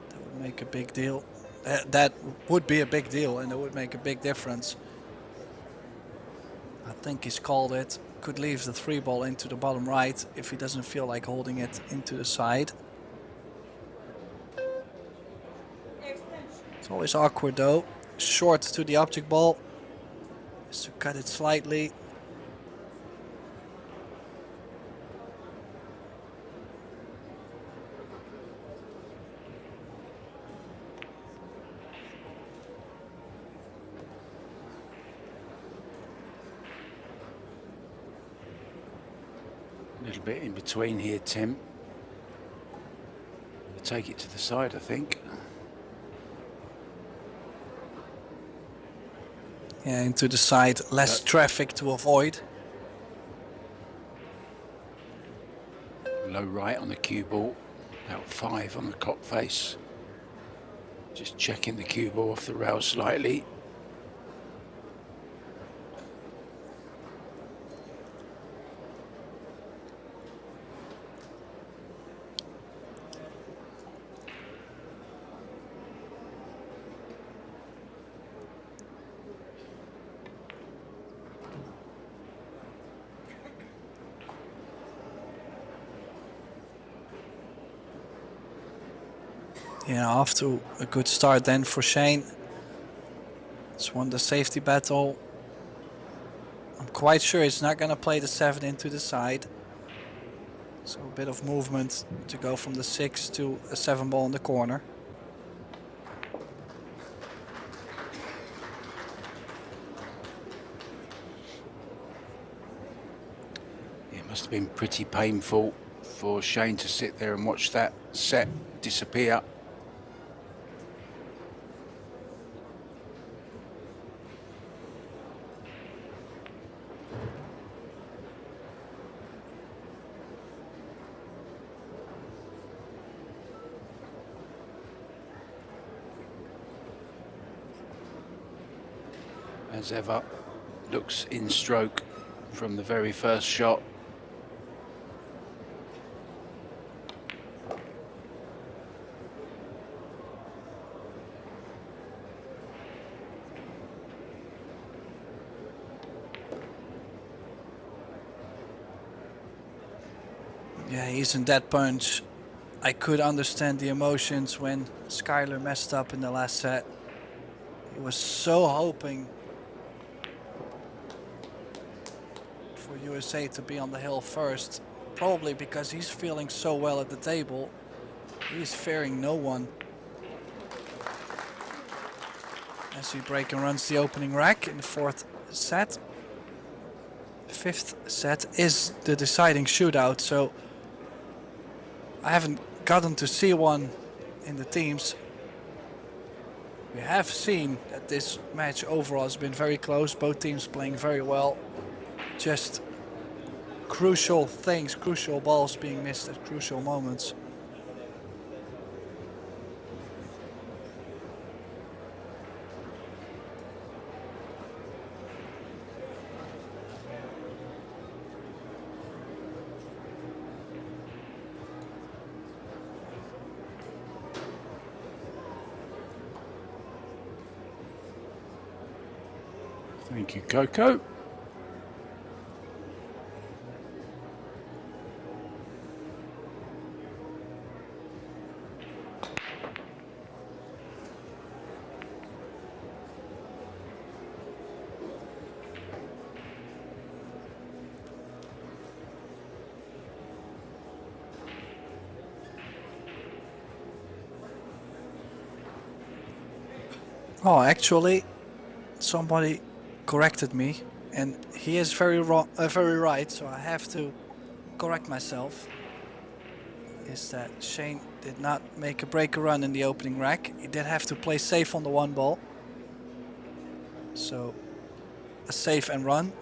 That would make a big deal. That would be a big deal, and it would make a big difference. I think he's called it. Could leave the 3 ball into the bottom right if he doesn't feel like holding it into the side. It's always awkward though. Short to the object ball. Just to cut it slightly.
A little bit in between here, Tim. Take it to the side, I think.
Yeah, into the side, less traffic to avoid.
Low right on the cue ball, about 5 on the clock face. Just checking the cue ball off the rail slightly.
Yeah, off to a good start then for Shane. He's won the safety battle. I'm quite sure he's not going to play the 7 into the side. So a bit of movement to go from the 6 to a 7 ball in the corner.
It must have been pretty painful for Shane to sit there and watch that set disappear. As ever, looks in stroke from the very first shot.
Yeah, he's in that punch. I could understand the emotions when Skylar messed up in the last set. He was so hoping for USA to be on the hill first, probably because he's feeling so well at the table. He's fearing no one. As he break and runs the opening rack in the 4th set. 5th set is the deciding shootout, so I haven't gotten to see one in the teams. We have seen that this match overall has been very close, both teams playing very well. Just crucial things, crucial balls being missed at crucial moments.
Thank you, Coco.
Oh, actually, somebody corrected me, and he is very wrong, very right. So I have to correct myself. Is that Shane did not make a breaker run in the opening rack. He did have to play safe on the one ball. So a save and run.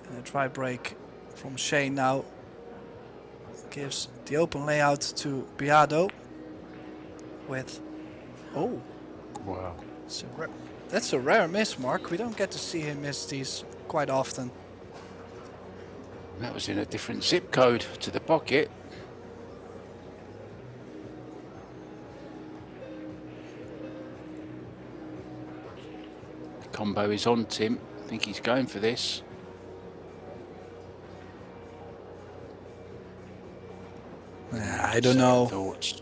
And a try break from Shane now gives the open layout to Biado with, oh,
Wow.
that's a rare miss, Mark. We don't get to see him miss these quite often.
That was in a different zip code to the pocket. The combo is on, Tim. I think he's going for this.
I don't know.
Thoughts.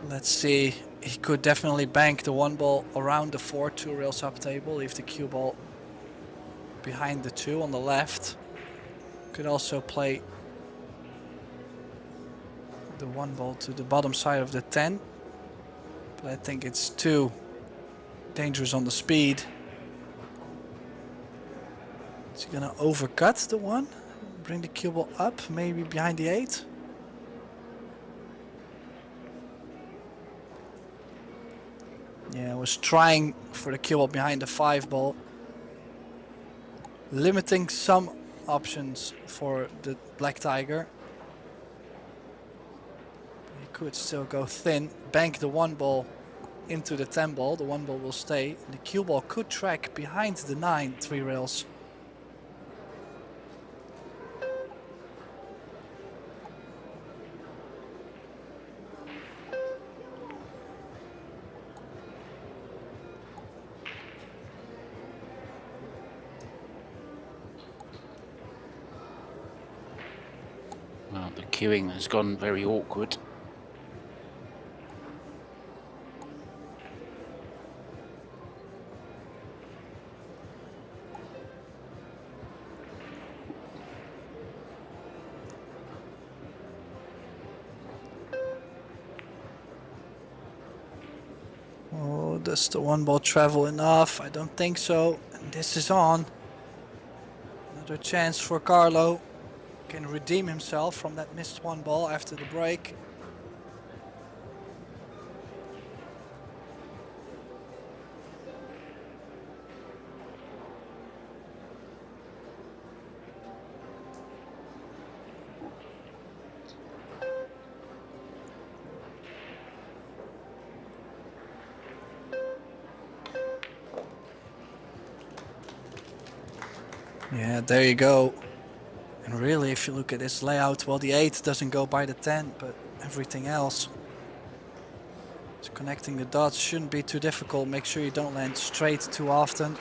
Let's see. He could definitely bank the one ball around the 4, 2 rails up table, leave the cue ball behind the 2 on the left. Could also play the one ball to the bottom side of the 10. But I think it's too dangerous on the speed. Is he gonna overcut the 1? Bring the cue ball up, maybe behind the 8? Yeah, I was trying for the cue ball behind the 5 ball. Limiting some options for the Black Tiger. He could still go thin, bank the 1 ball into the 10 ball. The 1 ball will stay. The cue ball could track behind the 9 3 rails.
Well, the queuing has gone very awkward.
Oh, does the 1 ball travel enough? I don't think so. And this is on. Another chance for Carlo. Can redeem himself from that missed 1 ball after the break. Yeah, there you go. And really, if you look at this layout, well, the 8 doesn't go by the 10, but everything else. So connecting the dots shouldn't be too difficult. Make sure you don't land straight too often.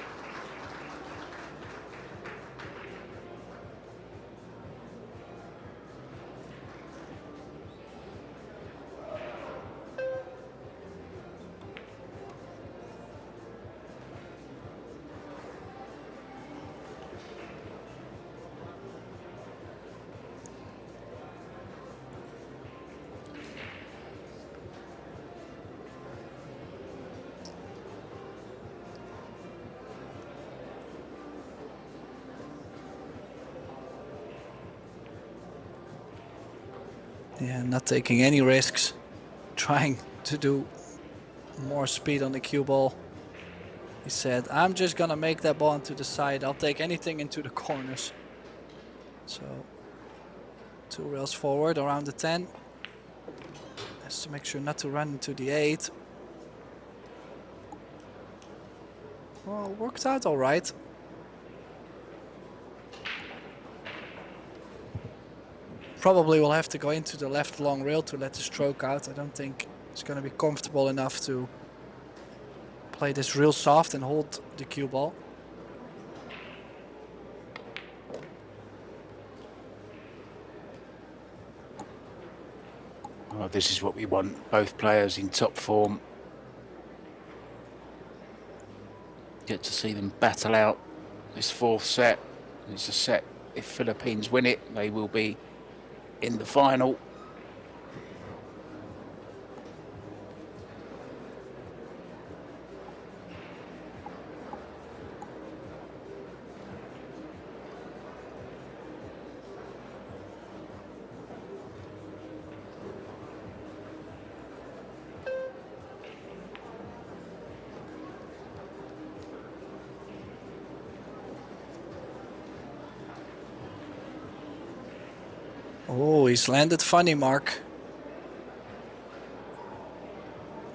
Yeah, not taking any risks. Trying to do more speed on the cue ball. He said, I'm just gonna make that ball into the side. I'll take anything into the corners. So 2 rails forward around the 10. Has to make sure not to run into the 8. Well, worked out all right. Probably will have to go into the left long rail to let the stroke out. I don't think it's going to be comfortable enough to play this real soft and hold the cue ball.
Oh, this is what we want, both players in top form. Get to see them battle out this 4th set. It's a set, if Philippines win it, they will be in the final.
Oh, he's landed funny, Mark.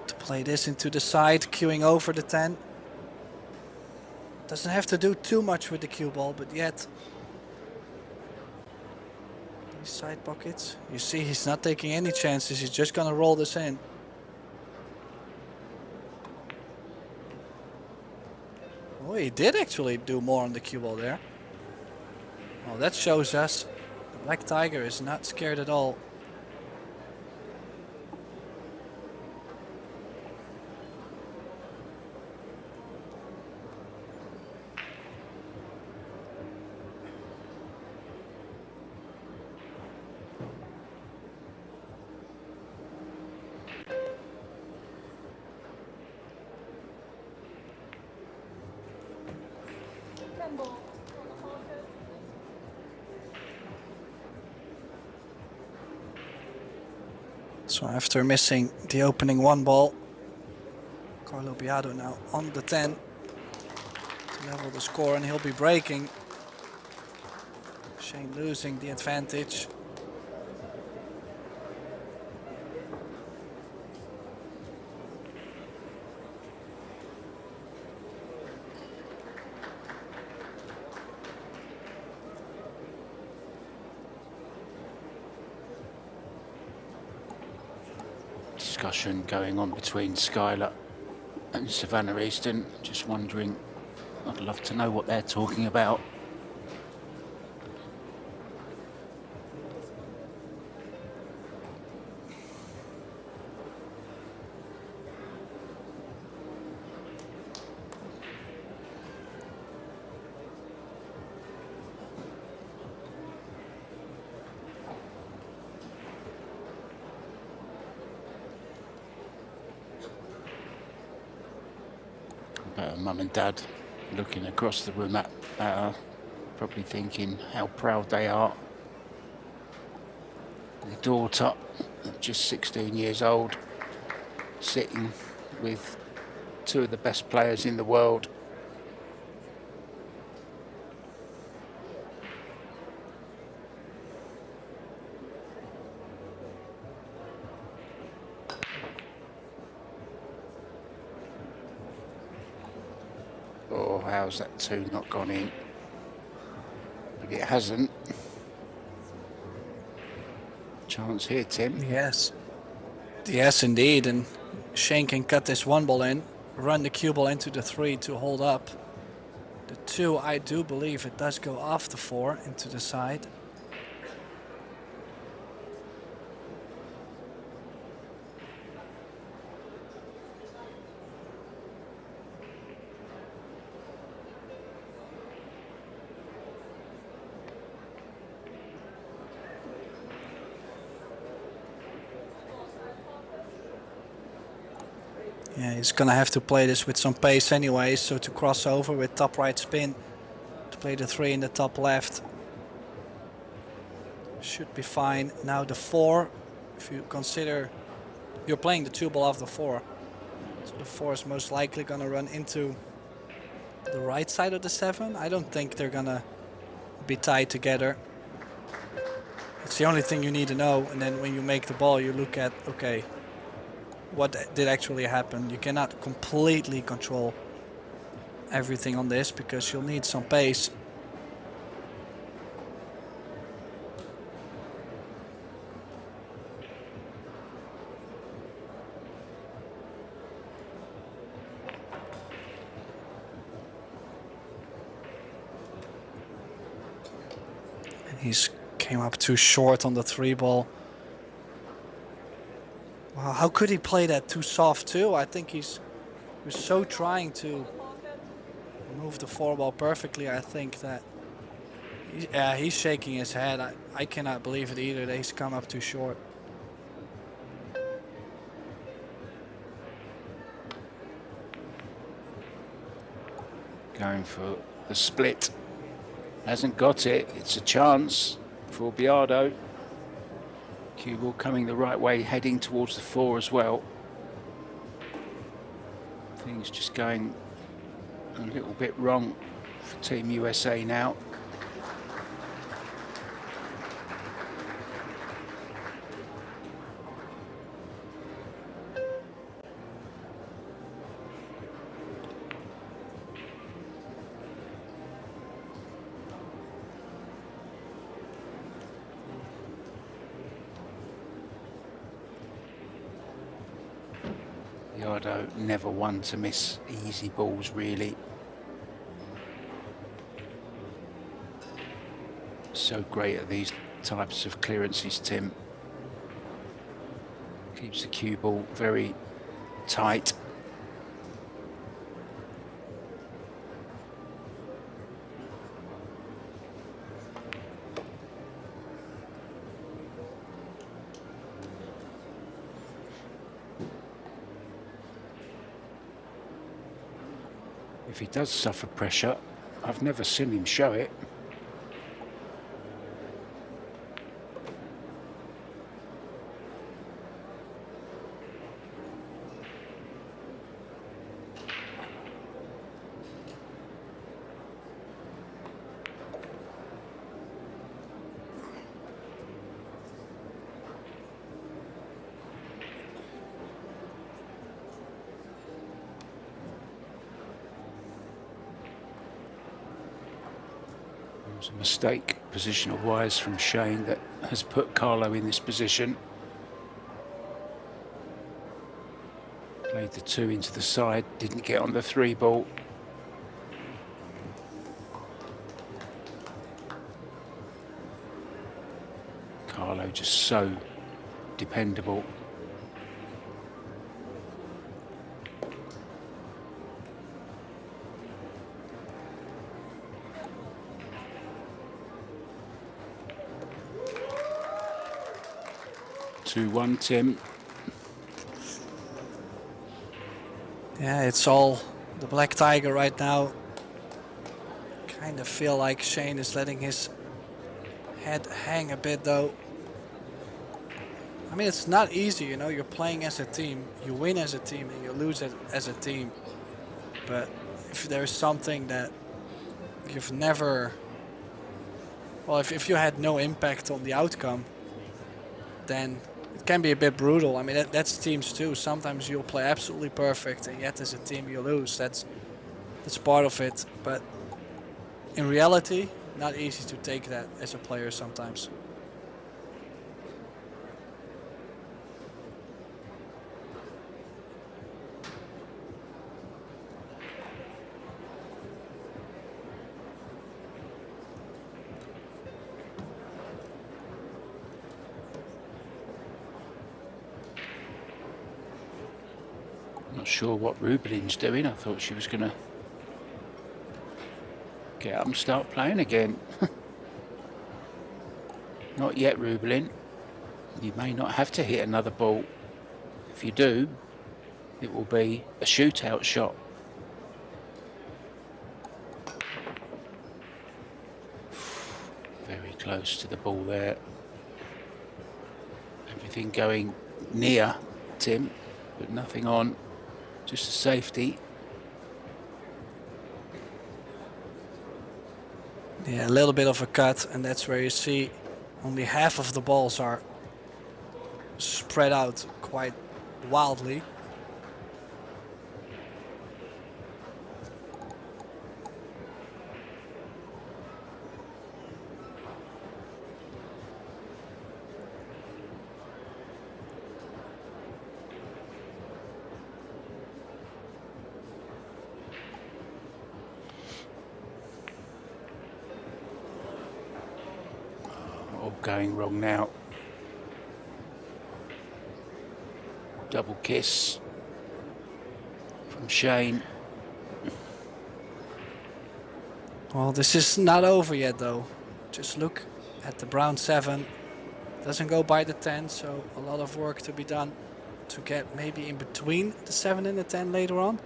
To play this into the side, queuing over the 10. Doesn't have to do too much with the cue ball, but yet. These side pockets. You see, he's not taking any chances. He's just gonna roll this in. Oh, he did actually do more on the cue ball there. Well, that shows us Black Tiger is not scared at all. So after missing the opening 1 ball, Carlo Biado now on the 10 to level the score, and he'll be breaking. Shane losing the advantage.
Discussion going on between Skylar and Savannah Easton. Just wondering, I'd love to know what they're talking about. Mum and Dad looking across the room at her, probably thinking how proud they are. The daughter, just 16 years old, sitting with 2 of the best players in the world. Oh, how's that 2 not gone in? But it hasn't. Chance here, Tim.
Yes. Yes, indeed. And Shane can cut this 1 ball in, run the cue ball into the 3 to hold up. The 2, I do believe it does go off the 4 into the side. Yeah, he's gonna have to play this with some pace anyway, so to cross over with top right spin, to play the 3 in the top left. Should be fine. Now the 4, if you consider you're playing the 2 ball off the 4. So the 4 is most likely gonna run into the right side of the 7. I don't think they're gonna be tied together. It's the only thing you need to know, and then when you make the ball, you look at, okay, what did actually happen. You cannot completely control everything on this because you'll need some pace. And he's came up too short on the 3 ball. Wow, how could he play that too soft too? I think he was so trying to move the 4 ball perfectly. I think that he's shaking his head. I cannot believe it either that he's come up too short.
Going for the split. Hasn't got it. It's a chance for Biardo. Cue ball coming the right way, heading towards the 4 as well. Things just going a little bit wrong for Team USA now. Biardo never one to miss easy balls, really. So great at these types of clearances, Tim. Keeps the cue ball very tight. If he does suffer pressure, I've never seen him show it. A mistake positional wise from Shane that has put Carlo in this position. Played the 2 into the side, didn't get on the 3 ball. Carlo just so dependable. One, Tim.
Yeah, it's all the Black Tiger right now. Kind of feel like Shane is letting his head hang a bit though. I mean, it's not easy, you know, you're playing as a team. You win as a team and you lose as a team. But if there's something that you've never... Well, if you had no impact on the outcome, then it can be a bit brutal. I mean, that's teams too. Sometimes you'll play absolutely perfect and yet as a team you lose. That's part of it. But in reality, not easy to take that as a player sometimes.
Not sure what Rubelin's doing. I thought she was going to get up and start playing again. Not yet, Rubelin. You may not have to hit another ball. If you do, it will be a shootout shot. Very close to the ball there. Everything going near Tim, but nothing on. Just a safety.
Yeah, a little bit of a cut, and that's where you see only half of the balls are spread out quite wildly.
All going wrong now. Double kiss from Shane.
Well, this is not over yet though. Just look at the brown 7. Doesn't go by the 10, so a lot of work to be done to get maybe in between the 7 and the 10 later on.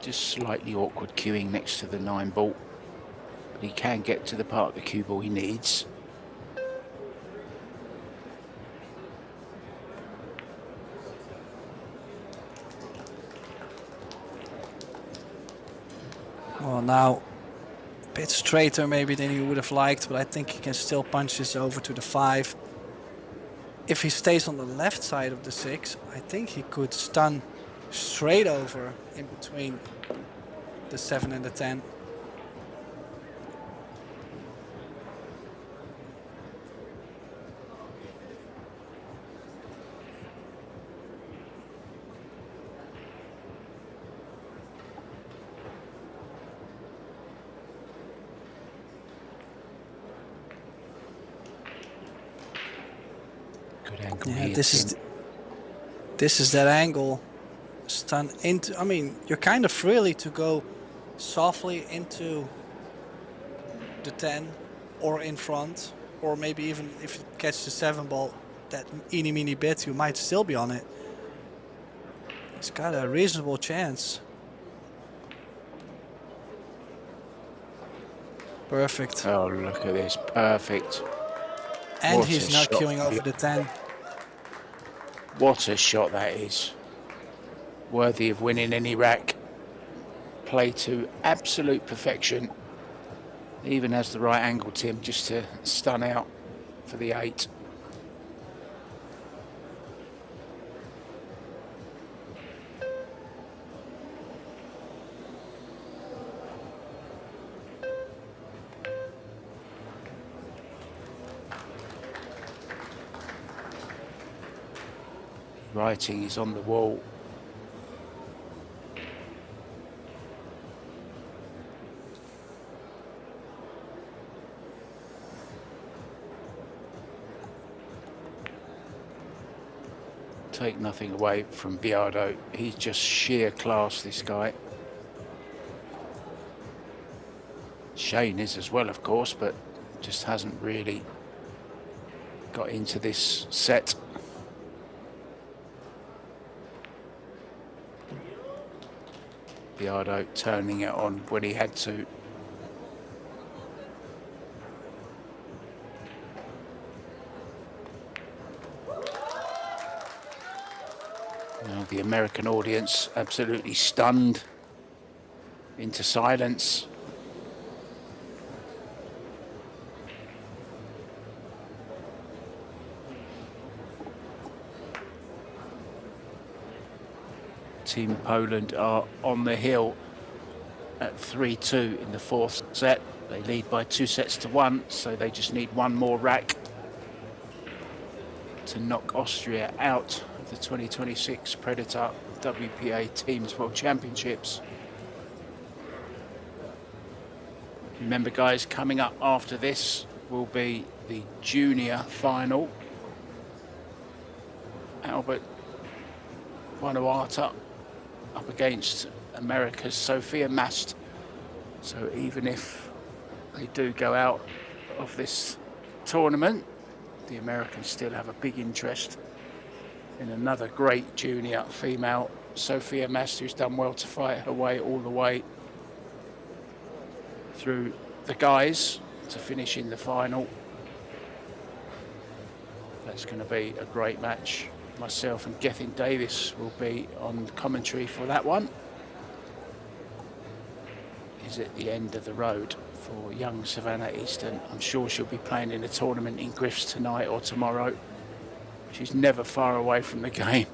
Just slightly awkward queuing next to the 9 ball, but he can get to the part of the cue ball he needs.
Well, now a bit straighter maybe than he would have liked, but I think he can still punch this over to the 5. If he stays on the left side of the 6, I think he could stun straight over in between the 7 and the 10.
Good angle
Yeah,
here,
this is that angle. Stun into, I mean, you're kind of free to go softly into the 10 or in front, or maybe even if you catch the 7 ball, that eeny meeny bit, you might still be on it. He's got a reasonable chance. Perfect.
Oh, look at this, perfect.
And
What
he's
a
now
shot.
queuing over the 10.
What a shot that is. Worthy of winning any rack. Play to absolute perfection. Even has the right angle, Tim, just to stun out for the 8. Writing is on the wall. Take nothing away from Biardo. He's just sheer class, this guy. Shane is as well, of course, but just hasn't really got into this set. Biardo turning it on when he had to. Now the American audience absolutely stunned into silence. Team Poland are on the hill at 3-2 in the 4th set. They lead by 2 sets to 1, so they just need one more rack to knock Austria out of the 2026 Predator WPA Teams World Championships. Remember, guys, coming up after this will be the junior final. Albert Januata up against America's Sophia Mast. So even if they do go out of this tournament, the Americans still have a big interest in another great junior female, Sophia Mast, who's done well to fight her way all the way through the guys to finish in the final. That's going to be a great match. Myself and Gethin Davis will be on commentary for that one. Is at the end of the road for young Savannah Easton. I'm sure she'll be playing in a tournament in Griffs tonight or tomorrow. She's never far away from the game.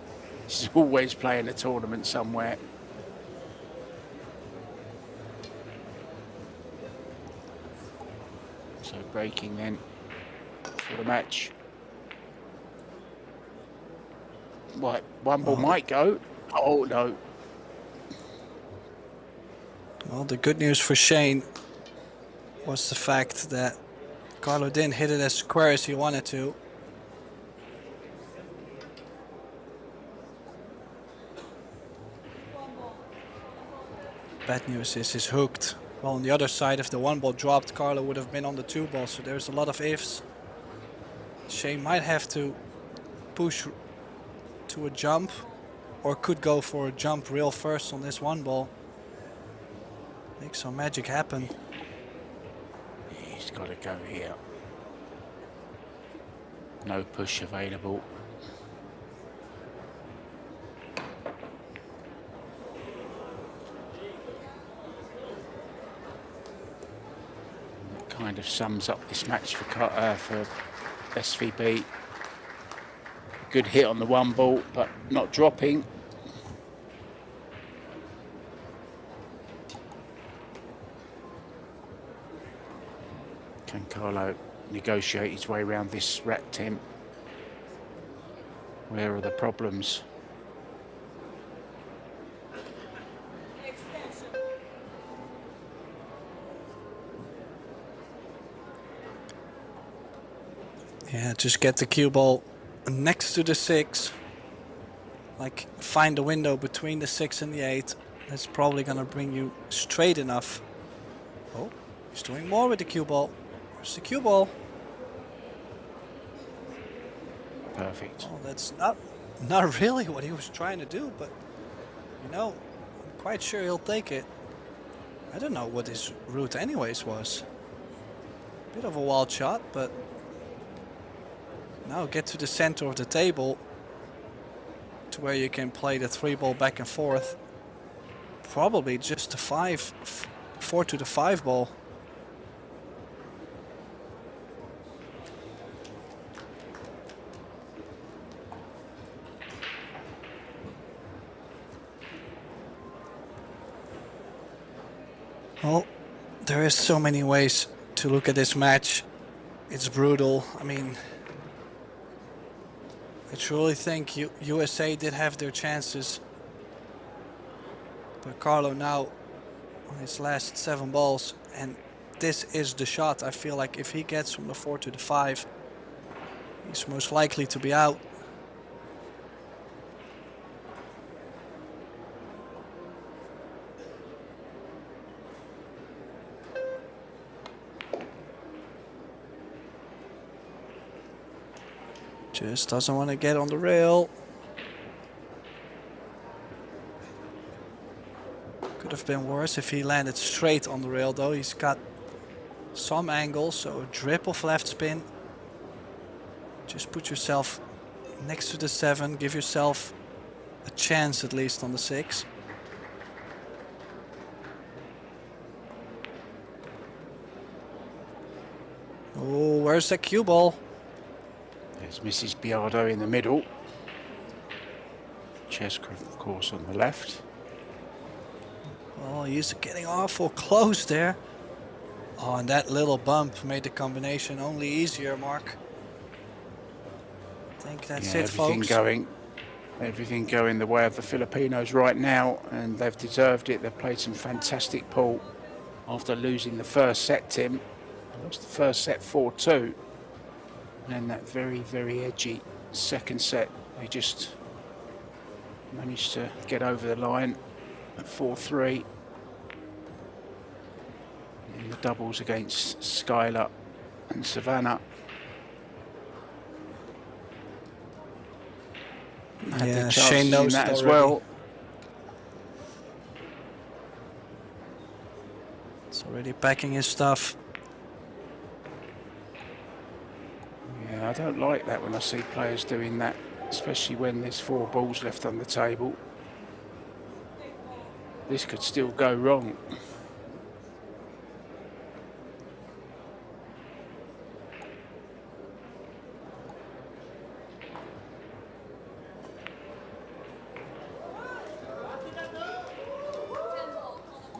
She's always playing a tournament somewhere. So breaking then for the match. Right, one ball might go. Oh no.
Well, the good news for Shane was the fact that Carlo didn't hit it as square as he wanted to. Bad news is he's hooked. Well, on the other side, if the one ball dropped, Carlo would have been on the two ball, so there's a lot of ifs. Shane might have to push to a jump, or could go for a jump real first on this one ball. Make some magic happen.
He's got to go here. No push available. That kind of sums up this match for SVB. Good hit on the one ball, but not dropping. Can Carlo negotiate his way around this rat, Tim? Where are the problems?
Extension.
Yeah, just get the cue ball next to the 6. Like, find the window between the 6 and the 8. That's probably gonna bring you straight enough. Oh, he's doing more with the cue ball. Where's the cue ball?
Perfect.
Oh, that's not really what he was trying to do, but you know, I'm quite sure he'll take it. I don't know what his route anyways was. Bit of a wild shot, but now get to the center of the table to where you can play the 3 ball back and forth. Probably just the 4 to the 5 ball. Well, there is so many ways to look at this match. It's brutal. I mean, I truly think USA did have their chances. But Carlo now on his last 7 balls, and this is the shot. I feel like if he gets from the 4 to the 5, he's most likely to be out. Just doesn't want to get on the rail. Could have been worse if he landed straight on the rail though. He's got some angle, so a drip of left spin. Just put yourself next to the 7. Give yourself a chance at least on the 6. Oh, where's that cue ball?
There's Mrs. Biardo in the middle. Cheska, of course, on the left.
Oh, he's getting awful close there. Oh, and that little bump made the combination only easier, Mark. I think that's it, folks.
Everything going the way of the Filipinos right now, and they've deserved it. They've played some fantastic pool after losing the first set, Tim. Lost the first set 4-2. And that very, very edgy second set, they just managed to get over the line at 4-3 in the doubles against Skylar and Savannah. Had
Yeah,
their
Shane
chances
knows
in that
it
as
already.
well.
It's already packing his stuff.
Yeah, I don't like that when I see players doing that, especially when there's 4 balls left on the table. This could still go wrong.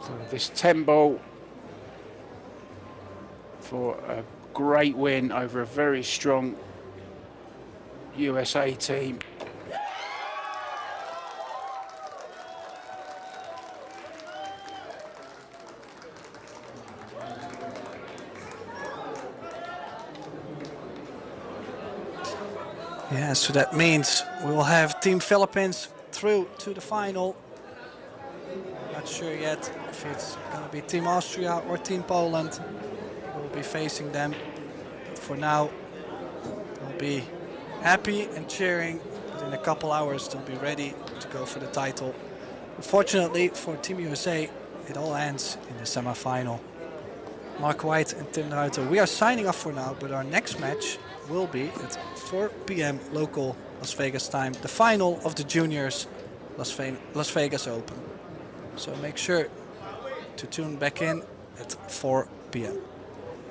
So this 10 ball for a great win over a very strong USA team.
Yeah, so that means we will have Team Philippines through to the final. Not sure yet if it's going to be Team Austria or Team Poland. We'll be facing them. But for now, we'll be happy and cheering. But in a couple hours, they'll be ready to go for the title. Unfortunately for Team USA, it all ends in the semi-final. Mark White and Tim de Ruiter, we are signing off for now, but our next match will be at 4 p.m. local Las Vegas time, the final of the Juniors Las Vegas Open. So make sure to tune back in at 4 p.m.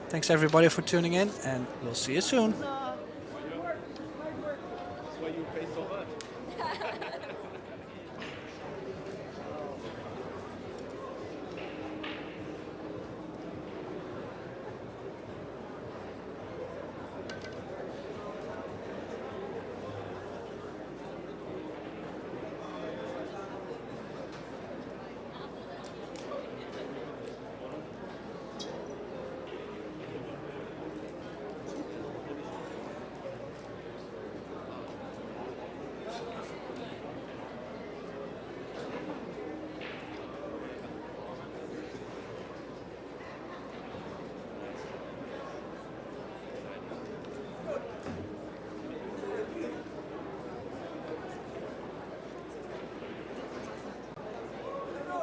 Thanks everybody for tuning in, and we'll see you soon.
That's why you pay so much.